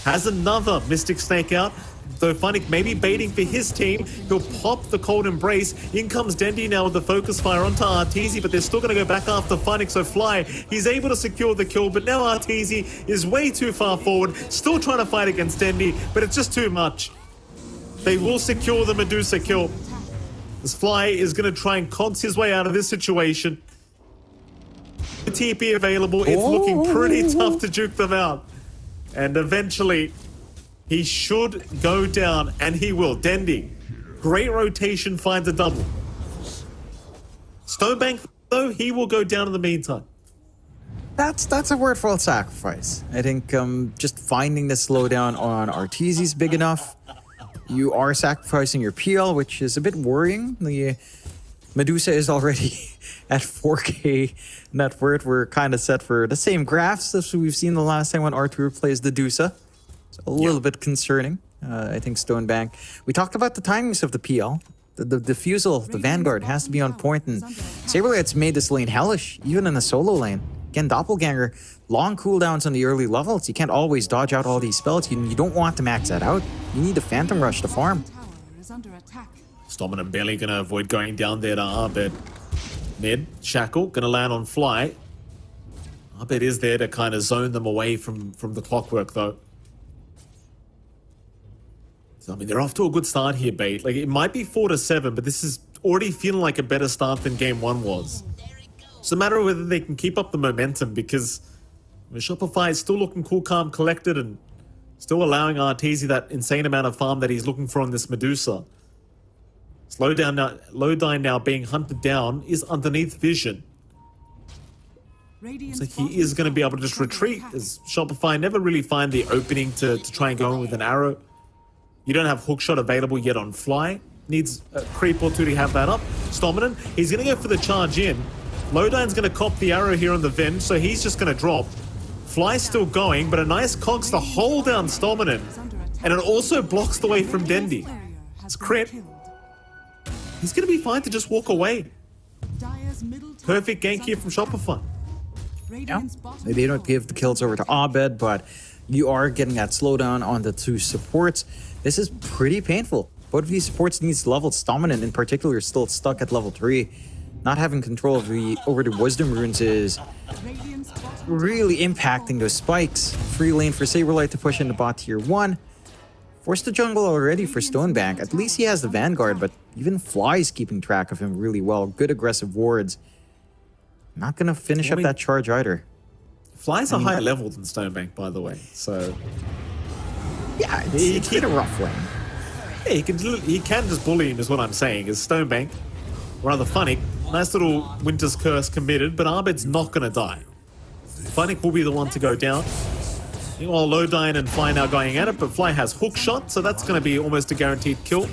Has another Mystic Snake out. Though Funnick may be baiting for his team, he'll pop the Cold Embrace. In comes Dendy now with the focus fire onto Arteezy, but they're still going to go back after Funnick, so Fly, he's able to secure the kill, but now Arteezy is way too far forward, still trying to fight against Dendy, but it's just too much. They will secure the Medusa kill. This Fly is going to try and conce his way out of this situation. The TP available, it's looking pretty tough to juke them out. And eventually, he should go down, and he will. Dendy, great rotation, finds a double. Stonebank, though, he will go down in the meantime. That's a worthwhile sacrifice. I think just finding the slowdown on Arteezy is big enough. You are sacrificing your PL, which is a bit worrying. The Medusa is already at 4k net worth. We're kind of set for the same graphs as we've seen the last time when Artur plays the Dusa. It's a little bit concerning. I think Stonebank. We talked about the timings of the PL. The diffusal, the Vanguard has to be on point, and Saberlight's made this lane hellish, even in the solo lane. Again, Doppelganger, long cooldowns on the early levels. You can't always dodge out all these spells. You don't want to max that out. You need a Phantom Rush to farm. Stominen barely going to avoid going down there to Arbed. Mid, Shackle, going to land on Fly. Arbed is there to kind of zone them away from the clockwork, though. So, I mean, they're off to a good start here, Bait. Like, it might be 4-7, but this is already feeling like a better start than Game 1 was. It's a matter of whether they can keep up the momentum, because Shopify is still looking cool, calm, collected, and still allowing Arteezy that insane amount of farm that he's looking for on this Medusa. Lowdyne now being hunted down is underneath vision. So he is going to be able to just retreat, as Shopify never really find the opening to try and go in with an arrow. You don't have hookshot available yet on Fly. Needs a creep or two to have that up. Stominen, he's going to go for the charge in. Lowdyne's going to cop the arrow here on the Ven, so he's just going to drop. Fly's still going, but a nice cogs to hold down Stominen. And it also blocks the way from Dendy. It's crit. He's going to be fine to just walk away. Perfect gank here from Shopify. Yeah. They don't give the kills over to Abed, but you are getting that slowdown on the two supports. This is pretty painful. Both of these supports needs leveled. Stominen in particular is still stuck at level 3. Not having control of over the Wisdom Runes is really impacting those spikes. Free lane for Saberlight to push into bot tier 1. Forced to jungle already for Stonebank. At least he has the Vanguard, but even Fly's keeping track of him really well. Good aggressive wards. Not going to finish up that charge either. Fly's a higher level than Stonebank, by the way, so... Yeah, it's been a rough lane. Yeah, he can just bully him, is what I'm saying, is Stonebank. rather Funny. Nice little Winter's Curse committed, but Abed's not going to die. Funny will be the one to go down. While Lodine and Fly now going at it, but Fly has hook shot, so that's going to be almost a guaranteed kill.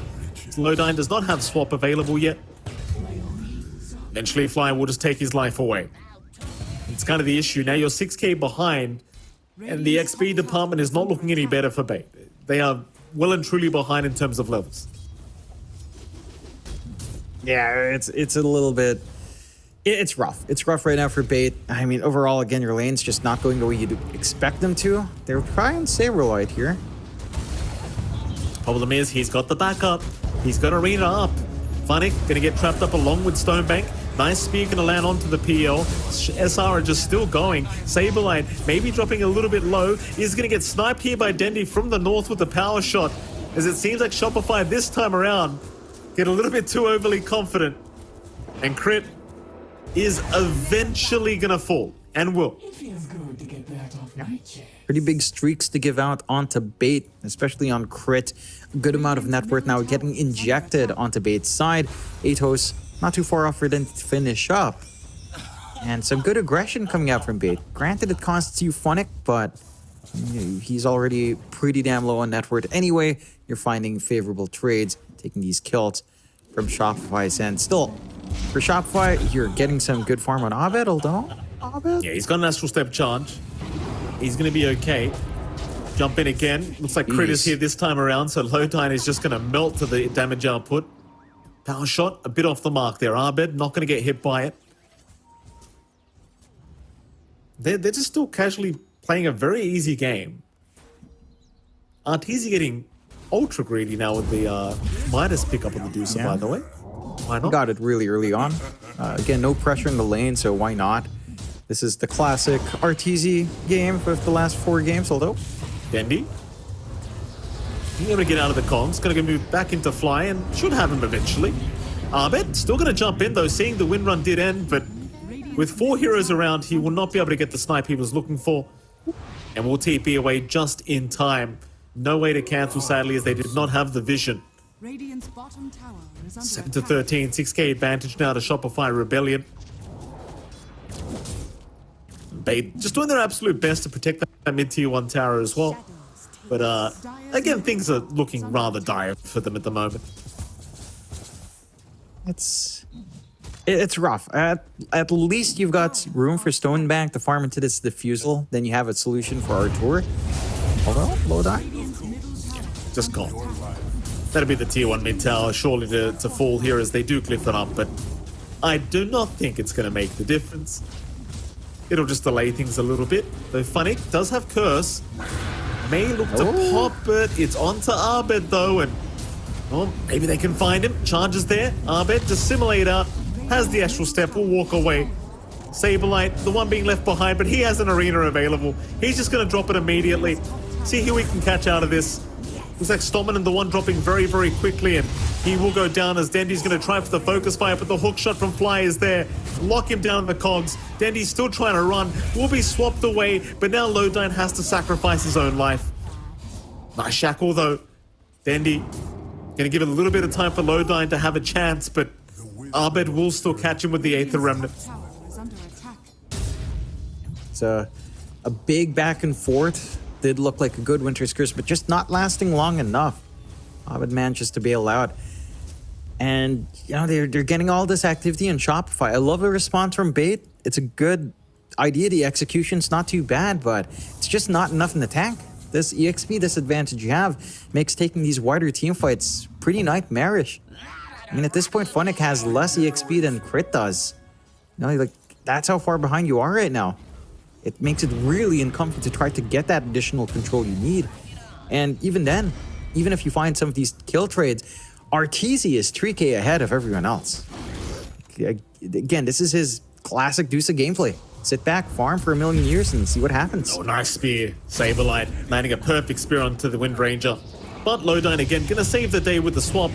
Lodine does not have swap available yet. Eventually, Fly will just take his life away. It's kind of the issue. Now you're 6k behind, and the XP department is not looking any better for Bait. They are well and truly behind in terms of levels. Yeah, it's a little bit... It's rough. It's rough right now for Bait. I mean, overall, again, your lane's just not going the way you'd expect them to. They're trying Saberlight here. Problem is, he's got the backup. He's got Arena up. Funnick gonna get trapped up along with Stonebank. Nice spear gonna land onto the PL. SR are just still going. Saberlight maybe dropping a little bit low. He's gonna get sniped here by Dendy from the north with the power shot. As it seems like Shopify this time around get a little bit too overly confident. And Crit is eventually gonna fall. And will. Pretty big streaks to give out onto Bait, especially on Crit. A good amount of net worth now getting injected onto Bait's side. Atos not too far off for them to finish up. And some good aggression coming out from Bait. Granted, it costs you Funnick, but he's already pretty damn low on net worth anyway. You're finding favorable trades, taking these kills from Shopify's end. Still, for Shopify, you're getting some good farm on Abed, although Abed... Yeah, he's got an Astral Step charge. He's going to be okay. Jump in again. Looks like Crit is here this time around, so Lodine is just going to melt to the damage output. Power shot, a bit off the mark there. Abed not going to get hit by it. They're just still casually playing a very easy game. Arteezy getting ultra greedy now with the Midas pickup on the Deucer, by the way. Why not? Got it really early on. Again, no pressure in the lane, so why not? This is the classic Arteezy game with the last 4 games, although... Dendy. Being able to get out of the comms, going to move back into Fly and should have him eventually. Abed still going to jump in though, seeing the win run did end, but with 4 heroes around, he will not be able to get the snipe he was looking for. And will TP away just in time. No way to cancel, sadly, as they did not have the vision. Radiant's bottom tower is under 7 to attack. 13, 6k advantage now to Shopify Rebellion. Bait just doing their absolute best to protect that mid-tier 1 tower as well. But again, things are looking rather dire for them at the moment. It's rough. At least you've got room for Stonebank to farm into this diffusal. Then you have a solution for Artur. Although, Lodine. Just gone. That'll be the tier 1 mid tower, surely to fall here as they do cliff it up, but I do not think it's going to make the difference. It'll just delay things a little bit. Though Funnick does have Curse. May look to pop it. It's onto Abed though, and well, maybe they can find him. Charges there. Abed just simulate out. Has the Astral Step, will walk away. Saberlight, the one being left behind, but he has an arena available. He's just going to drop it immediately. See who we can catch out of this. Looks like Stoneman, the one dropping very, very quickly, and he will go down as Dendy's going to try for the focus fire, but the hook shot from Fly is there. Lock him down in the cogs. Dendy's still trying to run. Will be swapped away, but now Lodine has to sacrifice his own life. Nice shackle, though. Dendy going to give it a little bit of time for Lodine to have a chance, but Abed will still catch him with the Aether Remnant. Tower is under attack. It's a big back and forth. Did look like a good Winter's Curse, but just not lasting long enough. Abed manages to bail out. And, you know, they're getting all this activity in Shopify. I love the response from Bait. It's a good idea. The execution's not too bad, but it's just not enough in the tank. This EXP disadvantage you have makes taking these wider team fights pretty nightmarish. I mean, at this point, Funnick has less EXP than Crit does. You know, like, that's how far behind you are right now. It makes it really incumbent to try to get that additional control you need. And even then, even if you find some of these kill trades, Arteezy is 3k ahead of everyone else. Again, this is his classic Deuce gameplay. Sit back, farm for a million years, and see what happens. Oh, nice spear. Saberlight landing a perfect spear onto the Wind Ranger. But Lodine again, going to save the day with the swap.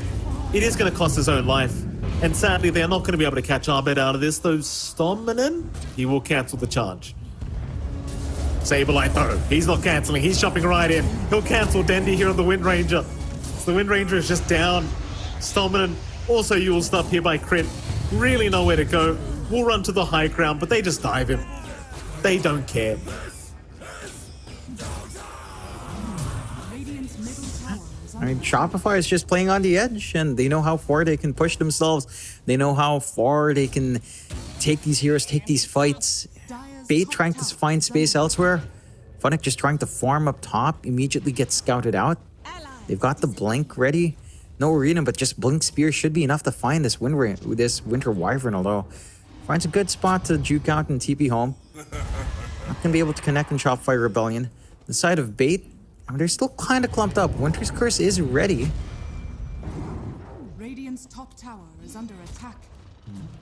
It is going to cost his own life. And sadly, they are not going to be able to catch Abed out of this, though Stoneman, he will cancel the charge. Saberlight though, he's not cancelling, he's jumping right in. He'll cancel Dendy here on the Wind Ranger. So the Wind Ranger is just down. Stoneman, also Yule stuff here by Crit. really nowhere to go. We'll run to the high ground, but they just dive him. They don't care. Radiant's middle tower is I under mean, Shopify is just playing on the edge, and they know how far they can push themselves. They know how far they can take these heroes, take these fights. Dire's Bait top trying to tower find is space under elsewhere. Funnick just trying to farm up top, immediately gets scouted out. They've got the blink ready. No arena, but just blink spear should be enough to find this winter wyvern. Although finds a good spot to juke out and TP home. Not gonna be able to connect in Shopify Rebellion. The side of Bait, I mean, they're still kind of clumped up. Winter's Curse is ready. Radiant's top tower is under attack.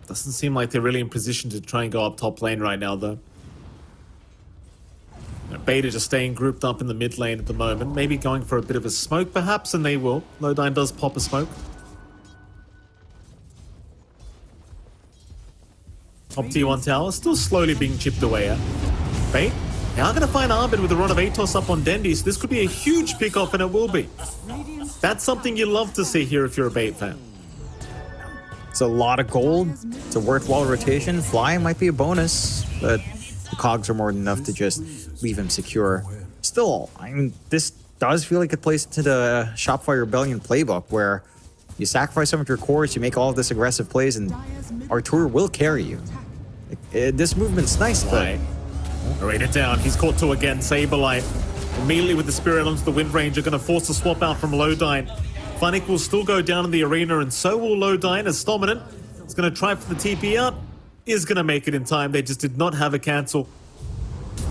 Doesn't seem like they're really in position to try and go up top lane right now, though. Beta just staying grouped up in the mid lane at the moment. Maybe going for a bit of a smoke, perhaps, and they will. Lodine does pop a smoke. Top tier 1 tower still slowly being chipped away at. Bait, they are going to find Arbit with a rod of Atos up on Dendi, so this could be a huge pick-off, and it will be. Radiant's That's something you love to see here if you're a Bait fan. It's a lot of gold. It's a worthwhile rotation. Fly might be a bonus, but the cogs are more than enough to just leave him secure. Still, I mean, this does feel like it plays into the Shopify Rebellion playbook where you sacrifice some of your cores, you make all of this aggressive plays, and Artur will carry you. This movement's nice, but Right it down. He's caught two again. Saberlight immediately with the Spirit onto the Wind Ranger, going to force a swap out from Lodine. Funnick will still go down in the arena, and so will Lodine as Dominant is going to try for the TP out. Is going to make it in time. They just did not have a cancel.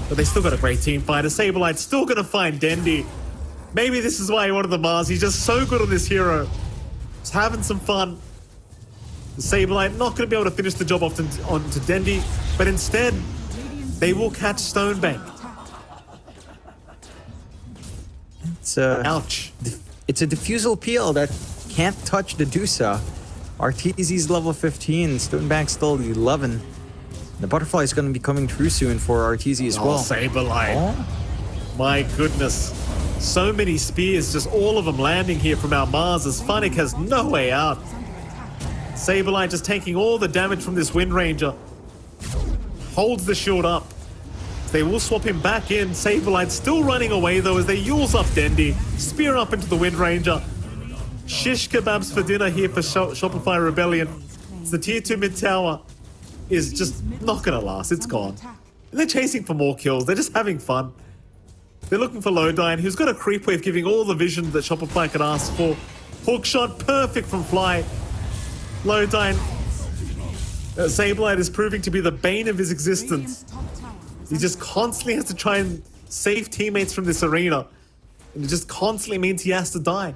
But they still got a great team fighter. Saberlight's still going to find Dendi. Maybe this is why he wanted the Mars. He's just so good on this hero. Just having some fun. Saberlight not going to be able to finish the job off onto Dendi, but instead, they will catch Stonebank. Ouch. It's a diffusal peel that can't touch the Dusa. RTZ's level 15, Stonebank's still 11. The butterfly is going to be coming true soon for RTZ as well. Saberlight. Oh. My goodness. So many spears, just all of them landing here from our Mars as Funnick has no way out. Saberlight just taking all the damage from this Wind Ranger. Holds the shield up. They will swap him back in. Saberlight still running away though as they yules up Dendi. Spear up into the Wind Ranger. Shish kebabs for dinner here for Shopify Rebellion. It's the tier 2 mid tower is just not gonna last. It's gone. And they're chasing for more kills. They're just having fun. They're looking for Lodine, who's got a creep wave giving all the vision that Shopify could ask for. Hook shot, perfect from Fly. Lodine. Saberlight is proving to be the bane of his existence. Radiant's top tower is He just constantly has to try and save teammates from this arena. And it just constantly means he has to die.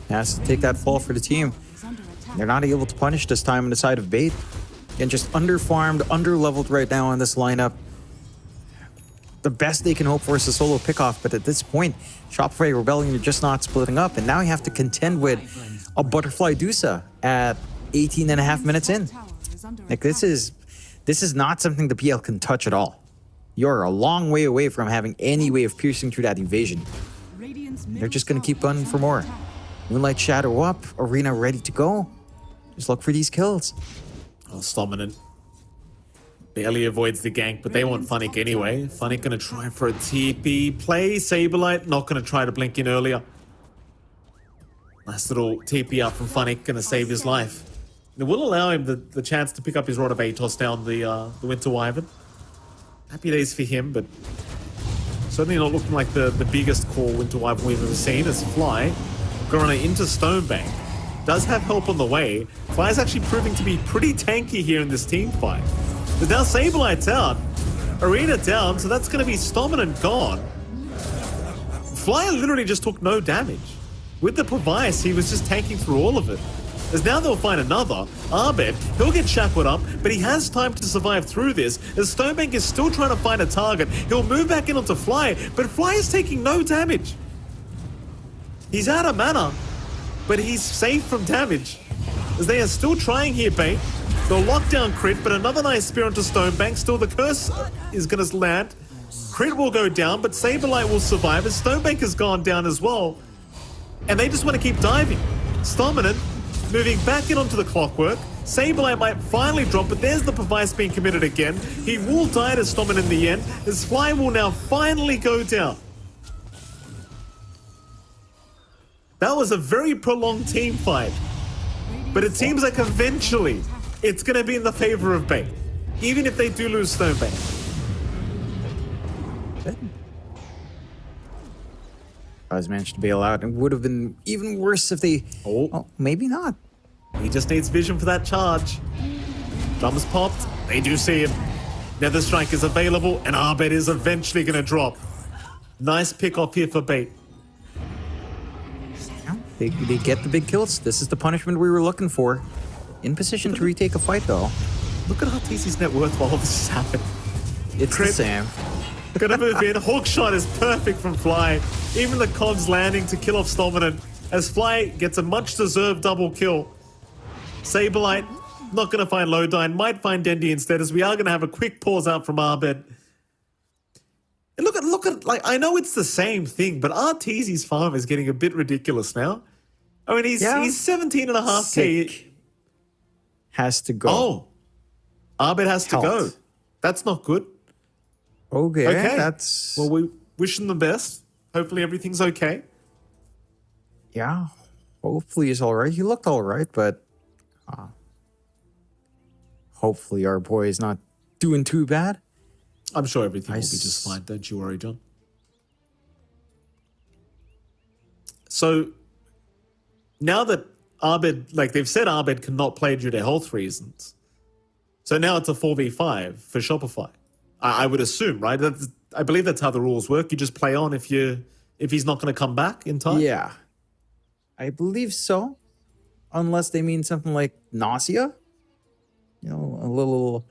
Has to take that fall for the team. under attack. They're not able to punish this time on the side of Bait. And just under-farmed, under-leveled right now on this lineup. The best they can hope for is a solo pickoff, but at this point, Shopify Rebellion are just not splitting up, and now you have to contend with a Butterfly Dusa at 18 and a half minutes in. Tower is under Like, this is not something the PL can touch at all. You're a long way away from having any way of piercing through that evasion. Radiant's They're middle just going to keep tower gunning is for under more. attack. Moonlight Shadow up, Arena ready to go. Just look for these kills. Oh, Dominant barely avoids the gank, but they want Funnick anyway. Funnick gonna try for a TP play. Saberlight not gonna try to blink in earlier. Nice little TP up from Funnick, gonna save his life. It will allow him the chance to pick up his Rod of Atos down the Winter Wyvern. Happy days for him, but certainly not looking like the biggest core Winter Wyvern we've ever seen as Fly. Going into Stonebank. Does have help on the way. Fly's actually proving to be pretty tanky here in this team fight. But now Saberlight's out. Arena down, so that's going to be Stominant gone. Fly literally just took no damage. With the Provice, he was just tanking through all of it. As now they'll find another. Arbet, he'll get shackled up, but he has time to survive through this. As Stonebank is still trying to find a target, he'll move back in onto Fly, but Fly is taking no damage. He's out of mana, but he's safe from damage. As they are still trying here, Bait. They'll lock down Crit, but another nice spear onto Stonebank. Still, the curse is going to land. Crit will go down, but Saberlight will survive as Stonebank has gone down as well. And they just want to keep diving. Stominant moving back in onto the clockwork. Sableye might finally drop, but there's the device being committed again. He will die to Stomin in the end. His fly will now finally go down. That was a very prolonged team fight. But it seems like eventually it's going to be in the favor of Bait. Even if they do lose Stonebait. Guys managed to bail out. It would have been even worse if they... Oh, maybe not. He just needs vision for that charge. Drums popped. They do see him. Nether Strike is available, and Abed is eventually going to drop. Nice pick off here for Bait. They get the big kills. This is the punishment we were looking for. In position to retake a fight, though. Look at RTC's net worth while all this is happening. It's the same. Gonna move in. Hawkshot is perfect from Fly. Even the cogs landing to kill off Stolmanen as Fly gets a much-deserved double kill. Saberlight not gonna find Lodine, might find Dendi instead, as we are gonna have a quick pause out from Abed. And look at, like, I know it's the same thing, but RTZ's farm is getting a bit ridiculous now. I mean, he's 17.5k. Sick. Has to go. Oh, Abed has to go. That's not good. Okay, that's... Well, we wish him the best. Hopefully everything's okay. Yeah, hopefully he's all right. He looked all right, but hopefully our boy is not doing too bad. I'm sure everything will be just fine. Don't you worry, John. So, now that Abed, like they've said Abed cannot play due to health reasons. So now it's a 4v5 for Shopify. I would assume, right? I believe that's how the rules work. You just play on if he's not going to come back in time. Yeah, I believe so. Unless they mean something like nausea. You know, a little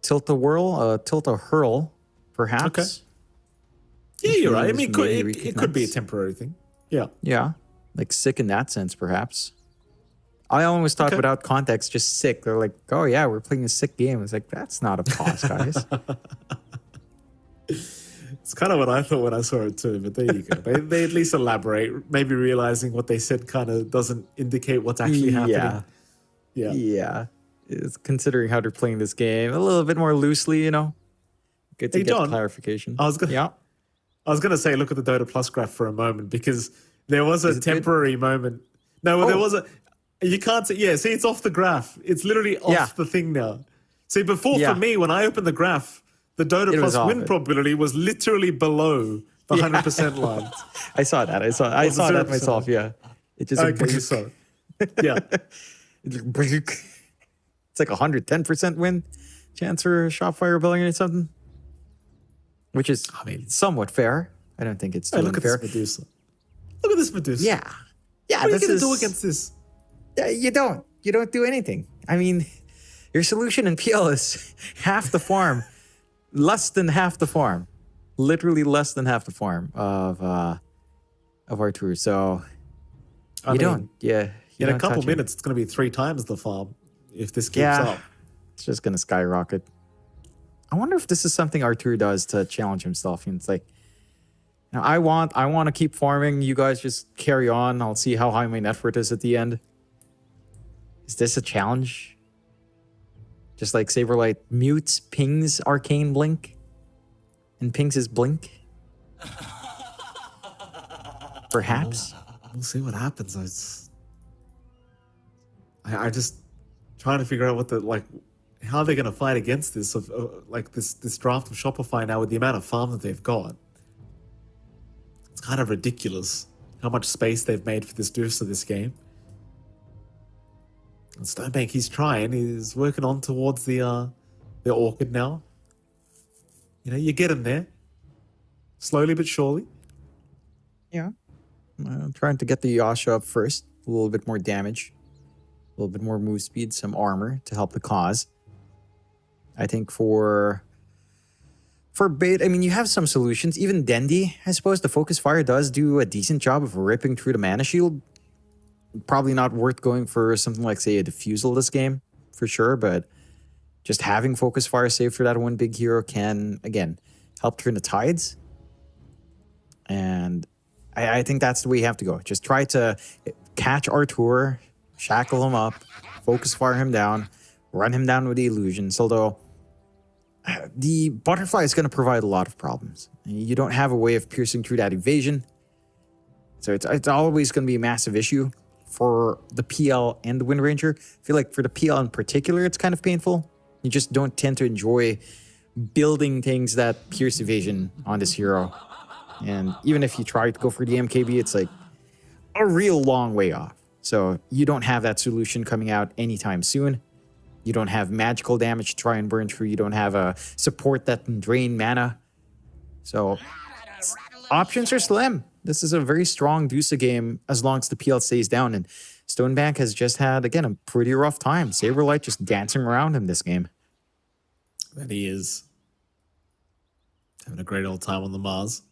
tilt-a-whirl, tilt-a-hurl, perhaps. Okay. Yeah, you're right. I mean, it could be a temporary thing. Yeah. Yeah, like sick in that sense, perhaps. I always thought without context, just sick. They're like, oh yeah, we're playing a sick game. It's like, that's not a cause, guys. It's kind of what I thought when I saw it too, but there you go. They at least elaborate, maybe realizing what they said kind of doesn't indicate what's actually happening. Yeah. It's considering how they're playing this game a little bit more loosely, you know. Good to get John, clarification. I was gonna say, look at the Dota Plus graph for a moment, because there was a temporary moment. No, there was a. You can't see. Yeah, see, it's off the graph. It's literally off the thing now. See, before for me, when I opened the graph, the Dota Plus win probability was literally below the 100% line. I saw that. I saw that myself. Yeah, it just. Okay, so yeah, it's like 110% win chance for Shopfire Rebellion or something, which is, I mean, somewhat fair. I don't think it's too unfair. Look at this Medusa. Look at this Medusa. Yeah. What are you gonna do against this? You don't do anything. I mean, your solution in PL is half the farm, less than half the farm, literally less than half the farm of Artur. So in a couple minutes, it's going to be 3 times the farm if this keeps up. It's just going to skyrocket. I wonder if this is something Artur does to challenge himself. And it's like, you know, I want to keep farming. You guys just carry on. I'll see how high my net worth is at the end. Is this a challenge? Just like Saberlight mutes Ping's arcane blink and pings his blink? Perhaps? We'll see what happens. I just trying to figure out what how they're going to fight against this this draft of Shopify now with the amount of farm that they've got. It's kind of ridiculous how much space they've made for this Deuce of this game. And Stonebank, he's trying. He's working on towards the Orchid now. You know, you get him there. Slowly but surely. Yeah. I'm trying to get the Yasha up first. A little bit more damage. A little bit more move speed, some armor to help the cause. I think for Bait, I mean, you have some solutions. Even Dendi, I suppose the Focus Fire does do a decent job of ripping through the mana shield. Probably not worth going for something like, say, a Diffusal this game, for sure, but just having Focus Fire saved for that one big hero can, again, help turn the tides. And I think that's the way you have to go. Just try to catch Artur, shackle him up, focus fire him down, run him down with the illusions. Although the butterfly is going to provide a lot of problems. You don't have a way of piercing through that evasion. So it's always going to be a massive issue for the PL and the Wind Ranger. I feel like for the PL in particular, it's kind of painful. You just don't tend to enjoy building things that pierce evasion on this hero. And even if you try to go for the MKB, it's like a real long way off. So you don't have that solution coming out anytime soon. You don't have magical damage to try and burn through. You don't have a support that can drain mana. So options are slim. This is a very strong Dusa game as long as the PL stays down. And Stonebank has just had, again, a pretty rough time. Saberlight just dancing around him this game. And he is having a great old time on the Mars.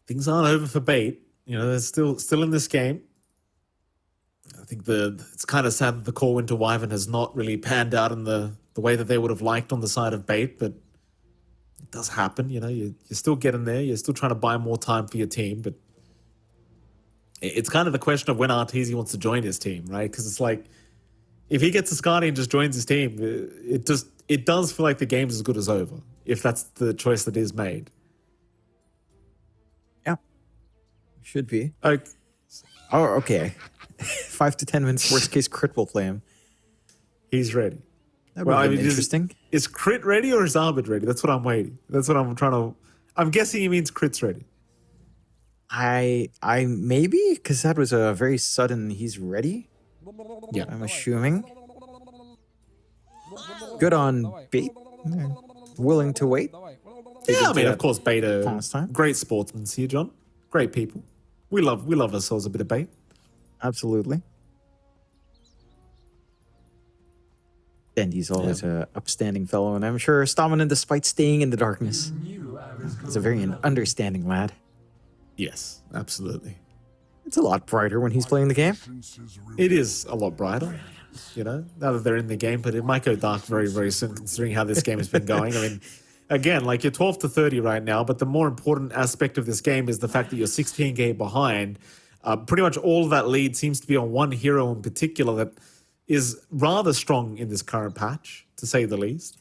Things aren't over for Bait. You know, they're still in this game. I think it's kind of sad that the core Winter Wyvern has not really panned out in the way that they would have liked on the side of Bait, but it does happen. You know, you're still getting there. You're still trying to buy more time for your team, but it's kind of the question of when Arteezy wants to join his team, right? Because it's like, if he gets a Scotty and just joins his team, it does feel like the game's as good as over, if that's the choice that is made. Yeah. Should be. Okay. Oh, okay. 5 to 10 minutes, worst case crit will play him. He's ready. That would have been interesting. Is crit ready or is Arbit ready? That's what I'm waiting. That's what I'm trying to... I'm guessing he means crit's ready. I maybe, because that was a very sudden he's ready. Yeah. I'm assuming. Good on Bait. Willing to wait. Yeah, I mean, of course, Beta, Time. great sportsmen here, John. Great people. We love ourselves a bit of Bait. Absolutely. Dendy's always an upstanding fellow, and I'm sure Stamina, despite staying in the darkness, is a very understanding lad. Yes, absolutely. It's a lot brighter when he's playing the game. It is a lot brighter, you know, now that they're in the game, but it might go dark very, very soon, considering how this game has been going. I mean, again, like you're 12 to 30 right now, but the more important aspect of this game is the fact that you're 16 game behind. Pretty much all of that lead seems to be on one hero in particular that is rather strong in this current patch, to say the least.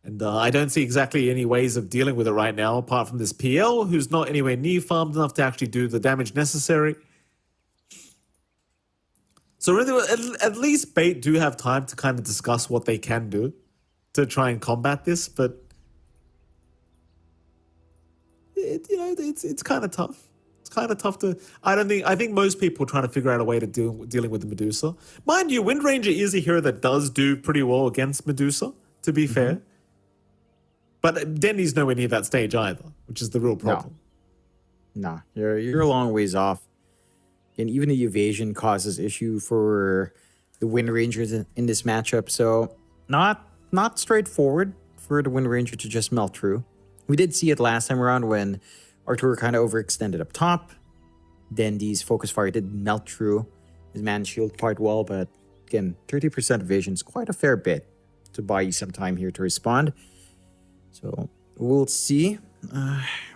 And I don't see exactly any ways of dealing with it right now, apart from this PL, who's not anywhere near farmed enough to actually do the damage necessary. So really, at least Bait do have time to kind of discuss what they can do to try and combat this, but it's kind of tough. It's kind of tough to... I think most people are trying to figure out a way to dealing with the Medusa. Mind you, Wind Ranger is a hero that does do pretty well against Medusa, to be fair. But Dendy's nowhere near that stage either, which is the real problem. No, you're a long ways off. And even the evasion causes issue for the Wind Rangers in this matchup. So not straightforward for the Wind Ranger to just melt through. We did see it last time around when Artur kind of overextended up top. Dendy's focus fire did melt through his man shield quite well, but again, 30% evasion is quite a fair bit to buy you some time here to respond. So we'll see.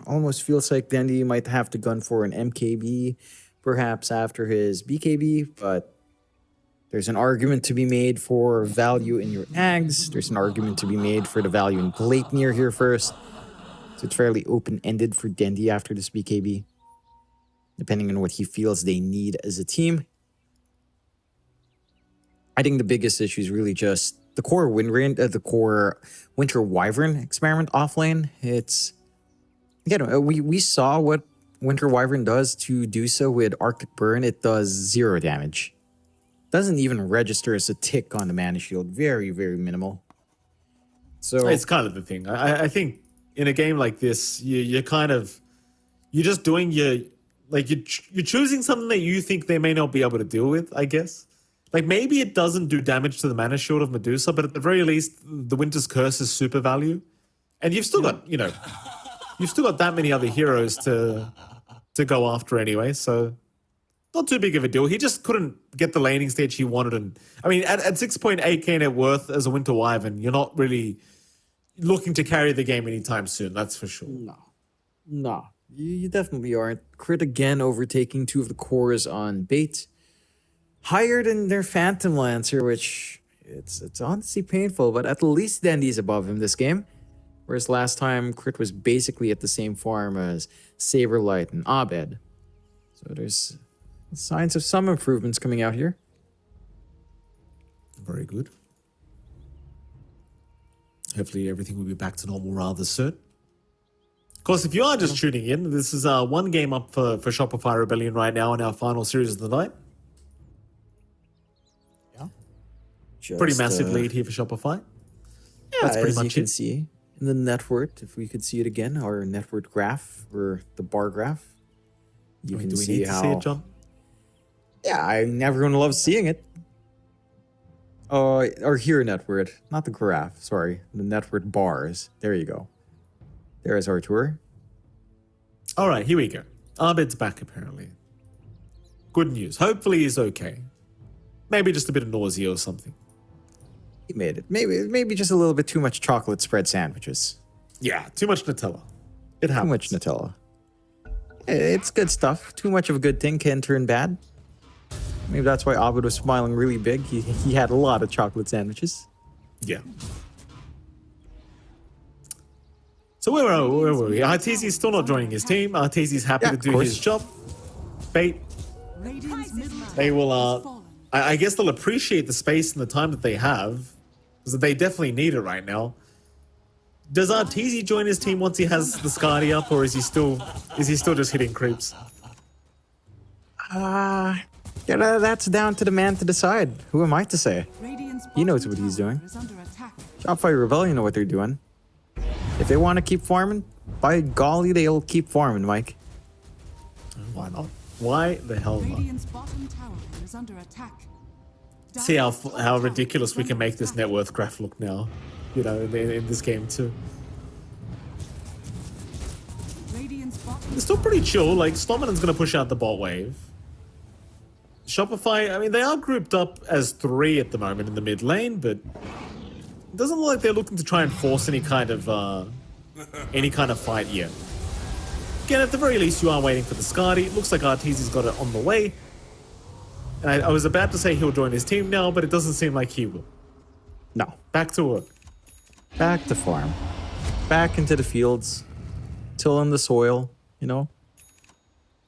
Almost feels like Dendy might have to gun for an MKB, perhaps after his BKB, but there's an argument to be made for value in your Ags. There's an argument to be made for the value in Gleipnir here first. So it's fairly open-ended for Dendy after this BKB, depending on what he feels they need as a team. I think the biggest issue is really just the core the core Winter Wyvern experiment offlane. It's again, we saw what Winter Wyvern does to do so with Arctic Burn. It does 0 damage. Doesn't even register as a tick on the mana shield. Very, very minimal. So it's kind of the thing. I think in a game like this, you're just doing you're choosing something that you think they may not be able to deal with, I guess. Like, maybe it doesn't do damage to the mana shield of Medusa, but at the very least, the Winter's Curse is super value. And you've still got, you've still got that many other heroes to go after anyway, so not too big of a deal. He just couldn't get the laning stage he wanted. And I mean, at 6.8k net worth as a Winter Wyvern, you're not really looking to carry the game anytime soon, that's for sure. No. You definitely aren't. Crit again overtaking 2 of the cores on Bait. higher than their Phantom Lancer, which it's honestly painful, but at least Dendy's above him this game. Whereas last time, Crit was basically at the same farm as Saberlight and Abed. So there's signs of some improvements coming out here. Very good. Hopefully everything will be back to normal rather soon. Of course, if you are just tuning in, this is one game up for Shopify Rebellion right now in our final series of the night. Pretty massive lead here for Shopify. Yeah, That's pretty as you much can it. see in the network, if we could see it again, our network graph or the bar graph, you can Do we see need to how. see it, John? Yeah, everyone loves seeing it. Or here network, not the graph. Sorry, the network bars. There you go. There's our tour. All right, here we go. Abed's back apparently. Good news. Hopefully he's okay. Maybe just a bit of nausea or something. He made it. Maybe just a little bit too much chocolate spread sandwiches. Yeah, too much Nutella. It Too happens. much Nutella. It's good stuff. Too much of a good thing can turn bad. Maybe that's why Abed was smiling really big. He had a lot of chocolate sandwiches. Yeah. So where were we? Arteezy's still not joining his team. Arteezy's happy Yeah, to of do course. his job. Bait. Radiant's middle tower They will, has fallen. I guess they'll appreciate the space and the time that they have. Because they definitely need it right now. Does Arteezy join his team once he has the Skadi up, or is he still just hitting creeps? Yeah, that's down to the man to decide. Who am I to say? Radiant's He knows bottom what he's tower doing. is under attack. Shopify Rebellion know what they're doing. If they want to keep farming, by golly, they'll keep farming, Mike. Why not? Why the hell not? Radiant's bottom tower is under attack. See how Dire's top how tower ridiculous is we can under make this attack. net worth graph look now. You know, in this game too. Radiant's bottom It's still pretty chill. Like, Stominen's going to push out the bot wave. Shopify, I mean, they are grouped up as 3 at the moment in the mid lane, but it doesn't look like they're looking to try and force any kind of fight yet. Again, at the very least, you are waiting for the Skadi. It looks like Arteezy's got it on the way. And I was about to say he'll join his team now, but it doesn't seem like he will. No. Back to work. Back to farm. Back into the fields. Tilling the soil, you know?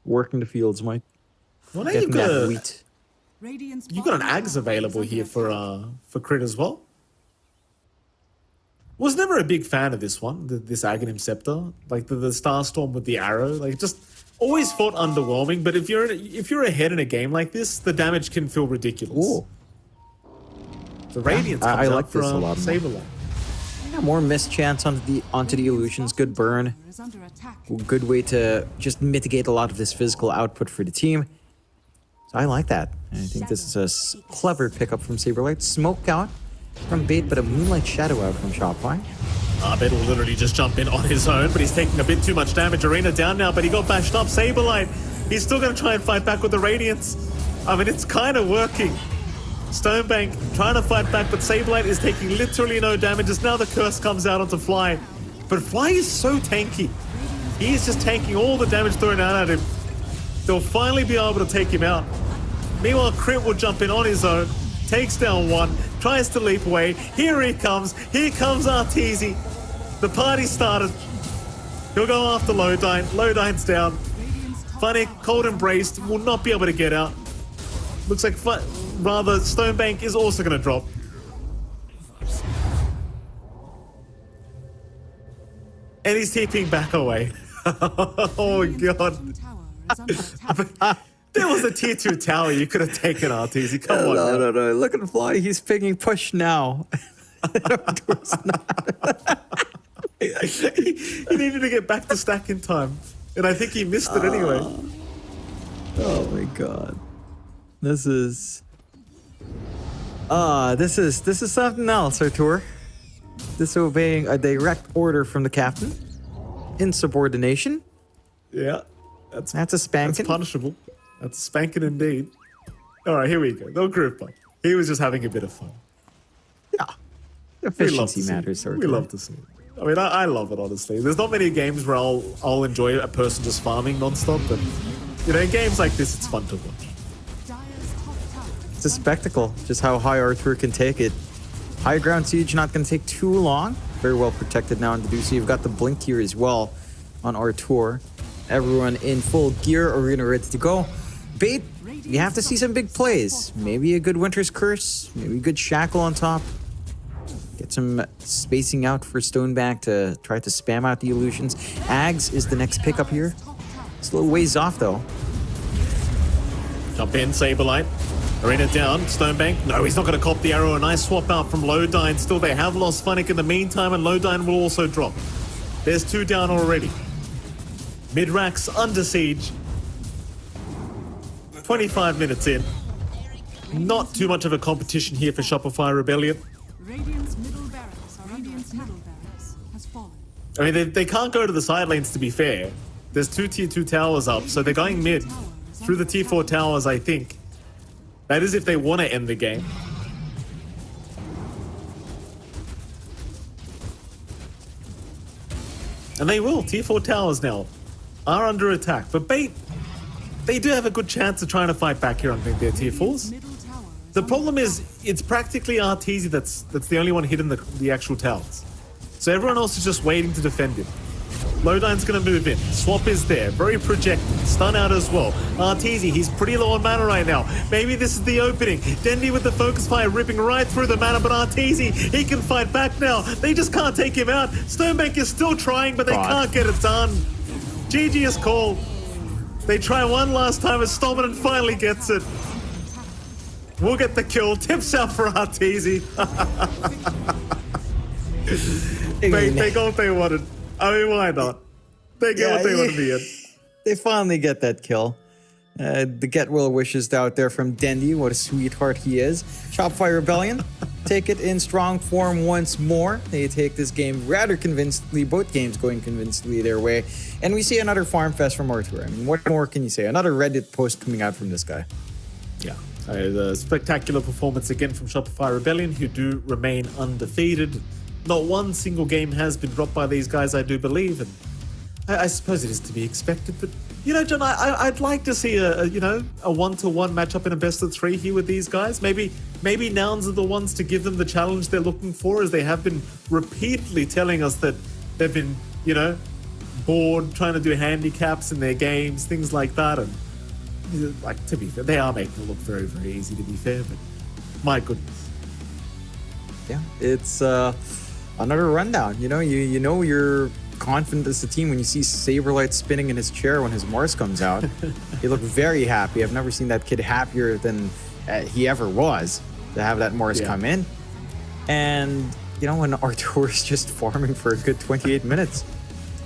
Working the fields, Mike. Well, now Getting you've got that wheat. Radiant's You've got an bottom Ags tower available is here under for Crit as well. Was never a big fan of this one, this Aghanim Scepter. Like the Starstorm with the arrow. Like, just always felt underwhelming, but if you're ahead in a game like this, the damage can feel ridiculous. Ooh. The Radiance I comes like out this a from lot more. Saberlight. Yeah, more mischance onto the illusions. Good burn. is under attack. Good way to just mitigate a lot of this physical output for the team. So I like that. And I think this is a clever pickup from Saberlight. Smoke out from Bait, but a Moonlight Shadow out from Shopify. Abed will literally just jump in on his own, but he's taking a bit too much damage. Arena down now, but he got bashed up. Saberlight, he's still going to try and fight back with the Radiance. I mean, it's kind of working. Stonebank trying to fight back, but Saberlight is taking literally no damage as now the curse comes out onto Fly. But Fly is so tanky. He is just tanking all the damage thrown out at him. They'll finally be able to take him out. Meanwhile, Crit will jump in on his own, takes down one, tries to leap away. Here he comes. Here comes Arteezy. The party started. He'll go after Lodine. Lodine's down. Funny, Cold Embraced will not be able to get out. Looks like rather Stonebank is also going to drop. And he's TPing back away. Oh Radiant's god. bottom tower is under attack. There was a tier 2 tower you could have taken, Arteezy. Come on. No, now. no. Look at Fly. He's picking push now. He needed to get back to stack in time. And I think he missed it anyway. Oh my god. This is something else, Artur. Disobeying a direct order from the captain. Insubordination. Yeah. That's a That's spanking. punishable. That's spanking indeed. Alright, here we go. They'll group up. He was just having a bit of fun. Yeah. We love Efficiency to see matters, it. Artur. We love to see it. I mean, I love it, honestly. There's not many games where I'll enjoy a person just farming non-stop, but, you know, in games like this, it's fun to watch. Dire's top tower a spectacle, just how high Arthur can take it. High ground siege not going to take too long. Very well protected now in the Medusa. You've got the blink here as well on Artur. Everyone in full gear, arena ready to go. Bait, you have to see some big plays. Maybe a good Winter's Curse, maybe a good Shackle on top. Get some spacing out for Stoneback to try to spam out the illusions. Ags is the next pickup here. It's a little ways off though. Jump in, Saberlight. Arena down, Stonebank. No, he's not going to cop the arrow. A nice swap out from Lowdine. Still, they have lost Funnick in the meantime, and Lowdine will also drop. There's 2 down already. Mid-racks under siege. 25 minutes in. Not too much of a competition here for Shopify Rebellion. Radiant's middle barracks are Radiant's middle barracks has fallen. I mean, they can't go to the side lanes, to be fair. There's 2 tier 2 towers up, so they're going mid through the tier 4 towers, I think. That is if they want to end the game. And they will. Tier 4 towers now are under attack. But Bait, they do have a good chance of trying to fight back here on their tier 4s. The problem is, it's practically Arteezy that's the only one hitting the actual towers. So everyone else is just waiting to defend him. Lowdine's going to move in. Swap is there. Very projected. Stun out as well. Arteezy, he's pretty low on mana right now. Maybe this is the opening. Dendi with the focus fire ripping right through the mana, but Arteezy, he can fight back now. They just can't take him out. Stonebank is still trying, but they can't get it done. GG is called. They try one last time as Stoneman finally gets it. We'll get the kill. Tips out for Arteezy. They got what they wanted. I mean, why not? They get what they want in the end. They finally get that kill. The get well wishes out there from Dendi. What a sweetheart he is. Shopify Rebellion take it in strong form once more. They take this game rather convincingly. Both games going convincingly their way. And we see another farm fest from Arthur. I mean, what more can you say? Another Reddit post coming out from this guy. Yeah. A spectacular performance again from Shopify Rebellion, who do remain undefeated. Not one single game has been dropped by these guys, I do believe, and I suppose it is to be expected. But you know, John, I'd like to see a 1-to-1 matchup in a best of 3 here with these guys. Maybe Nouns are the ones to give them the challenge they're looking for, as they have been repeatedly telling us that they've been, bored trying to do handicaps in their games, things like that. And like, to be fair, they are making it look very, very easy, to be fair. But my goodness, yeah, it's another rundown. You know you're confident as a team when you see Saberlight spinning in his chair when his Mars comes out. You look very happy. I've never seen that kid happier than he ever was to have that Mars come in. And when Artur is just farming for a good 28 minutes.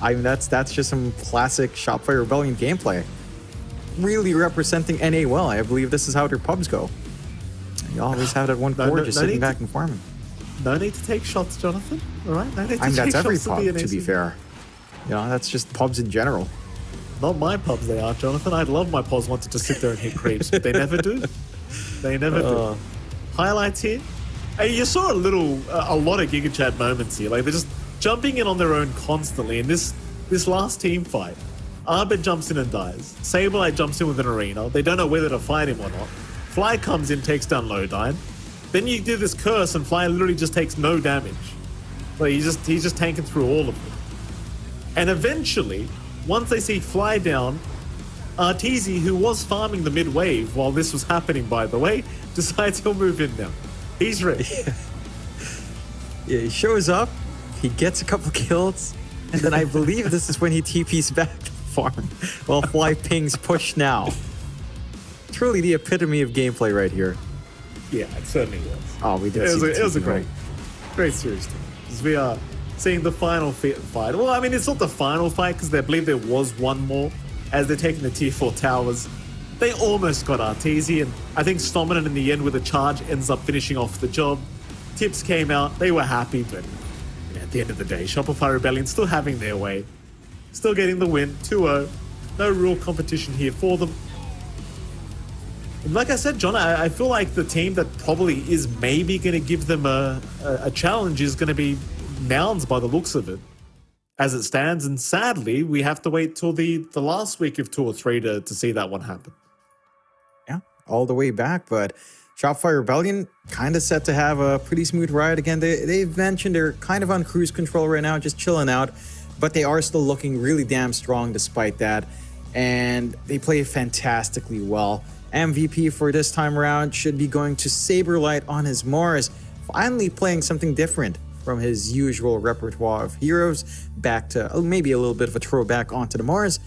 I mean, that's just some classic Shopify Rebellion gameplay. Really representing NA well. I believe this is how their pubs go. You always have that one core just sitting back and farming. No need to take shots, Jonathan. All right, no need to I mean, take that's every shots pub, to be fair. That's just pubs in general. Not my pubs, they are, Jonathan. I'd love my pubs wanted to sit there and hit creeps, but they never do. They never do. Highlights here. Hey, you saw a lot of Giga Chat moments here. Like, they're just jumping in on their own constantly. In this last team fight, Arbed jumps in and dies. Saberlight jumps in with an arena. They don't know whether to fight him or not. Fly comes in, takes down Lowdine. Then you do this curse and Fly literally just takes no damage. Like, he's just tanking through all of them. And eventually, once they see Fly down, Arteezy, who was farming the mid wave while this was happening, by the way, decides he'll move in now. He's ready. Yeah, he shows up, he gets a couple kills, and then I believe this is when he TPs back to farm while Fly pings push now. Truly the epitome of gameplay right here. Yeah, it certainly was. Oh, we did. It was a great series team. Because we are seeing the final fight. Well, I mean, it's not the final fight because I believe there was one more as they're taking the tier 4 towers. They almost got Arteezy, and I think Stominant in the end with a charge ends up finishing off the job. Tips came out, they were happy, but at the end of the day, Shopify Rebellion still having their way. Still getting the win, 2-0. No real competition here for them. Like I said, John, I feel like the team that probably is maybe going to give them a challenge is going to be Nouns by the looks of it, as it stands. And sadly, we have to wait till the last week of 2 or 3 to see that one happen. Yeah, all the way back. But Shopify Rebellion kind of set to have a pretty smooth ride again. They've mentioned they're kind of on cruise control right now, just chilling out, but they are still looking really damn strong despite that, and they play fantastically well. MVP for this time around should be going to Saberlight on his Mars, finally playing something different from his usual repertoire of heroes, back to maybe a little bit of a throwback onto the Mars.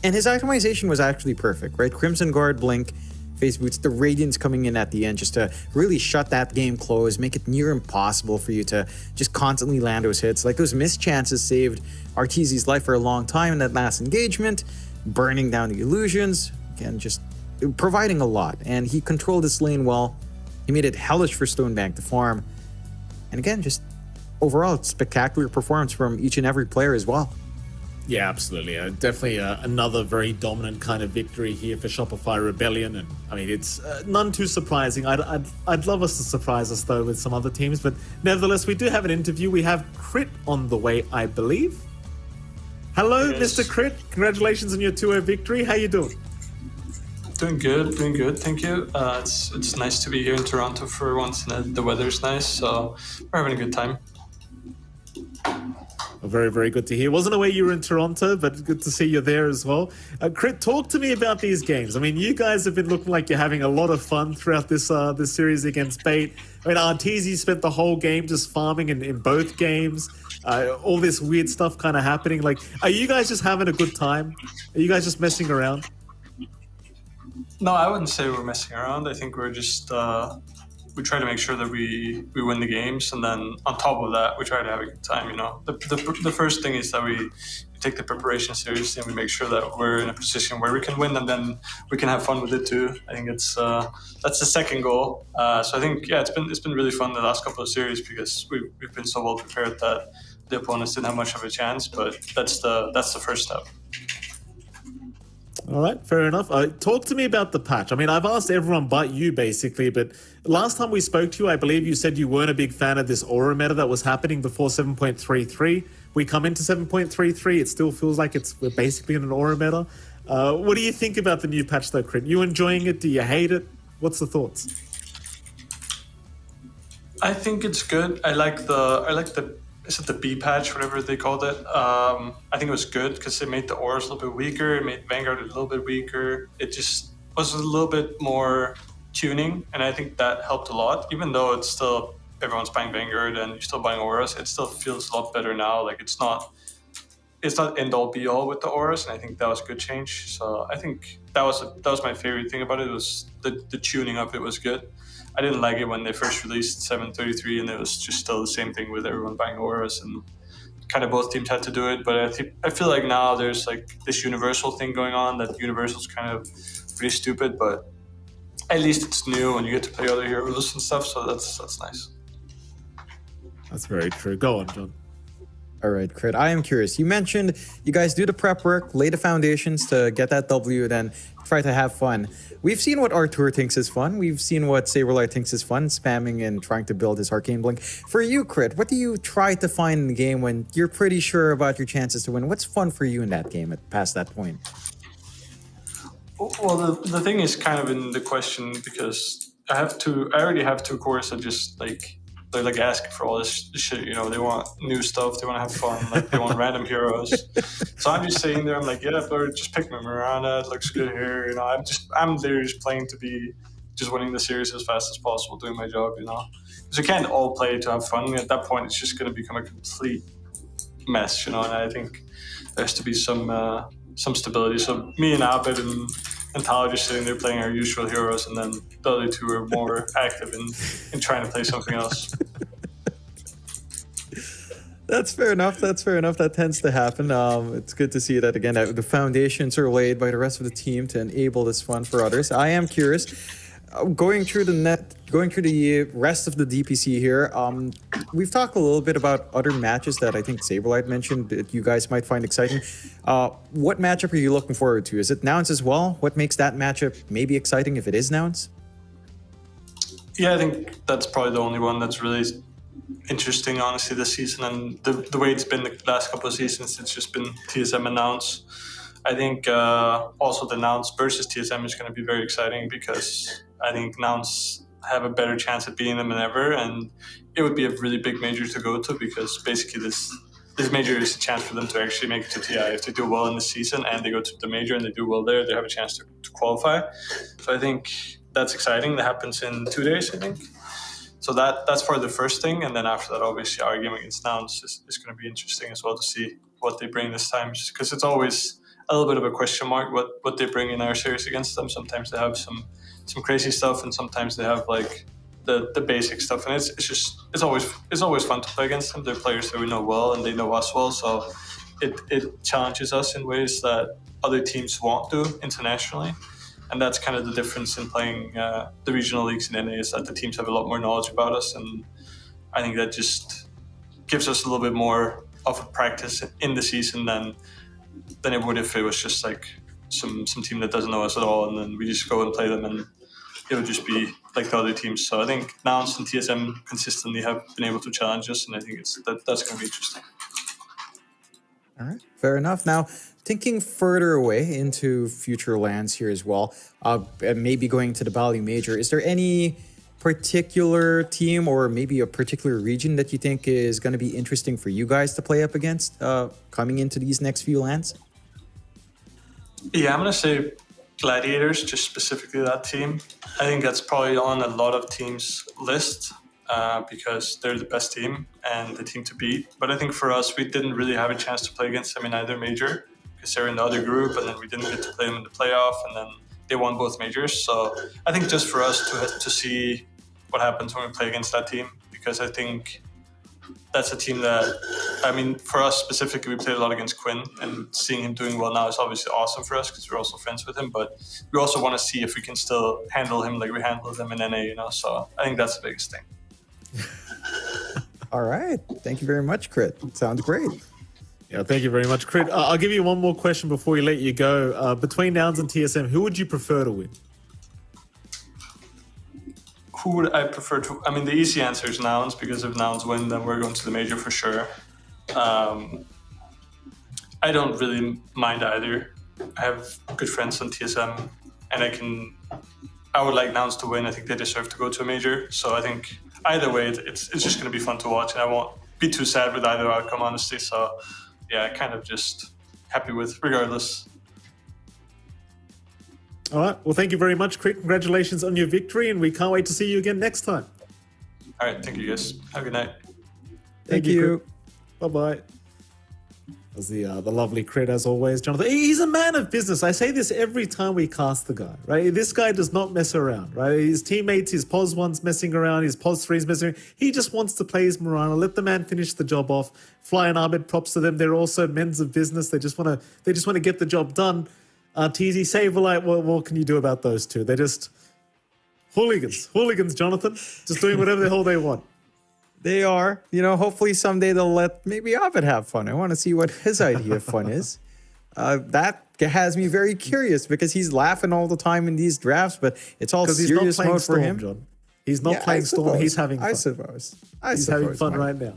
And his itemization was actually perfect, right? Crimson Guard Blink, Phase Boots, the Radiance coming in at the end just to really shut that game close, make it near impossible for you to just constantly land those hits. Like those missed chances saved Arteezy's life for a long time in that last engagement, burning down the illusions, again, just providing a lot. And he controlled his lane well. He made it hellish for Stonebank to farm. And again, just overall, spectacular performance from each and every player as well. Yeah, absolutely. Definitely another very dominant kind of victory here for Shopify Rebellion, and I mean it's none too surprising. I'd love us to surprise us though with some other teams, but nevertheless, we do have an interview. We have Crit on the way, I believe. Hello, Yes. Mr. Crit. Congratulations on your 2-0 victory. How you doing? Doing good. Thank you. It's nice to be here in Toronto for once, and the weather's nice, so we're having a good time. Very, very good to hear. Wasn't aware you were in Toronto, but good to see you there as well. Crit, talk to me about these games. I mean, you guys have been looking like you're having a lot of fun throughout this series against Bait. I mean, Arteezy spent the whole game just farming in both games. All this weird stuff kind of happening. Like, are you guys just having a good time? Are you guys just messing around? No, I wouldn't say we're messing around. I think we're just we try to make sure that we win the games, and then on top of that, we try to have a good time. You know, the first thing is that we take the preparation seriously and we make sure that we're in a position where we can win, and then we can have fun with it too. I think that's the second goal. So I think it's been really fun the last couple of series because we've been so well prepared that the opponents didn't have much of a chance. But that's the first step. All right, fair enough. Talk to me about the patch. I mean, I've asked everyone but you, basically, but last time we spoke to you, I believe you said you weren't a big fan of this aura meta that was happening before 7.33. We come into 7.33, it still feels like we're basically in an aura meta. What do you think about the new patch, though, Crit? You enjoying it? Do you hate it? What's the thoughts? I think it's good. I like the is it the B patch, whatever they called it? I think it was good because it made the auras a little bit weaker. It made Vanguard a little bit weaker. It just was a little bit more tuning, and I think that helped a lot. Even though it's still everyone's buying Vanguard and you're still buying auras, it still feels a lot better now. Like it's not end all be all with the auras, and I think that was a good change. So I think that was my favorite thing about it. Was the tuning of it was good. I didn't like it when they first released 7.33, and it was just still the same thing with everyone buying auras, and kind of both teams had to do it. But I feel like now there's like this universal thing going on, that universal's kind of pretty stupid, but at least it's new and you get to play other heroes and stuff, so that's nice. That's very true. Go on, John. All right, Crit, I am curious. You mentioned you guys do the prep work, lay the foundations to get that W, then try to have fun. We've seen what Artur thinks is fun. We've seen what Saberlight thinks is fun, spamming and trying to build his Arcane Blink. For you, Crit, what do you try to find in the game when you're pretty sure about your chances to win? What's fun for you in that game past that point? Well, the thing is kind of in the question because I already have two cores that just like they're like asking for all this shit, you know. They want new stuff, they want to have fun, like they want random heroes. So I'm just sitting there, I'm like, yeah, Lord, just pick me Miranda, it looks good here, you know. I'm there just playing to be just winning the series as fast as possible, doing my job, you know. Because you can't all play to have fun. At that point, it's just going to become a complete mess, you know. And I think there has to be some stability. So me and Abed and Tala just sitting there playing our usual heroes, and then the other two are more active in trying to play something else. That's fair enough. That tends to happen. It's good to see that again. The foundations are laid by the rest of the team to enable this fun for others. I am curious. Going through the rest of the DPC here, we've talked a little bit about other matches that I think Saberlight mentioned that you guys might find exciting. What matchup are you looking forward to? Is it Nouns as well? What makes that matchup maybe exciting if it is Nouns? Yeah, I think that's probably the only one that's really interesting, honestly, this season. And the way it's been the last couple of seasons, it's just been TSM and Nouns. I think also the Nouns versus TSM is going to be very exciting because I think Nouns have a better chance at beating them than ever, and it would be a really big major to go to because basically this major is a chance for them to actually make it to TI. If they do well in the season and they go to the major and they do well there, they have a chance to qualify. So I think that's exciting. That happens in 2 days, I think. So that's probably the first thing, and then after that, obviously, our game against Nouns is going to be interesting as well to see what they bring this time, just because it's always a little bit of a question mark what they bring in our series against them. Sometimes they have some crazy stuff, and sometimes they have like the basic stuff, and it's always fun to play against them. They're players that we know well, and they know us well, so it challenges us in ways that other teams won't do internationally. And that's kind of the difference in playing the regional leagues in NA, is that the teams have a lot more knowledge about us, and I think that just gives us a little bit more of a practice in the season than it would if it was just like some team that doesn't know us at all, and then we just go and play them, and it would just be like the other teams. So I think Nouns and TSM consistently have been able to challenge us, and I think that's going to be interesting. All right, fair enough. Now, thinking further away into future lands here as well, and maybe going to the Bali Major, is there any particular team or maybe a particular region that you think is going to be interesting for you guys to play up against coming into these next few lands? Yeah, I'm going to say Gladiators, just specifically that team. I think that's probably on a lot of teams' list because they're the best team and the team to beat. But I think for us, we didn't really have a chance to play against them in either major because they're in the other group, and then we didn't get to play them in the playoff, and then they won both majors. So I think just for us to see what happens when we play against that team, because I think that's a team that, I mean, for us specifically, we played a lot against Quinn, and seeing him doing well now is obviously awesome for us because we're also friends with him, but we also want to see if we can still handle him like we handled him in NA, you know, so I think that's the biggest thing. All right. Thank you very much, Crit. Sounds great. Yeah, thank you very much, Crit. I'll give you one more question before we let you go. Between Nouns and TSM, who would you prefer to win? Who would I prefer to? I mean, the easy answer is Nouns, because if Nouns win, then we're going to the major for sure. I don't really mind either. I have good friends on TSM, and I would like Nouns to win. I think they deserve to go to a major. So I think either way, it's just going to be fun to watch, and I won't be too sad with either outcome, honestly. So yeah, kind of just happy with regardless. All right. Well, thank you very much, Crit. Congratulations on your victory, and we can't wait to see you again next time. All right. Thank you, guys. Have a good night. Thank you. Bye-bye. That's the lovely Crit, as always, Jonathan. He's a man of business. I say this every time we cast the guy, right? This guy does not mess around, right? His teammates, his POS 1's messing around, his POS 3's messing around. He just wants to play his Morana, let the man finish the job off. Fly and Ahmed, props to them. They're also men of business. They just want to get the job done. TZ, Saberlight, what can you do about those two? They're just hooligans, Jonathan. Just doing whatever the hell they want. They are. You know, hopefully someday they'll let maybe Ahmed have fun. I want to see what his idea of fun is. That has me very curious because he's laughing all the time in these drafts, but it's all serious mode for him. John. He's not playing Storm. He's having fun. I suppose. He's having fun right now.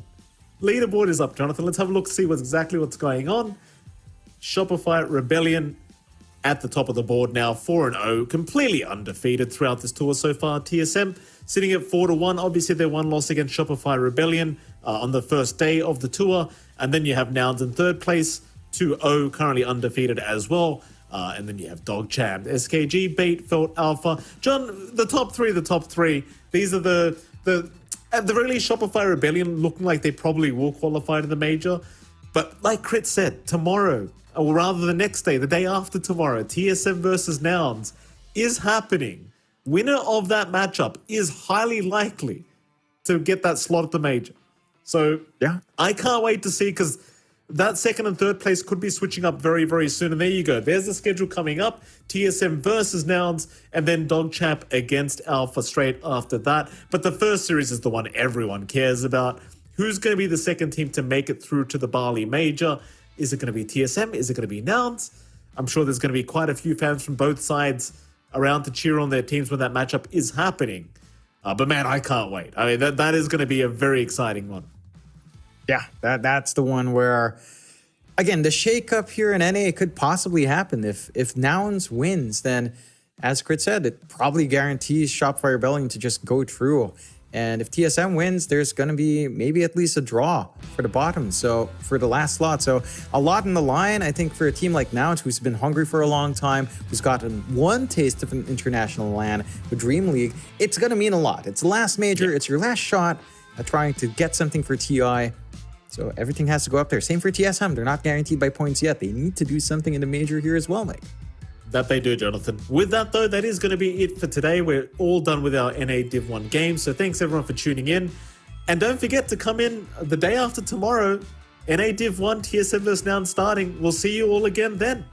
Leaderboard is up, Jonathan. Let's have a look to see what's going on. Shopify Rebellion at the top of the board now, 4-0, completely undefeated throughout this tour so far. TSM sitting at 4-1. Obviously, their one loss against Shopify Rebellion on the first day of the tour. And then you have Nouns in third place, 2-0, currently undefeated as well. And then you have Dog Champ, SKG, Bait, Felt, Alpha. John, the top three. These are the at the very least, Shopify Rebellion looking like they probably will qualify to the major. But like Crit said, tomorrow, or rather the next day, the day after tomorrow, TSM versus Nouns is happening. Winner of that matchup is highly likely to get that slot at the major. So yeah, I can't wait to see, because that second and third place could be switching up very, very soon. And there you go. There's the schedule coming up. TSM versus Nouns, and then Dog Champ against Alpha straight after that. But the first series is the one everyone cares about. Who's going to be the second team to make it through to the Bali Major? Is it going to be TSM? Is it going to be Nouns? I'm sure there's going to be quite a few fans from both sides around to cheer on their teams when that matchup is happening. But man, I can't wait. I mean, that is going to be a very exciting one. Yeah, that's the one where, again, the shakeup here in NA could possibly happen. If Nouns wins, then as Crit said, it probably guarantees Shopify Rebellion to just go through. And if TSM wins, there's going to be maybe at least a draw for the bottom. So for the last slot. So a lot in the line, I think, for a team like Nouns, who's been hungry for a long time, who's gotten one taste of an international LAN with Dream League, it's going to mean a lot. It's the last major. It's your last shot at trying to get something for TI. So everything has to go up there. Same for TSM. They're not guaranteed by points yet. They need to do something in the major here as well, Mike. That they do, Jonathan. With that, though, that is going to be it for today. We're all done with our NA Div 1 games, so thanks everyone for tuning in. And don't forget to come in the day after tomorrow. NA Div 1 TSM vs. Noun starting. We'll see you all again then.